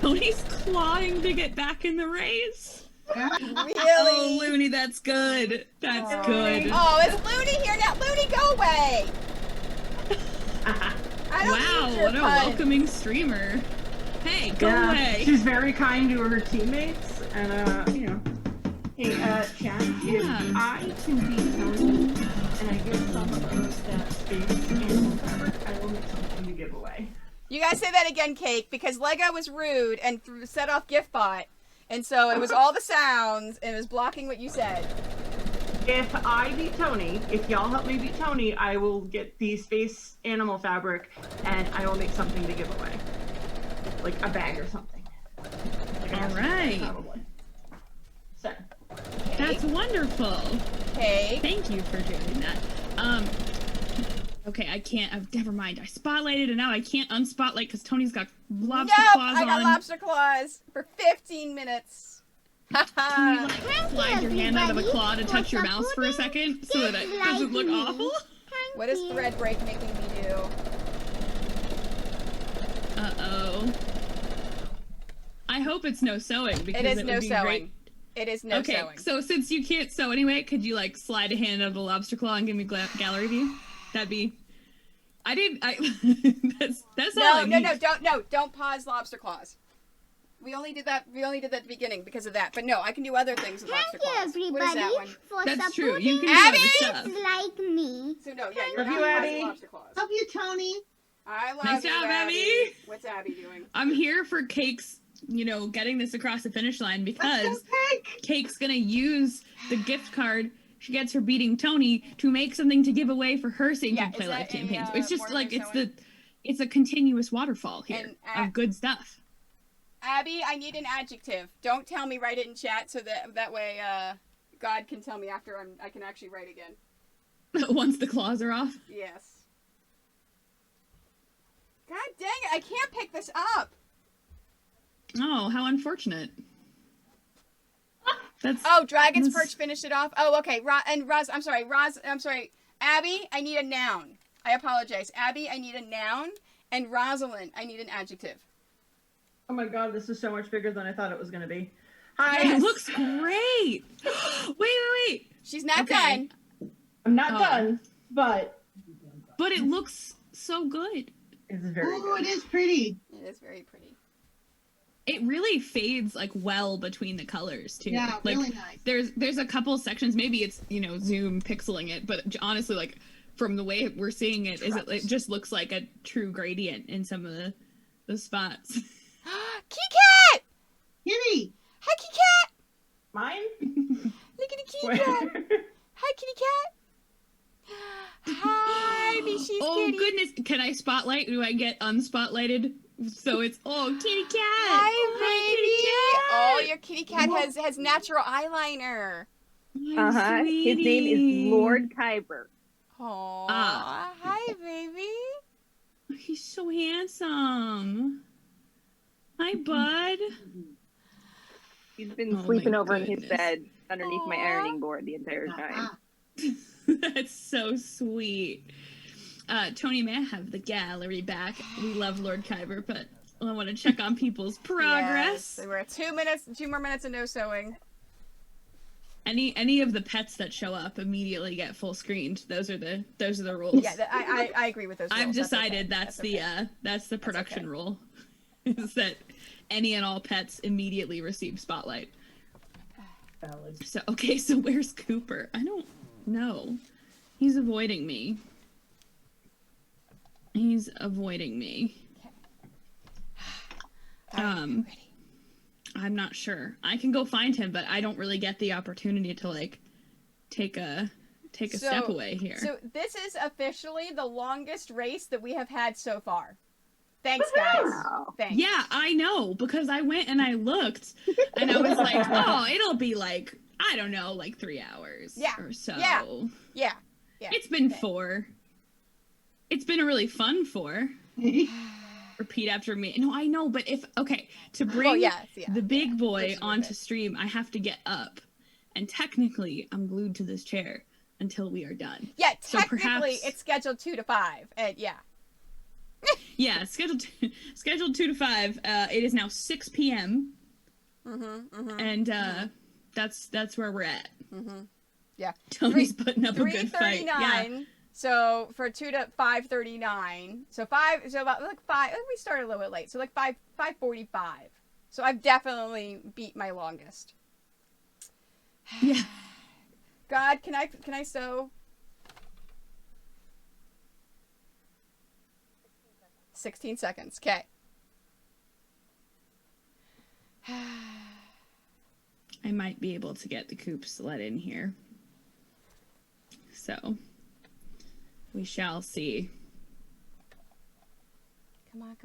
Tony's clawing to get back in the race. Really? Oh, Looney, that's good. That's good. Oh, it's Looney here now. Looney, go away! Wow, what a welcoming streamer. Hey, go away. She's very kind to her teammates, and Hey, Chad, if I can be Tony and I get some of that space animal fabric, I will make something to give away. You guys say that again, Cake, because Lego was rude and set off GiftBot, and so it was all the sounds and it was blocking what you said. If I beat Tony, if y'all help me beat Tony, I will get the space animal fabric and I will make something to give away. Like a bag or something. All right. Probably. So. That's wonderful. Okay. Thank you for doing that. Okay, I can't. Never mind. I spotlighted and now I can't unspotlight because Tony's got lobster claws on. I got lobster claws for 15 minutes. Can you slide your hand out of a claw to touch your mouse for a second so that it doesn't look awful? What is thread break making me do? Uh-oh. I hope it's no sewing because it is would no be sewing. Great. It is no sewing. Okay, so since you can't sew anyway, could you slide a hand out of a lobster claw and give me gallery view? That'd be. That's all I need. Don't pause lobster claws. We only did that at the beginning because of that. But no, I can do other things with lobster claws. Thank you, What is that everybody, one? for That's true. You can Abby! do other stuff. like me. So no, yeah, you're Love you, not Abby. pausing lobster claws. Love you, Tony. I love Nice you, job, Abby. Abby. What's Abby doing? I'm here for Cake's, getting this across the finish line because Cake's gonna use the gift card she gets for beating Tony to make something to give away for her St. Jude Play Life campaigns. It's just it's a continuous waterfall here of good stuff. Abby, I need an adjective. Don't tell me. Write it in chat so that way God can tell me after I can actually write again. Once the claws are off. Yes. God dang it! I can't pick this up. Oh, how unfortunate. Dragon's Perch finished it off. Oh, okay. I'm sorry. Abby, I need a noun. I apologize. Abby, I need a noun. And Rosalind, I need an adjective. Oh my god, this is so much bigger than I thought it was going to be. Hi. It looks great. Wait. She's not done. I'm not done, but it looks so good. It's very good. It is pretty. It is very pretty. It really fades well between the colors too. Yeah, really nice. There's a couple sections. Maybe it's Zoom pixeling it, but honestly, from the way we're seeing it, it just looks like a true gradient in some of the spots. Kitty cat! Kitty! Hi, kitty cat! Mine? Look at the kitty cat! Hi, kitty cat! Hi, Mishy's kitty! Oh goodness! Can I spotlight? Do I get unspotlighted? So it's kitty cat! Hi, baby! Your kitty cat has natural eyeliner. His name is Lord Kyber. Aww. Hi, baby. He's so handsome. Hi, bud. He's been sleeping over in his bed underneath my ironing board the entire time. That's so sweet. Tony, may I have the gallery back? We love Lord Kyber, but I want to check on people's progress. Yes, we're at 2 more minutes of no sewing. Any of the pets that show up immediately get full screened. Those are the rules. Yeah, I agree with those rules. I've decided that's the production rule. Is that any and all pets immediately receive spotlight. Valid. So so where's Cooper? I don't know. He's avoiding me. He's avoiding me. I'm not sure. I can go find him, but I don't really get the opportunity to like take a step away here. So this is officially the longest race that we have had so far. Thanks, guys. Thanks. Yeah, I know, because I went and I looked and I was like, oh, it'll be like, I don't know, like 3 hours or so. Yeah. It's been 4. It's been a really fun 4. Repeat after me. No, I know, but to bring the big boy onto stream, I have to get up. And technically, I'm glued to this chair until we are done. Yeah, so technically, it's scheduled 2 to 5. Yeah, scheduled 2 to 5. It is now 6 p.m. And that's where we're at. Yeah. Tony's putting up a good fight. Yeah. So for 2 to 5:39. So about like 5. We started a little bit late. So like 5:45. So I've definitely beat my longest. Yeah. God, can I sew? 16 seconds. Okay. I might be able to get the coops let in here. So we shall see. Come on.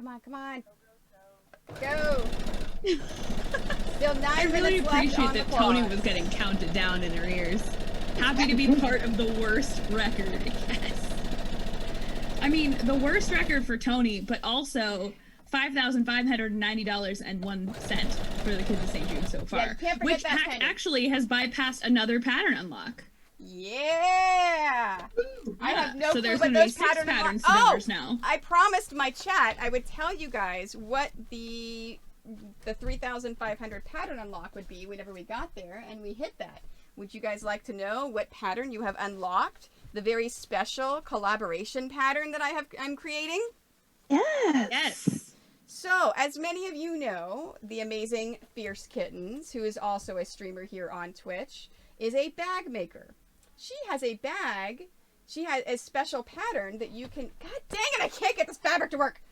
Go. Still 9 I really minutes left appreciate on that the Tony clock. was getting counted down in her ears. Happy to be part of the worst record. Yes. I mean, the worst record for Tony, but also $5,590.01 for the kids of St Jude so far. Yeah, you can't forget which that penny. actually has bypassed another pattern unlock. Yeah. I have no So clue there's what gonna be those 6 patterns patterns are. members now. I promised my chat I would tell you guys what the 3,500 pattern unlock would be whenever we got there, and we hit that. Would you guys like to know what pattern you have unlocked? The very special collaboration pattern that I'm creating? Yes. So, as many of you know, the amazing Fierce Kittens, who is also a streamer here on Twitch, is a bag maker. She has a bag. She has a special pattern that you can... God dang it, I can't get this fabric to work.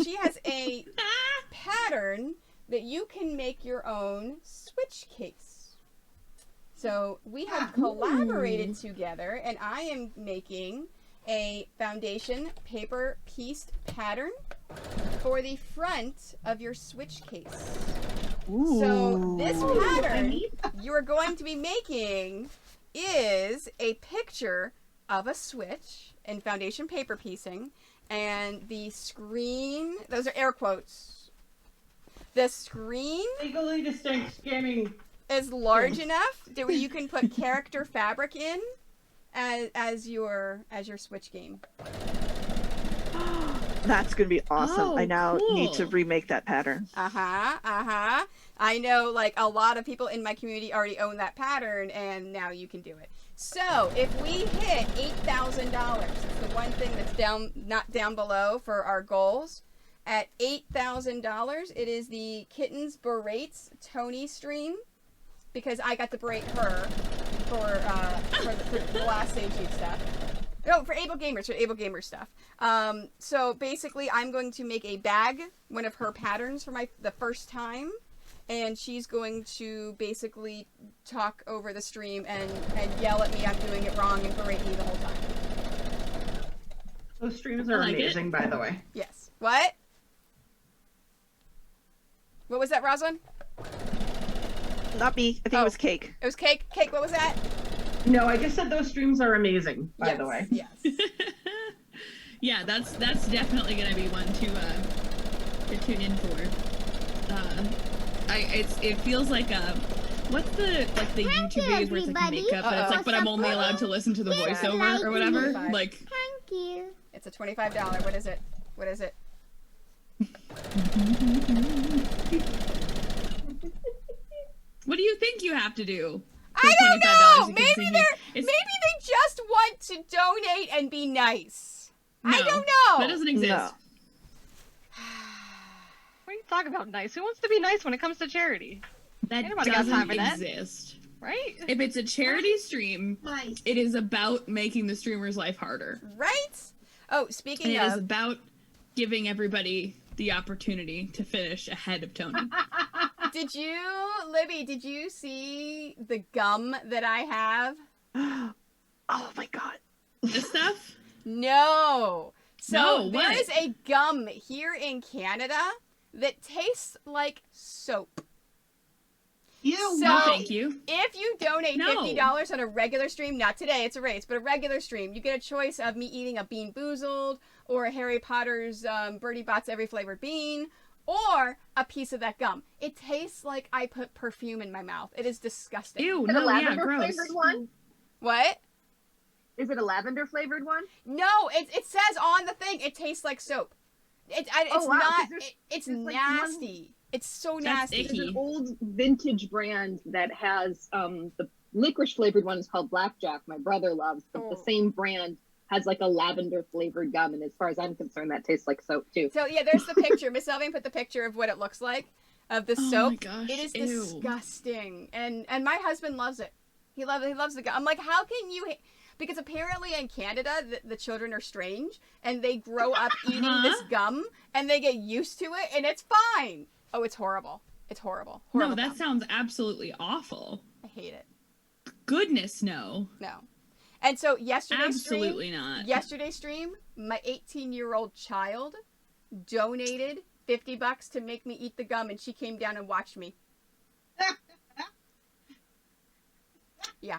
She has a pattern that you can make your own switch case. So we have collaborated together, and I am making a foundation paper pieced pattern for the front of your switch case. Ooh. So this pattern you're going to be making is a picture of a switch in foundation paper piecing, and the screen, those are air quotes, the screen legally distinct gaming is large enough that you can put character fabric in as your switch game. That's gonna be awesome. Oh, I now need to cool. remake that pattern. I know, like, a lot of people in my community already own that pattern, and now you can do it. So if we hit $8,000, it's the one thing that's not down below for our goals. At $8,000, it is the Kittens Berates Tony stream, because I got to berate her for the last St Jude stuff. No, for Able Gamer stuff. So basically, I'm going to make a bag, one of her patterns for the first time, and she's going to basically talk over the stream and yell at me I'm doing it wrong and berate me the whole time. Those streams are amazing, by the way. Yes. What? What was that, Rosalind? Not me. I think it was Cake. It was Cake. Cake, what was that? No, I just said those streams are amazing, by the way. Yes. Yeah, that's definitely gonna be one to tune in for. It feels like what's the YouTube videos where it's like makeup, but it's like, but I'm only allowed to listen to the voiceover or whatever. Like, Thank you. It's a $25. What is it? What is it? what do you think you have to do? I don't know. Maybe Maybe they just want to donate and be nice. No, I don't know. That doesn't exist. No. What are you talking about nice? Who wants to be nice when it comes to charity? That Anybody got time doesn't for that? exist. Right? If it's a charity stream, it is about making the streamer's life harder. Right? Oh, speaking and of... it is about giving everybody the opportunity to finish ahead of Tony. Libby, did you see the gum that I have? Oh my god. This stuff? No. So No, there what? is a gum here in Canada that tastes like soap. So no, thank you. If you donate No. $50 on a regular stream, not today, it's a race, but a regular stream, you get a choice of me eating a Bean Boozled or a Harry Potter's Birdie Bots Every Flavored Bean or a piece of that gum. It tastes like I put perfume in my mouth. It is disgusting. Ew, Is it a lavender flavored one? What? Is it a lavender flavored one? No, it says on the thing it tastes like soap. It's Oh, wow, 'cause not. there's- It's there's, like, nasty. It's so nasty. There's an old vintage brand that has the licorice flavored one is called Blackjack. My brother loves, but the same brand has like a lavender flavored gum, and as far as I'm concerned, that tastes like soap too. So yeah, there's the picture. Miss Elving put the picture of what it looks like of the Oh soap. my gosh, it is ew. disgusting, and my husband loves it. He loves the gum. I'm like, how can you? Because apparently in Canada, the children are strange, and they grow up eating this gum, and they get used to it, and it's fine. Oh, it's horrible. It's horrible. No, that sounds absolutely awful. I hate it. Goodness, no. No. And so yesterday's Absolutely not. Yesterday's stream, my 18-year-old child donated $50 to make me eat the gum, and she came down and watched me. Yeah.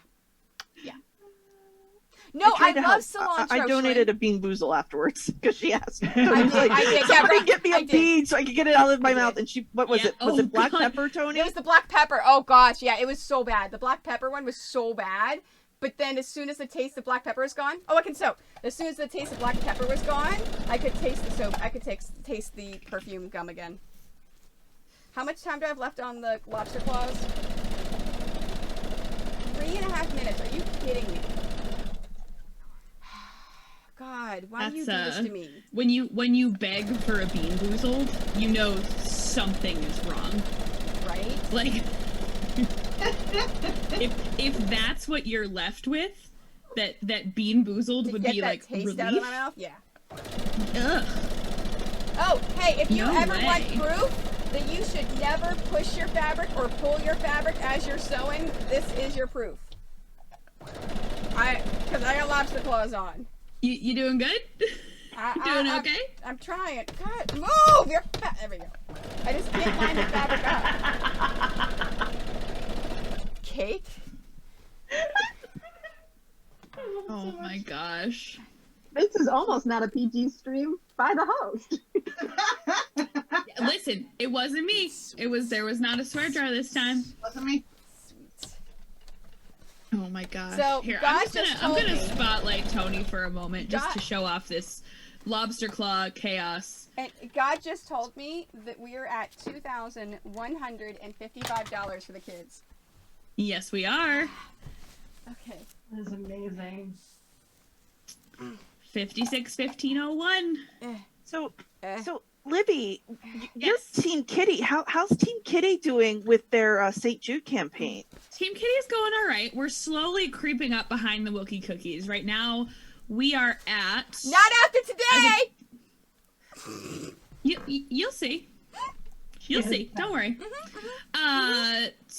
Yeah. No, I love cilantro. I donated a Bean Boozle afterwards because she asked. I did. Somebody get me a bean so I could get it out of my mouth. And she, what was it? Was Oh, it black God. pepper, Tony? It was the black pepper. Oh gosh, yeah, it was so bad. The black pepper one was so bad. But then as soon as the taste of black pepper is gone, oh, I can soap. As soon as the taste of black pepper was gone, I could taste the soap. I could taste the perfume gum again. How much time do I have left on the lobster claws? 3.5 minutes. Are you kidding me? God, why do you do this to me? When you beg for a Bean Boozled, you know something is wrong. Right? Like, if that's what you're left with, that Bean Boozled would Get be that like taste relief. out of my mouth? Yeah. Ugh. Oh, hey, if you No ever way. want proof that you should never push your fabric or pull your fabric as you're sewing, this is your proof. Because I got lobster claws on. You doing good? You doing okay? I'm trying. God, move! There we go. I just can't line the fabric up. Cake? Oh my gosh. This is almost not a PG stream by the host. Listen, it wasn't me. There was not a swear jar this time. Wasn't me. Oh my gosh. So, Here, God I'm just gonna told me- spotlight Tony for a moment just God- to show off this lobster claw chaos. And God just told me that we are at $2,155 for the kids. Yes, we are. Okay. That is amazing. 56-1501. So Libby, your Team Kitty, how's Team Kitty doing with their St Jude campaign? Team Kitty's going all right. We're slowly creeping up behind the Wookie Cookies. Right now, we are at... Not after today! You'll see. You'll see. Don't worry.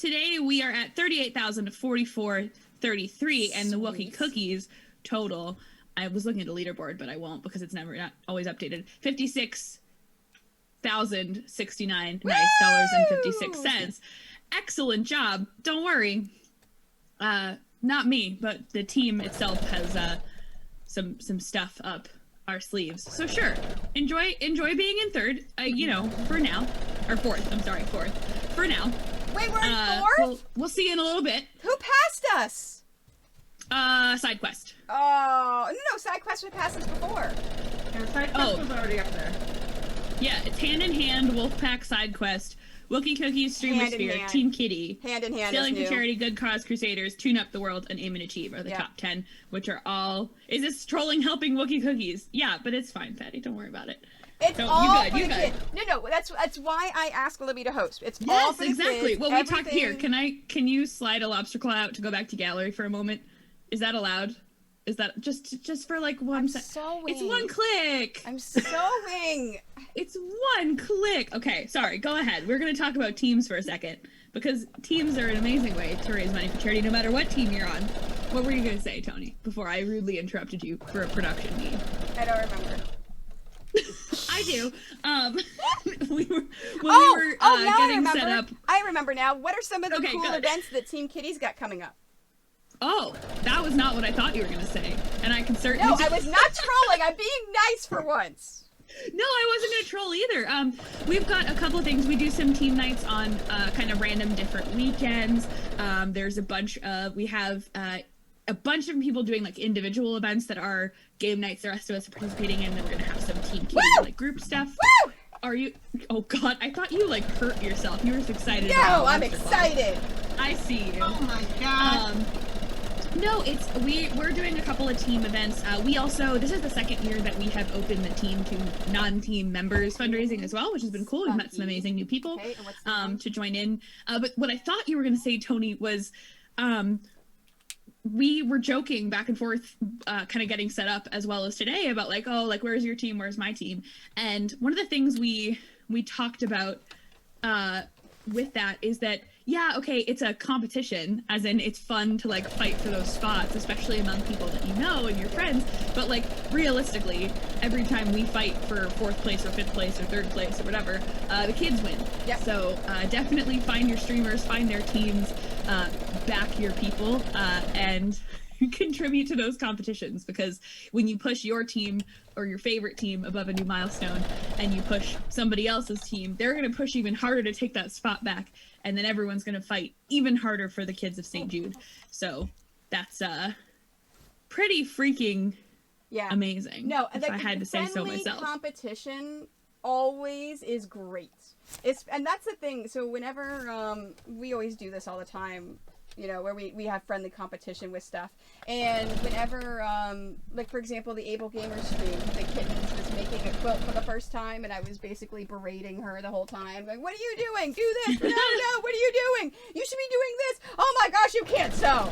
Today we are at 38,044.33, and the Wookie Cookies total. I was looking at the leaderboard, but I won't because it's not always updated. $56,069 nice $56. Excellent job. Don't worry. Not me, but the team itself has some stuff up our sleeves. So sure, enjoy being in third. For now, or fourth. I'm sorry, fourth. For now. Wait, we're in fourth? We'll see in a little bit. Who passed us? Side quest. Oh, no, side quest would pass us before. Yeah, side quest was already up there. Yeah, it's hand in hand Wolfpack side quest Wookie Cookies, Stream Hand in Sphere, hand. Team Kitty, Hand in hand. Stealing is for new. Charity, Good Cause, Crusaders, Tune Up the World, and Aim and Achieve are the top 10, which are all. Is this trolling helping Wookie Cookies? Yeah, but it's fine, Patty. Don't worry about it. It's No, all you for good, the you kid. good. No, that's why I asked Libby to host. It's all Yes, for the exactly. kids. Well, we talked here. Everything- Can you slide a lobster claw out to go back to gallery for a moment? Is that allowed? Is that just for like 1 second? Sewing. It's one click. I'm sewing. It's one click. Okay, sorry. Go ahead. We're gonna talk about teams for a second because teams are an amazing way to raise money for charity, no matter what team you're on. What were you gonna say, Tony? Before I rudely interrupted you for a production need. I don't remember. I do. We were now getting set up. I remember now. What are some of the Okay, cool good. events that Team Kitty's got coming up? Oh, that was not what I thought you were gonna say, and I can certainly. No, I was not trolling. I'm being nice for once. No, I wasn't gonna troll either. We've got a couple of things. We do some team nights on kind of random different weekends. There's a bunch of we have a bunch of people doing like individual events that are game nights. The rest of us are participating in. Then we're gonna have some team kitty like group stuff. Woo! Are you? Oh God, I thought you like hurt yourself. You were so excited. No, about I'm Monster Class. excited. I see you. Oh my god. No, it's we're doing a couple of team events. We also this is the second year that we have opened the team to non-team members fundraising as well, which has been cool. We've met some amazing new people to join in. But what I thought you were going to say, Tony, was we were joking back and forth, kind of getting set up as well as today about like, oh, like where's your team, where's my team, and one of the things we talked about with that is that. Yeah, okay, it's a competition, as in it's fun to like fight for those spots, especially among people that you know and your friends, but like realistically, every time we fight for 4th place or 5th place or 3rd place or whatever, the kids win. Yeah. So definitely find your streamers, find their teams, back your people, and contribute to those competitions, because when you push your team or your favorite team above a new milestone and you push somebody else's team, they're going to push even harder to take that spot back, and then everyone's going to fight even harder for the kids of St. Jude. So that's pretty freaking amazing. No, if like, I had to say so friendly myself. Competition always is great. And that's the thing. So whenever we always do this all the time, you know, where we have friendly competition with stuff. And whenever, like for example, the Able Gamer stream, the Kittens was making a quilt for the first time, and I was basically berating her the whole time. Like, what are you doing? Do this. No, what are you doing? You should be doing this. Oh my gosh, you can't sew.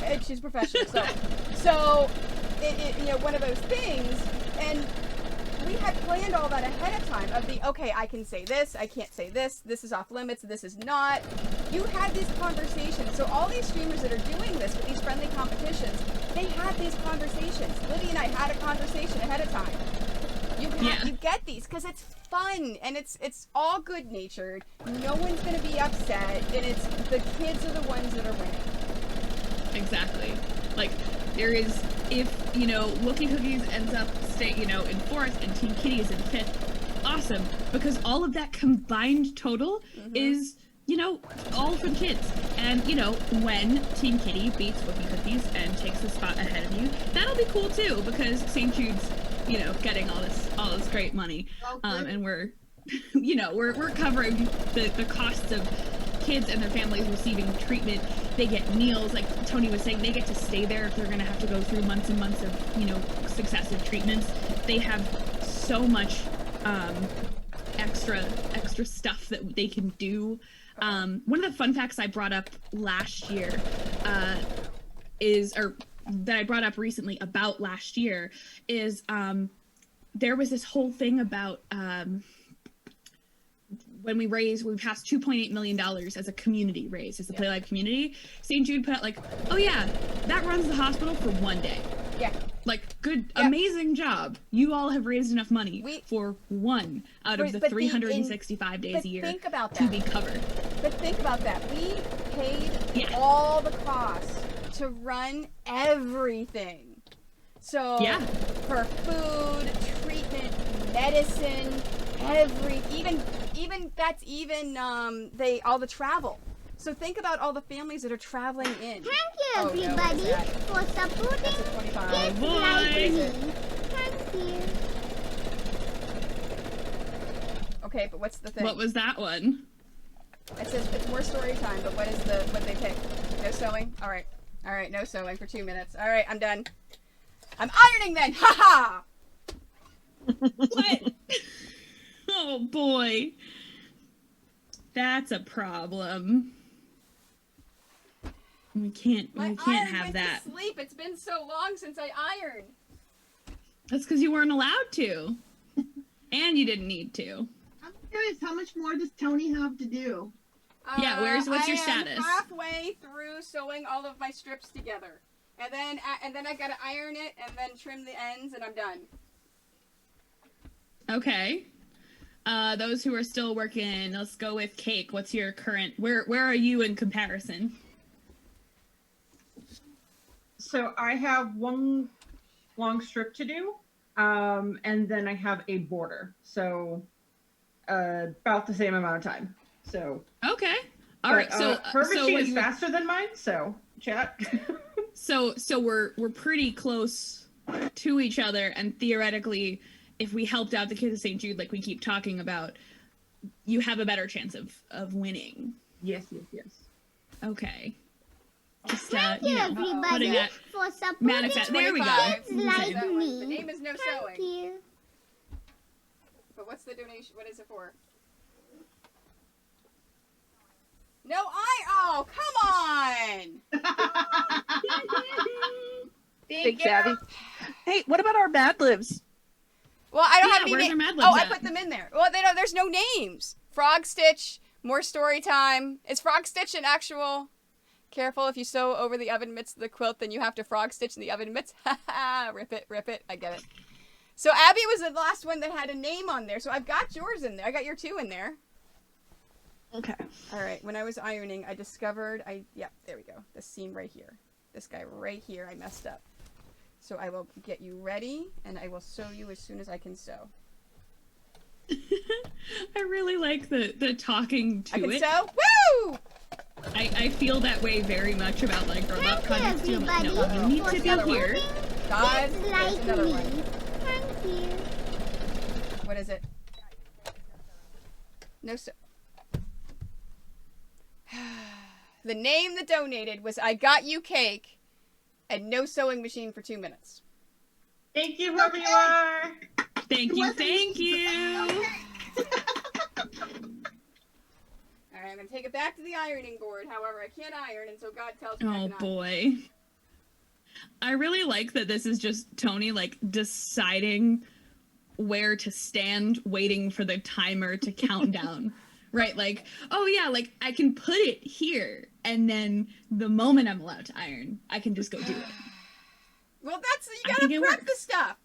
And she's a professional sewer. So, you know, one of those things, and we had planned all that ahead of time of the, okay, I can say this, I can't say this is off limits, this is not. You had these conversations. So all these streamers that are doing this with these friendly competitions, they had these conversations. Liddy and I had a conversation ahead of time. You get these because it's fun and it's all good natured. No one's gonna be upset, and it's the kids are the ones that are winning. Exactly. Like, there is, if, you know, Wookie Cookies ends up in 4th and Team Kitty is in 5th, awesome. Because all of that combined total is, you know, all for the kids. And, you know, when Team Kitty beats Wookie Cookies and takes the spot ahead of you, that'll be cool too, because St. Jude's, you know, getting all this great money. And we're, you know, we're covering the costs of kids and their families receiving treatment. They get meals, like Tony was saying, they get to stay there if they're going to have to go through months and months of, you know, successive treatments. They have so much extra stuff that they can do. One of the fun facts I brought up last year that I brought up recently about last year is there was this whole thing about when we passed $2.8 million as a community raise, as a Play Live community. St. Jude put out like, oh yeah, that runs the hospital for one day. Yeah. Like, good, amazing job. You all have raised enough money for one out of the 365 days a year to be covered. But think about that. We paid all the costs to run everything. So for food, treatment, medicine, all the travel. So think about all the families that are traveling in. Thank you, everybody, for supporting kids like me. Thank you. Okay, but what's the thing? What was that one? It says it's more story time, but what they pick? No sewing? Alright. Alright, no sewing for 2 minutes. Alright, I'm done. I'm ironing then! Ha What? Oh boy. That's a problem. We can't have that. To sleep. It's been so long since I ironed. That's because you weren't allowed to. And you didn't need to. I'm curious, how much more does Tony have to do? Yeah, what's your status? I'm halfway through sewing all of my strips together. And then I gotta iron it and then trim the ends and I'm done. Okay. Those who are still working, let's go with Cake. What's your current, where are you in comparison? So I have one long strip to do, and then I have a border. So about the same amount of time. So okay. All right. So her machine is faster than mine. So chat. So we're pretty close to each other, and theoretically, if we helped out the kids at St. Jude, like we keep talking about, you have a better chance of winning. Yes. Okay. Just Thank you, everybody, for supporting manifest. There we go. kids like me. The name is No Thank Sewing. you. But what's the donation? What is it for? No, oh, come on! Big savvy. Hey, what about our Mad Libs? Well, I don't Yeah, have any where's names. your Mad Libs Oh, I at? put them in there. Well, there's no names. Frog Stitch, More Story Time. Is Frog Stitch an actual... Careful, if you sew over the oven mitts of the quilt, then you have to frog stitch in the oven mitts. Ha ha, rip it, I get it. So Abby was the last one that had a name on there, so I've got yours in there. I got your 2 in there. Okay. Alright, when I was ironing, I discovered, yeah, there we go. This seam right here. This guy right here, I messed up. So I will get you ready, and I will sew you as soon as I can sew. I really like the talking to I can it. sew? Woo! I feel that way very much about like robot projects too. I'm like, no, everybody you need for to be here. God, Kids there's like another me. one. Thank you. What is it? No sew. The name that donated was I Got You Cake and No Sewing Machine for 2 minutes. Thank you, whoever you are. Thank you. Alright, I'm going to take it back to the ironing board. However, I can't iron until God tells me I Oh can boy. I really like that this is just Tony like deciding where to stand, waiting for the timer to count down. Right, like, oh yeah, like I can put it here, and then the moment I'm allowed to iron, I can just go do it. Well, you gotta prep the stuff.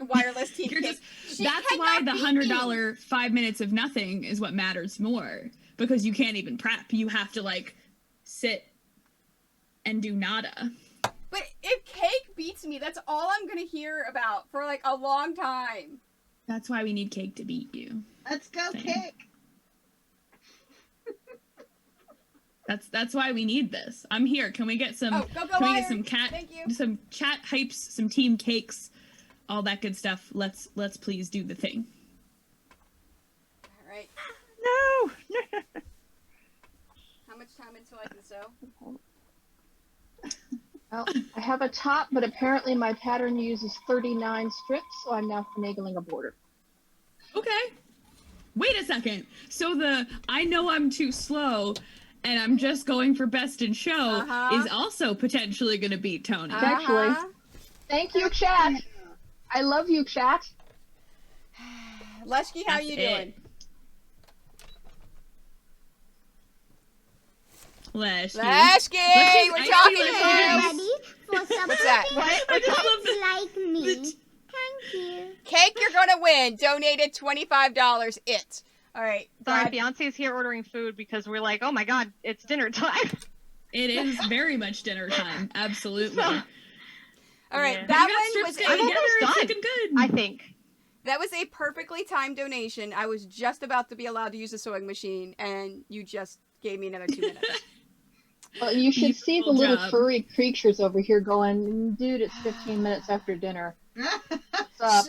Wireless teeth cake. That's why the $100 5 minutes of nothing is what matters more, because you can't even prep. You have to like sit and do nada. But if Cake beats me, that's all I'm gonna hear about for like a long time. That's why we need Cake to beat you. Let's go, Same. Cake. That's why we need this. I'm here. Can we get some? Can we get some some chat hypes, some team cakes, all that good stuff? Let's please do the thing. All right. No. How much time until I can sew? Well, I have a top, but apparently my pattern uses 39 strips, so I'm now finagling a border. Okay. Wait a second. So I know I'm too slow, and I'm just going for best in show is also potentially going to beat Tony. Actually, thank you, chat. I love you, chat. Leshki, how you doing? Leshki, we're talking to you. What's that? Kids like me. Thank you. Cake, you're gonna win. Donated $25. All right. Sorry, Beyonce's here ordering food because we're like, oh my god, it's dinner time. It is very much dinner time. Absolutely. All right, Yeah. that one was I'm almost done. Looking good. I think. That was a perfectly timed donation. I was just about to be allowed to use a sewing machine, and you just gave me another 2 minutes. Well, you should see the Beautiful little job. furry creatures over here going, dude, it's 15 minutes after dinner. What's up?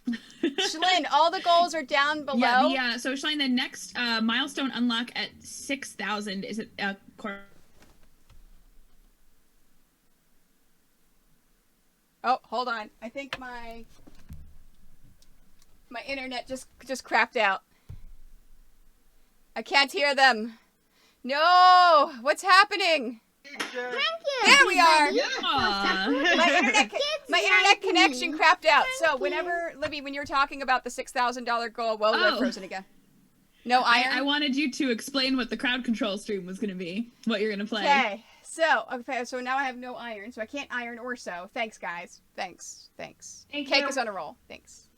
Shlyn, all the goals are down below. Yeah, so Shlyn, the next milestone unlock at 6,000 is it Oh, hold on. I think my internet just crapped out. I can't hear them. No, what's happening? Thank you. There we are. My internet connection crapped out. So whenever Libby, when you were talking about the $6,000 goal, well, we're frozen again. No iron. I wanted you to explain what the crowd control stream was going to be, what you're going to play. Okay. So now I have no iron, so I can't iron or sew. Thanks, guys. Thanks. Cake is on a roll. Thanks.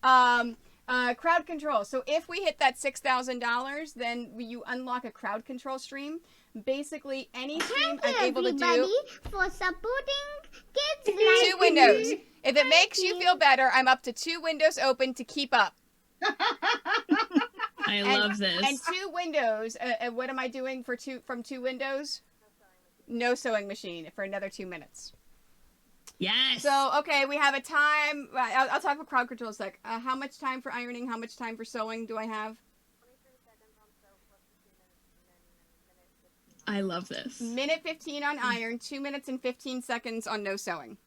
Crowd control. So if we hit that $6,000, then you unlock a crowd control stream. Basically, any stream I'm able to do. For supporting kids like 2 windows. If it makes you feel better, I'm up to 2 windows open to keep up. I love this. And 2 windows. And what am I doing from 2 windows? No sewing machine for another 2 minutes. Yes. So, okay, we have a time. I'll talk about crowd control in a sec. How much time for ironing? How much time for sewing do I have? I love this. Minute 15 on iron, 2 minutes and 15 seconds on no sewing.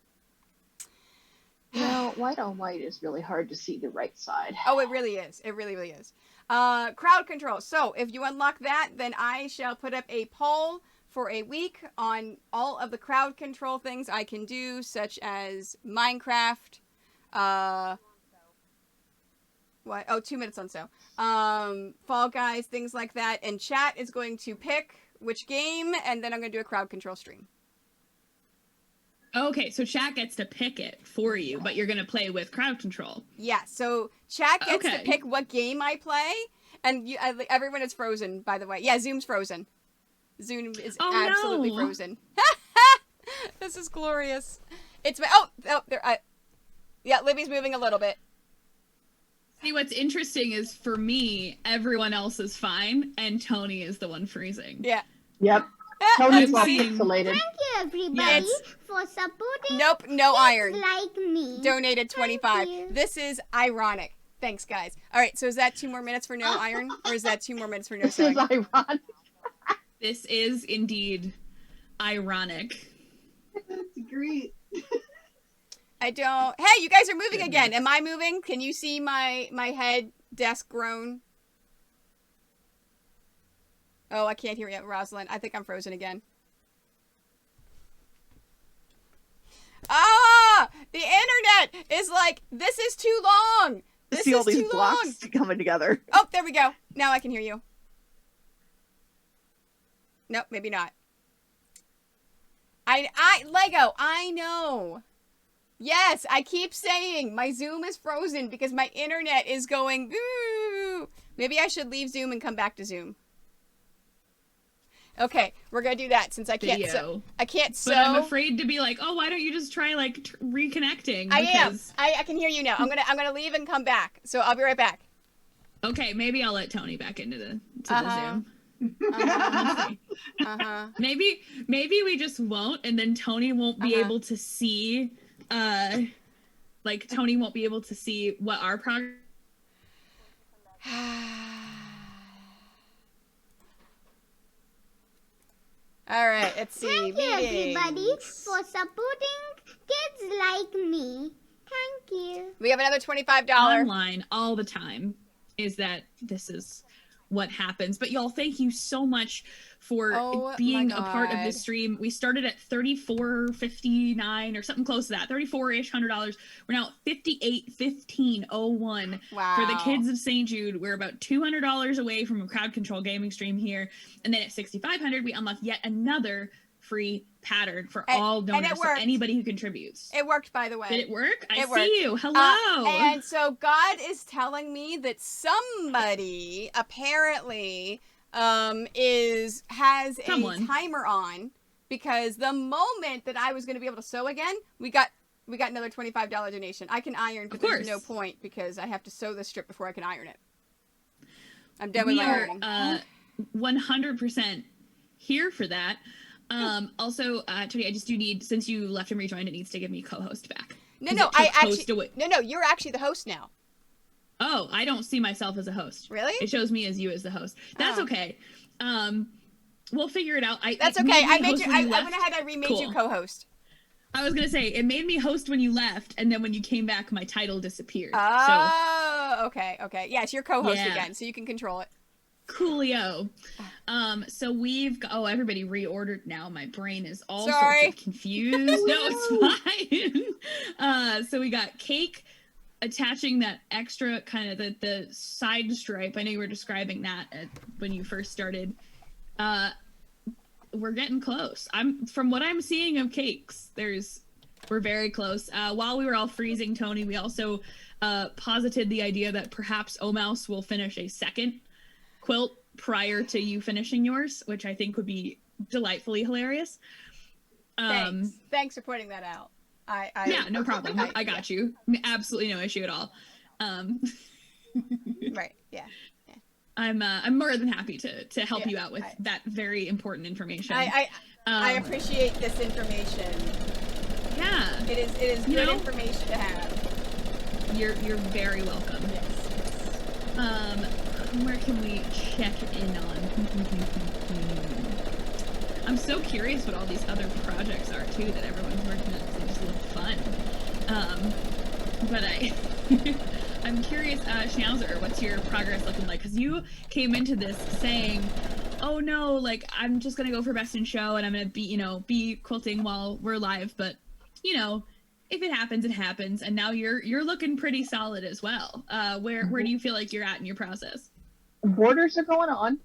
You know, white on white is really hard to see the right side. Oh, it really is. It really, really is. Crowd control. So, if you unlock that, then I shall put up a poll for a week on all of the crowd control things I can do, such as Minecraft, what? Oh, 2 minutes on sew. Fall Guys, things like that. And chat is going to pick which game, and then I'm going to do a crowd control stream. Okay, so chat gets to pick it for you, but you're going to play with crowd control. Yeah, so chat gets to pick what game I play, and everyone is frozen, by the way. Yeah, Zoom's frozen. Zoom is absolutely frozen. This is glorious. It's there. Yeah, Libby's moving a little bit. See, what's interesting is for me, everyone else is fine, and Tony is the one freezing. Yeah. Yep. Tony's all pixelated. Thank you, everybody, for supporting. Nope, no iron. Like me. Donated 25. This is ironic. Thanks, guys. All right, so is that 2 more minutes for no iron, or is that 2 more minutes for no sewing? This is ironic. This is indeed ironic. That's great. I don't. Hey, you guys are moving again. Am I moving? Can you see my head desk groan? Oh, I can't hear you, Rosalind. I think I'm frozen again. Ah! The internet is like, this is too long. This see all is these too blocks long. coming together. Oh, there we go. Now I can hear you. Nope, maybe not. Lego, I know. Yes, I keep saying my Zoom is frozen because my internet is going, ooh. Maybe I should leave Zoom and come back to Zoom. Okay, we're gonna do that since I can't sew. I can't sew. But I'm afraid to be like, oh, why don't you just try like reconnecting? I am. I can hear you now. I'm gonna leave and come back. So I'll be right back. Okay, maybe I'll let Tony back into the Zoom. Maybe we just won't, and then Tony won't be able to see. Like Tony won't be able to see what our progress. All right, let's see. Thank you, everybody, for supporting kids like me. Thank you. We have another $25 online all the time. Is that this is what happens? But y'all, thank you so much for being a part of this stream. We started at $34.59 or something close to that, $34-ish $100. We're now at $58.15.01. Wow. For the kids of St Jude, we're about $200 away from a crowd control gaming stream here, and then at $6,500 we unlock yet another free pattern for all donors, so anybody who contributes. It worked, by the way. Did it work? I worked. see you. Hello. And so God is telling me that somebody apparently has a timer on, because the moment that I was going to be able to sew again, we got another $25 donation. I can iron, but there's no point because I have to sew this strip before I can iron it. I'm done with my ironing. 100% here for that. Also, Tony, I just do need, since you left and rejoined, it needs to give me co-host back. No, I actually. No, you're actually the host now. Oh, I don't see myself as a host. Really? It shows me as you as the host. That's okay. We'll figure it out. That's okay. I went ahead. I remade you co-host. I was gonna say it made me host when you left, and then when you came back, my title disappeared. Oh, okay. Yes, you're co-host again, so you can control it. Coolio. So we've got, everybody reordered now. My brain is all sorts of confused. No, it's fine. So we got cake attaching that extra kind of the side stripe. I know you were describing that when you first started. We're getting close. From what I'm seeing of cakes, we're very close. While we were all freezing, Tony, we also posited the idea that perhaps Omouse will finish a second quilt prior to you finishing yours, which I think would be delightfully hilarious. Thanks for pointing that out. Yeah, no problem. I got you. Absolutely no issue at all. Right. Yeah. I'm more than happy to help you out with that very important information. I appreciate this information. Yeah. It is good information to have. You're very welcome. Yes. Where can we check in on? I'm so curious what all these other projects are too that everyone's working on, because they just look fun. But I'm curious, Schnauzer, what's your progress looking like? Because you came into this saying, oh no, like, I'm just gonna go for best in show and I'm gonna be quilting while we're live, but if it happens, it happens. And now you're looking pretty solid as well. Where do you feel like you're at in your process? Borders are going on.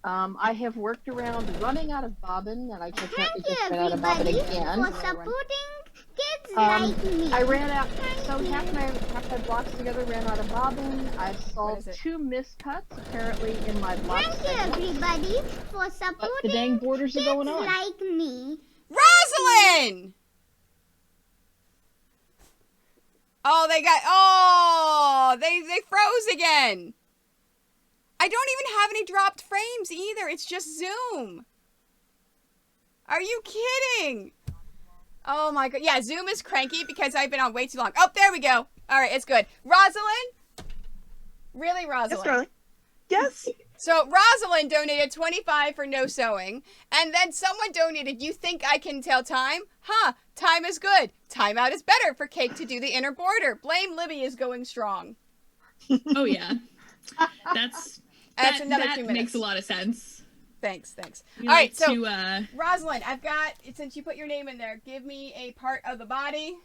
I have worked around running out of bobbin, and I just ran out of bobbin again. For supporting kids like me. I ran out, so half my blocks together ran out of bobbin. I solved 2 miscuts apparently in my block. Thank you, everybody, for supporting the dang borders are going on. Like me. Rosalind! They froze again. I don't even have any dropped frames either. It's just Zoom. Are you kidding? Oh my god. Yeah, Zoom is cranky because I've been on way too long. Oh, there we go. All right, it's good. Rosalind? Really, Rosalind? Yes, darling. Yes. So Rosalind donated 25 for no sewing, and then someone donated, you think I can tell time? Huh, time is good. Timeout is better for Cake to do the inner border. Blame Libby is going strong. Oh yeah. That another 2 minutes. Makes a lot of sense. Thanks. You All right, like so to, Rosalind, I've got, since you put your name in there, give me a part of the body.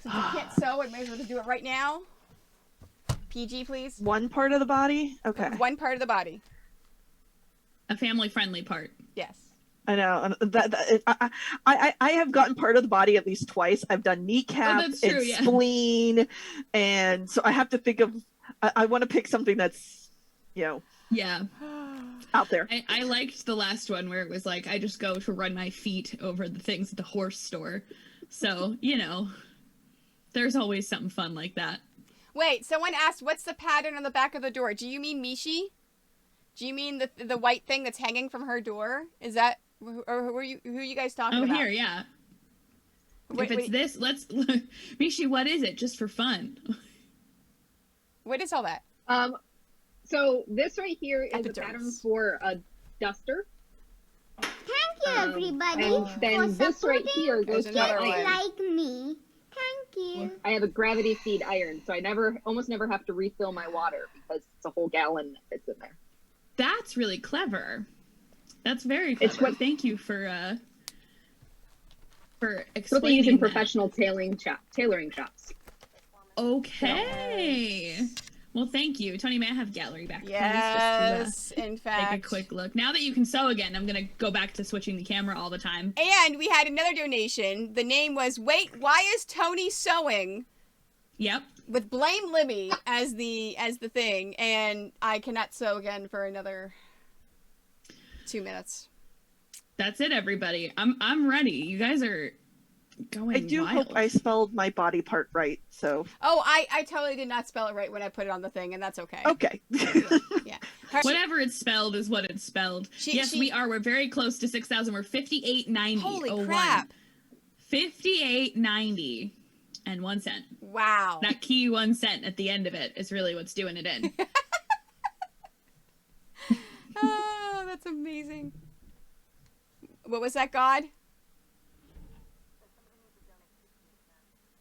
Since you can't sew, I may as well just do it right now. PG, please. One part of the body? Okay. One part of the body. A family-friendly part. Yes. I know. I have gotten part of the body at least twice. I've done kneecap and spleen, and so I have to think of. I want to pick something that's, yeah, out there. I liked the last one where it was like I just go to run my feet over the things at the horse store. So there's always something fun like that. Wait, someone asked, what's the pattern on the back of the door? Do you mean Mishi? Do you mean the white thing that's hanging from her door? Is that, or who are you guys talking about? Oh, here, yeah. If it's this, let's, Mishi, what is it? Just for fun. What is all that? So this right here is a pattern for a duster. Thank you, everybody, and then for this right here goes kids to like me. Thank you. I have a gravity feed iron, so I almost never have to refill my water because it's a whole gallon that fits in there. That's really clever. That's very clever. Thank you for explaining what they use in that. professional tailoring shops. Okay. Well, thank you. Tony, may I have gallery back, yes, please? Just in fact. Take a quick look. Now that you can sew again, I'm going to go back to switching the camera all the time. And we had another donation. The name was, wait, why is Tony sewing? Yep. With Blame Libby as the thing, and I cannot sew again for another 2 minutes. That's it, everybody. I'm ready. You guys are going I do wild. hope I spelled my body part right, so. Oh, I totally did not spell it right when I put it on the thing, and that's okay. Okay. Yeah. Whatever it's spelled is what it's spelled. Yes, we are. We're very close to 6,000. We're 5890. Holy crap. $58.90 and 1 cent. Wow. That key 1 cent at the end of it is really what's doing it in. Oh, that's amazing. What was that, God?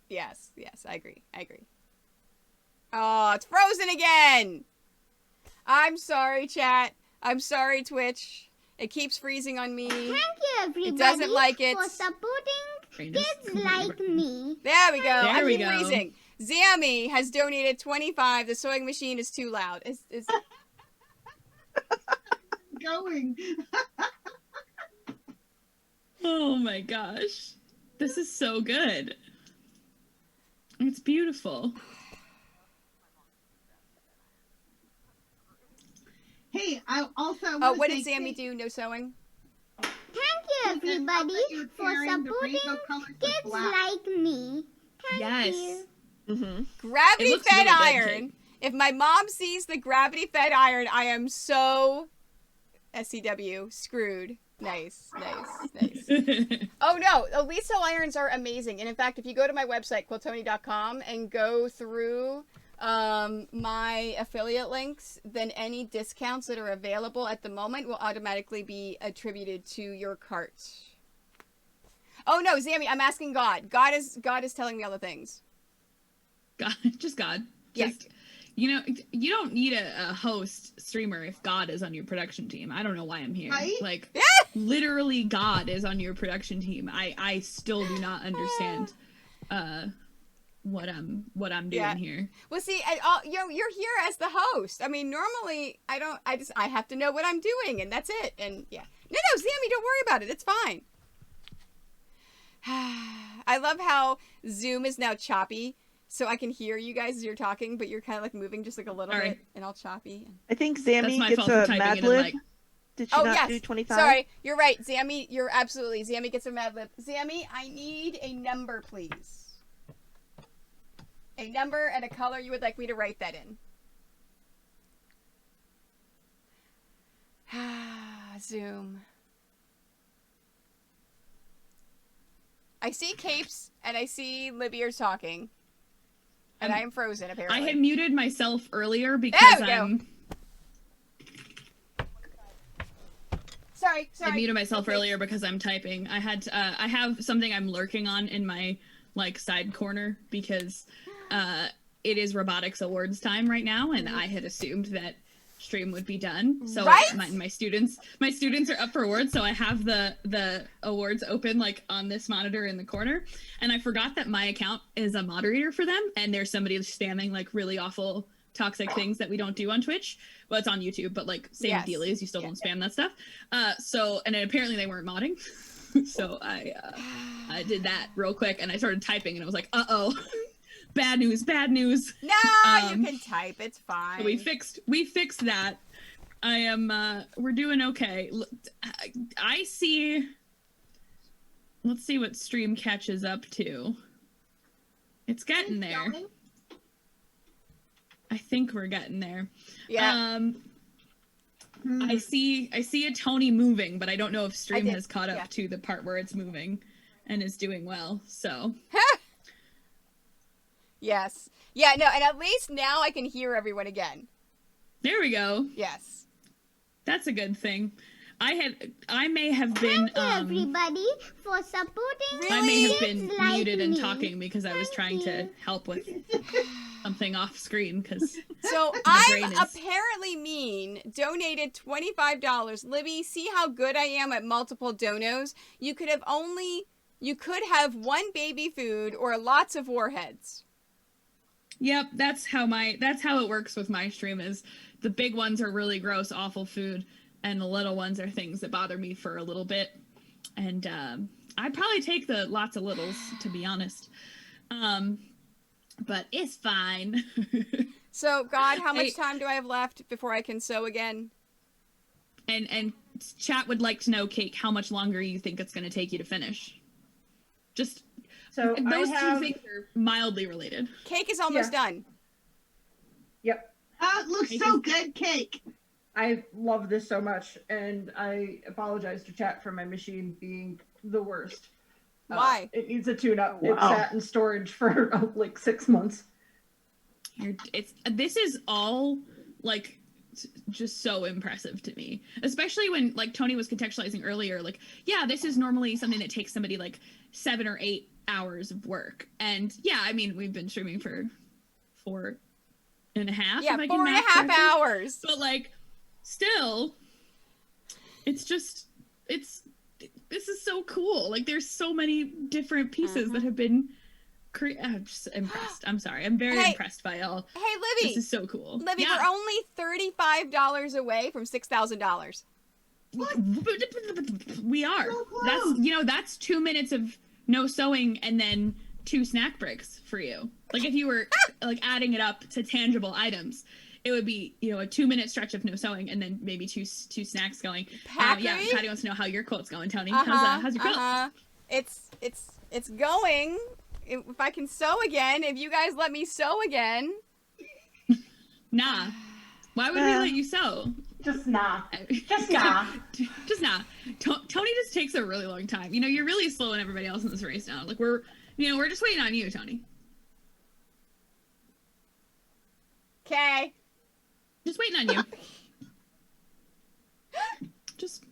Yes, I agree. Oh, it's frozen again. I'm sorry, chat. I'm sorry, Twitch. It keeps freezing on me. Thank you, everybody, it doesn't like it. for supporting kids like me. There we go. There we go. Freezing. Zammy has donated 25. The sewing machine is too loud. It's going. Oh my gosh. This is so good. It's beautiful. Hey, I also. What did Sammy do? No sewing? Thank you, everybody, for supporting kids like me. Thank you. Mm-hmm. Gravity-fed iron. If my mom sees the gravity-fed iron, I am so SCW screwed. Nice. Oh no, Elite Sew irons are amazing. And in fact, if you go to my website, quiltoni.com, and go through my affiliate links, then any discounts that are available at the moment will automatically be attributed to your cart. Oh no, Zammy, I'm asking God. God is telling me all the things. God, just God. Yeah. You know, you don't need a host streamer if God is on your production team. I don't know why I'm here. Right? Like, literally God is on your production team. I still do not understand what I'm doing here. Well, see, you're here as the host. I mean, normally I have to know what I'm doing, and that's it. And yeah, no, Zammy, don't worry about it. It's fine. I love how Zoom is now choppy, so I can hear you guys as you're talking, but you're kind of like moving just like a little bit and all choppy. I think Zammy gets a Mad Lib. Did she not do 25? Sorry, you're right, Zammy. Zammy gets a Mad Lib. Zammy, I need a number, please. A number and a color you would like me to write that in. Zoom. I see capes and I see Libby talking. And I am frozen, apparently. I had muted myself earlier because I'm... Sorry. I muted myself earlier because I'm typing. I have something I'm lurking on in my, like, side corner because it is robotics awards time right now, and I had assumed that stream would be done. So my students are up for awards, so I have the awards open like on this monitor in the corner, and I forgot that my account is a moderator for them, and there's somebody spamming like really awful toxic things that we don't do on Twitch. Well, it's on YouTube, but like same deal is you still don't spam that stuff. And apparently they weren't modding. So I did that real quick, and I started typing, and it was like, uh-oh. Bad news. No, you can type. It's fine. We fixed that. We're doing okay. I see. Let's see what stream catches up to. It's getting there. I think we're getting there. Yeah. I see a Tony moving, but I don't know if stream has caught up to the part where it's moving and is doing well. So. Yes. Yeah, no, and at least now I can hear everyone again. There we go. Yes. That's a good thing. I may have been Thank you, everybody, for supporting I may have been like muted me. and talking because I was trying to help with something off screen because So I'm apparently mean, donated $25. Libby, see how good I am at multiple donos? You could have one baby food or lots of warheads. Yep, that's how it works with my stream is the big ones are really gross, awful food, and the little ones are things that bother me for a little bit. And I'd probably take the lots of littles, to be honest. But it's fine. So, God, how much time do I have left before I can sew again? And chat would like to know, Cake, how much longer you think it's going to take you to finish. Just... So those two things are mildly related. Cake is almost done. Yep. It looks so good, Cake. I love this so much, and I apologize to chat for my machine being the worst. Why? It needs a tune-up. Wow. It sat in storage for like 6 months. This is all like just so impressive to me, especially when like Tony was contextualizing earlier. Like, yeah, this is normally something that takes somebody like 7 or 8 hours of work, and yeah, I mean we've been streaming for 4.5. Yeah, 4.5 hours. But like, still, this is so cool. Like, there's so many different pieces that have been I'm just impressed. I'm sorry. I'm very impressed by y'all. Hey, Libby. This is so cool. Libby, Yeah. we're only $35 away from $6,000. We are. That's 2 minutes of no sewing and then 2 snack breaks for you. Like, if you were like adding it up to tangible items, it would be, a 2-minute stretch of no sewing and then maybe two snacks going. Yeah, Patty wants to know how your quilt's going, Tony. How's your quilt? It's going. If I can sew again, if you guys let me sew again. Nah. Why would we let you sew? Just nah. Just nah. Just nah. Tony just takes a really long time. You're really slowing everybody else in this race now. Like, we're just waiting on you, Tony. Okay. Just waiting on you. Just,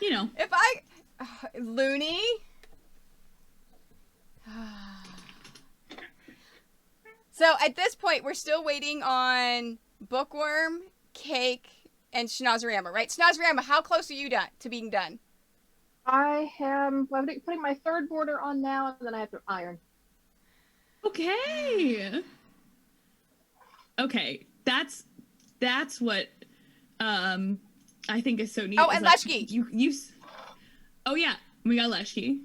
If I... Looney? So at this point, we're still waiting on Bookworm, Cake, and Schnauzerama, right? Schnauzerama, how close are you to being done? I'm putting my 3rd border on now, and then I have to iron. Okay. Okay, that's what I think is so neat. Oh, and Leshki. Oh yeah, we got Leshki.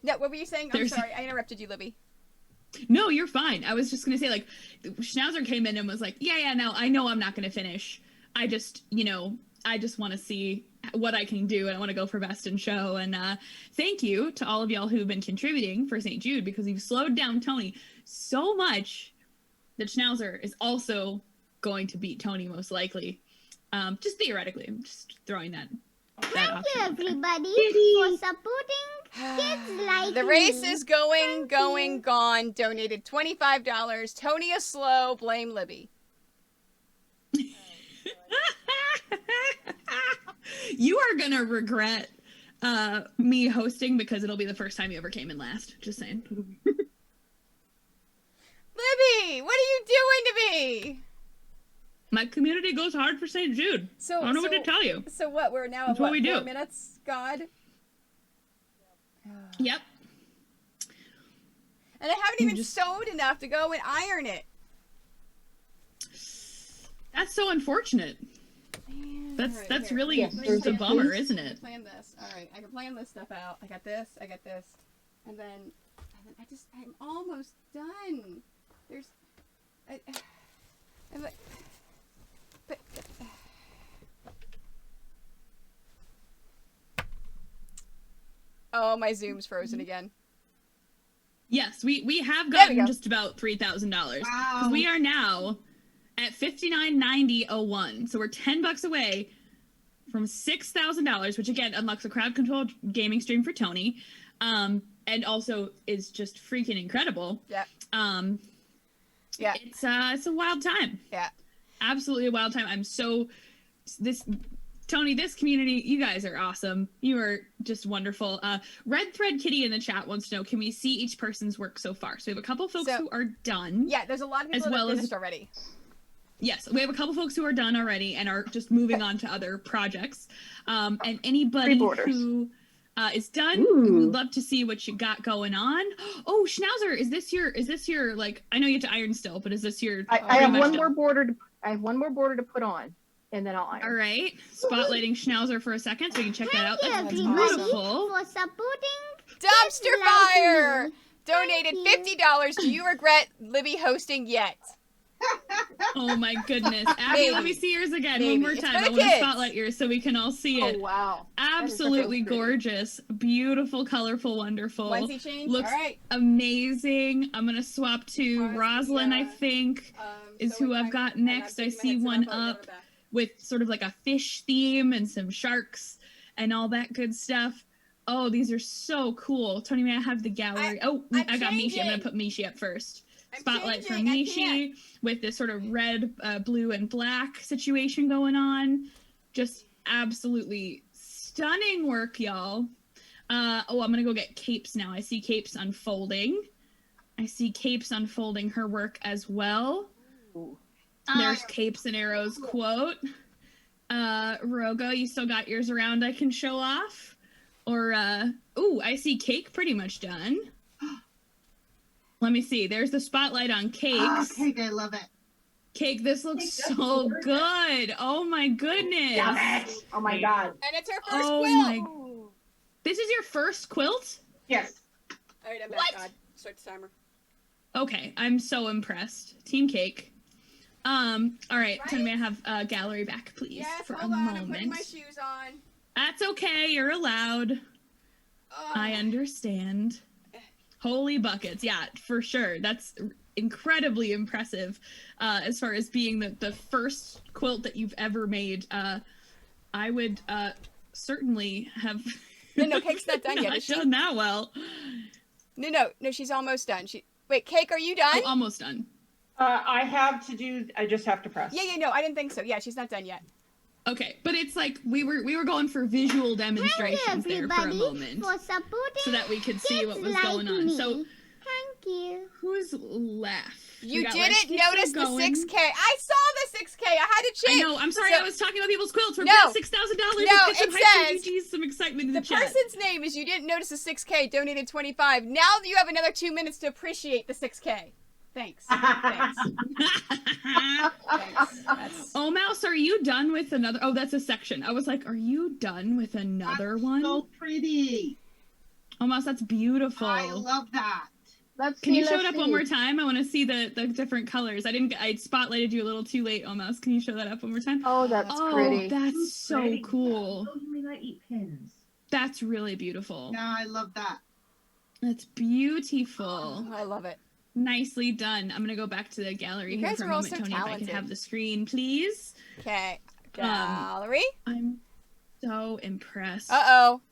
No, what were you saying? I'm sorry, I interrupted you, Libby. No, you're fine. I was just gonna say, like, Schnauzer came in and was like, yeah, no, I know I'm not gonna finish. I just want to see what I can do, and I want to go for best in show. And thank you to all of y'all who've been contributing for St. Jude, because you've slowed down Tony so much that Schnauzer is also going to beat Tony most likely. Just theoretically, I'm just throwing that. Thank you, everybody, for supporting kids like The race me. is going, gone. Donated $25. Tony is slow. Blame Libby. You are gonna regret me hosting, because it'll be the first time you ever came in last. Just saying. Libby, what are you doing to me? My community goes hard for St. Jude. I don't know what to tell you. So what? We're now That's at what we do. 4 minutes, God? Yep. And I haven't even sewed enough to go and iron it. That's so unfortunate. That's Alright, here. really Yes, just a bummer, isn't it? Plan this. All right, I can plan this stuff out. I got this, and then I'm almost done. There's, but oh, my Zoom's frozen again. Yes, we have There we gotten go. just about $3,000. Wow. Because we are now at $59.90.01. So we're $10 away from $6,000, which again unlocks a crowd controlled gaming stream for Tony. And also is just freaking incredible. Yeah. Yeah. It's a wild time. Yeah. Absolutely a wild time. Tony, this community, you guys are awesome. You are just wonderful. Red Thread Kitty in the chat wants to know, can we see each person's work so far? So we have a couple folks who are done. Yeah, there's a lot of people that have finished already. Yes, we have a couple folks who are done already and are just moving on to other projects. And anybody who is done, we'd love to see what you got going on. Oh, Schnauzer, is this your like? I know you have to iron still, but is this your? I have one more border. I have one more border to put on, and then I'll iron. All right, spotlighting Schnauzer for a second, so you can check that out. That's Everybody beautiful. for supporting Dumpster kids like Fire me. donated $50. Do you regret Libby hosting yet? Oh my goodness. Abby, let me see yours again one more It's time. for I the want to kids. spotlight yours so we can all see it. Oh wow. Absolutely gorgeous. Beautiful, colorful, wonderful. Onesie change? Looks All right. amazing. I'm going to swap to Rosalind, I think, is who I've got next. I see one up with sort of like a fish theme and some sharks and all that good stuff. Oh, these are so cool. Tony, may I have the gallery? I got Mishi. I'm going to put Mishi up first. Spotlight for Mishi with this sort of red, blue, and black situation going on. Just absolutely stunning work, y'all. I'm going to go get Capes now. I see Capes unfolding. I see Capes unfolding her work as well. Ooh. There's Capes and Arrows quote. Rogo, you still got yours around I can show off? Or, I see Cake pretty much done. Let me see. There's the spotlight on Cakes. Oh, Cake, I love it. Cake, this looks so good. Oh my goodness. Love it. Oh my God. And it's her first quilt. This is your first quilt? Yes. All right, I'm back. What? God. Start the timer. Okay, I'm so impressed. Team Cake. All right, Tony, may I have gallery back, please, Yes, for hold a on. moment. I'm putting my shoes on. That's okay. You're allowed. I understand. Holy buckets. Yeah, for sure. That's incredibly impressive as far as being the first quilt that you've ever made. I would certainly have No, Cake's not done yet, not is she? done that well. No, she's almost done. Wait, Cake, are you done? Oh, almost done. I have to do. I just have to press. Yeah, no, I didn't think so. Yeah, she's not done yet. Okay, but it's like we were going for visual demonstrations there for a moment, so that we could see what was going on. So, thank you. Who's left? You didn't notice the 6K. I saw the 6K. I had to check. I know. I'm sorry. I was talking about people's quilts. We're No. $6,000. No, it says some excitement in the, the chat. person's name is you didn't notice the 6K. Donated 25. Now you have another 2 minutes to appreciate the 6K. Thanks. Thanks. Oh, Mouse, are you done with another? Oh, that's a section. I was like, are you done with another one? So pretty. Oh, Mouse, that's beautiful. I love that. Can you show it up one more time? I want to see the different colors. I spotlighted you a little too late, oh, Mouse. Can you show that up one more time? Oh, that's pretty. That's so Pretty. cool. I eat pins. That's really beautiful. Yeah, I love that. That's beautiful. Oh, I love it. Nicely done. I'm gonna go back to the gallery You here guys for a are all moment, so Tony. If I talented. can have the screen, please. Okay. Gallery. I'm so impressed. Uh-oh.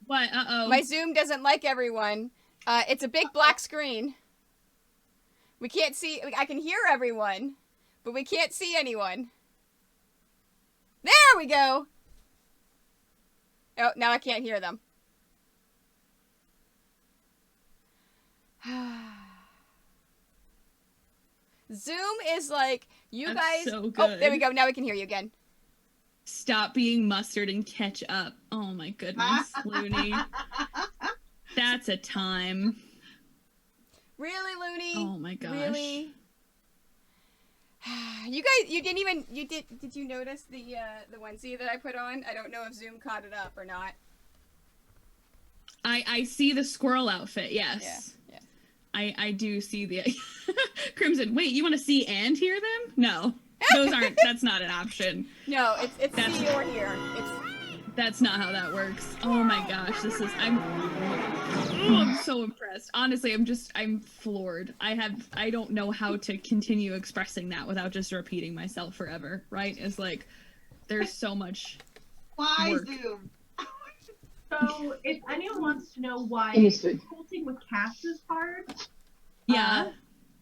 What? Uh-oh. My Zoom doesn't like everyone. It's a big black screen. We can't see. I can hear everyone, but we can't see anyone. There we go. Oh, now I can't hear them. Zoom is like, you That's guys. so Oh, good. there we go. Now we can hear you again. Stop being mustard and catch up. Oh my goodness, Looney. That's a time. Really, Looney? Oh my gosh. Really? You guys, you didn't even. Did you notice the onesie that I put on? I don't know if Zoom caught it up or not. I see the squirrel outfit. Yes. Yeah. I do see the Crimson. Wait, you want to see and hear them? No, those aren't. That's not an option. No, it's see or hear. That's not how that works. Oh my gosh, this is. I'm so impressed. Honestly, I'm floored. I don't know how to continue expressing that without just repeating myself forever. Right? It's like there's so much. Why work. Zoom? So, if anyone wants to know why quilting with cats is hard, Yeah.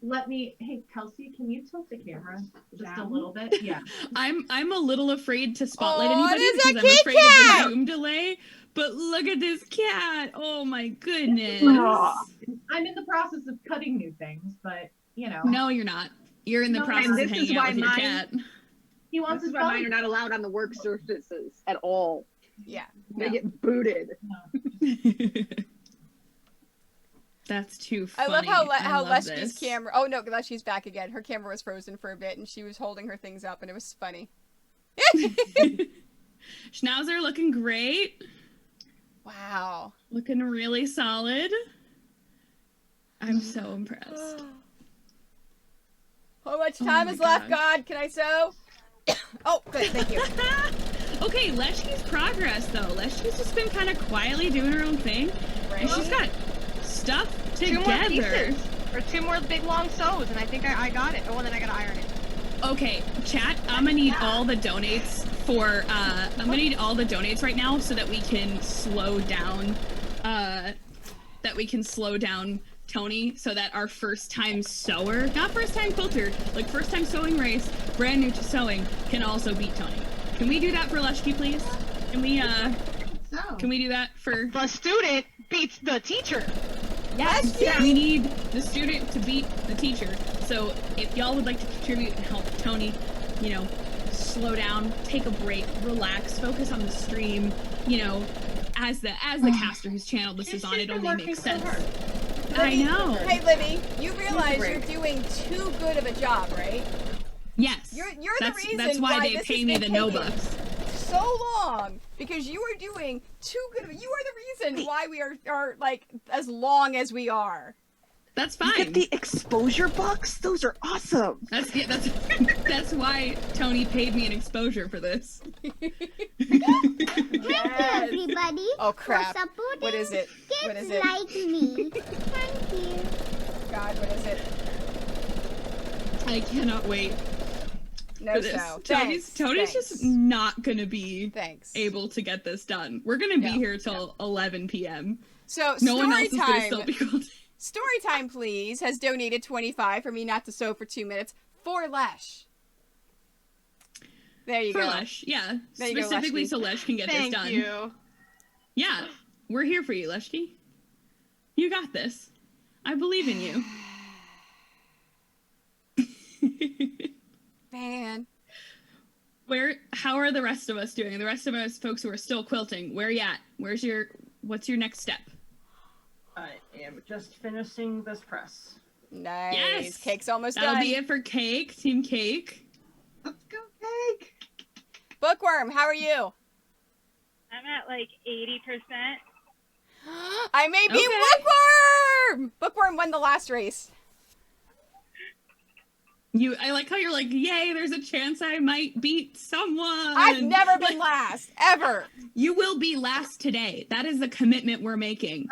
let me. Hey, Kelsey, can you tilt the camera just a little bit? Yeah. I'm a little afraid to spotlight Oh, anybody it is a because I'm kitty afraid of cat! the Zoom delay. But look at this cat. Oh my goodness. I'm in the process of cutting new things, but you know. No, you're not. You're in the No, process and of this hanging is out why with your mine- cat. He wants This his is why mine belly. are not allowed on the work surfaces at all. Yeah. They get booted. That's too I funny. love how love Leslie's this. camera. Oh no, Leslie's back again. Her camera was frozen for a bit, and she was holding her things up, and it was funny. Schnauzer looking great. Wow. Looking really solid. I'm so impressed. How much Oh time my is left, gosh. God? Can I sew? Oh, good. Thank you. Okay, Leshki's progress though. Leshki's just been kind of quietly doing her own thing. And she's got stuff Two more together. pieces. Or two more big long sews, and I think I got it. Oh, and then I gotta iron it. Okay, chat, I'm gonna need all the donates for I'm gonna need all the donates right now so that we can slow down Tony, so that our first time sewer, not first time quilter, like first time sewing race, brand new to sewing, can also beat Tony. Can we do that for Leshki, please? Can we do that for the student beats the teacher? Yes, we need the student to beat the teacher. So if y'all would like to contribute and help Tony, you know, slow down, take a break, relax, focus on the stream, you know, as the caster whose channel this is on, it only makes sense. I know. Hey, Libby, you realize you're doing too good of a job, right? Yes. You're the reason that's why they pay me the no bucks. So long, because you are doing too good. You are the reason why we are like as long as we are. That's fine. You get the exposure bucks. Those are awesome. That's why Tony paid me an exposure for this. Thank you, everybody. Oh crap! For supporting What is it? Kids What is it? like me. Thank you. God, what is it? I cannot wait. No, for this. so. Tony's just not gonna be Thanks. able to get this done. We're gonna be here till 11 p.m. So no one else is gonna still be called. Storytime, please, has donated 25 for me not to sew for 2 minutes for Lesh. There you for go. Lesh, yeah. There you go, Specifically Leshki. so Lesh can get Thank this done. you. Yeah, we're here for you, Leshki. You got this. I believe in you. Man. How are the rest of us doing? The rest of us folks who are still quilting, where you at? What's your next step? I am just finishing this press. Nice. Yes. Cake's almost That'll done. be it for Cake, Team Cake. Let's go, Cake. Bookworm, how are you? I'm at like 80%. I may be Bookworm! Bookworm won the last race. I like how you're like, yay, there's a chance I might beat someone. I've never been last, ever. You will be last today. That is the commitment we're making.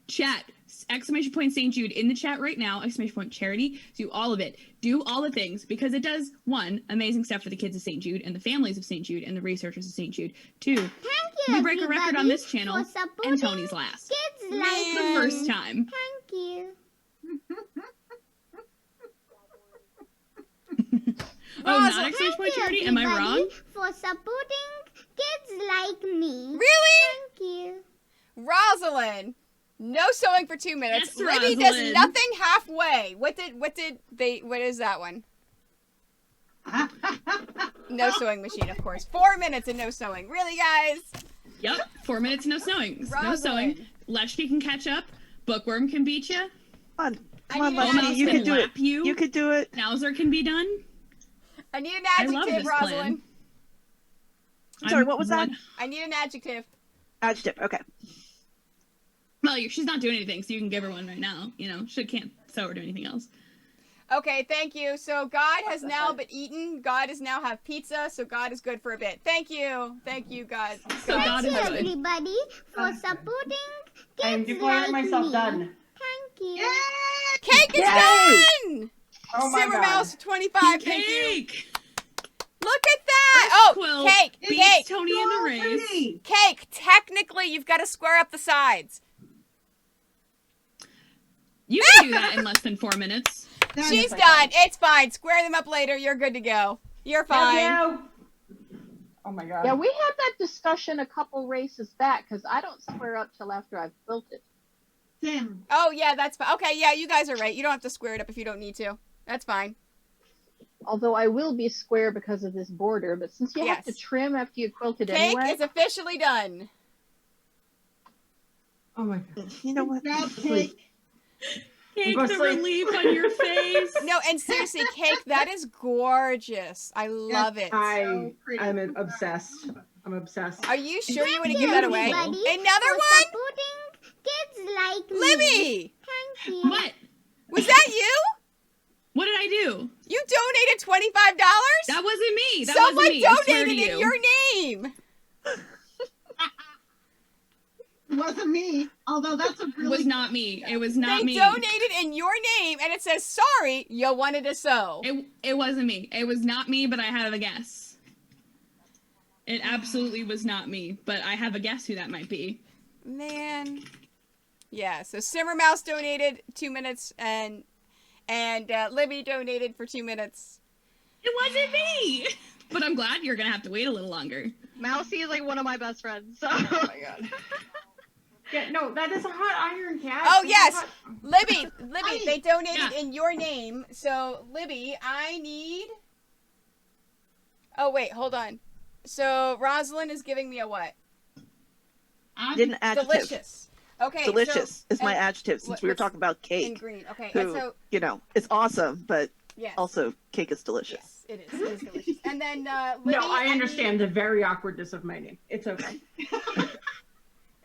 Chat, exclamation point St. Jude in the chat right now, exclamation point charity, do all of it. Do all the things, because it does, 1, amazing stuff for the kids of St. Jude and the families of St. Jude and the researchers of St. Jude. 2, we break a record on this channel, and Tony's last. Kids like The first time. Thank you. Oh, not exclamation point charity? Am I wrong? For supporting kids like me. Really? Thank you. Rosalind, no sewing for 2 minutes. Yes, Libby does Rosalind. nothing halfway. What is that one? No sewing machine, of course. 4 minutes and no sewing. Really, guys? Yep, 4 minutes, no sewing. No Rosalind. sewing. Leshki can catch up. Bookworm can beat you. Come on, need an Leshki, you can do it. You could do it. Nowser can be done. I need an I love adjective, this plan. Rosalind. Sorry, what was that? I need an adjective. Adjective, okay. Well, she's not doing anything, so you can give her one right now. You know, she can't sew or do anything else. Okay, thank you. So God has now been eaten. God is now have pizza, so God is good for a bit. Thank you. Thank you, God. So God is Thank good. you, everybody, for supporting I am kids declaring like myself me. done. Thank you. Cake is Yay! done! Oh my Simmer God. Mouse 25, thank you. Cake! Look at that! Quill Oh, Cake! beats Cake! Tony in the race. Cake, technically, you've got to square up the sides. You can do that in less than 4 minutes. She's done. It's fine. Square them up later. You're good to go. You're fine. Oh my God. Yeah, we had that discussion a couple races back because I don't square up till after I've built it. Tim. Oh, yeah, that's fine. Okay, yeah, you guys are right. You don't have to square it up if you don't need to. That's fine. Although I will be square because of this border, but since you have to trim after you quilt it Cake anyway. is officially done. Oh my God. You know what? Cake. Cake, the relief on your face. No, and seriously, Cake, that is gorgeous. I love it. I'm obsessed. I'm obsessed. Are you sure you want to Thank give that away? everybody, Another for one? supporting kids like me. Libby! Thank you. What? Was that you? What did I do? You donated $25? That wasn't me. That Someone wasn't me. I swear to donated in you. your name. It wasn't me. Although that's a It really was not me. It was not They me. donated in your name, and it says, sorry, you wanted to sew. It wasn't me. It was not me, but I have a guess. It absolutely was not me, but I have a guess who that might be. Man. Yeah, so Simmer Mouse donated 2 minutes, and Libby donated for 2 minutes. It wasn't me! But I'm glad you're gonna have to wait a little longer. Mousy is like one of my best friends, so. Oh my god. Yeah, no, that is a hot iron cat. Oh, It's yes! a hot- Libby, they donated in your name. So, Libby, I need... Oh, wait, hold on. So, Rosalind is giving me a what? Didn't adjective. Delicious. Okay, Delicious is my and adjective since we were talking about cake. in green. Okay, Who, and so... you know, it's awesome, but Yes. also cake is delicious. Yes, it is. It is delicious. And then, Libby... No, I understand the very awkwardness of my name. It's okay.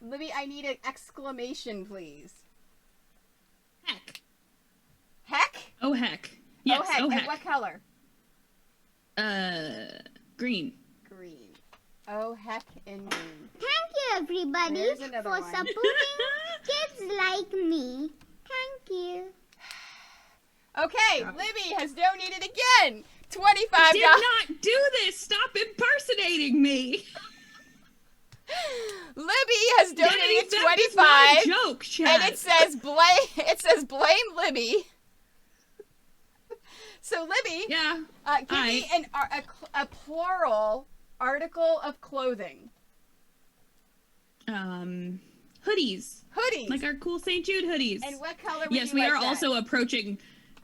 Libby, I need an exclamation, please. Heck. Heck? Oh, heck. Yes, oh, heck. oh, And heck. what color? Green. Green. Oh, heck in green. Thank you, everybody, There's another for one. supporting kids like me. Thank you. Okay, Libby has donated again. $25. I did not do this. Stop impersonating me. Libby has donated that is not a 25. joke, chat. And it says blame Libby. So Libby, yeah, give me a plural article of clothing. Hoodies. Hoodies. Like our cool St. Jude hoodies. And what color would Yes, you we like are that? also approaching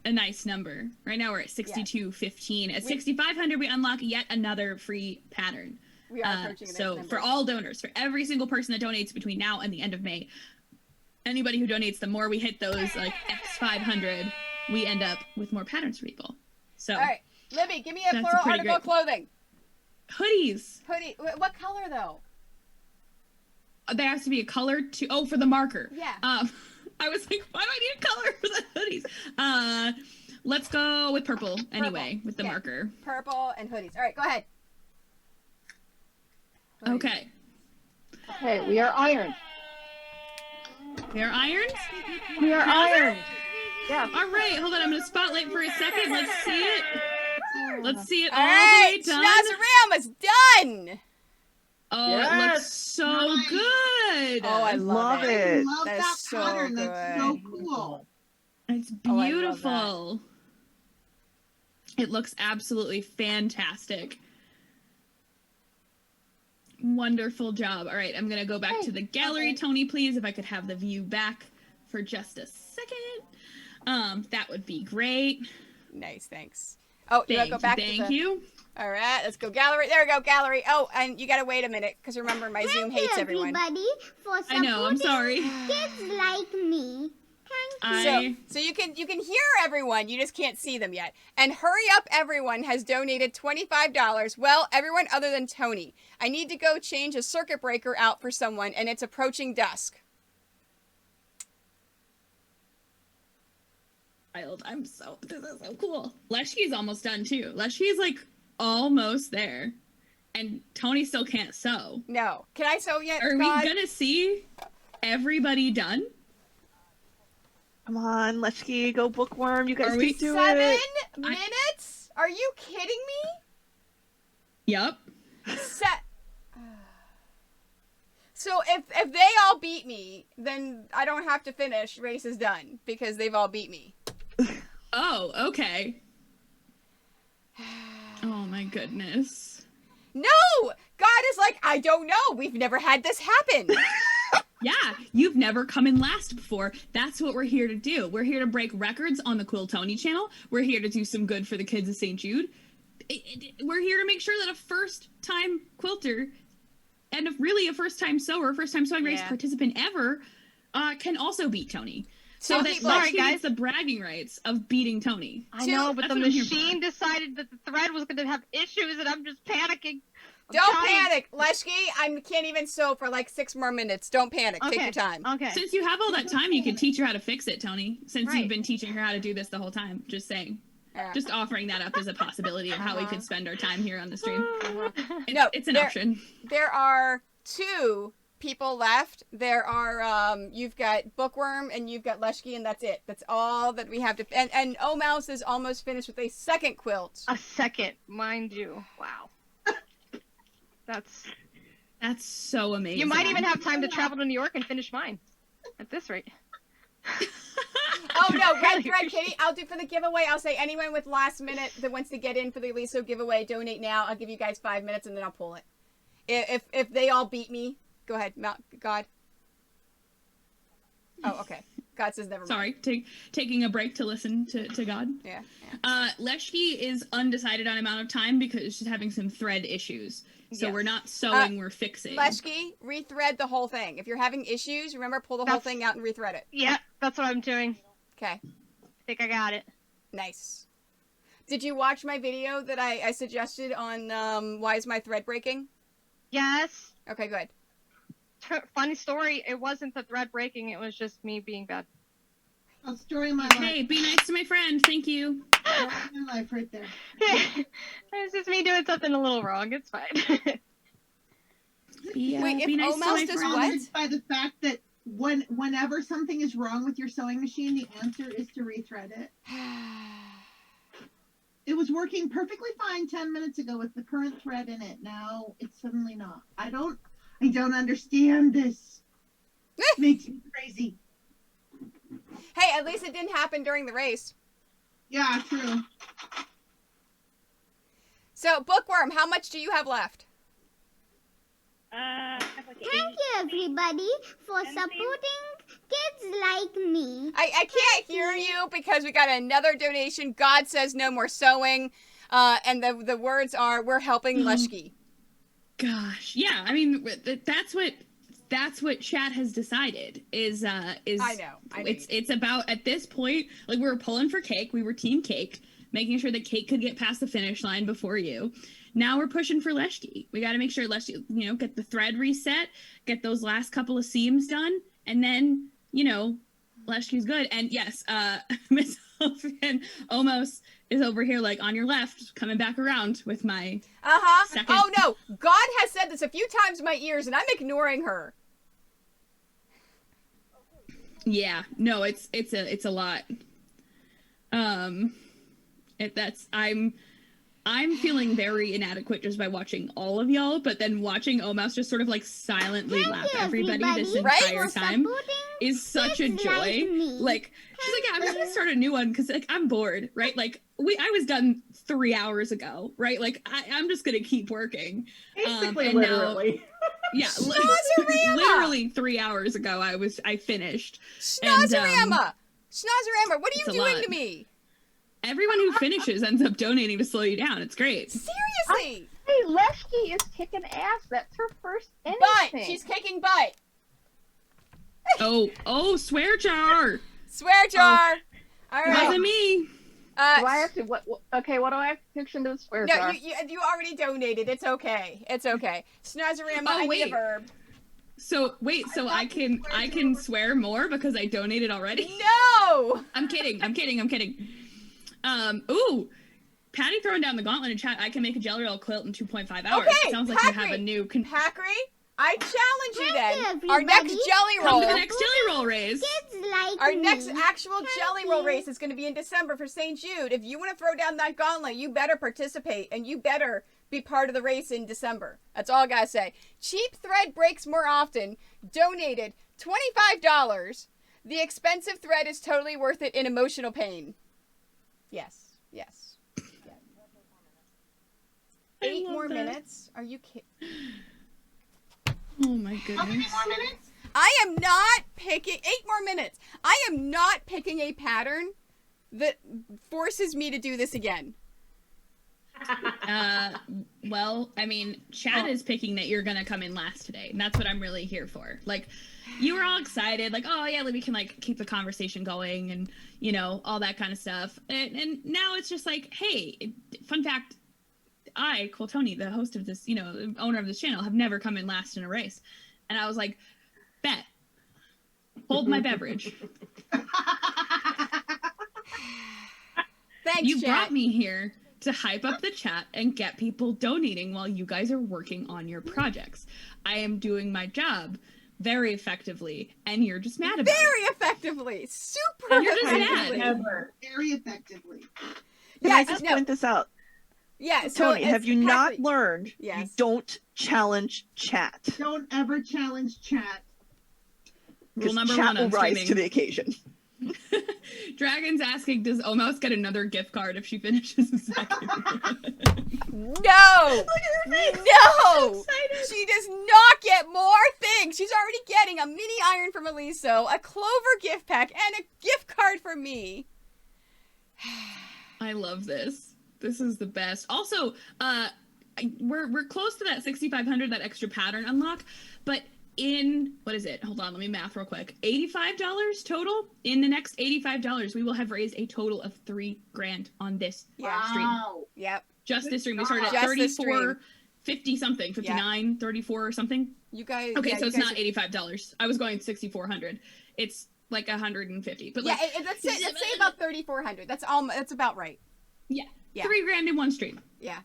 a nice number. Right now we're at 62.15. At 6,500 we unlock yet another free pattern. We are approaching a nice So number. for all donors, for every single person that donates between now and the end of May, anybody who donates, the more we hit those like X500, we end up with more patterns for people. So all right, Libby, give me a that's plural pretty article of clothing. Hoodies. Hoodie. What color though? There has to be a color to. Oh, for the marker. Yeah. I was like, why do I need a color for the hoodies? Let's go with purple anyway, with the marker. Purple and hoodies. All right, go ahead. Okay. Okay, we are iron. We are ironed? We are iron. Yeah. All right, hold on. I'm going to spotlight for a second. Let's see it. Let's see it all, All right, the way done. Schnauzerama's done. Oh, it looks so good. Oh, I love it. I love That is that so pattern. good. That's so cool. It's Oh, I love beautiful. It looks absolutely fantastic. Wonderful job. All right, I'm going to go back to the gallery. Tony, please, if I could have the view back for just a second. That would be great. Nice, thanks. Oh, you gotta go back to Thank the... you. All right, let's go gallery. There we go, gallery. Oh, and you gotta wait a minute, because remember, my Zoom hates everyone. Everybody, for I know, I'm sorry. kids like me. Thank you. So you can hear everyone, you just can't see them yet. And Hurry Up Everyone has donated $25. Well, everyone other than Tony. I need to go change a circuit breaker out for someone, and it's approaching dusk. This is so cool. Leshki's almost done too. Leshki's like almost there. And Tony still can't sew. No. Can I sew yet? Are God? we gonna see everybody done? Come on, Leshki, go bookworm. You guys Are we can do 7 it. minutes? Are you kidding me? Yep. So if they all beat me, then I don't have to finish. Race is done because they've all beat me. Oh, okay. Oh my goodness. No! God is like, I don't know. We've never had this happen. Yeah, you've never come in last before. That's what we're here to do. We're here to break records on the Quill Tony channel. We're here to do some good for the kids of St. Jude. We're here to make sure that a first-time quilter and really a first-time sewer, first-time sewing race participant ever can also beat Tony. So that Leshki gets the bragging rights of beating Tony. I know, but That's the what I'm here for. machine decided that the thread was going to have issues, and I'm just panicking. Don't panic, Leshki. I can't even sew for like 6 more minutes. Don't panic. Take your time. Okay. Since you have all that time, you can teach her how to fix it, Tony. Since you've been teaching her how to do this the whole time. Just saying. Just offering that up as a possibility of how we could spend our time here on the stream. It's an option. There are 2 people left. There are you've got Bookworm and you've got Leshki, and that's it. That's all that we have to. And O Mouse is almost finished with a second quilt. A second, mind you. Wow. That's so amazing. You might even have time to travel to New York and finish mine. At this rate. Oh no, Red Thread Kitty, I'll do for the giveaway. I'll say anyone with last minute that wants to get in for the Eliso giveaway, donate now. I'll give you guys 5 minutes and then I'll pull it. If they all beat me, go ahead, God. Oh, okay. God says never mind. Sorry, taking a break to listen to God. Yeah. Leshki is undecided on amount of time because she's having some thread issues. So Yes. we're not sewing, we're fixing. Leshki, rethread the whole thing. If you're having issues, remember, pull the whole thing out and rethread it. Yeah, that's what I'm doing. Okay. I think I got it. Nice. Did you watch my video that I suggested on why is my thread breaking? Yes. Okay, good. Funny story, it wasn't the thread breaking, it was just me being bad. A story of my life. Hey, be nice to my friend. Thank you. Story of my life right there. It's just me doing something a little wrong. It's fine. Wait, if nice Omos does what? By the fact that whenever something is wrong with your sewing machine, the answer is to rethread it. It was working perfectly fine 10 minutes ago with the current thread in it. Now it's suddenly not. I don't understand this. It makes me crazy. Hey, at least it didn't happen during the race. Yeah, true. So, Bookworm, how much do you have left? Thank you, everybody, for supporting kids like me. I can't hear you because we got another donation. God says no more sewing. And the words are, we're helping Leshki. Gosh. Yeah, I mean, that's what chat has decided is I know it's about at this point, like, we were pulling for Cake, we were team Cake, making sure that Cake could get past the finish line before you. Now we're pushing for Leshki. We got to make sure Leshki, get the thread reset, get those last couple of seams done, and then Leshki's good. And yes, Miss and Omos is over here, like, on your left, coming back around with my second. Oh no, God has said this a few times in my ears, and I'm ignoring her. Yeah, no, it's a lot. I'm feeling very inadequate just by watching all of y'all, but then watching Omos just sort of like silently laugh everybody this entire time is such a joy. Like, she's like, yeah, I'm just gonna start a new one because, like, I'm bored, right? Like, I was done 3 hours ago, right? Like, I'm just gonna keep working. Basically, and literally. Yeah, literally 3 hours ago I finished. Snozzerama! Snozzerama, what are you it's a doing lot. to me? Everyone who finishes ends up donating to slow you down. It's great. Seriously! Hey, Leshki is kicking ass. That's her first anything. Butt! She's kicking butt! Oh, swear jar! Swear jar! All right. Wasn't me. Do I have to, what do I have to pitch into the swear jar? No, you already donated. It's okay. It's okay. Snozzerama, I need a verb. So I can swear more because I donated already? No! I'm kidding. Ooh, Patty throwing down the gauntlet in chat. I can make a jelly roll quilt in 2.5 hours. Okay, It sounds like you have a new... Packery, I challenge you then. everybody. Our next jelly roll. Come to the next jelly roll race. Kids like Our me. next actual jelly roll race is going to be in December for St. Jude. If you want to throw down that gauntlet, you better participate and you better be part of the race in December. That's all I got to say. Cheap thread breaks more often. Donated $25. The expensive thread is totally worth it in emotional pain. Yes. 8 more minutes? Are you kidding? Oh my goodness. How many more minutes? I am not picking 8 more minutes. I am not picking a pattern that forces me to do this again. Well, I mean, chat is picking that you're gonna come in last today, and that's what I'm really here for. Like, you were all excited, like, oh yeah, we can, like, keep the conversation going and, all that kind of stuff. And now it's just like, hey, fun fact, I, Quiltoni, the host of this, owner of this channel, have never come in last in a race. And I was like, bet. Hold my beverage. Thanks, You chat. brought me here to hype up the chat and get people donating while you guys are working on your projects. I am doing my job very effectively, and you're just mad about it. Very effectively. Super You're just effectively. mad. Very effectively. Can I just point this out? Yeah, so Tony, have you not Packery. learned Yes. you don't challenge chat. Don't ever challenge chat. Rule number chat one will on rise streaming. to the occasion. Dragon's asking, does Omouse get another gift card if she finishes the second? No! No! She does not get more things. She's already getting a mini iron from Eliso, a Clover gift pack, and a gift card for me. I love this. This is the best. Also, we're close to that 6,500, that extra pattern unlock, but in, what is it? Hold on, let me math real quick. $85 total? In the next $85, we will have raised a total of $3,000 on this stream. Yep. Just this stream. We started at Just 34, 50 something, 59, 34 or something. You guys. Okay, yeah, so you it's guys not $85. I was going 6,400. It's like 150. But yeah, like, let's say about 3,400. That's about right. Yeah. Yeah. $3,000 in one stream. Yeah.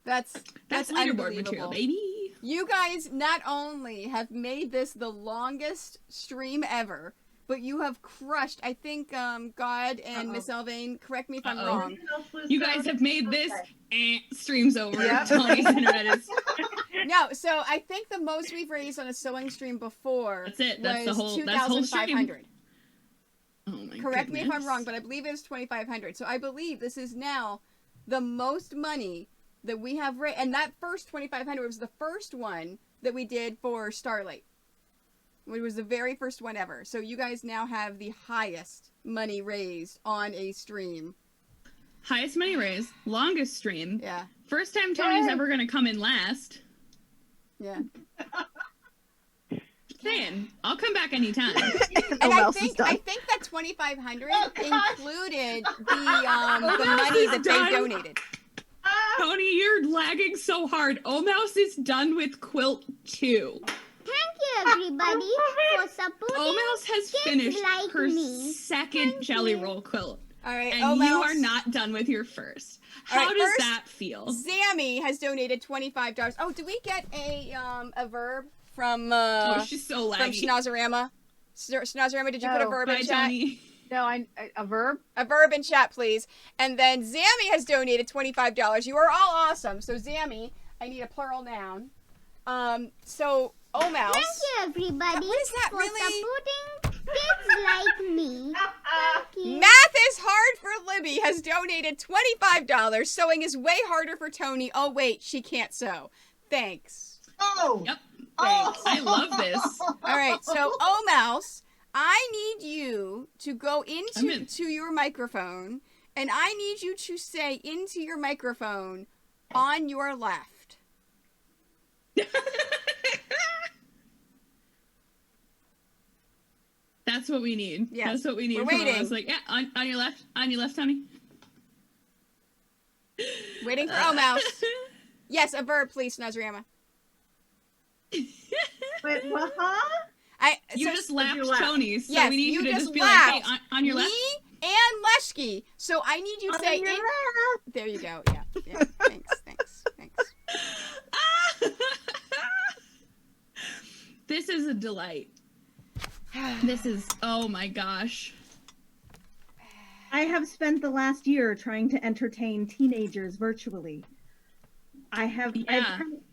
That's leaderboard material, unbelievable. baby. You guys not only have made this the longest stream ever, but you have crushed. I think God and Miss Elvain, correct me if I'm wrong. You guys have made this stream's over. Yep. Tony's internet is. No, so I think the most we've raised on a sewing stream before That's it. That's the was whole. That's whole stream. 2,500. Oh my Correct me if I'm goodness. wrong, but I believe it was 2,500. So I believe this is now the most money that we have raised. And that first 2,500 was the first one that we did for Starlight. It was the very first one ever. So you guys now have the highest money raised on a stream. Highest money raised, longest stream. Yeah. First time Tony's ever gonna come in last. Yeah. Saying, I'll come back anytime. And I think that 2,500 included the money that they donated. Tony, you're lagging so hard. Omouse is done with quilt 2. Thank you, everybody, for supporting Omouse has kids finished like her me. second jelly roll quilt. All right, and Omouse. you are not done with your first. All How right, does first, that feel? Zammy has donated $25. Oh, did we get a verb from she's so from laggy. Snozorama? Snozorama, did you put a verb in Bye, chat? Tony. No, a verb? A verb in chat, please. And then Zammy has donated $25. You are all awesome. So Zammy, I need a plural noun. So Omouse. Thank you, everybody, What is that, for really? supporting kids like me. Thank you. Math is hard for Libby has donated $25. Sewing is way harder for Tony. Oh wait, she can't sew. Thanks. Oh. Yep. Thanks. I love this. All right, so Omouse, I need you to go into your microphone, and I need you to say into your microphone on your left. That's what we need. Yes. That's what we need. We're from waiting. Omouse. Like, yeah, on your left. On your left, Tony. Waiting for Omouse. Yes, a verb, please, Nazriama. Wait, what? Huh? You just laughed Tony, so yes, we need you to just be laughed. like, hey, on your left. Me and Leshki. So I need you to say your in... There you go. Yeah. Thanks. This is a delight. This is, oh my gosh. I have spent the last year trying to entertain teenagers virtually. I've kind of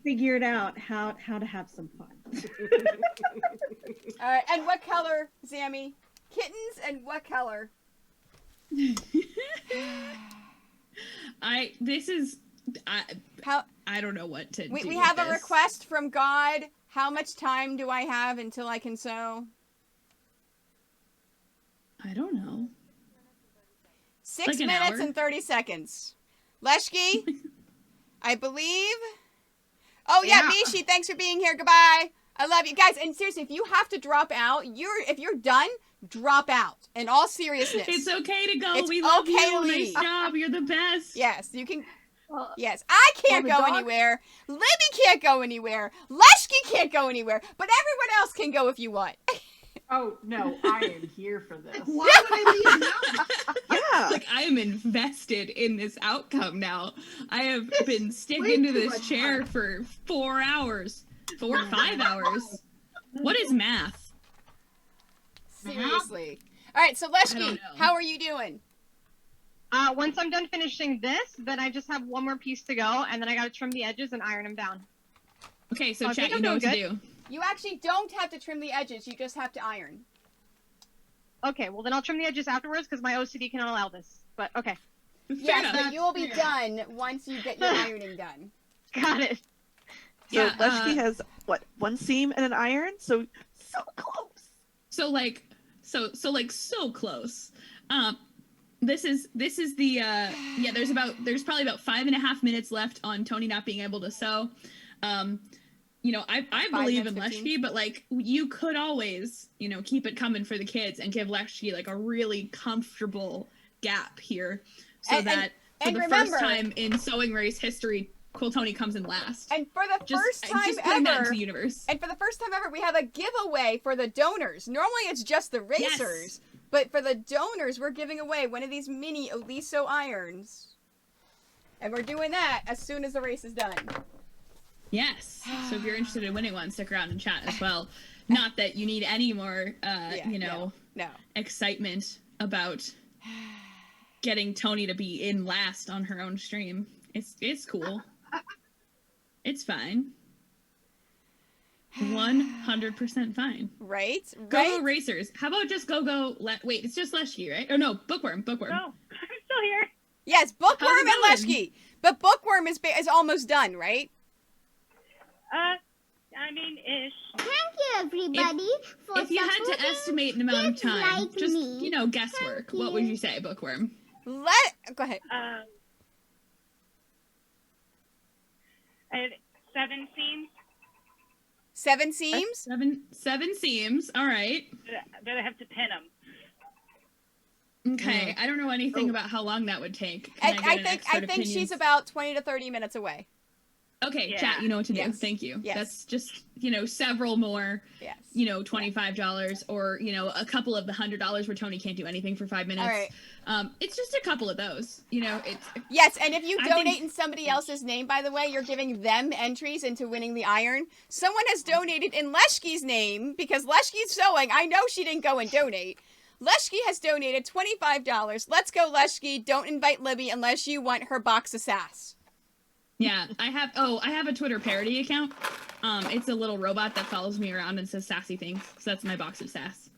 figured out how to have some fun. All right, and what color, Zammy? Kittens and what color? I don't know what to do. We with have a this. request from God. How much time do I have until I can sew? I don't know. 6 Like an minutes hour? and 30 seconds. Leshki, I believe. Oh yeah, Mishi, thanks for being here. Goodbye. I love you guys. And seriously, if you have to drop out, if you're done, drop out. In all seriousness, It's okay to go. It's We love okay you. to Nice leave. job. You're the best. Yes, you can. Yes, I can't well, go the dog- anywhere. Libby can't go anywhere. Leshki can't go anywhere. But everyone else can go if you want. Oh no, I am here for this. Why would I leave now? Yeah. Like, I am invested in this outcome now. I have been sticking to too this much chair fun. for 4 hours. 4 or 5 hours. What is math? Seriously. All right, so I Leshki, don't know. how are you doing? Once I'm done finishing this, then I just have one more piece to go, and then I gotta trim the edges and iron them down. Okay, so chat, you know what to do. You actually don't have to trim the edges. You just have to iron. Okay, well then I'll trim the edges afterwards because my OCD cannot allow this. But okay. Yes, but you will be done once you get your ironing done. Got it. So Leshki has what, one seam and an iron? So close. So close. This is the there's probably about 5.5 minutes left on Tony not being able to sew. I believe in Leshki, but like you could always, keep it coming for the kids and give Leshki like a really comfortable gap here so that for the first time in sewing race history, Quiltoni comes in last. And for the first time ever, into the universe. And for the first time ever, we have a giveaway for the donors. Normally it's just the racers, but for the donors, we're giving away one of these mini Oliso irons. And we're doing that as soon as the race is done. Yes. So if you're interested in winning one, stick around and chat as well. Not that you need any more, excitement about getting Tony to be in last on her own stream. It's cool. It's fine. 100% fine. Right? Go racers. How about just go? Wait, it's just Leshki, right? Oh no, Bookworm. No, I'm still here. Yes, Bookworm and Leshki. But Bookworm is almost done, right? Ish. Thank you, everybody, for if you had to estimate an amount of time, like just me. Guesswork. What would you say, Bookworm? Go ahead. I had 7 seams. 7 seams? Seven seams. All right. But I have to pin them. Okay, I don't know anything about how long that would take. I think she's about 20 to 30 minutes away. Okay, chat, you know what to do. Yes. Thank you. Yes. That's just, several more, $25 or, a couple of the $100 where Tony can't do anything for 5 minutes. All right. It's just a couple of those, it's... Yes, and if you donate in somebody else's name, by the way, you're giving them entries into winning the iron. Someone has donated in Leshki's name, because Leshki's sewing. I know she didn't go and donate. Leshki has donated $25. Let's go, Leshki. Don't invite Libby unless you want her box of sass. Yeah, I have a Twitter parody account. It's a little robot that follows me around and says sassy things. So that's my box of sass.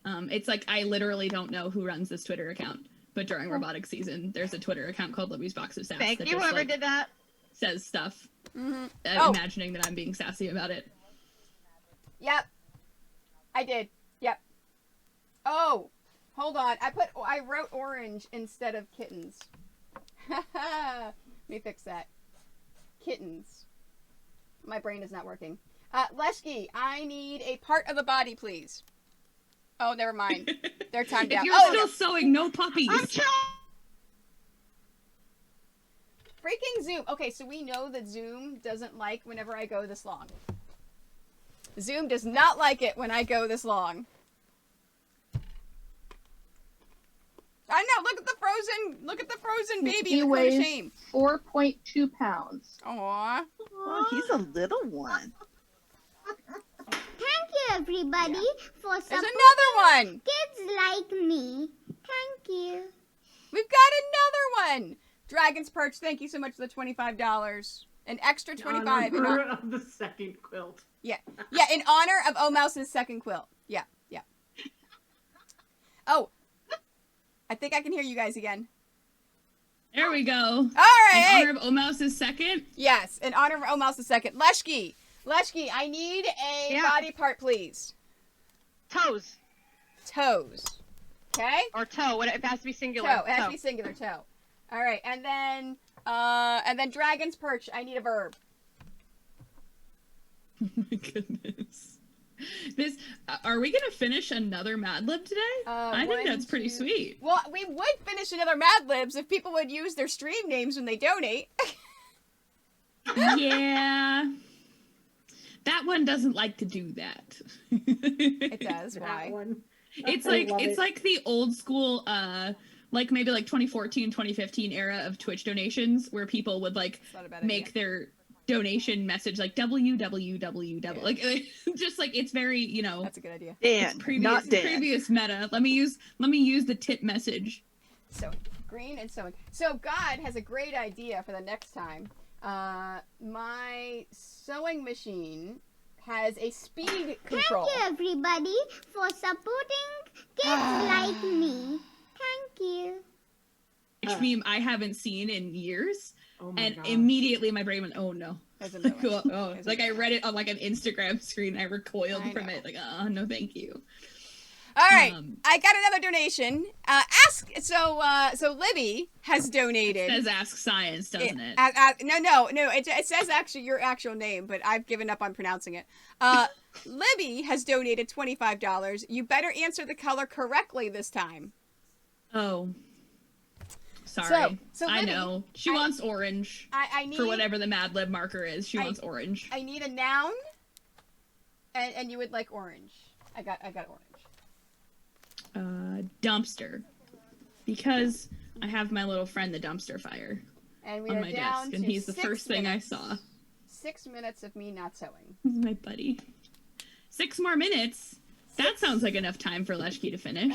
It's like I literally don't know who runs this Twitter account, but during robotic season, there's a Twitter account called Libby's Box of Sass. Thank that you, just, whoever did that. Says stuff, imagining that I'm being sassy about it. Yep, I did. Yep. Oh, hold on. I wrote orange instead of kittens. Let me fix that. Kittens. My brain is not working. Leshki, I need a part of the body, please. Oh, never mind. They're timed out. If you're still sewing, no puppies. Freaking Zoom. Okay, so we know that Zoom doesn't like whenever I go this long. Zoom does not like it when I go this long. I know. Look at the frozen baby. He Look what a weighs shame. 4.2 pounds. Aww. Oh, he's a little one. Thank you, everybody, for supporting another one. kids like me. Thank you. We've got another one. Dragon's Perch, thank you so much for the $25. An extra $25. In honor of the second quilt. Yeah, in honor of O-Mouse's second quilt. Yeah. Oh, I think I can hear you guys again. There we go. All right. In honor of O-Mouse's second? Yes, in honor of O-Mouse's second. Leshki, I need a body part, please. Toes. Okay? Or toe. It has to be singular. Toe. It has to be singular. Toe. All right, and then Dragon's Perch. I need a verb. Oh my goodness. Are we gonna finish another Mad Lib today? I think that's pretty sweet. Well, we would finish another Mad Libs if people would use their stream names when they donate. Yeah. That one doesn't like to do that. It does. Why? It's like the old school like maybe like 2014, 2015 era of Twitch donations where people would like make their donation message like www. Like just like it's very, That's a good idea. Dan, not Dan. Previous meta. Let me use the tip message. So green and sewing. So God has a great idea for the next time. My sewing machine has a speed control. Thank you, everybody, for supporting kids like me. Thank you. Which meme I haven't seen in years. Oh my and gosh. immediately my brain went, oh no. Oh, like I read it on like an Instagram screen. I recoiled from it. Like, oh no, thank you. All right, I got another donation. So Libby has donated. It says Ask Science, doesn't it? No. It says actually your actual name, but I've given up on pronouncing it. Libby has donated $25. You better answer the color correctly this time. Oh. Sorry. So I Libby, know. She wants orange. I need, for whatever the Mad Lib marker is. She wants orange. I need a noun, and you would like orange. I got orange. Dumpster. Because I have my little friend the dumpster fire and we on are my down desk, and to he's the first thing I saw. 6 minutes of me not sewing. This is my buddy. 6 more minutes? That sounds like enough time for Leshki to finish.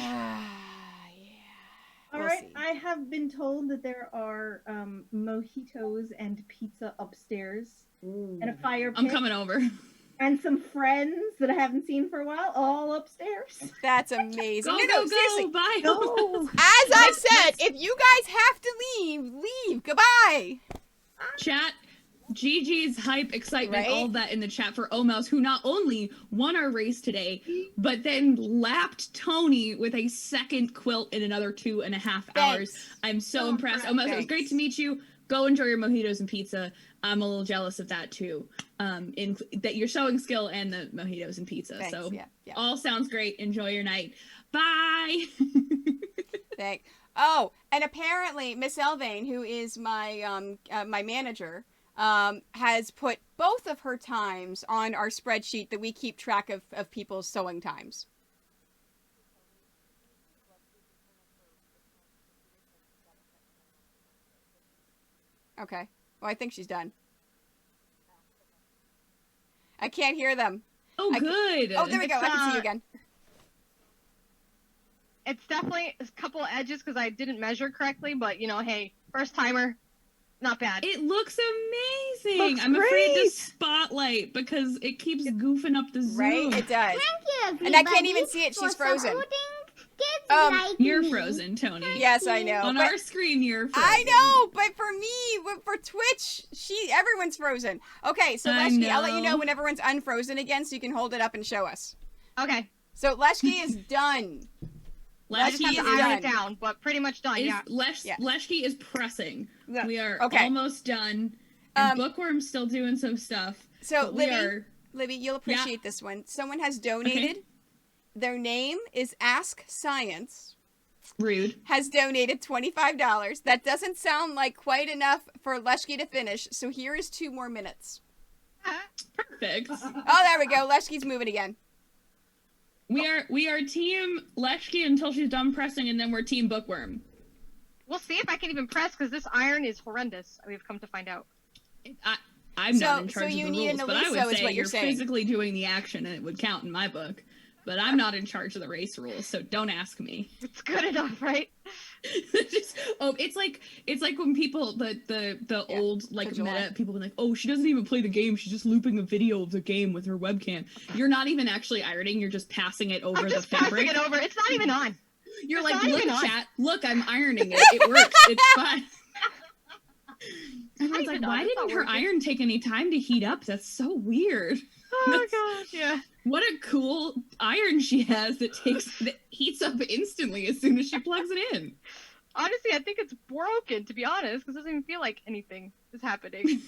All right, I have been told that there are mojitos and pizza upstairs, and a fire pit. I'm coming over. And some friends that I haven't seen for a while, all upstairs. That's amazing. Go, seriously. bye. Go. As I've said, if you guys have to leave, leave. Goodbye. Chat, Gigi's hype, excitement, Right? all that in the chat for Omouse, who not only won our race today, but then lapped Tony with a second quilt in another 2.5 hours. I'm so impressed. Omouse, it was great to meet you. Go enjoy your mojitos and pizza. I'm a little jealous of that too. That your sewing skill and the mojitos and pizza. Thanks, so yeah. all sounds great. Enjoy your night. Bye. Thanks. Oh, and apparently Miss Elvain, who is my my manager, has put both of her times on our spreadsheet that we keep track of people's sewing times. Okay. Well, I think she's done. I can't hear them. Oh, good. Oh, there we go. I can see you again. It's definitely a couple edges because I didn't measure correctly, but hey, first timer, not bad. It looks amazing. I'm afraid to spotlight because it keeps goofing up the zoom. Right? It does. Thank you, everybody. And I can't even see it. She's frozen. Kids like You're me. frozen, Tony. Yes, I know. On our screen, you're frozen. I know, but for me, for Twitch, everyone's frozen. Okay, so Leshki, I'll let you know when everyone's unfrozen again, so you can hold it up and show us. Okay. So Leshki is done. I just have to iron it down, but pretty much done. Leshki is pressing. Yeah. We are Okay. almost done. And Bookworm's still doing some stuff. So but Libby, you'll appreciate this one. Someone has donated. Okay. Their name is Ask Science. Rude. Has donated $25. That doesn't sound like quite enough for Leshki to finish, so here is 2 more minutes. Perfect. Oh, there we go. Leshki's moving again. We are team Leshki until she's done pressing, and then we're team Bookworm. We'll see if I can even press because this iron is horrendous. We've come to find out. I'm not in charge of the need rules, an but I Aliso would is say what you're saying. physically doing the action, and it would count in my book. But I'm not in charge of the race rules, so don't ask me. It's good enough, right? It's like when people the old like meta people are like, oh, she doesn't even play the game, she's just looping a video of the game with her webcam. You're not even actually ironing, you're just passing it over the fabric. Passing it over. It's not even on. You're It's like, not look, even on. chat, look, I'm ironing it. It works. It's fine. And I was like, why didn't her iron take any time to heat up? That's so weird. Oh gosh, yeah. What a cool iron she has that heats up instantly as soon as she plugs it in. Honestly, I think it's broken, to be honest, because it doesn't even feel like anything is happening.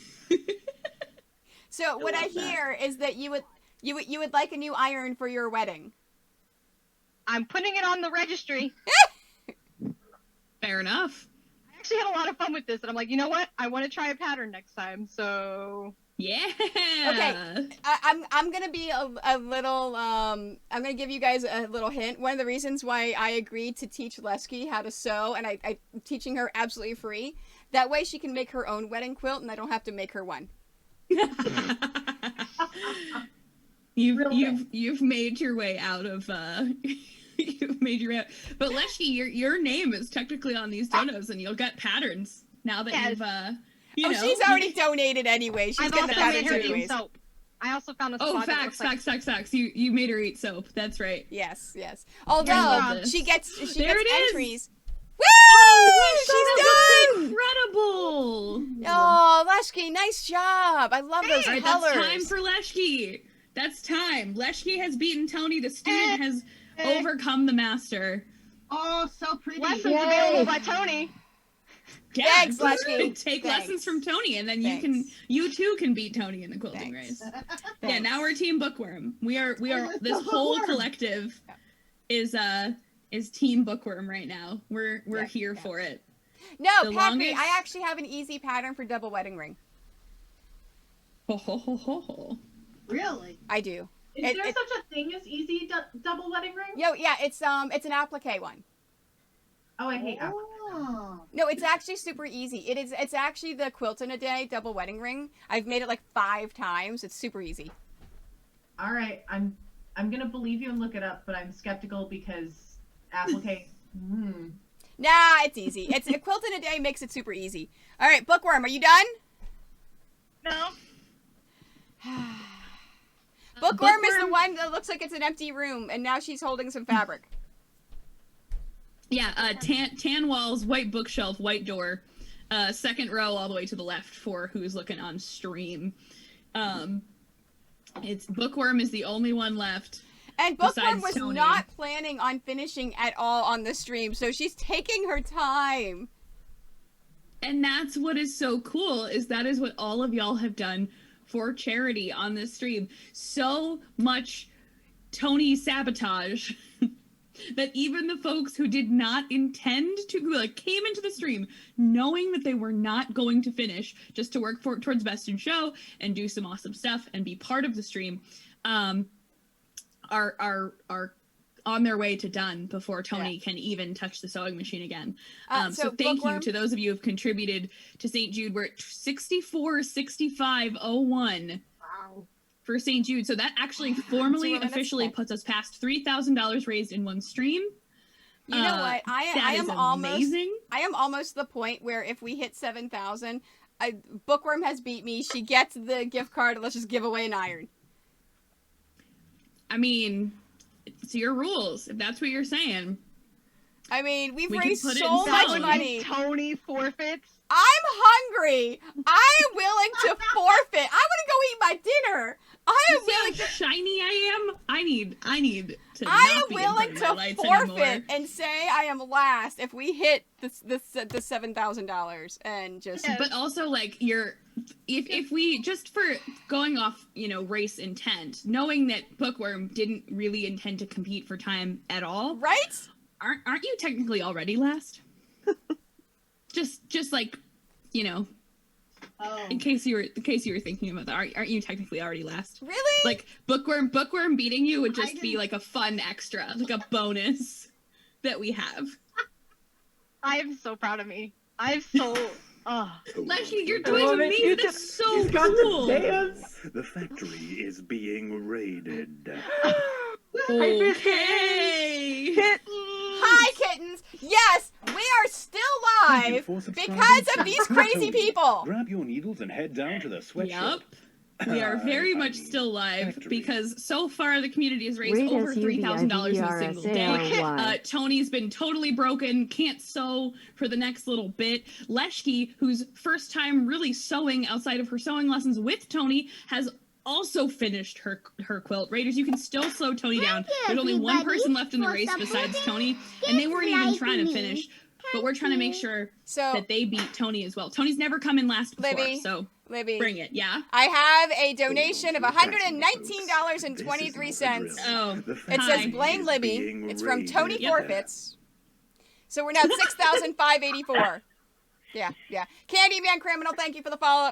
So what I hear is that you would like a new iron for your wedding. I'm putting it on the registry. Fair enough. I actually had a lot of fun with this, and I'm like, you know what? I want to try a pattern next time, so... Yeah. Okay. I'm gonna be a little I'm gonna give you guys a little hint. One of the reasons why I agreed to teach Leshki how to sew, and I'm teaching her absolutely free. That way she can make her own wedding quilt, and I don't have to make her one. You've made your way out of you've made your way out. But Leshki, your name is technically on these donos, and you'll get patterns now that you've She's already donated anyway. She's getting the patterns anyways. Soap. I also found a spot. Oh, facts. You made her eat soap. That's right. Yes. Although she gets entries. Woo! Oh, she's done! Incredible! Oh, Leshki, nice job. I love those colors. That's time for Leshki. That's time. Leshki has beaten Tony. The student has overcome the master. Oh, so pretty. Lessons available by Tony. Yeah, thanks, Leshki. Take lessons from Tony, and then you too can beat Tony in the quilting race. Yeah, now we're Team Bookworm. We are. This whole collective is Team Bookworm right now. We're here for it. No, Pappy, I actually have an easy pattern for double wedding ring. Ho. Really? I do. Is there such a thing as easy double wedding ring? Yeah, it's an applique one. Oh, I hate applique. No, it's actually super easy. It's actually the Quilt in a Day double wedding ring. I've made it like 5 times. It's super easy. All right, I'm gonna believe you and look it up, but I'm skeptical because applique. Nah, it's easy. It's a Quilt in a Day makes it super easy. All right, Bookworm, are you done? No. Bookworm is the one that looks like it's an empty room, and now she's holding some fabric. Yeah, tan walls, white bookshelf, white door, second row all the way to the left for who's looking on stream. It's Bookworm is the only one left. And Bookworm was Tony. not planning on finishing at all on the stream, so she's taking her time. And that's what is so cool, is that is what all of y'all have done for charity on this stream. So much Tony sabotage that even the folks who did not intend to, came into the stream knowing that they were not going to finish just to work towards Best in Show and do some awesome stuff and be part of the stream, are on their way to done before Tony can even touch the sewing machine again. So thank you to those of you who have contributed to St. Jude. We're at 646501 for St. Jude. So that actually formally, officially puts us past $3,000 raised in one stream. You know what? I am amazing. I am almost the point where if we hit 7,000, Bookworm has beat me. She gets the gift card. Let's just give away an iron. I mean, it's your rules, if that's what you're saying. I mean, we've We raised can put it so in much selling. money. Tony forfeits. I'm hungry. I'm willing to forfeit. I want to go eat my dinner. I am willing to. Shiny I am. I need to. I am willing to forfeit and say I am last if we hit the $7,000 and just. But also, if we just for going off, race intent, knowing that Bookworm didn't really intend to compete for time at all, right? Aren't you technically already last? just in case you were thinking about that, aren't you technically already last? Really? Like Bookworm beating you would just be like a fun extra, like a bonus that we have. I am so proud of me. I'm so. Leshki, you're doing amazing. That's so cool. The factory is being raided. Okay. Hi, kittens. Yes, we are still live because of these crazy people. Grab your needles and head down to the sweatshop. We are very much still live because so far the community has raised over $3,000 in a single day. Tony's been totally broken, can't sew for the next little bit. Leshki, whose first time really sewing outside of her sewing lessons with Tony, has also finished her quilt. Raiders, you can still slow Tony down. There's only one person left in the race besides Tony, and they weren't even trying to finish. But we're trying to make sure that they beat Tony as well. Tony's never come in last before, so bring it, yeah? I have a donation of $119.23. Oh, it says blame Libby. It's from Tony Forfeits. So we're now at $6,584. Yeah. Candyman Criminal, thank you for the follow. I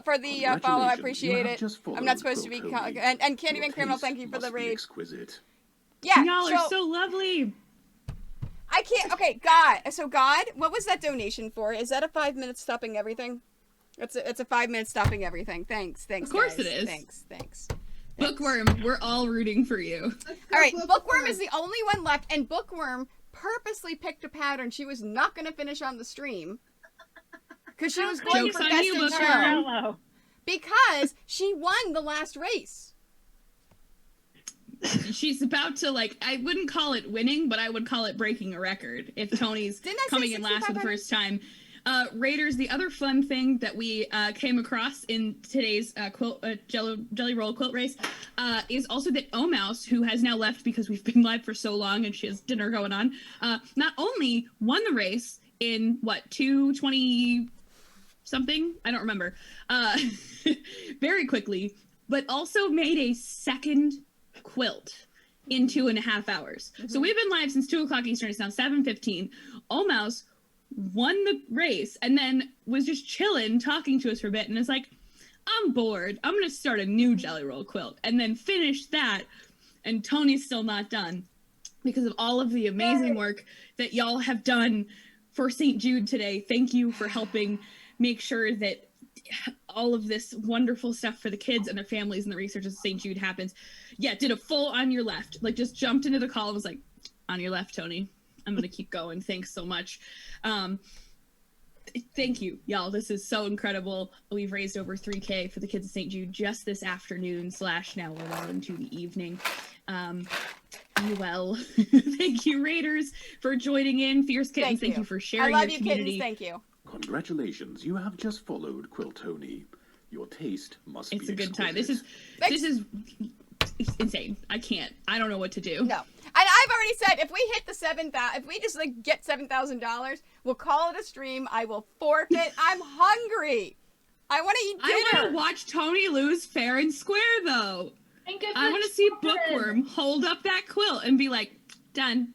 appreciate it. I'm not supposed to be. And Candyman Criminal, thank you for the raid. Exquisite. Yeah, y'all are so lovely. I can't. Okay, God. So God, what was that donation for? Is that a 5 minute stopping everything? It's a 5 minute stopping everything. Thanks. Of course guys. it is. Thanks. Bookworm, we're all rooting for you. All right, Bookworm is the only one left, and Bookworm purposely picked a pattern she was not going to finish on the stream. Because she was going for best in show. Because she won the last race. She's about to, like, I wouldn't call it winning, but I would call it breaking a record if Tony's coming in last for the first time. Raiders, the other fun thing that we came across in today's Jelly Roll quilt race is also that Mouse, who has now left because we've been live for so long and she has dinner going on, not only won the race in, 2:20 something? I don't remember. Very quickly, but also made a second quilt in 2.5 hours. So we've been live since 2 o'clock Eastern. It's now 7:15. Mouse won the race and then was just chilling, talking to us for a bit, and is like, I'm bored. I'm gonna start a new Jelly Roll quilt, and then finish that. And Tony's still not done because of all of the amazing work that y'all have done for St. Jude today. Thank you for helping make sure that all of this wonderful stuff for the kids and their families and the research at St. Jude happens. Yeah, did a full on your left. Like, just jumped into the call and was like, on your left, Tony. I'm going to keep going. Thanks so much. Thank you, y'all. This is so incredible. We've raised over $3,000 for the kids at St. Jude just this afternoon / now we're well into the evening. Well, thank you, Raiders, for joining in. Fierce Kittens, thank you for sharing I love your you, community. kittens. Thank you. Congratulations, you have just followed Quiltoni. Your taste must be It's a good exquisite. time. This is insane. I don't know what to do. No. And I've already said, if we hit the 7,000, if we just like get $7,000, we'll call it a stream. I will forfeit. I'm hungry. I want to eat dinner. I want to watch Tony lose fair and square, though. I want to see Bookworm hold up that quilt and be like, done.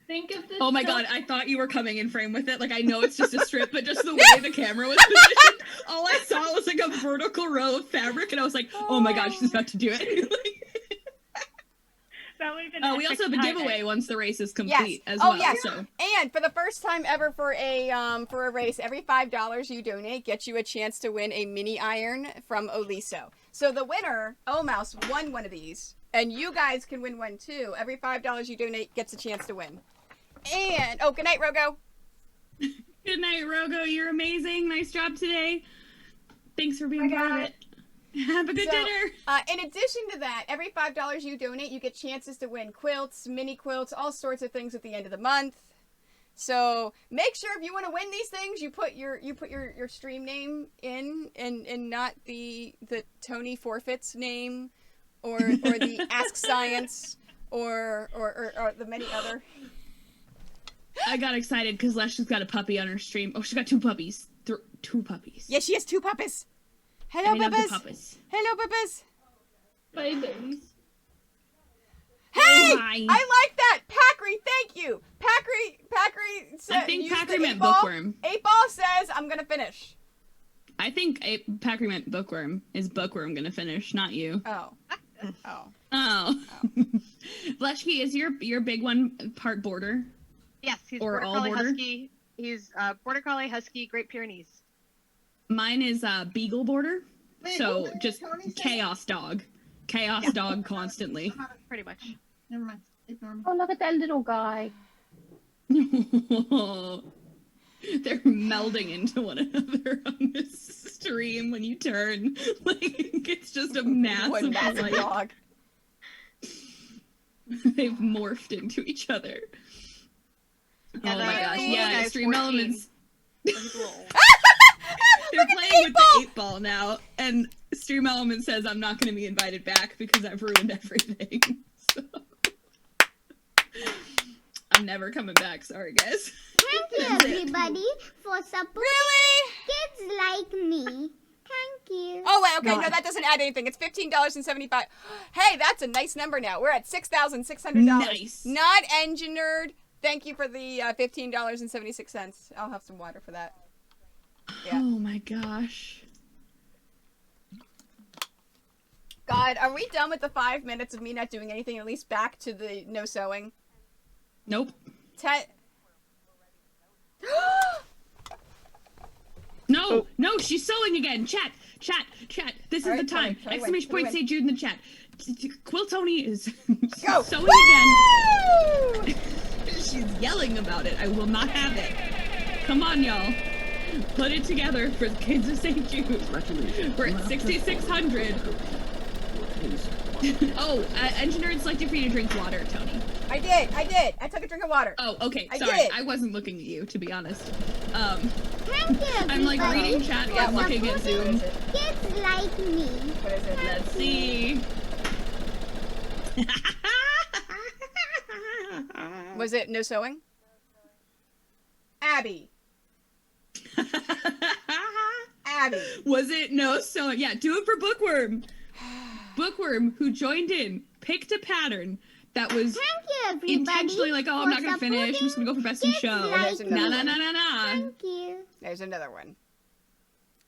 Think of the Oh my god, I thought you were coming in frame with it. Like, I know it's just a strip, but just the way the camera was positioned, all I saw was like a vertical row of fabric, and I was like, oh my god, she's about to do it. That would have been we also have a giveaway once the race is complete as oh, well. Yes. So. And for the first time ever for a race, every $5 you donate gets you a chance to win a mini iron from Oliso. So the winner, Mouse, won one of these, and you guys can win one too. Every $5 you donate gets a chance to win. And good night, Rogo. Good night, Rogo. You're amazing. Nice job today. Thanks for being part of it. Have a good dinner. In addition to that, every $5 you donate, you get chances to win quilts, mini quilts, all sorts of things at the end of the month. So make sure if you want to win these things, you put your stream name in, and not the Tony Forfeits name, or the Ask Science, or the many other. I got excited because Lesh has got a puppy on her stream. Oh, she's got two puppies. Two puppies. Yes, she has two puppies. Hello, puppies. Hello, puppies. Bye, babies. Hey! Hi. I like that! Packery, thank you! Packery said, I think Packery meant Bookworm. 8-Ball says, I'm gonna finish. I think Packery meant Bookworm. Is Bookworm gonna finish, not you? Oh. Leshki, is your big one part border? Yes, he's or Border all Collie border? Husky. He's Border Collie Husky Great Pyrenees. Mine is Beagle border. Wait, So what did just Tony say? chaos dog. Chaos dog constantly. Pretty much. Never mind. Ignore me. Oh, look at that little guy. They're melding into one another on this stream when you turn. Like, it's just a massive light. dog. They've morphed into each other. Yeah, oh my gosh, really? yeah, Guy's Stream 14. Elements. They're Look at playing with the 8-Ball! 8-Ball now, and Stream Element says I'm not going to be invited back because I've ruined everything. So. I'm never coming back, sorry guys. Thank you, everybody, for supporting kids like me. Thank you. Oh, wait, okay, no, that doesn't add anything. It's $15.75. Hey, that's a nice number now. We're at $6,600. Nice. Not Engine Nerd. Thank you for the $15.76. I'll have some water for that. Yeah. Oh my gosh. God, are we done with the 5 minutes of me not doing anything? At least back to the no sewing? Nope. No, no, she's sewing again. Chat. This is the time. Exclamation point, say Jude in the chat. Quiltoni is sewing again. She's yelling about it. I will not have it. Come on, y'all. Put it together for the kids of St. Jude. Congratulations. We're at 6,600. Oh, engineered selected for you to drink water, Tony. I did. I took a drink of water. Oh, okay. I Sorry, did. I wasn't looking at you, to be honest. Thank you, I'm like reading chat while looking at Zoom. Kids like me. What is it? Let's see. Was it no sewing? Abby. Abby. Was it no sewing? Yeah, do it for Bookworm. Bookworm, who joined in, picked a pattern that was intentionally like, oh, I'm not gonna finish. I'm just gonna go for best in show. Nah. Thank you. There's another one.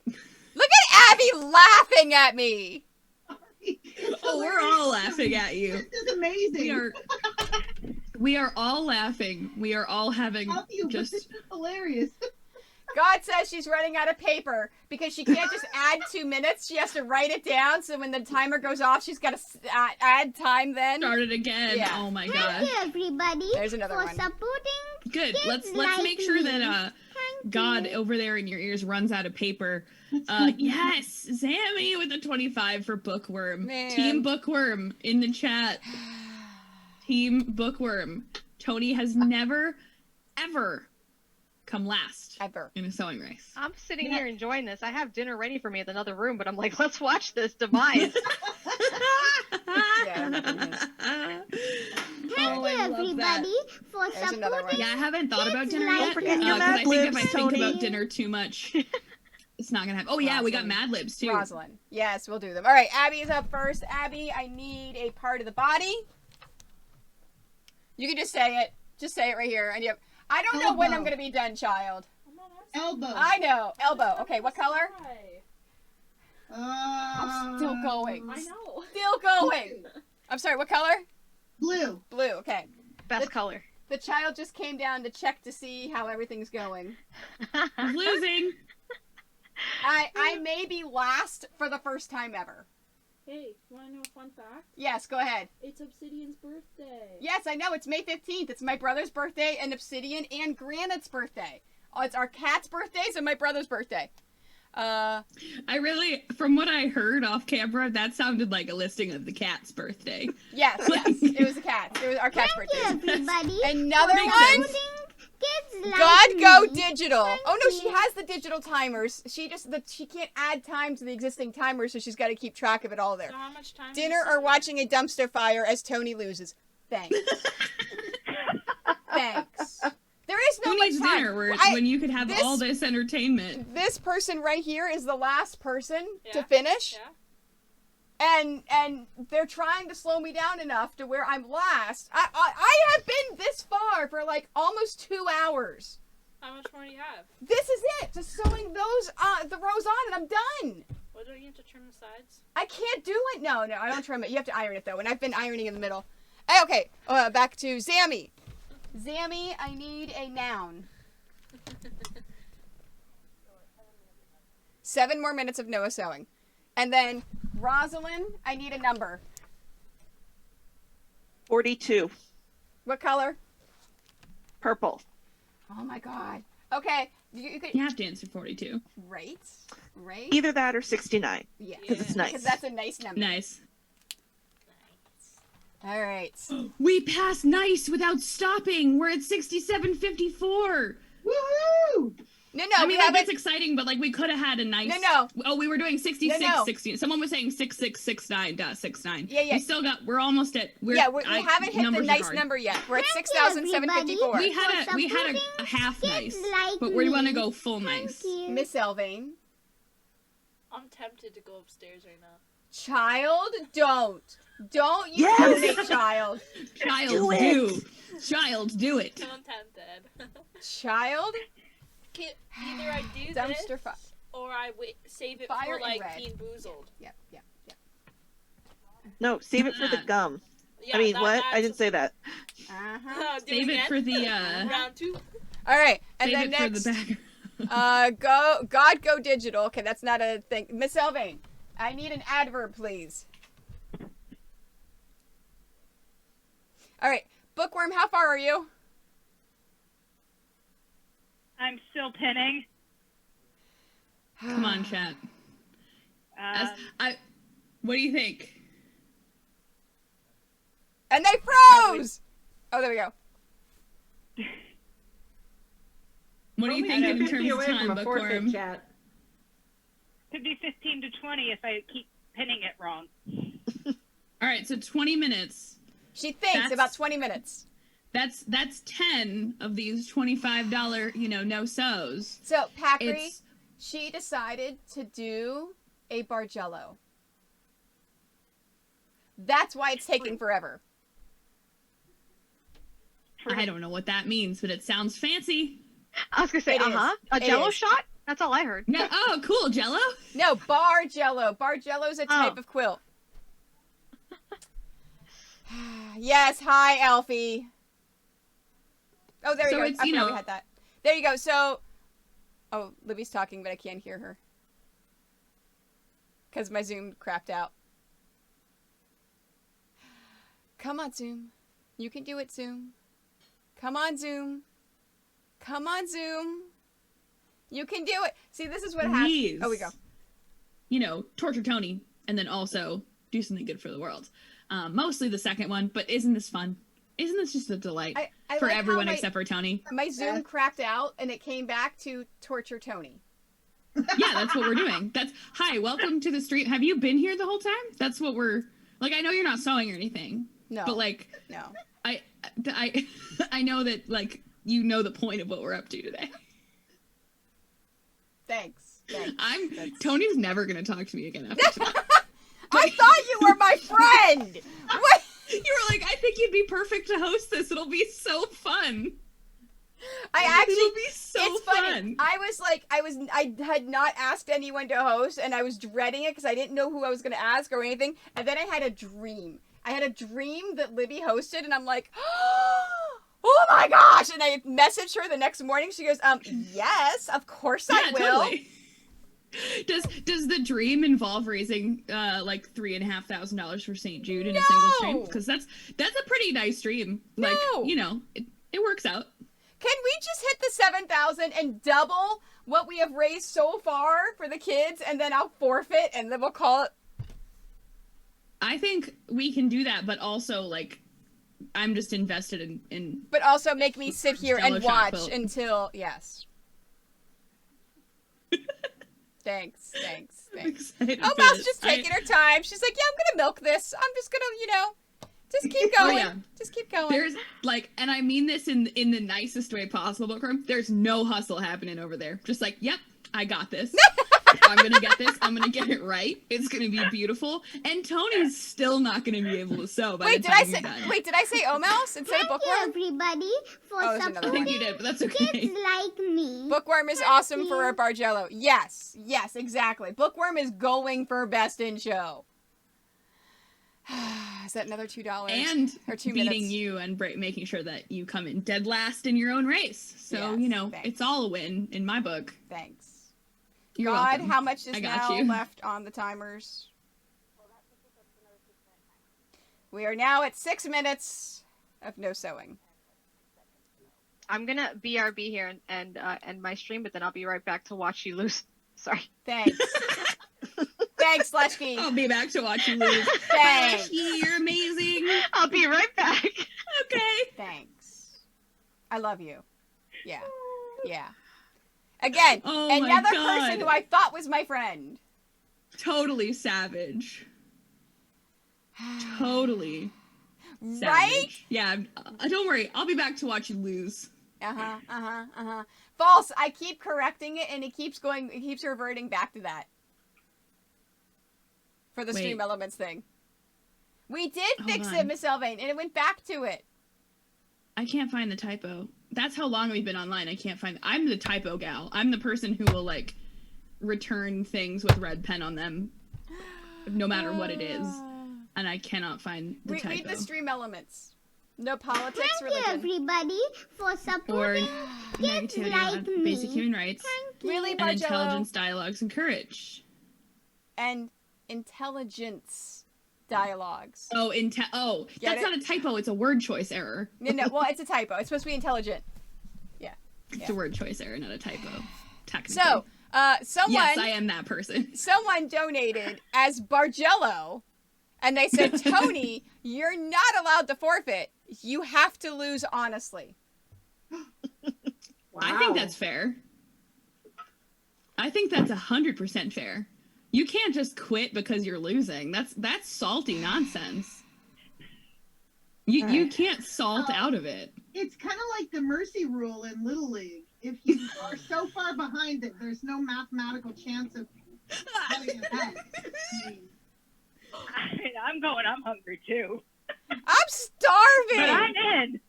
Look at Abby laughing at me. Oh, we're all laughing at you. This is amazing. We are all laughing. We are all having This is hilarious. God says she's running out of paper because she can't just add 2 minutes. She has to write it down. So when the timer goes off, she's got to add time then. Start it again. Yeah. Oh my Thank gosh. you, everybody, There's another for one. supporting Good. kids Let's like make sure me. that God over there in your ears runs out of paper. Yes, Sammy with a 25 for Bookworm. Man. Team Bookworm in the chat. Team Bookworm. Tony has never, ever come last ever in a sewing race. I'm sitting here enjoying this. I have dinner ready for me in another room, but I'm like, let's watch this demise. Thank you, everybody, for supporting. Yeah, I haven't thought about dinner like yet. Don't forget Because your I think if I Mad think Libs, about Tony. dinner too much, it's not gonna happen. Oh yeah, we got Mad Libs too. Rosalind. Yes, we'll do them. All right, Abby is up first. Abby, I need a part of the body. You can just say it. Just say it right here. And I don't know when I'm going to be done, child. Elbow. I know. Elbow. Okay, what color? I'm still going. I know. Still going. I'm sorry, what color? Blue. Blue, okay. Best color. The child just came down to check to see how everything's going. Losing. I may be last for the first time ever. Hey, want to know a fun fact? Yes, go ahead. It's Obsidian's birthday. Yes, I know. It's May 15th. It's my brother's birthday and Obsidian and Granite's birthday. Oh, it's our cat's birthdays and my brother's birthday. I really, from what I heard off camera, that sounded like a listing of the cat's birthday. Yes, it was the cat's. It was our cat's birthday. Everybody, Another Makes one. sense. kids like God go me. digital. Thank Oh no, you. she has the digital timers. She can't add time to the existing timers, so she's got to keep track of it all there. So how much time? Dinner or watching a dumpster fire as Tony loses. Thanks. Thanks. There is no Who much needs time. dinner when you could have all this entertainment? This person right here is the last person to Yeah. finish. Yeah. And they're trying to slow me down enough to where I'm last. I have been this far for like almost 2 hours. How much more do you have? This is it. Just sewing those the rows on and I'm done. Well, don't you have to trim the sides? I can't do it. No, I don't trim it. You have to iron it though, and I've been ironing in the middle. Okay, back to Zammy. Zammy, I need a noun. 7 more minutes of Noah sewing. And then Rosalind, I need a number. 42. What color? Purple. Oh my god. Okay, you could. You have to answer 42. Right. Either that or 69. Yeah. Because it's nice. Because that's a nice number. Nice. All right. We passed nice without stopping. We're at 67.54. Woohoo! No, I mean, we like, haven't. it's exciting, but like we could have had a nice. No. Oh, we were doing 66, No. 16. Someone was saying 6669.69. Yeah. We still got. We're almost at. We haven't hit the numbers are nice hard. number yet. We're at Thank you, 6,754. We had a half nice, like but we want to me. go full nice. Miss Elvain. I'm tempted to go upstairs right now. Child, don't you Yes! donate, child. Child, Do it. do. Child, do it. I'm tempted. Child. Either I do Dumpster this, fire. or I save it Fire for like and red. Bean Boozled. Yep. No, save it for the gum. Yeah, I mean, that- what? I that's- didn't say that. Uh-huh. Do Save it again? for the. Round 2. All right, and Save then it next, for the back. go digital. Okay, that's not a thing. Miss Elvain, I need an adverb, please. All right, Bookworm, how far are you? I'm still pinning. Come on, chat. What do you think? And they froze! Oh, there we go. What do you think in terms of time, Bookworm? Could be 15 to 20 if I keep pinning it wrong. All right, so 20 minutes. She thinks about 20 minutes. That's 10 of these $25, no sews. So, Packery, she decided to do a Bargello. That's why it's taking forever. I don't know what that means, but it sounds fancy. I was gonna say, a Jello shot? That's all I heard. No, oh, cool, Jello? No, Bargello. Bargello's a type of quilt. Yes, hi, Elfie. Oh, there you go. I forgot we had that. There you go. So, oh, Libby's talking, but I can't hear her. Because my Zoom crapped out. Come on, Zoom. You can do it, Zoom. Come on, Zoom. Come on, Zoom. You can do it. See, this is what happens. Oh, we go. Torture Tony, and then also do something good for the world. Mostly the second one, but isn't this fun? Isn't this just a delight for like everyone except for Tony? My Zoom crapped out, and it came back to Torture Tony. Yeah, that's what we're doing. Hi, welcome to the stream. Have you been here the whole time? That's what we're like. I know you're not sewing or anything. No. But no. I know that you know the point of what we're up to today. Thanks. Tony's never gonna talk to me again after tonight. I thought you were my friend. What? You were like, I think you'd be perfect to host this. It'll be so fun. It'll be so it's fun. I had not asked anyone to host, and I was dreading it because I didn't know who I was going to ask or anything. And then I had a dream. I had a dream that Libby hosted, and I'm like, oh my gosh! And I messaged her the next morning. She goes, yes, of course I will. Totally. Does the dream involve raising $3,500 for St Jude in a single stream? Because that's a pretty nice stream. It works out. Can we just hit the 7,000 and double what we have raised so far for the kids, and then I'll forfeit, and then we'll call it? I think we can do that, but also I'm just invested in. But also make me sit here and watch until Thanks. Oh, Mouse just taking her time. She's like, yeah, I'm gonna milk this. I'm just gonna, just keep going. Oh, yeah. Just keep going. There's and I mean this in the nicest way possible, Bookworm. There's no hustle happening over there. Just yep, I got this. I'm gonna get this. I'm gonna get it right. It's gonna be beautiful. And Tony's still not gonna be able to sew by the time you're done. Did I say O Mouse instead of Bookworm? Everybody for supporting I think you did, but that's okay. kids like me. Bookworm is awesome for a Bargello. Yes, exactly. Bookworm is going for best in show. Is that another $2? And or 2 beating minutes? you and making sure that you come in dead last in your own race. So, it's all a win in my book. Thanks. You're God, welcome. how much is now you. left on the timers? We are now at 6 minutes of no sewing. I'm gonna BRB here and end my stream, but then I'll be right back to watch you lose. Sorry. Thanks. Thanks, Slashkey. I'll be back to watch you lose. Thanks. Slashkey, you're amazing. I'll be right back. Okay. Thanks. I love you. Yeah. Again, Oh my another God. person who I thought was my friend. Totally savage. Totally. Right? Savage. Yeah, don't worry. I'll be back to watch you lose. False. I keep correcting it, and it keeps reverting back to that. For the Stream Elements thing. We did fix it, Miss Elvain, and it went back to it. I can't find the typo. That's how long we've been online. I can't find. I'm the typo gal. I'm the person who will return things with red pen on them, no matter what it is. And I cannot find the typo. Read the Stream Elements. No politics, Thank you, everybody, for supporting kids like me. Basic human rights. Really, and Bargello? intelligence, dialogues, and courage. And intelligence dialogues. That's not a typo. It's a word choice error. No. Well, it's a typo. It's supposed to be intelligent. Yeah. It's a word choice error, not a typo. Technically. So, Someone. Yes, I am that person. Someone donated as Bargello, and they said, Tony, you're not allowed to forfeit. You have to lose honestly. Wow. I think that's fair. I think that's 100% fair. You can't just quit because you're losing. That's salty nonsense. You can't salt out of it. It's kind of like the mercy rule in Little League. If you are so far behind it, there's no mathematical chance of getting ahead. I'm hungry too. I'm starving. But I'm in.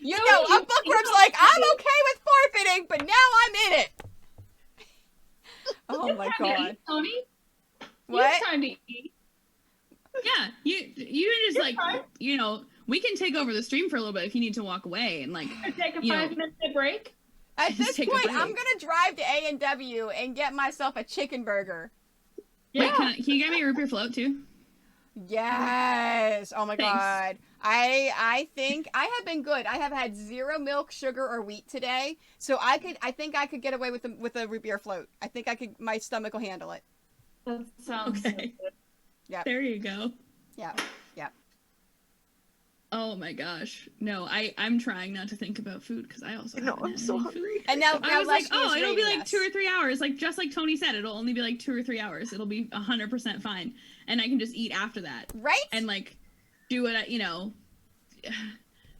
You know, a bookworm's like, I'm okay with forfeiting, but now I'm in it. Oh my god. Tony? What? You have time to eat. Yeah, you just like, you know, we can take over the stream for a little bit if you need to walk away and like take a 5-minute break. At this point, I'm gonna drive to A&W and get myself a chicken burger. Yeah. Wait, can you get me a root beer float too? Yes. Oh my Thanks. god. I think I have been good. I have had 0 milk, sugar, or wheat today, so I think I could get away with a root beer float. I think my stomach will handle it. That sounds okay. So good. Yeah. There you go. Yeah. Yeah. Oh my gosh. No, I'm trying not to think about food because I also I'm so hungry. And now I was like, Leslie is it'll be rating like us. 2 or 3 hours. Like just like Tony said, it'll only be like 2 or 3 hours. It'll be 100% fine, and I can just eat after that. Right. And like do what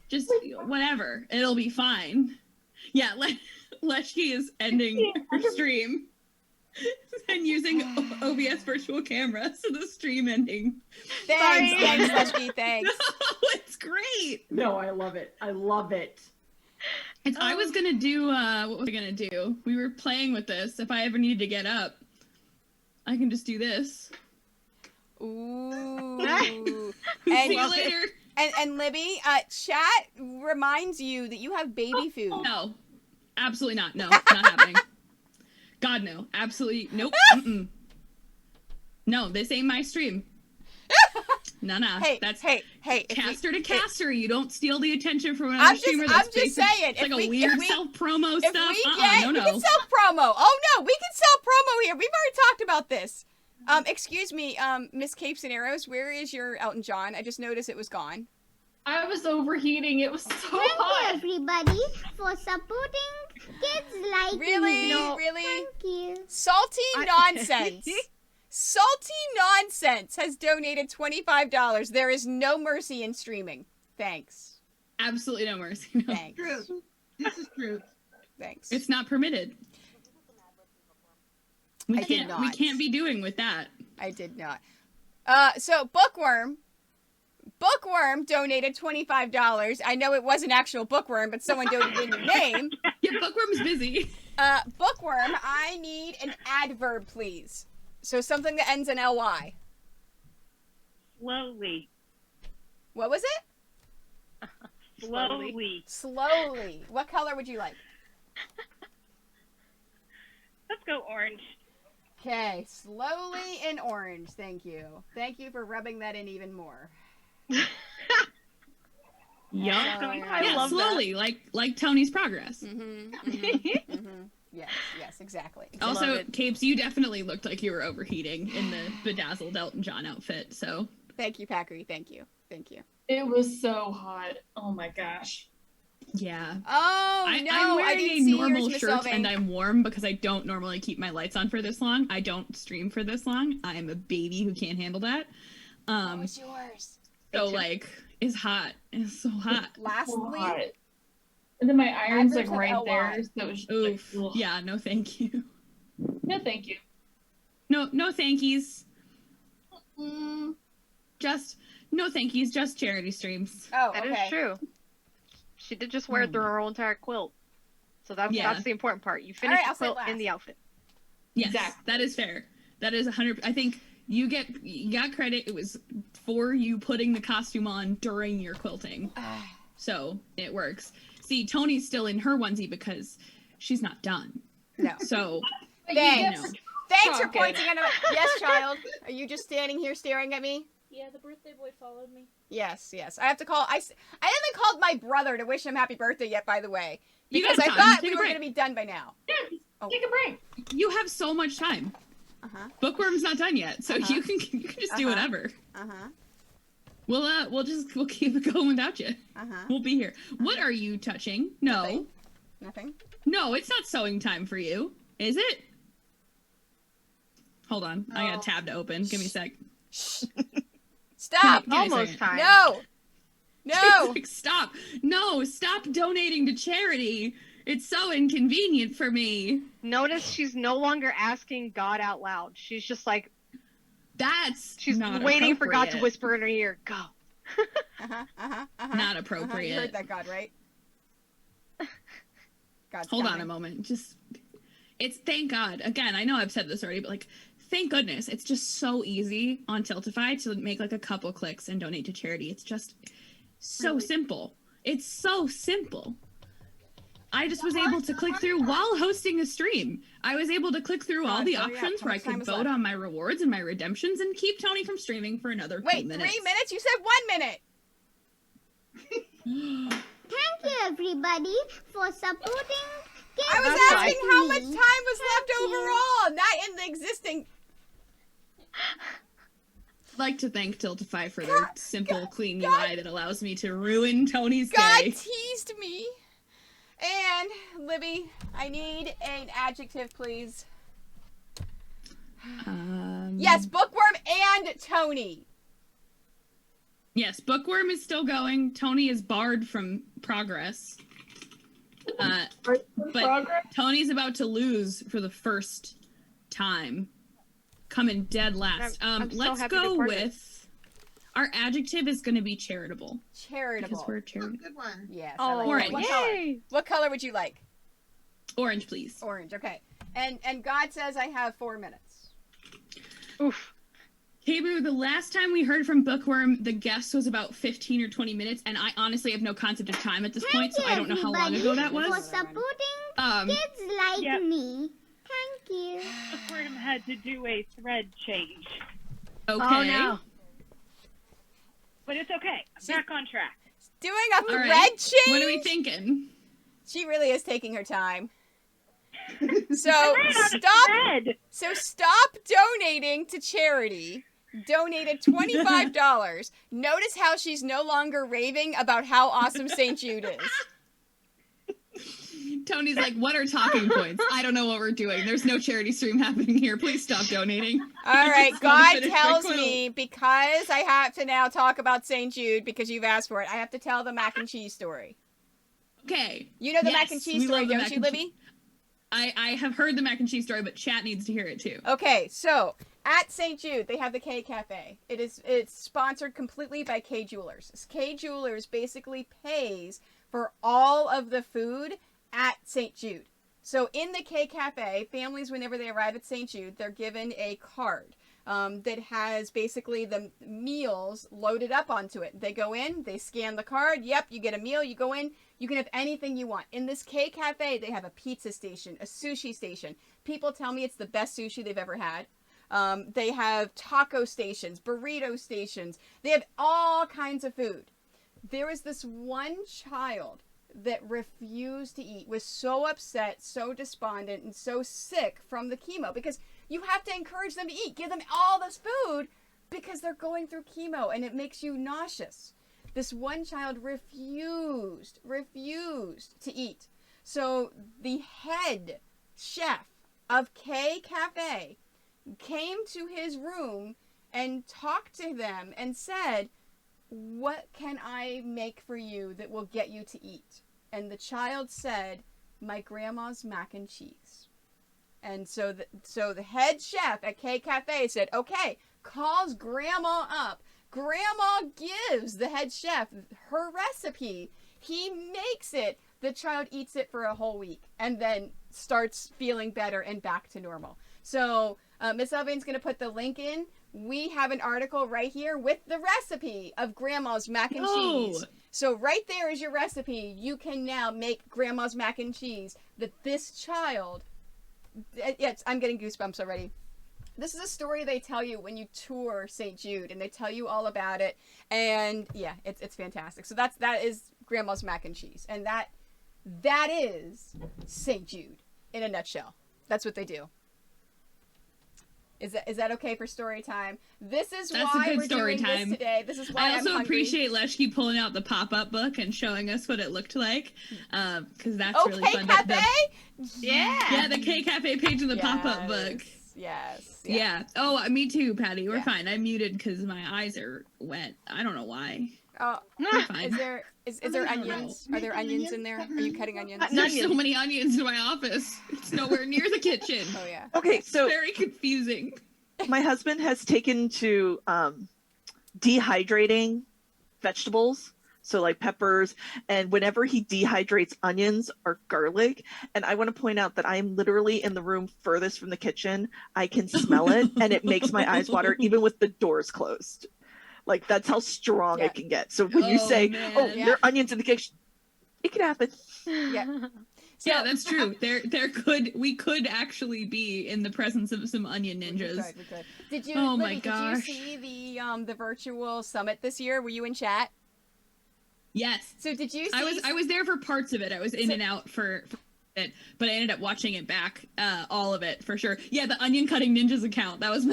just whatever. It'll be fine. Yeah. Leshki is ending her stream. And using OBS virtual camera, so the stream ending. Thanks, Leshki, thanks. No, it's great. No, I love it. I love it. I was gonna do what was I gonna do? We were playing with this. If I ever needed to get up, I can just do this. Ooh. See you later. And Libby, chat reminds you that you have baby food. No, absolutely not. No, not happening. God, no. Absolutely. Nope. No, this ain't my stream. No. Hey, that's hey. Caster to caster. You don't steal the attention from another streamer. I'm just saying. It's like a weird self-promo stuff. No. No. We can self-promo. Oh, no. We can self-promo here. We've already talked about this. Excuse me, Miss Capes and Arrows, where is your Elton John? I just noticed it was gone. I was overheating. It was so hot. Thank you, everybody, for supporting kids like me. Really? Thank you. Salty Nonsense. Salty Nonsense has donated $25. There is no mercy in streaming. Thanks. Absolutely no mercy. No. Thanks. Truth. This is truth. Thanks. It's not permitted. We can't be doing with that. I did not. So Bookworm donated $25. I know it was an actual Bookworm, but someone donated in your name. Yeah, Bookworm's busy. Bookworm, I need an adverb, please. So something that ends in ly. Slowly. What was it? Slowly. Slowly. What color would you like? Let's go orange. Okay, slowly in orange. Thank you. Thank you for rubbing that in even more. Yeah, I love slowly, that. like Tony's progress. Yes, exactly. Also, Capes, you definitely looked like you were overheating in the bedazzled Elton John outfit. So thank you, Packery. Thank you. It was so hot. Oh my gosh. Yeah. Oh I'm wearing a normal shirt and I'm warm because I don't normally keep my lights on for this long. I don't stream for this long. I'm a baby who can't handle that. It's yours. So like, it's hot. It's so hot. Lastly, and then my iron's like right there. So it's oof. Like, yeah. No, thank you. No, thank you. No, thank yous. Just no, thank yous. Just charity streams. Oh, that is true. She did just wear it through her whole entire quilt. So that's the important part. You finish the quilt in the outfit. Yes, exactly. That is fair. That is 100. I think you got credit. It was for you putting the costume on during your quilting. So it works. See, Tony's still in her onesie because she's not done. No. So thanks. Thanks for pointing at it. Yes, child. Are you just standing here staring at me? Yeah, the birthday boy followed me. Yes. I have to call. I haven't called my brother to wish him happy birthday yet, by the way, because I time. thought Take we a were break. going to be done by now. Take a break. You have so much time. Bookworm's not done yet, so you can just do whatever. We'll keep it going without you. We'll be here. What are you touching? No. Nothing. No, it's not sewing time for you, is it? Hold on, I got a tab to open. Give me a sec. Stop. Give me Almost time. No. No. Stop. No, stop donating to charity. It's so inconvenient for me. Notice she's no longer asking God out loud. She's just like, she's not waiting for God to whisper in her ear, go. Not appropriate. You heard that, God, right? God's Hold on coming. a moment. It's thank God. Again, I know I've said this already, but like, thank goodness. It's just so easy on Tiltify to make like a couple clicks and donate to charity. It's just so simple. It's so simple. I just was able to click through while hosting a stream. I was able to click through all the options where I could vote on my rewards and my redemptions and keep Tony from streaming for another 2 minutes. 3 minutes? You said 1 minute. Thank you, everybody, for supporting kids. I was asking how much time was left overall, not in the existing. I'd like to thank Tiltify for their simple, clean UI that allows me to ruin Tony's God day. teased me. And Libby, I need an adjective, please. Yes, Bookworm and Tony. Yes, Bookworm is still going. Tony is barred from progress. But Tony's about to lose for the first time. Coming dead last. I'm so Let's happy to be go part of it. with... Our adjective is going to be charitable. Charitable. Because we're charitable. Good one. Yes. Oh, orange. What color? What color would you like? Orange, please. Orange, okay. And God says I have 4 minutes. Oof. Hebrew, the last time we heard from Bookworm, the guest was about 15 or 20 minutes, and I honestly have no concept of time at this point, so I don't know how long ago that was. For supporting kids like me. Thank you. Bookworm had to do a thread change. Okay. Oh, no. But it's okay. I'm back on track. Doing a thread right. change? What are we thinking? She really is taking her time. So stop donating to charity. Donated $25. Notice how she's no longer raving about how awesome St. Jude is. Tony's like, what are talking points? I don't know what we're doing. There's no charity stream happening here. Please stop donating. All right, God tells me because I have to now talk about St. Jude because you've asked for it. I have to tell the mac and cheese story. Okay. You know the mac and cheese story, don't you, Libby? I have heard the mac and cheese story, but chat needs to hear it too. Okay, so at St. Jude, they have the K Cafe. It's sponsored completely by K Jewelers. K Jewelers basically pays for all of the food at St. Jude. So in the K Cafe, families, whenever they arrive at St. Jude, they're given a card that has basically the meals loaded up onto it. They go in, they scan the card. Yep, you get a meal. You go in, you can have anything you want. In this K Cafe, they have a pizza station, a sushi station. People tell me it's the best sushi they've ever had. They have taco stations, burrito stations. They have all kinds of food. There was this one child that refused to eat, was so upset, so despondent, and so sick from the chemo, because you have to encourage them to eat. Give them all this food because they're going through chemo and it makes you nauseous. This one child refused to eat. So the head chef of K Cafe came to his room and talked to them and said, "What can I make for you that will get you to eat?" And the child said, "My grandma's mac and cheese." And so the head chef at K Cafe said, okay, calls grandma up. Grandma gives the head chef her recipe. He makes it. The child eats it for a whole week and then starts feeling better and back to normal. So Miss Elvain's going to put the link in. We have an article right here with the recipe of grandma's mac and cheese. So right there is your recipe. You can now make grandma's mac and cheese that this child... Yes, I'm getting goosebumps already. This is a story they tell you when you tour St. Jude, and they tell you all about it. And yeah, it's fantastic. So that is grandma's mac and cheese, and that is St. Jude in a nutshell. That's what they do. Is that okay for story time? That's why a good we're story doing time. This today. This is why I also I'm hungry. appreciate Leshki pulling out the pop-up book and showing us what it looked like, because that's really fun. Cafe? Yeah, the K Cafe page in the pop-up book. Yes. Yeah. Oh, me too, Patty. We're fine. I'm muted because my eyes are wet. I don't know why. Oh, we're fine. Is there onions? Are there onions in there? Are you cutting onions? There's so many onions in my office. It's nowhere near the kitchen. Oh yeah. Okay, so it's very confusing. My husband has taken to dehydrating vegetables, so like peppers, and whenever he dehydrates onions or garlic, and I want to point out that I'm literally in the room furthest from the kitchen. I can smell it, and it makes my eyes water even with the doors closed. Like, that's how strong it can get. So when you say, there are onions in the kitchen, it could happen. Yeah. Yeah, that's true. We could actually be in the presence of some onion ninjas. We could. Did you? Oh Libby, my gosh. Did you see the virtual summit this year? Were you in chat? Yes. So did you see? I was there for parts of it. I was in and out for it, but I ended up watching it back, all of it for sure. Yeah, the onion cutting ninjas account. That was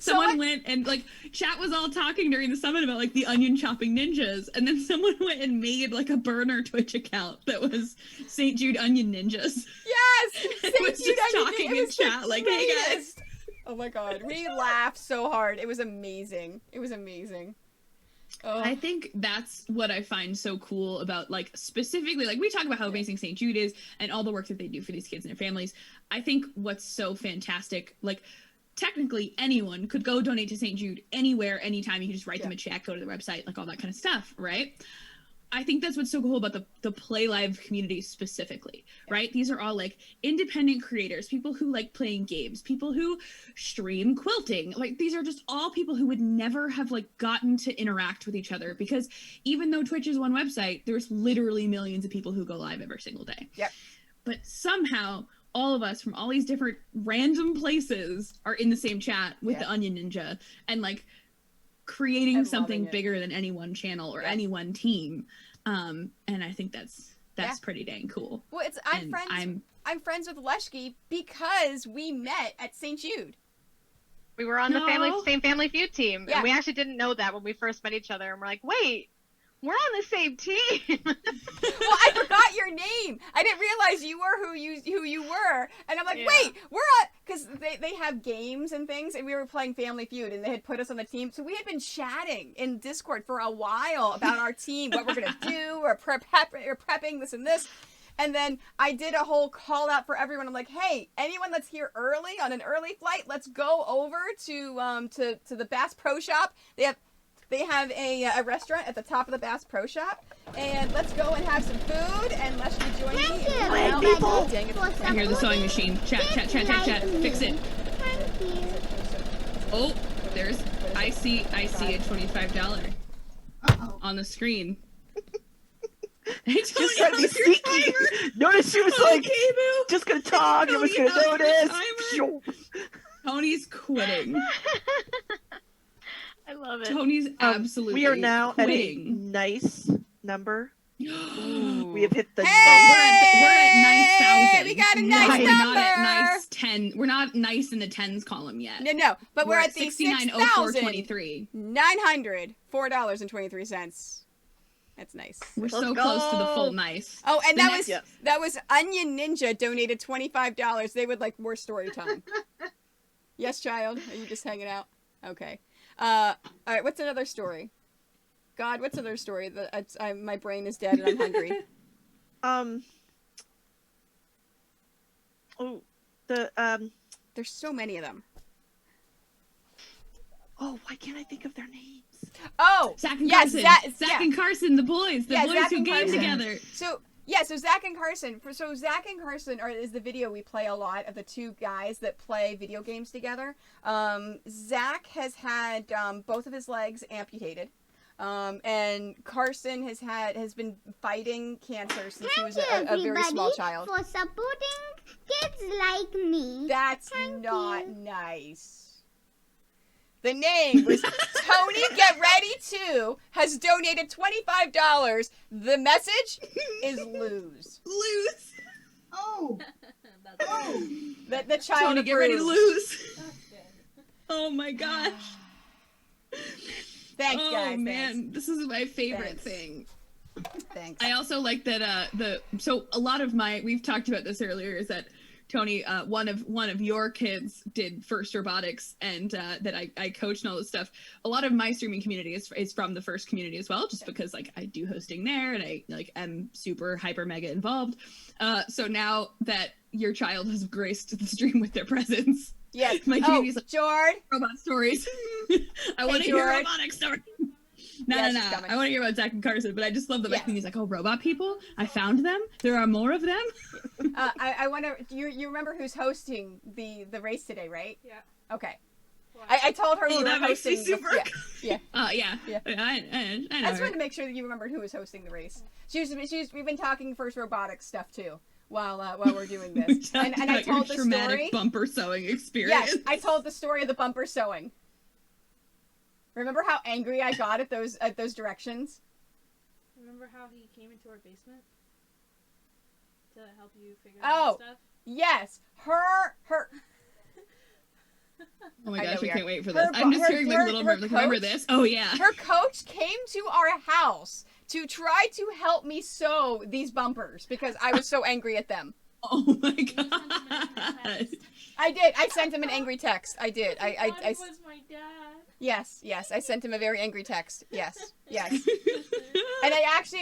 someone went and like chat was all talking during the summit about like the onion chopping ninjas, and then someone went and made like a burner Twitch account that was St Jude Onion Ninjas. Yes, St. Jude just talking in chat like, hey guys. Oh my god, we laughed so hard. It was amazing. I think that's what I find so cool about, like, specifically, like, we talk about how amazing St. Jude is and all the work that they do for these kids and their families. I think what's so fantastic, like, technically anyone could go donate to St. Jude anywhere, anytime. You can just write them a check, go to the website, like all that kind of stuff, right? I think that's what's so cool about the Play Live community specifically, right? These are all like independent creators, people who like playing games, people who stream quilting. Like, these are just all people who would never have like gotten to interact with each other, because even though Twitch is one website, there's literally millions of people who go live every single day. Yep. But somehow all of us from all these different random places are in the same chat with the Onion Ninja and like creating something bigger than any one channel or any one team. And I think that's pretty dang cool. Well, I'm friends with Leshki because we met at St. Jude. We were on the same Family Feud team. Yeah. And we actually didn't know that when we first met each other, and we're like, wait, we're on the same team. Well, I forgot your name. I didn't realize you were who you were. And I'm like, wait, we're on, because they have games and things, and we were playing Family Feud, and they had put us on the team. So we had been chatting in Discord for a while about our team, what we're going to do, or prepping this and this. And then I did a whole call out for everyone. I'm like, hey, anyone that's here early on an early flight, let's go over to the Bass Pro Shop. They have a restaurant at the top of the Bass Pro Shop, and let's go and have some food, and let's join me. I hear the sewing machine. Chat. Fix it. Oh, I see a $25 on the screen. Just trying to be sneaky. Notice she was like, just gonna talk, no one's gonna notice. Tony's quitting. I love it. Tony's absolutely we are now quitting. At a nice number. Ooh, we have hit the we're at 9,000. We got a nice number. We're not at nice 10. We're not nice in the tens column yet. No, but we're at the 69,0423. $904.23. That's nice. We're so close to the full nice. Oh, and that was Onion Ninja donated $25. They would like more story time. Yes, child. Are you just hanging out? Okay. All right. What's another story? God, what's another story? My brain is dead and I'm hungry. There's so many of them. Oh, why can't I think of their names? Oh, Zach and Carson. Zach and Carson, the boys who game together. So Zach and Carson. So Zach and Carson is the video we play a lot of the two guys that play video games together. Zach has had both of his legs amputated. And Carson has been fighting cancer since he was a very small child. For supporting kids like me. That's not nice. The name was Tony Get Ready To has donated $25. The message is lose. Oh. The child Tony, get ready to approves. lose. Oh my gosh. Thanks, guys. Oh man, thanks. this is my favorite thing. Thanks. I also like that so a lot of we've talked about this earlier, is that Tony, one of your kids did first robotics, and that I coach and all this stuff. A lot of my streaming community is from the first community as well, just because like I do hosting there and I like am super hyper mega involved. So now that your child has graced the stream with their presence, yes, my community's like, Jord, robot stories. I want to hear Jord. robotic stories. No, Yes, no, it's no. coming. I want to hear about Zach and Carson, but I just love that my community's like, oh, robot people? I found them? There are more of them? I wonder, you remember who's hosting the race today, right? Yeah. Okay. I told her you were that makes me hosting. super. Yeah. Yeah. I I know just her. wanted to make sure that you remembered who was hosting the race. We've been talking first robotics stuff too while we're doing this. and I told the traumatic story. bumper sewing experience. Yes, I told the story of the bumper sewing. Remember how angry I got at those directions? Remember how he came into our basement to help you figure out stuff? Yes, her. Oh my I gosh, know we I can't are. wait for Her this. I'm just her- hearing like her- a little her bit. Like, remember coach- this? Oh yeah. Her coach came to our house to try to help me sew these bumpers because I was so angry at them. Oh my god. I did. I sent him an angry text. I did. I It was my dad. Yes. I sent him a very angry text. Yes. And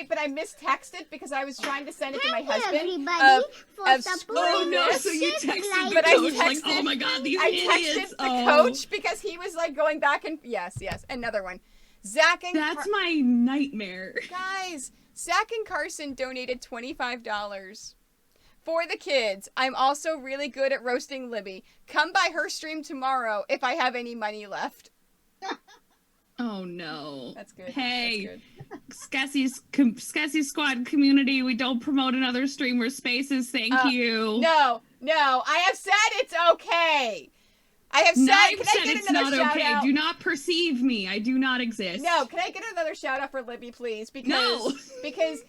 but I mistexted because I was trying to send it to my husband. everybody for of supporting Oh no, this. so you texted the But I coach like, texted- oh my god, these I idiots. texted the coach because he was like going back and yes, another one. Zach and That's my nightmare. guys, Zach and Carson donated $25 for the kids. I'm also really good at roasting Libby. Come by her stream tomorrow if I have any money left. Oh no. That's good. Hey, Skessy Squad community, we don't promote another streamer spaces. Thank you. No, I have said it's okay. I have said. No, I've Can said I get it's another not shout okay. out? Do not perceive me. I do not exist. No, can I get another shout out for Libby, please? Because No. because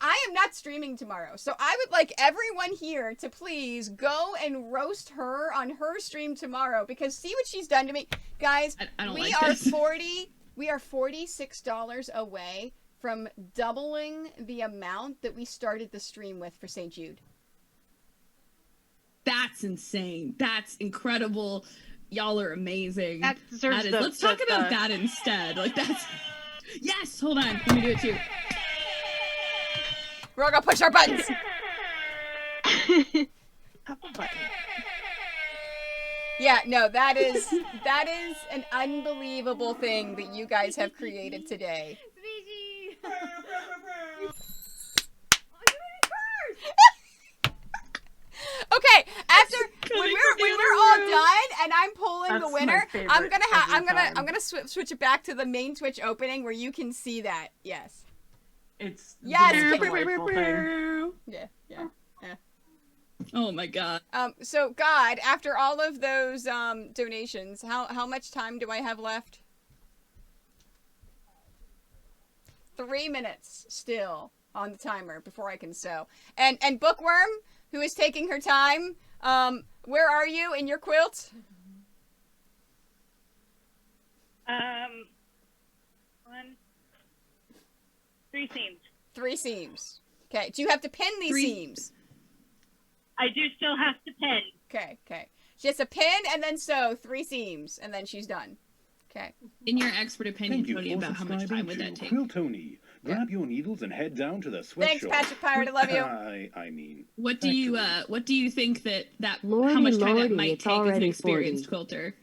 I am not streaming tomorrow, so I would like everyone here to please go and roast her on her stream tomorrow. Because see what she's done to me, guys. I don't we like are this. We are $46 away from doubling the amount that we started the stream with for St Jude. That's insane. That's incredible. Y'all are amazing. That deserves the- Let's talk the- about that instead. Like that's. Yes. Hold on. Let me do it too. We're all gonna push our buttons. Yeah, no, that is an unbelievable thing that you guys have created today. Okay, when we're all done and I'm pulling the That's winner, my I'm favorite gonna every I'm gonna switch it back to the main Twitch opening where you can see that. Yes. It's Yes. the most delightful thing. Yeah. Oh my god. So God, after all of those donations, how much time do I have left? 3 minutes still on the timer before I can sew. And Bookworm, who is taking her time, where are you in your quilt? 3 seams. 3 seams. Okay. Do you have to pin these seams? I do still have to pin. Okay. She has to pin and then sew 3 seams, and then she's done. Okay. In your expert opinion, Thank you Tony, for about how much time would that subscribing to take? Quilt Tony. Grab your needles and head down to the sweatshop. Thanks, Patrick Pirate. I love you. I mean, What do you think that Lordy, how much time that lordy, might it's take as an already experienced quilter?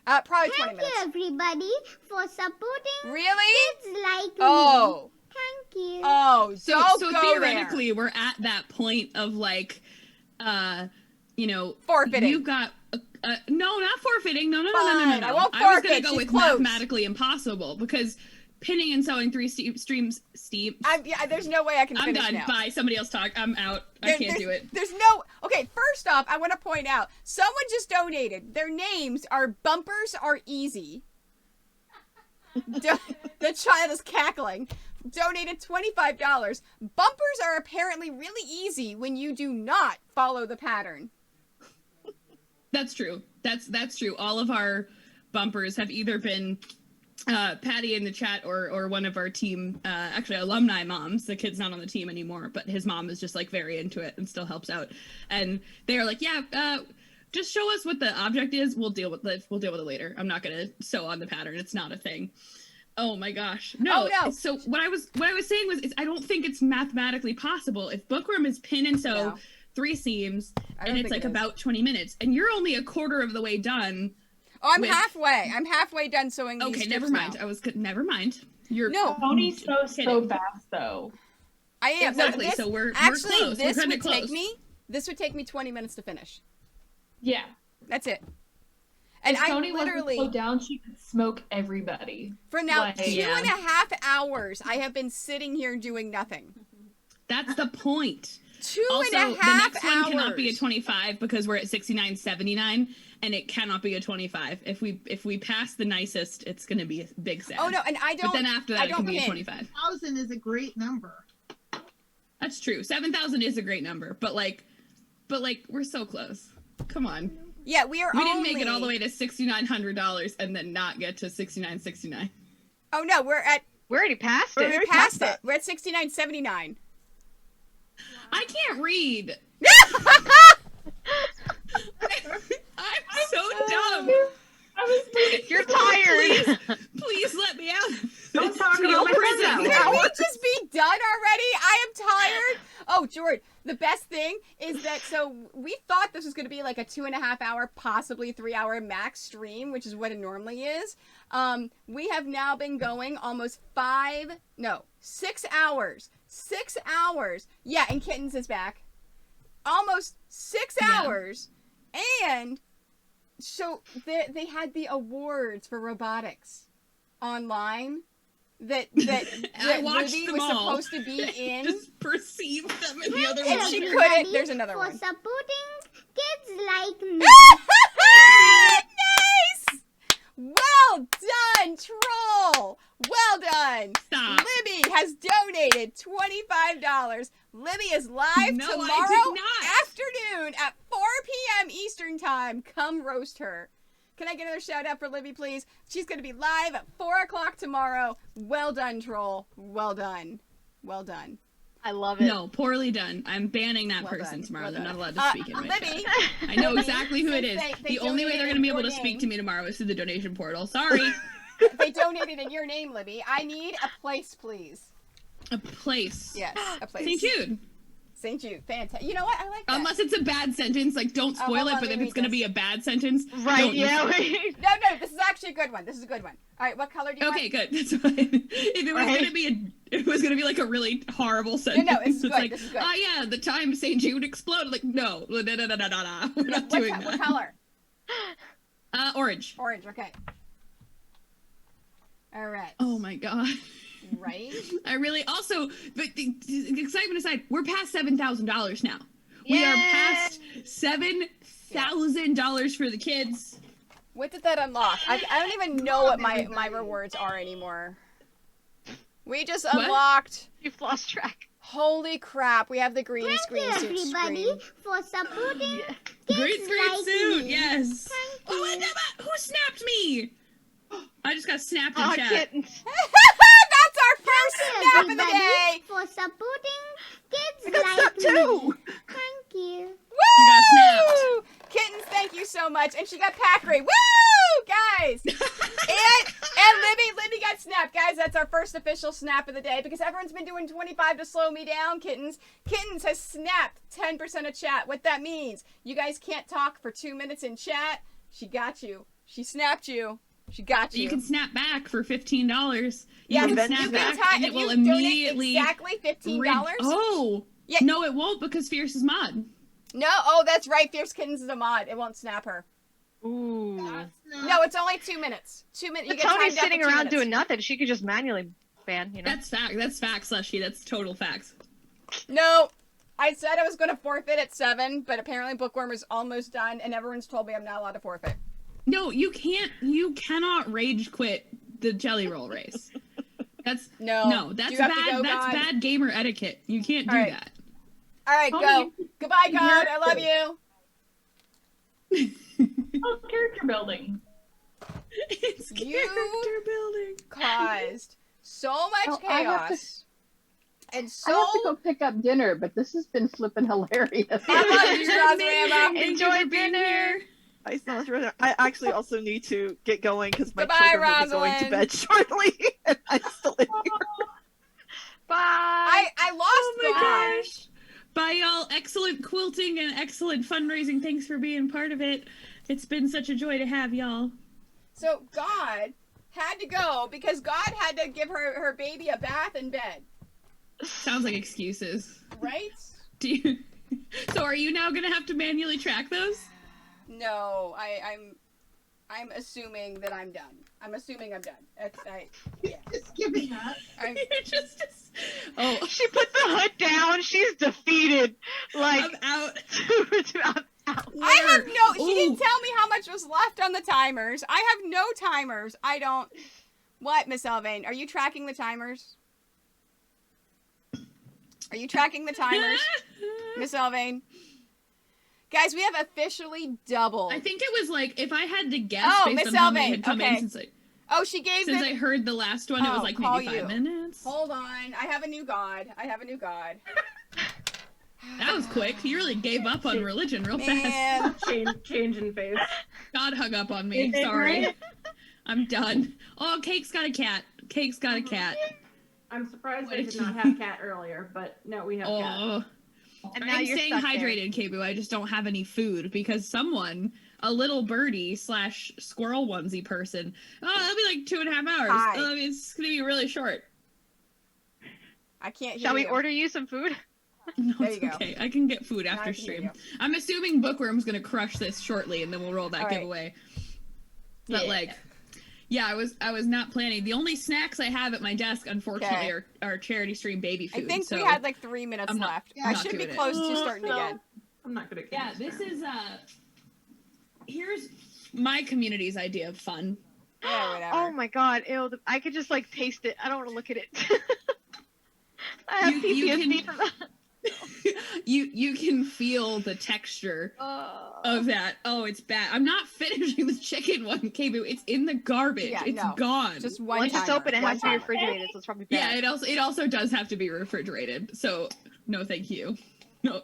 Probably 20 minutes. Thank you, everybody, for supporting Really? kids like Oh. me. Thank you. Oh, So don't go theoretically, we're at that point of like, forfeiting. You got no, not forfeiting. No. Fine, I won't I was forfeit. gonna go She's with close. mathematically impossible because pinning and sewing 3 streams. There's no way I can I'm finish done. now. Bye. Somebody else talk. I'm out. I can't do it. There's no... Okay, first off, I want to point out, someone just donated. Their names are Bumpers Are Easy. The child is cackling. Donated $25. Bumpers are apparently really easy when you do not follow the pattern. That's true. That's true. All of our bumpers have either been Patty in the chat or one of our team, actually alumni moms. The kid's not on the team anymore, but his mom is just like very into it and still helps out. And they are like, yeah, just show us what the object is. We'll deal with it. We'll deal with it later. I'm not gonna sew on the pattern. It's not a thing. Oh my gosh. No. Oh, no. So what I was saying was I don't think it's mathematically possible. If bookworm is pin and sew 3 seams and it's like about 20 minutes and you're only a quarter of the way done. Oh, I'm halfway. I'm halfway done sewing these Okay, never mind. now. Never mind. You're Tony's so fast though. I am. Exactly. This, so we're actually close. this we're would close. take me. This would take me 20 minutes to finish. Yeah. That's it. And if I Tony literally wasn't slowed down, she could smoke everybody. for now Like, 2.5 hours. I have been sitting here doing nothing. That's the point. 2.5 also, hours. the next one cannot be a 25 because we're at 69.79, and it cannot be a 25. If we pass the nicest, it's going to be a big sad. Oh no, and I don't. But then after that, it can be a 25. 7,000 is a great number. That's true. 7,000 is a great number, but we're so close. Come on. Yeah, we didn't make it all the way to $6,900 and then not get to 69.69. Oh no, we're already passed it. it. We already passed it. We're at 69.79. I can't read. I'm so dumb. You're tired. Please let me out. Don't talk about my prison. Can we just be done already? I am tired. Oh, George, the best thing is that so we thought this was going to be like a 2.5 hour, possibly 3 hour max stream, which is what it normally is. We have now been going almost 6 hours. 6 hours. Yeah, and Kittens is back. Almost 6 hours. And so they had the awards for robotics online that I watched Ruby them was all. supposed to be in. Just perceived them in the other And one. she couldn't. There's another for one. supporting kids like me. Nice! Well done, Troll! Well done! Stop. Libby has donated $25. Libby is live No, I tomorrow did not. afternoon at 4 p.m. Eastern Time. Come roast her. Can I get another shout out for Libby, please? She's going to be live at 4 o'clock tomorrow. Well done, Troll. Well done. Well done. I love it. No, poorly done. I'm banning that Well person done. tomorrow. Well They're done. not allowed to speak in my Libby. chat. I know Libby, exactly who it is. since they The only way they're going to be able to donated speak to me tomorrow is through the donation portal. Sorry. They donated in your name, Libby. I need a place, please. A place. Yes, a place. St. Jude. St. Jude. Fantastic. You know what? I like that. Unless it's a bad sentence, like don't Oh, spoil hold it, on, but let if me it's going to read be a bad sentence, Right, don't use yeah. it. No, this is actually a good one. This is a good one. All right, what color do you Okay, want? good. That's fine. If it was Right. gonna be like a really horrible sentence. No, this is it's good, like, this is good. oh yeah, the time St. Jude exploded. Like, no, we're not doing What that. color? Orange. Orange, okay. All right. Oh my god. Right? I really also, but the excitement aside, we're past $7,000 now. We are past $7,000 for the kids. What did that unlock? I don't even know what my rewards are anymore. We just What? unlocked. You've lost track. Holy crap! We have the green Thank screen you, suit everybody, screen. for supporting Great kids screen like suit, me. yes. Thank Oh, you. and who snapped me? I just got snapped in Oh, chat. kittens. That's our first Thank you, snap of the everybody, day. for supporting kids I got like snapped too. me. Thank you. Woo! Kittens, thank you so much. And she got pack ray. Woo! Guys! and Libby got snapped. Guys, that's our first official snap of the day because everyone's been doing 25 to slow me down, Kittens. Kittens has snapped 10% of chat. What that means, you guys can't talk for 2 minutes in chat. She got you. She snapped you. She got you. You can snap back for $15. Yeah, you can you snap can back tie- and if it will you donate immediately exactly $15. Oh. Yeah. No, it won't because Fierce is mod. No, oh, that's right. Fierce Kittens is a mod. It won't snap her. Ooh. No, it's only 2 minutes. 2 minutes. You But get Tony's timed out sitting for 2 around minutes. doing nothing. She could just manually ban, you know? That's fact. That's facts, Slushy. That's total facts. No, I said I was going to forfeit at 7, but apparently Bookworm is almost done, and everyone's told me I'm not allowed to forfeit. No, you can't. You cannot rage quit the jelly roll race. That's No. That's Do you have to bad. go, That's God? bad gamer etiquette. You can't do All right. that. All right, go. Goodbye, God. I love you. Oh, character building. It's character building. Caused so much I have to- chaos. And I so have to go pick up dinner, but this has been flipping hilarious. I love you, Shazam. Enjoy dinner. I actually also need to get going because my Goodbye, children will be going to Rosalind. bed shortly, and I'm still in here. Bye. I lost God. Gosh. Bye, y'all. Excellent quilting and excellent fundraising. Thanks for being part of it. It's been such a joy to have y'all. So God had to go because God had to give her baby a bath and bed. Sounds like excuses. Right? So are you now gonna have to manually track those? No, I'm assuming that I'm done. I'm assuming I'm done. Yeah. Just giving up. Oh, she put the hood down. She's defeated. Like I'm out. I have no. She didn't tell me how much was left on the timers. I have no timers. I don't. What, Miss Elvain? Are you tracking the timers? Are you tracking the timers, Miss Elvain? Guys, we have officially doubled. I think it was like, if I had to guess, Oh, based Miss on how many Elvain. had come Okay. in since She gave since the... I heard the last one, it was like call maybe 5 you. minutes. Hold on. I have a new god. That was quick. You really gave up on religion real Man. fast. Change in face. God hung up on me. Is it Sorry. right? I'm done. Oh, Cake's got a cat. Cake's got a cat. I'm surprised I did not have cat earlier, but no, we have cat. And now I'm you're staying stuck there. hydrated, Kebu. I just don't have any food because someone, a little birdie / squirrel onesie person, that'll be like 2.5 hours. Hi. It's gonna be really short. I can't hear Shall we you. order you some food? No, There it's you go. okay. I can get food Now after I can hear stream. you. I'm assuming Bookworm's gonna crush this shortly, and then we'll roll that All right. giveaway. But Yeah. yeah, I was not planning. The only snacks I have at my desk, unfortunately, Okay. are charity stream baby food. I think so we had like 3 minutes I'm not- left. I'm I not should be doing it. close to starting again. I'm not gonna. Yeah, this is here's my community's idea of fun. Yeah, whatever. Oh my god, ew, I could just like taste it. I don't want to look at it. I have You PTSD can- from that. You can feel the texture of that. Oh, it's bad. I'm not finishing the chicken one, Kebu. It's in the garbage. Yeah, It's no. gone. Just one Once it's timer. open, it One has to be timer. refrigerated, so it's probably Yeah, bad. it also does have to be refrigerated. So no, thank you.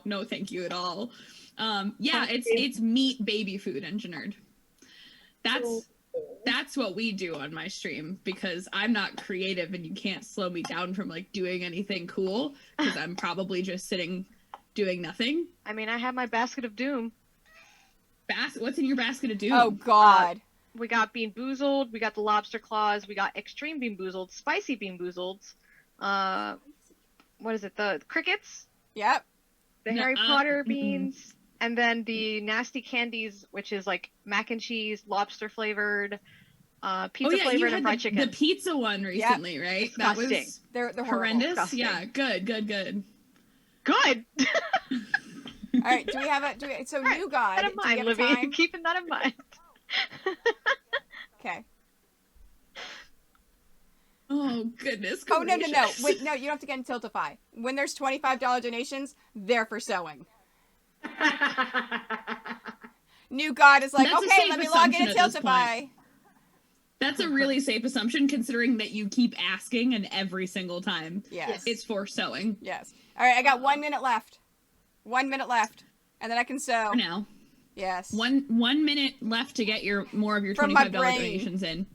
No, thank you at all. Yeah, it's meat baby food engineered. That's what we do on my stream because I'm not creative and you can't slow me down from like doing anything cool because I'm probably just sitting doing nothing. I mean, I have my basket of doom. What's in your basket of doom? Oh God. We got Bean Boozled, we got the lobster claws, we got extreme Bean Boozled, spicy Bean Boozled, what is it, the crickets? Yep. The Harry Potter beans, and then the nasty candies, which is like mac and cheese, lobster flavored, pizza you flavored, had and fried chicken. the pizza one recently, right? That Disgusting. was They're horrendous. Disgusting. Yeah, good. Good. All right. Do we have so new god? That in Do we mind, have Libby. time? Keeping that in mind. Okay. Oh goodness. Oh no. gracious. Wait, no, you don't have to get in Tiltify. When there's $25 donations, they're for sewing. New god is like, That's a okay, safe let me log in assumption at at this Tiltify. point. That's a really safe assumption considering that you keep asking and every single time Yes. it's for sewing. Yes. All right, I got 1 minute left. 1 minute left, and then I can sew. For now. Yes. One minute left to get more of your From my $25 brain. donations in.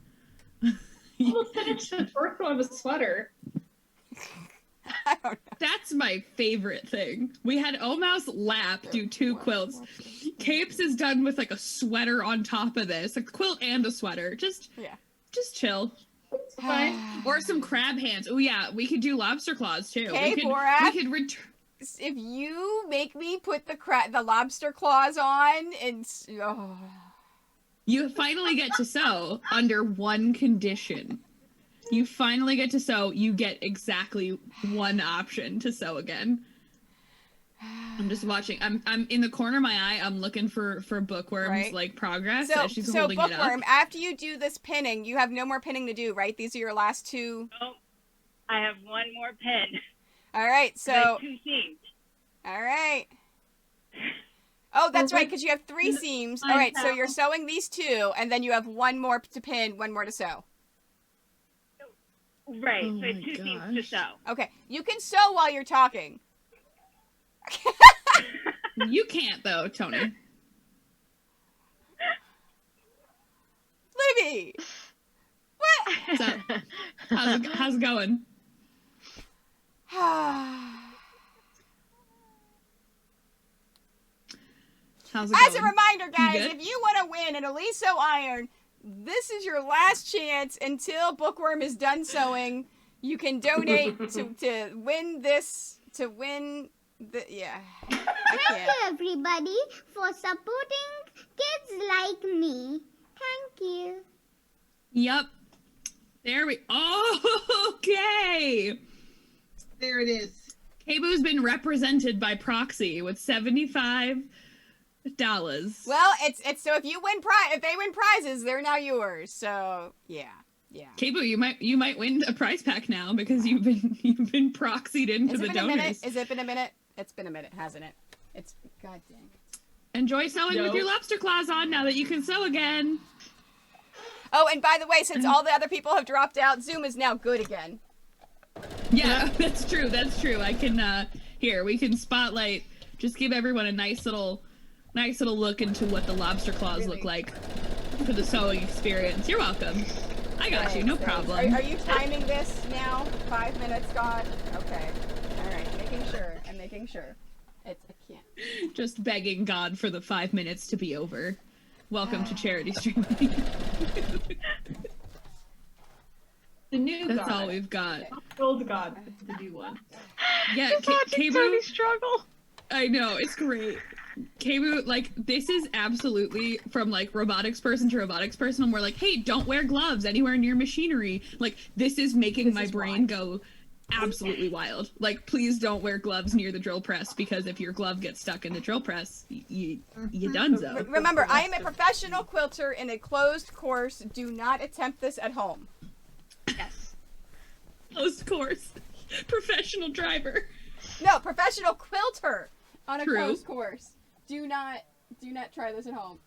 Almost finished the first one of a sweater. That's my favorite thing. We had Omouse Lap do 2 quilts. Capes is done with like a sweater on top of this, a quilt and a sweater. Just chill. Fine. Or some crab hands. Oh yeah, we could do lobster claws too. Okay, we Borat. could return. If you make me put the lobster claws on, and You finally get to sew under one condition. You finally get to sew. You get exactly one option to sew again. I'm just watching. I'm in the corner of my eye. I'm looking for Bookworm's Right. like progress so as she's holding it up. Bookworm, after you do this pinning, you have no more pinning to do, right? These are your last 2. Oh, I have one more pin. All right, so Two seams. all right. Oh, that's right, because you have 3 seams. All right, so you're sewing these 2, and then you have 1 more to pin, 1 more to sew. Right, so it's 2 seams to sew. Okay, you can sew while you're talking. You can't, though, Tony. Libby! What? So, how's it going? How's it As going? a reminder, guys, good? if you want to win an Elise Sew Iron, this is your last chance until Bookworm is done sewing. You can donate to win this, to win the, yeah. Thank you, everybody, for supporting kids like me. Thank you. Yep. There we. Oh, okay. There it is. Kabu's been represented by proxy with $75. Well, it's so if you win if they win prizes, they're now yours. So yeah. Kabu, you might win a prize pack now because you've been proxied into the donors. Has it been a minute? It's been a minute, hasn't it? It's god dang it. Enjoy sewing with your lobster claws on now that you can sew again. Oh, and by the way, since all the other people have dropped out, Zoom is now good again. Yeah, that's true. I can here we can spotlight. Just give everyone a nice little look into what the lobster claws look like for the sewing experience. You're welcome. I got you, no problem. Are you timing this now? 5 minutes gone? Okay. All right, I'm making sure. I can't. Just begging God for the 5 minutes to be over. Welcome to charity streaming. The new God. That's all we've got. Old God, the new one. Yeah, Kabu struggle. I know, it's great. Kabu, like, this is absolutely from, like, robotics person to robotics person, and we're like, hey, don't wear gloves anywhere near machinery. Like, this is making my brain go absolutely wild. Like, please don't wear gloves near the drill press, because if your glove gets stuck in the drill press, you donezo. Remember, I am a professional quilter in a closed course. Do not attempt this at home. Yes. Closed course. Professional driver. No, professional quilter on a True. closed course. Do not try this at home.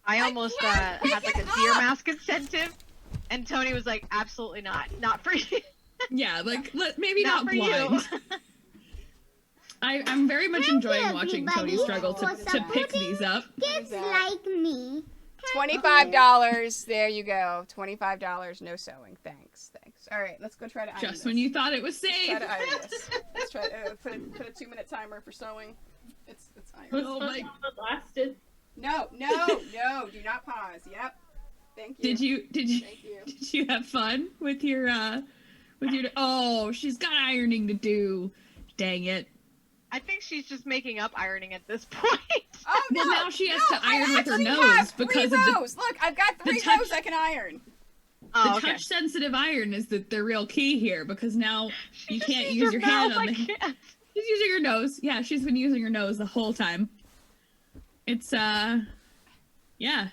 I almost had like a deer mask incentive, and Tony was like, absolutely not for you. Yeah, like maybe not for you. blind. I'm very much enjoying watching Tony struggle to pick these up. Kids like me. $25. There you go. $25. No sewing. Thanks. All right, let's go try to iron Just this. when you thought it was safe. Try to iron this. Let's try to put a 2-minute timer for sewing. It's iron. Oh my! It lasted. No. Do not pause. Yep. Thank you. Did you have fun with your Oh, she's got ironing to do. Dang it. I think she's just making up ironing at this point. Oh no! Well, now she has to iron with her actually nose have because three of the rows. Look, I've got 3 rows I can iron. The touch-sensitive iron is the real key here, because now you can't use your hand on the... She's using her nose. Yeah, she's been using her nose the whole time. It's, yeah.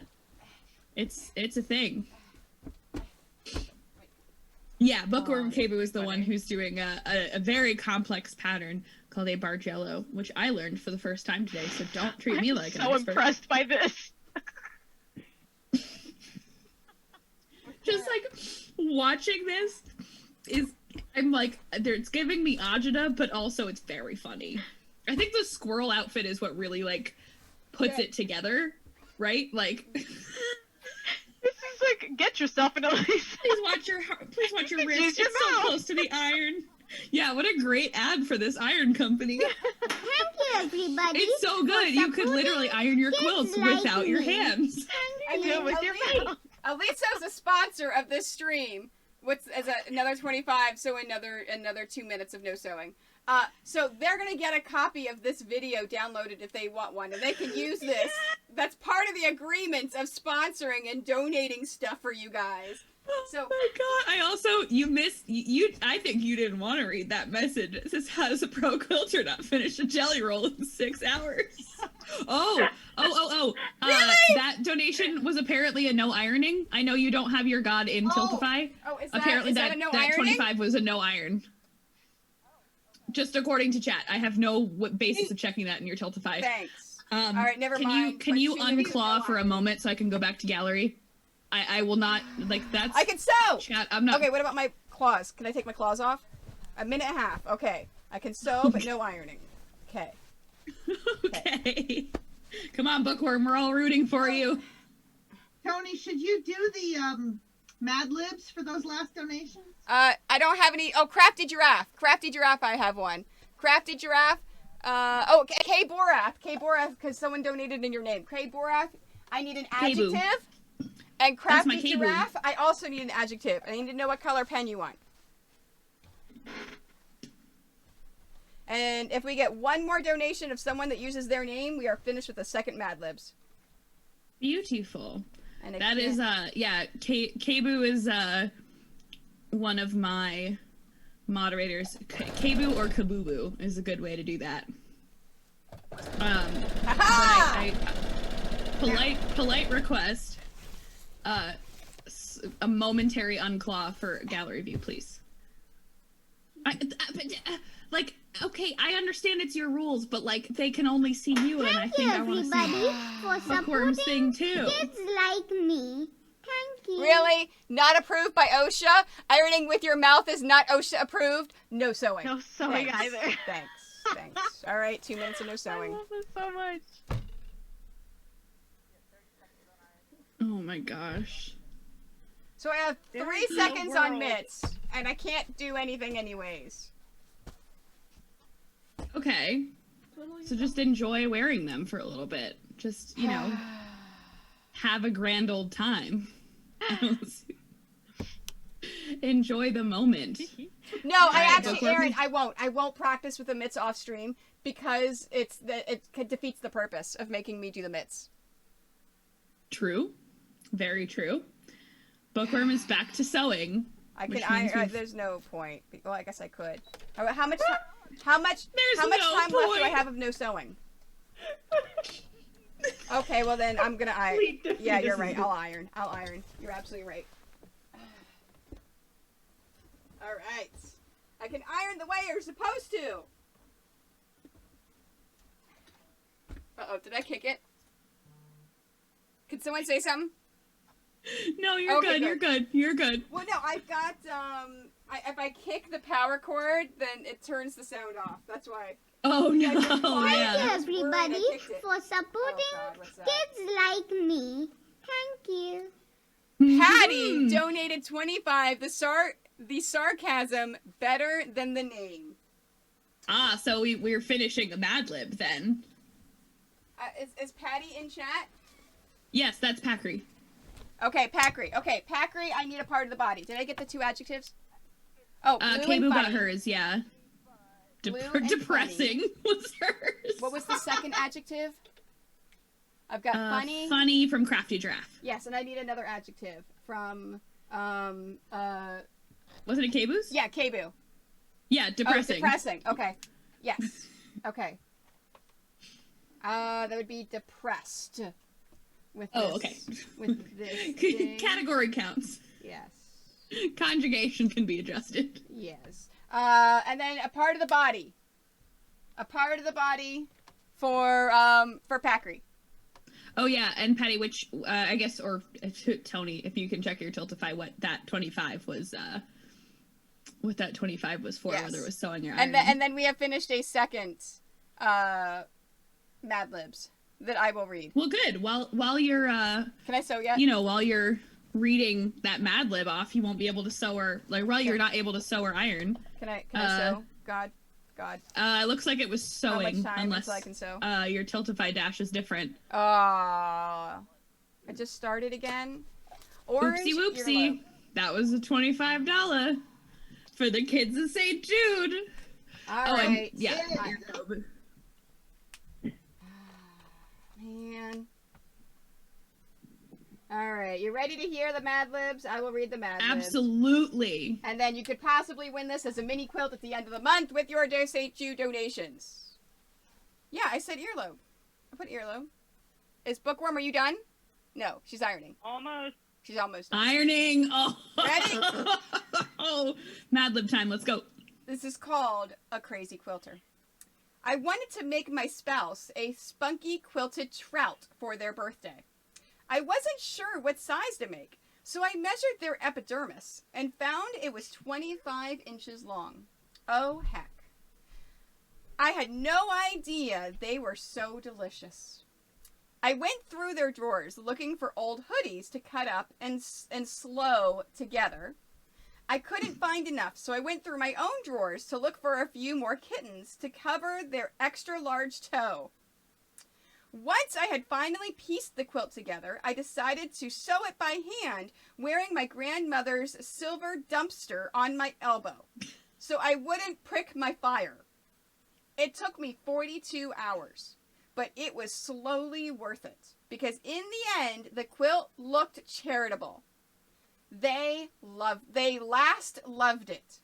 It's a thing. Yeah, Bookworm Kabu is the one who's doing a very complex pattern called a Bargello, which I learned for the first time today, so don't treat me like an so expert. impressed by this. Just like watching this I'm like, it's giving me agita, but also it's very funny. I think the squirrel outfit is what really like puts it together, right? Like, this is like, get yourself an Elise. Please watch your wrist. Use your It's so mouth. close to the iron. Yeah, what a great ad for this iron company. Thank you, everybody. It's so good. You could literally iron your quilts without your hands. I do it with your mouth. Elisa is a sponsor of this stream. Another 25, so another 2 minutes of no sewing. So they're gonna get a copy of this video downloaded if they want one, and they can use this. That's part of the agreements of sponsoring and donating stuff for you guys. So, oh my god! I also I think you didn't want to read that message. It says, "How does a pro quilter not finish a jelly roll in 6 hours?" Oh! Really? That donation was apparently a no ironing. I know you don't have your god in Tiltify. Oh, is apparently that a no that ironing? 25 was a no iron. Just according to chat, I have no basis of checking that in your Tiltify. Thanks. All right, never mind. Can you unclaw for a moment so I can go back to gallery? I will not, like, that's... I can sew! Chat, I'm not... Okay, what about my claws? Can I take my claws off? A minute and a half. Okay. I can sew, but no ironing. Okay. Okay. Come on, Bookworm. We're all rooting for you. Tony, should you do the Mad Libs for those last donations? I don't have any. Oh, Crafty Giraffe. Crafty Giraffe, I have one. Crafty Giraffe. K Borath. K Borath, because someone donated in your name. K Borath, I need an adjective. And Crafty Giraffe, I also need an adjective. I need to know what color pen you want. And if we get one more donation of someone that uses their name, we are finished with the second Mad Libs. Beautiful. And that is, yeah, Kabu is, one of my moderators. Kabu or Kabubu is a good way to do that. Polite request. A momentary unclaw for gallery view, please. Like, okay, I understand it's your rules, but like they can only see you, and I think I want to see Bookworm's thing too. Kids like me. Thank you. Really? Not approved by OSHA? Ironing with your mouth is not OSHA approved? No sewing. No sewing Thanks. either. Thanks. All right, 2 minutes of no sewing. I love this so much. Oh my gosh. So I have 3 seconds on mitts, and I can't do anything anyways. Okay. So just enjoy wearing them for a little bit. Just, you know, have a grand old time. Enjoy the moment. No, I actually, Aaron, I won't. I won't practice with the mitts off stream because it defeats the purpose of making me do the mitts. True. Very true. Bookworm is back to sewing. I can iron. There's no point. Well, I guess I could. How much time left do I have of no sewing? Okay, well then I'm gonna iron. Yeah, you're right. I'll iron. You're absolutely right. All right. I can iron the way you're supposed to. Uh-oh, did I kick it? Can someone say something? No, you're good. You're good. You're good. Well, no, I've got, if I kick the power cord, then it turns the sound off. That's why. Oh, no. Thank you, everybody, for supporting kids like me. Thank you. Patty donated 25. The sarcasm better than the name. Ah, so we're finishing a Mad Lib then. Is Patty in chat? Yes, that's Packery. Okay, Packery. Okay, Packery, I need a part of the body. Did I get the 2 adjectives? Oh, blue and Kabu funny. got hers, yeah. Depressing was hers. What was the second adjective? I've got funny. Funny from Crafty Giraffe. Yes, and I need another adjective from, wasn't it Kabu's? Yeah, Kabu. Yeah, depressing. Oh, depressing. Okay. Yes. Okay. That would be depressed. With this, okay. With this category counts. Yes. Conjugation can be adjusted. Yes. And then a part of the body. A part of the body for Packery. Oh yeah, and Patty, which I guess, or Tony, if you can check your Tiltify, what that 25 was. What that 25 was for, yes. Whether it was sewing or ironing. And then we have finished a second Mad Libs that I will read. Well, good. While you're can I sew yet? You know, while you're reading that Mad Lib off, you won't be able to sew or you're not able to sew or iron. Can I sew? God. It looks like it was sewing. How much time unless until I can sew? Your Tiltify dash is different. I just started again. Orange. Oopsie whoopsie. That was a $25 for the kids of St Jude. All right. Yeah. Man. All right, you ready to hear the Mad Libs? I will read the Mad Libs. Absolutely. And then you could possibly win this as a mini quilt at the end of the month with your St Jude donations. Yeah, I said earlobe. I put earlobe. Is Bookworm, are you done? No, she's ironing. Almost. She's almost done. Ironing. Oh. Ready? Oh, Mad Lib time. Let's go. This is called a crazy quilter. I wanted to make my spouse a spunky quilted trout for their birthday. I wasn't sure what size to make, so I measured their epidermis and found it was 25 inches long. Oh, heck. I had no idea they were so delicious. I went through their drawers looking for old hoodies to cut up and sew together. I couldn't find enough, so I went through my own drawers to look for a few more kittens to cover their extra large toe. Once I had finally pieced the quilt together, I decided to sew it by hand, wearing my grandmother's silver dumpster on my elbow, so I wouldn't prick my fire. It took me 42 hours, but it was slowly worth it, because in the end, the quilt looked charitable. They last loved it.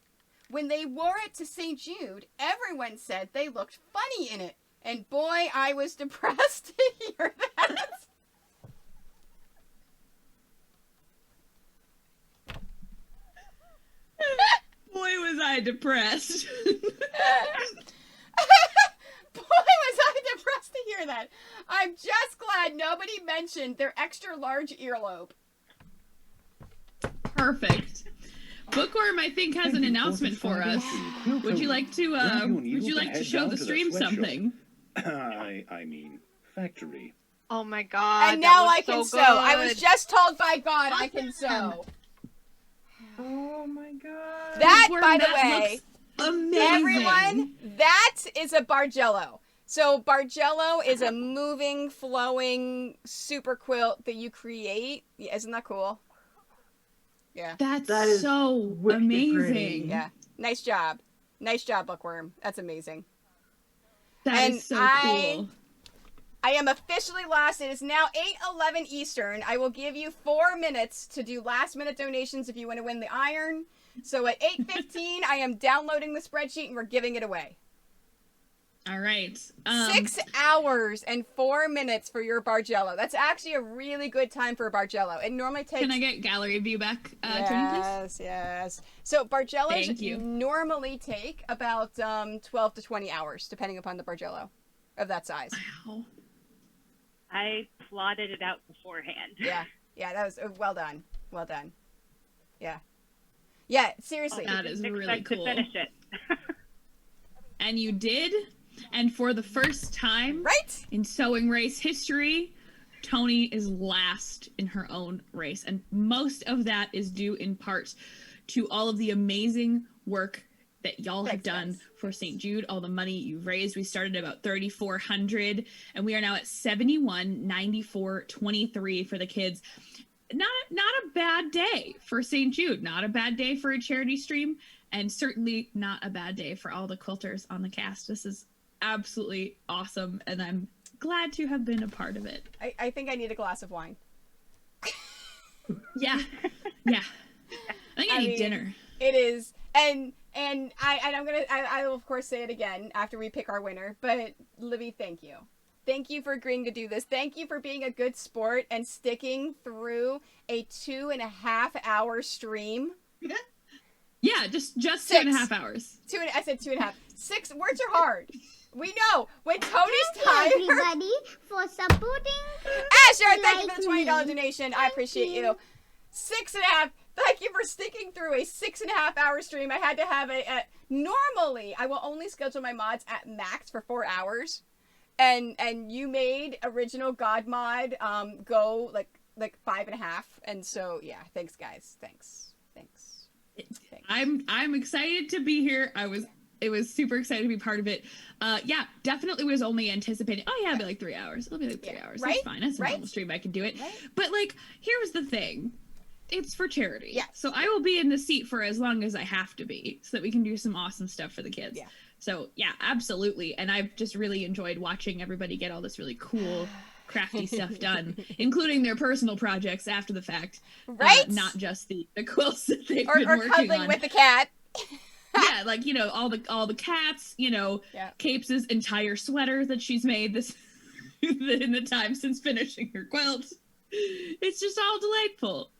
When they wore it to St. Jude, everyone said they looked funny in it, and boy, I was depressed to hear that. Boy, was I depressed. Boy, was I depressed to hear that. I'm just glad nobody mentioned their extra large earlobe. Perfect. Bookworm, I think, has an announcement for us. Would you like to show the stream something? I mean, factory. Oh my god. And now I so can good. sew. I was just told by God I can sew. Oh my god. That, Bookworm, by the that way, looks amazing. everyone, that is a Bargello. So Bargello is a moving, flowing super quilt that you create. Yeah, isn't that cool? Yeah. That is so amazing. pretty. Yeah. Nice job. Nice job, Bookworm. That's amazing. That is so cool. I am officially last. It is now 8:11 Eastern. I will give you 4 minutes to do last-minute donations if you want to win the iron. So at 8:15, I am downloading the spreadsheet and we're giving it away. All right. 6 hours and 4 minutes for your Bargello. That's actually a really good time for a Bargello. It normally takes... Can I get gallery view back, Tony, please? Yes, yes. So Bargellos Thank you. normally take about 12 to 20 hours, depending upon the Bargello of that size. Wow. I plotted it out beforehand. Yeah, that was well done. Well done. Yeah. Yeah, seriously. That is really Expect cool. to finish it. And you did, and for the first time in sewing race history, Tony is last in her own race. And most of that is due in part to all of the amazing work that y'all have done for St. Jude, all the money you've raised. We started at about 3,400 and we are now at 71,9423 for the kids. Not a bad day for St. Jude, not a bad day for a charity stream, and certainly not a bad day for all the quilters on the cast. This is absolutely awesome, and I'm glad to have been a part of it. I think I need a glass of wine. Yeah. I think I need dinner. It is, and I will of course say it again after we pick our winner. But Libby, thank you. Thank you for agreeing to do this. Thank you for being a good sport and sticking through a 2.5 hour stream. Yeah, just 2.5 hours. I said 2.5. 6 words are hard. We know when Tony's Thank tired. you, everybody, for supporting. Asher, thank you for the $20 donation. I appreciate you. 6.5. Thank you for sticking through a 6.5 hour stream. I had to have it at. Normally, I will only schedule my mods at max for 4 hours, and you made original God mod go like 5.5, and so yeah. Thanks, guys. Thanks. I'm excited to be here. It was super excited to be part of it. Yeah, definitely was only anticipating. Oh yeah, it'll be like 3 hours. It'll be like 3 hours. Right? That's fine. That's a normal stream. I can do it. Right? But like, here's the thing. It's for charity. Yeah. So I will be in the seat for as long as I have to be, so that we can do some awesome stuff for the kids. Yeah. So yeah, absolutely. And I've just really enjoyed watching everybody get all this really cool, crafty stuff done, including their personal projects after the fact. Right? Not just the quilts that they've been Or working cuddling on. with the cat. Yeah, like, you know, all the cats, you know, Capes' entire sweater that she's made this in the time since finishing her quilt. It's just all delightful.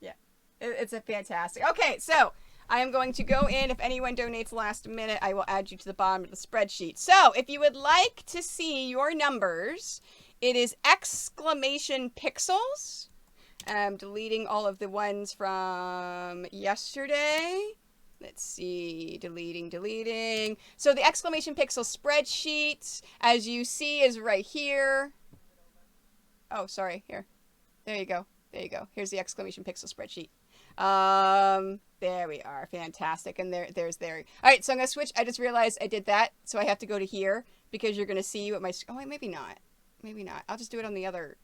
Yeah, it's a fantastic. Okay, so I am going to go in. If anyone donates last minute, I will add you to the bottom of the spreadsheet. So if you would like to see your numbers, it is !pixels. I'm deleting all of the ones from yesterday. Let's see, deleting. So the ! pixel spreadsheet, as you see, is right here. Oh, sorry, here. There you go. Here's the ! pixel spreadsheet. There we are. Fantastic. And there's there. All right, so I'm going to switch. I just realized I did that, so I have to go to here because you're going to see what my... Oh, wait, maybe not. I'll just do it on the other...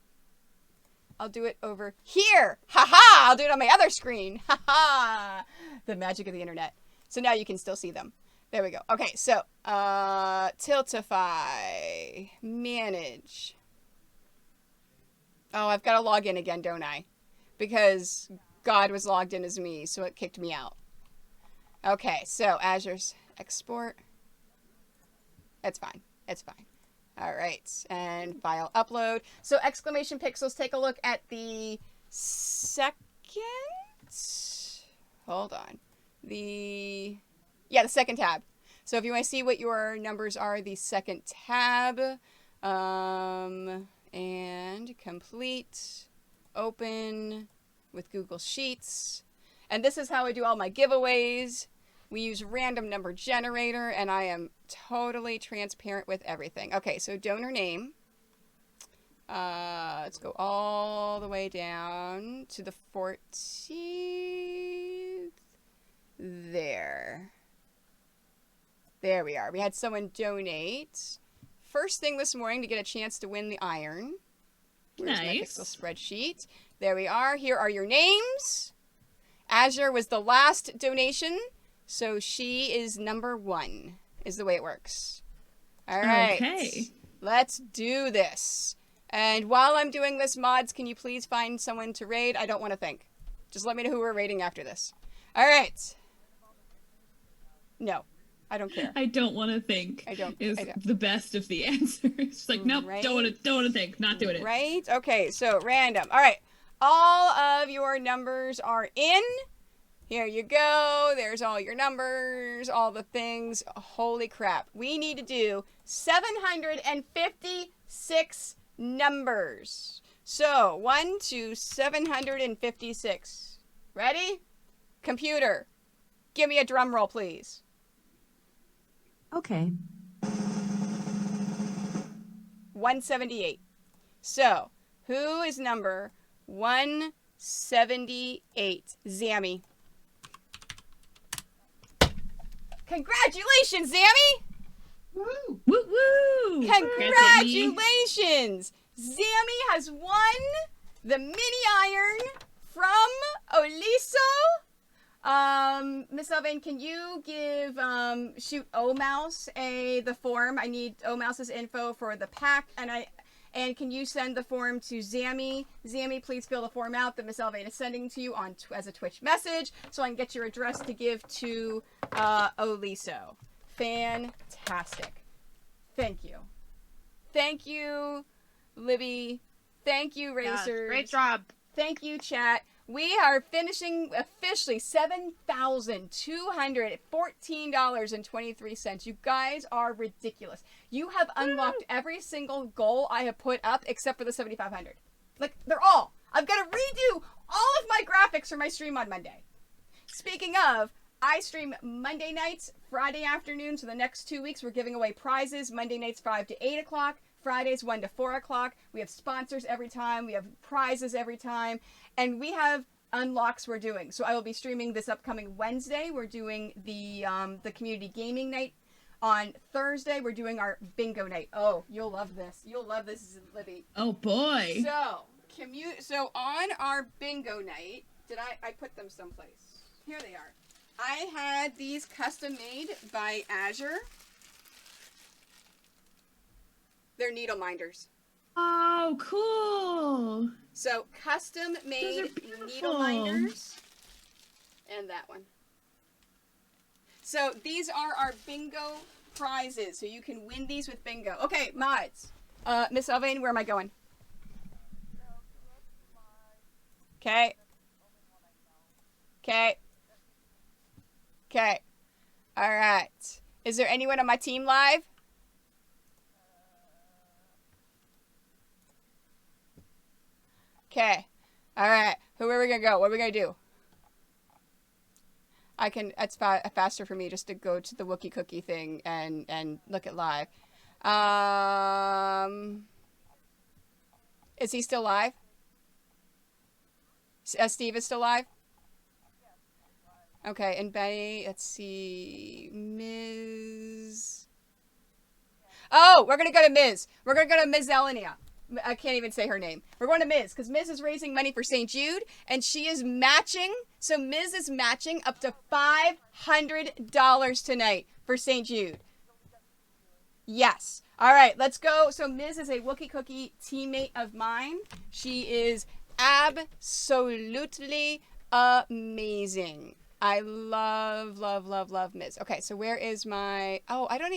I'll do it over here. Ha-ha! I'll do it on my other screen. Ha-ha! The magic of the internet. So now you can still see them. There we go. Okay, so, Tiltify. Manage. Oh, I've got to log in again, don't I? Because God was logged in as me, so it kicked me out. Okay, so Azure's export. It's fine. All right, and file upload. So ! pixels, take a look at the second. Hold on. The second tab. So if you want to see what your numbers are, the second tab, and complete, open with Google Sheets. And this is how I do all my giveaways. We use random number generator, and I am totally transparent with everything. Okay, so donor name. Let's go all the way down to the 14th. There we are. We had someone donate first thing this morning to get a chance to win the iron. Where's my pixel spreadsheet? There we are. Here are your names. Azure was the last donation. So she is number 1, is the way it works. All right. Okay. Let's do this. And while I'm doing this, mods, can you please find someone to raid? I don't want to think. Just let me know who we're raiding after this. All right. No, I don't care. I don't want to think. I don't. The best of the answers. It's like, nope, right? don't want to think. Not doing it. Right? Okay, so random. All right. All of your numbers are in. Here you go. There's all your numbers, all the things. Holy crap. We need to do 756 numbers. So 1 to 756. Ready? Computer, give me a drum roll, please. Okay. 178. So who is number 178? Zammy. Congratulations, Zammy! Woo! Woo woo! Congratulations! Zammy has won the mini iron from Oliso. Miss Elvain, can you give shoot O-Mouse the form? I need O-Mouse's info for the pack, and can you send the form to Zammy? Zammy, please fill the form out that Miss Elvain is sending to you as a Twitch message, so I can get your address to give to Oliso. Fantastic. Thank you. Thank you, Libby. Thank you, Racers. Yes, great job. Thank you, chat. We are finishing officially $7,214.23. You guys are ridiculous. You have unlocked every single goal I have put up except for the 7,500. Like, they're all. I've got to redo all of my graphics for my stream on Monday. Speaking of, I stream Monday nights, Friday afternoons. So the next 2 weeks, we're giving away prizes. Monday nights, 5 to 8 o'clock. Fridays, 1 to 4 o'clock. We have sponsors every time. We have prizes every time. And we have unlocks we're doing. So I will be streaming this upcoming Wednesday. We're doing the community gaming night. On Thursday, we're doing our bingo night. Oh, you'll love this. You'll love this, Libby. Oh, boy. So on our bingo night, I put them someplace. Here they are. I had these custom made by Azure. They're needle minders. Oh, cool. So custom made needle minders. And that one. So these are our bingo prizes. So you can win these with bingo. Okay, mods. Miss Elvain, where am I going? Okay. Okay. Is there anyone on my team live? Okay. All right. Who are we going to go? What are we going to do? It's faster for me just to go to the Wookie Cookie thing and look at live. Is he still live? Steve is still live? Okay, and Betty, let's see, Ms. Oh, we're going to go to Ms. We're going to go to Ms. Elenia. I can't even say her name. We're going to Ms. because Ms. is raising money for St. Jude, and she is matching. So Ms. is matching up to $500 tonight for St. Jude. Yes. All right, let's go. So Ms. is a Wookie Cookie teammate of mine. She is absolutely amazing. I love, love, love, love Ms. Okay, so where is my... Oh, I don't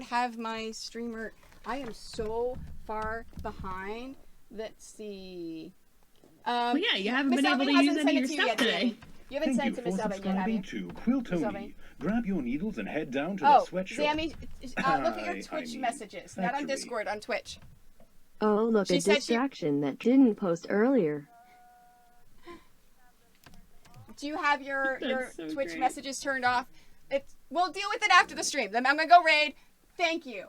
have my streamer... I am so far behind. Let's see. Well, yeah, you haven't been able to use any of your stuff today. You haven't sent to Miss Elvin yet, have you? To Quiltoni. Grab your needles and head down to the sweatshop. Zammy, look at your Twitch messages. Not on Discord, on Twitch. Oh, look, a distraction that didn't post earlier. Do you have your Twitch messages turned off? We'll deal with it after the stream. Then I'm going to go raid. Thank you.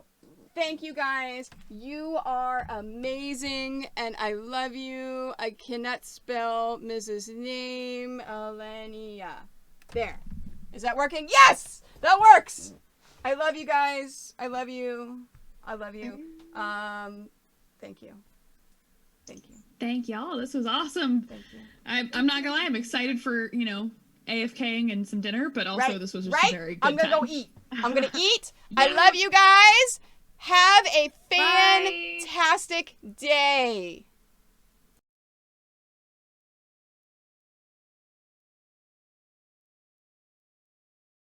Thank you, guys. You are amazing, and I love you. I cannot spell Mrs. name. Elenia. There. Is that working? Yes! That works! I love you guys. I love you. I love you. Thank you. Thank you. Thank y'all. This was awesome. Thank you. I'm not gonna lie. I'm excited for, AFKing and some dinner, but also this was just a very good I'm gonna time. go eat. I'm gonna eat. I love you guys. Have a fantastic day.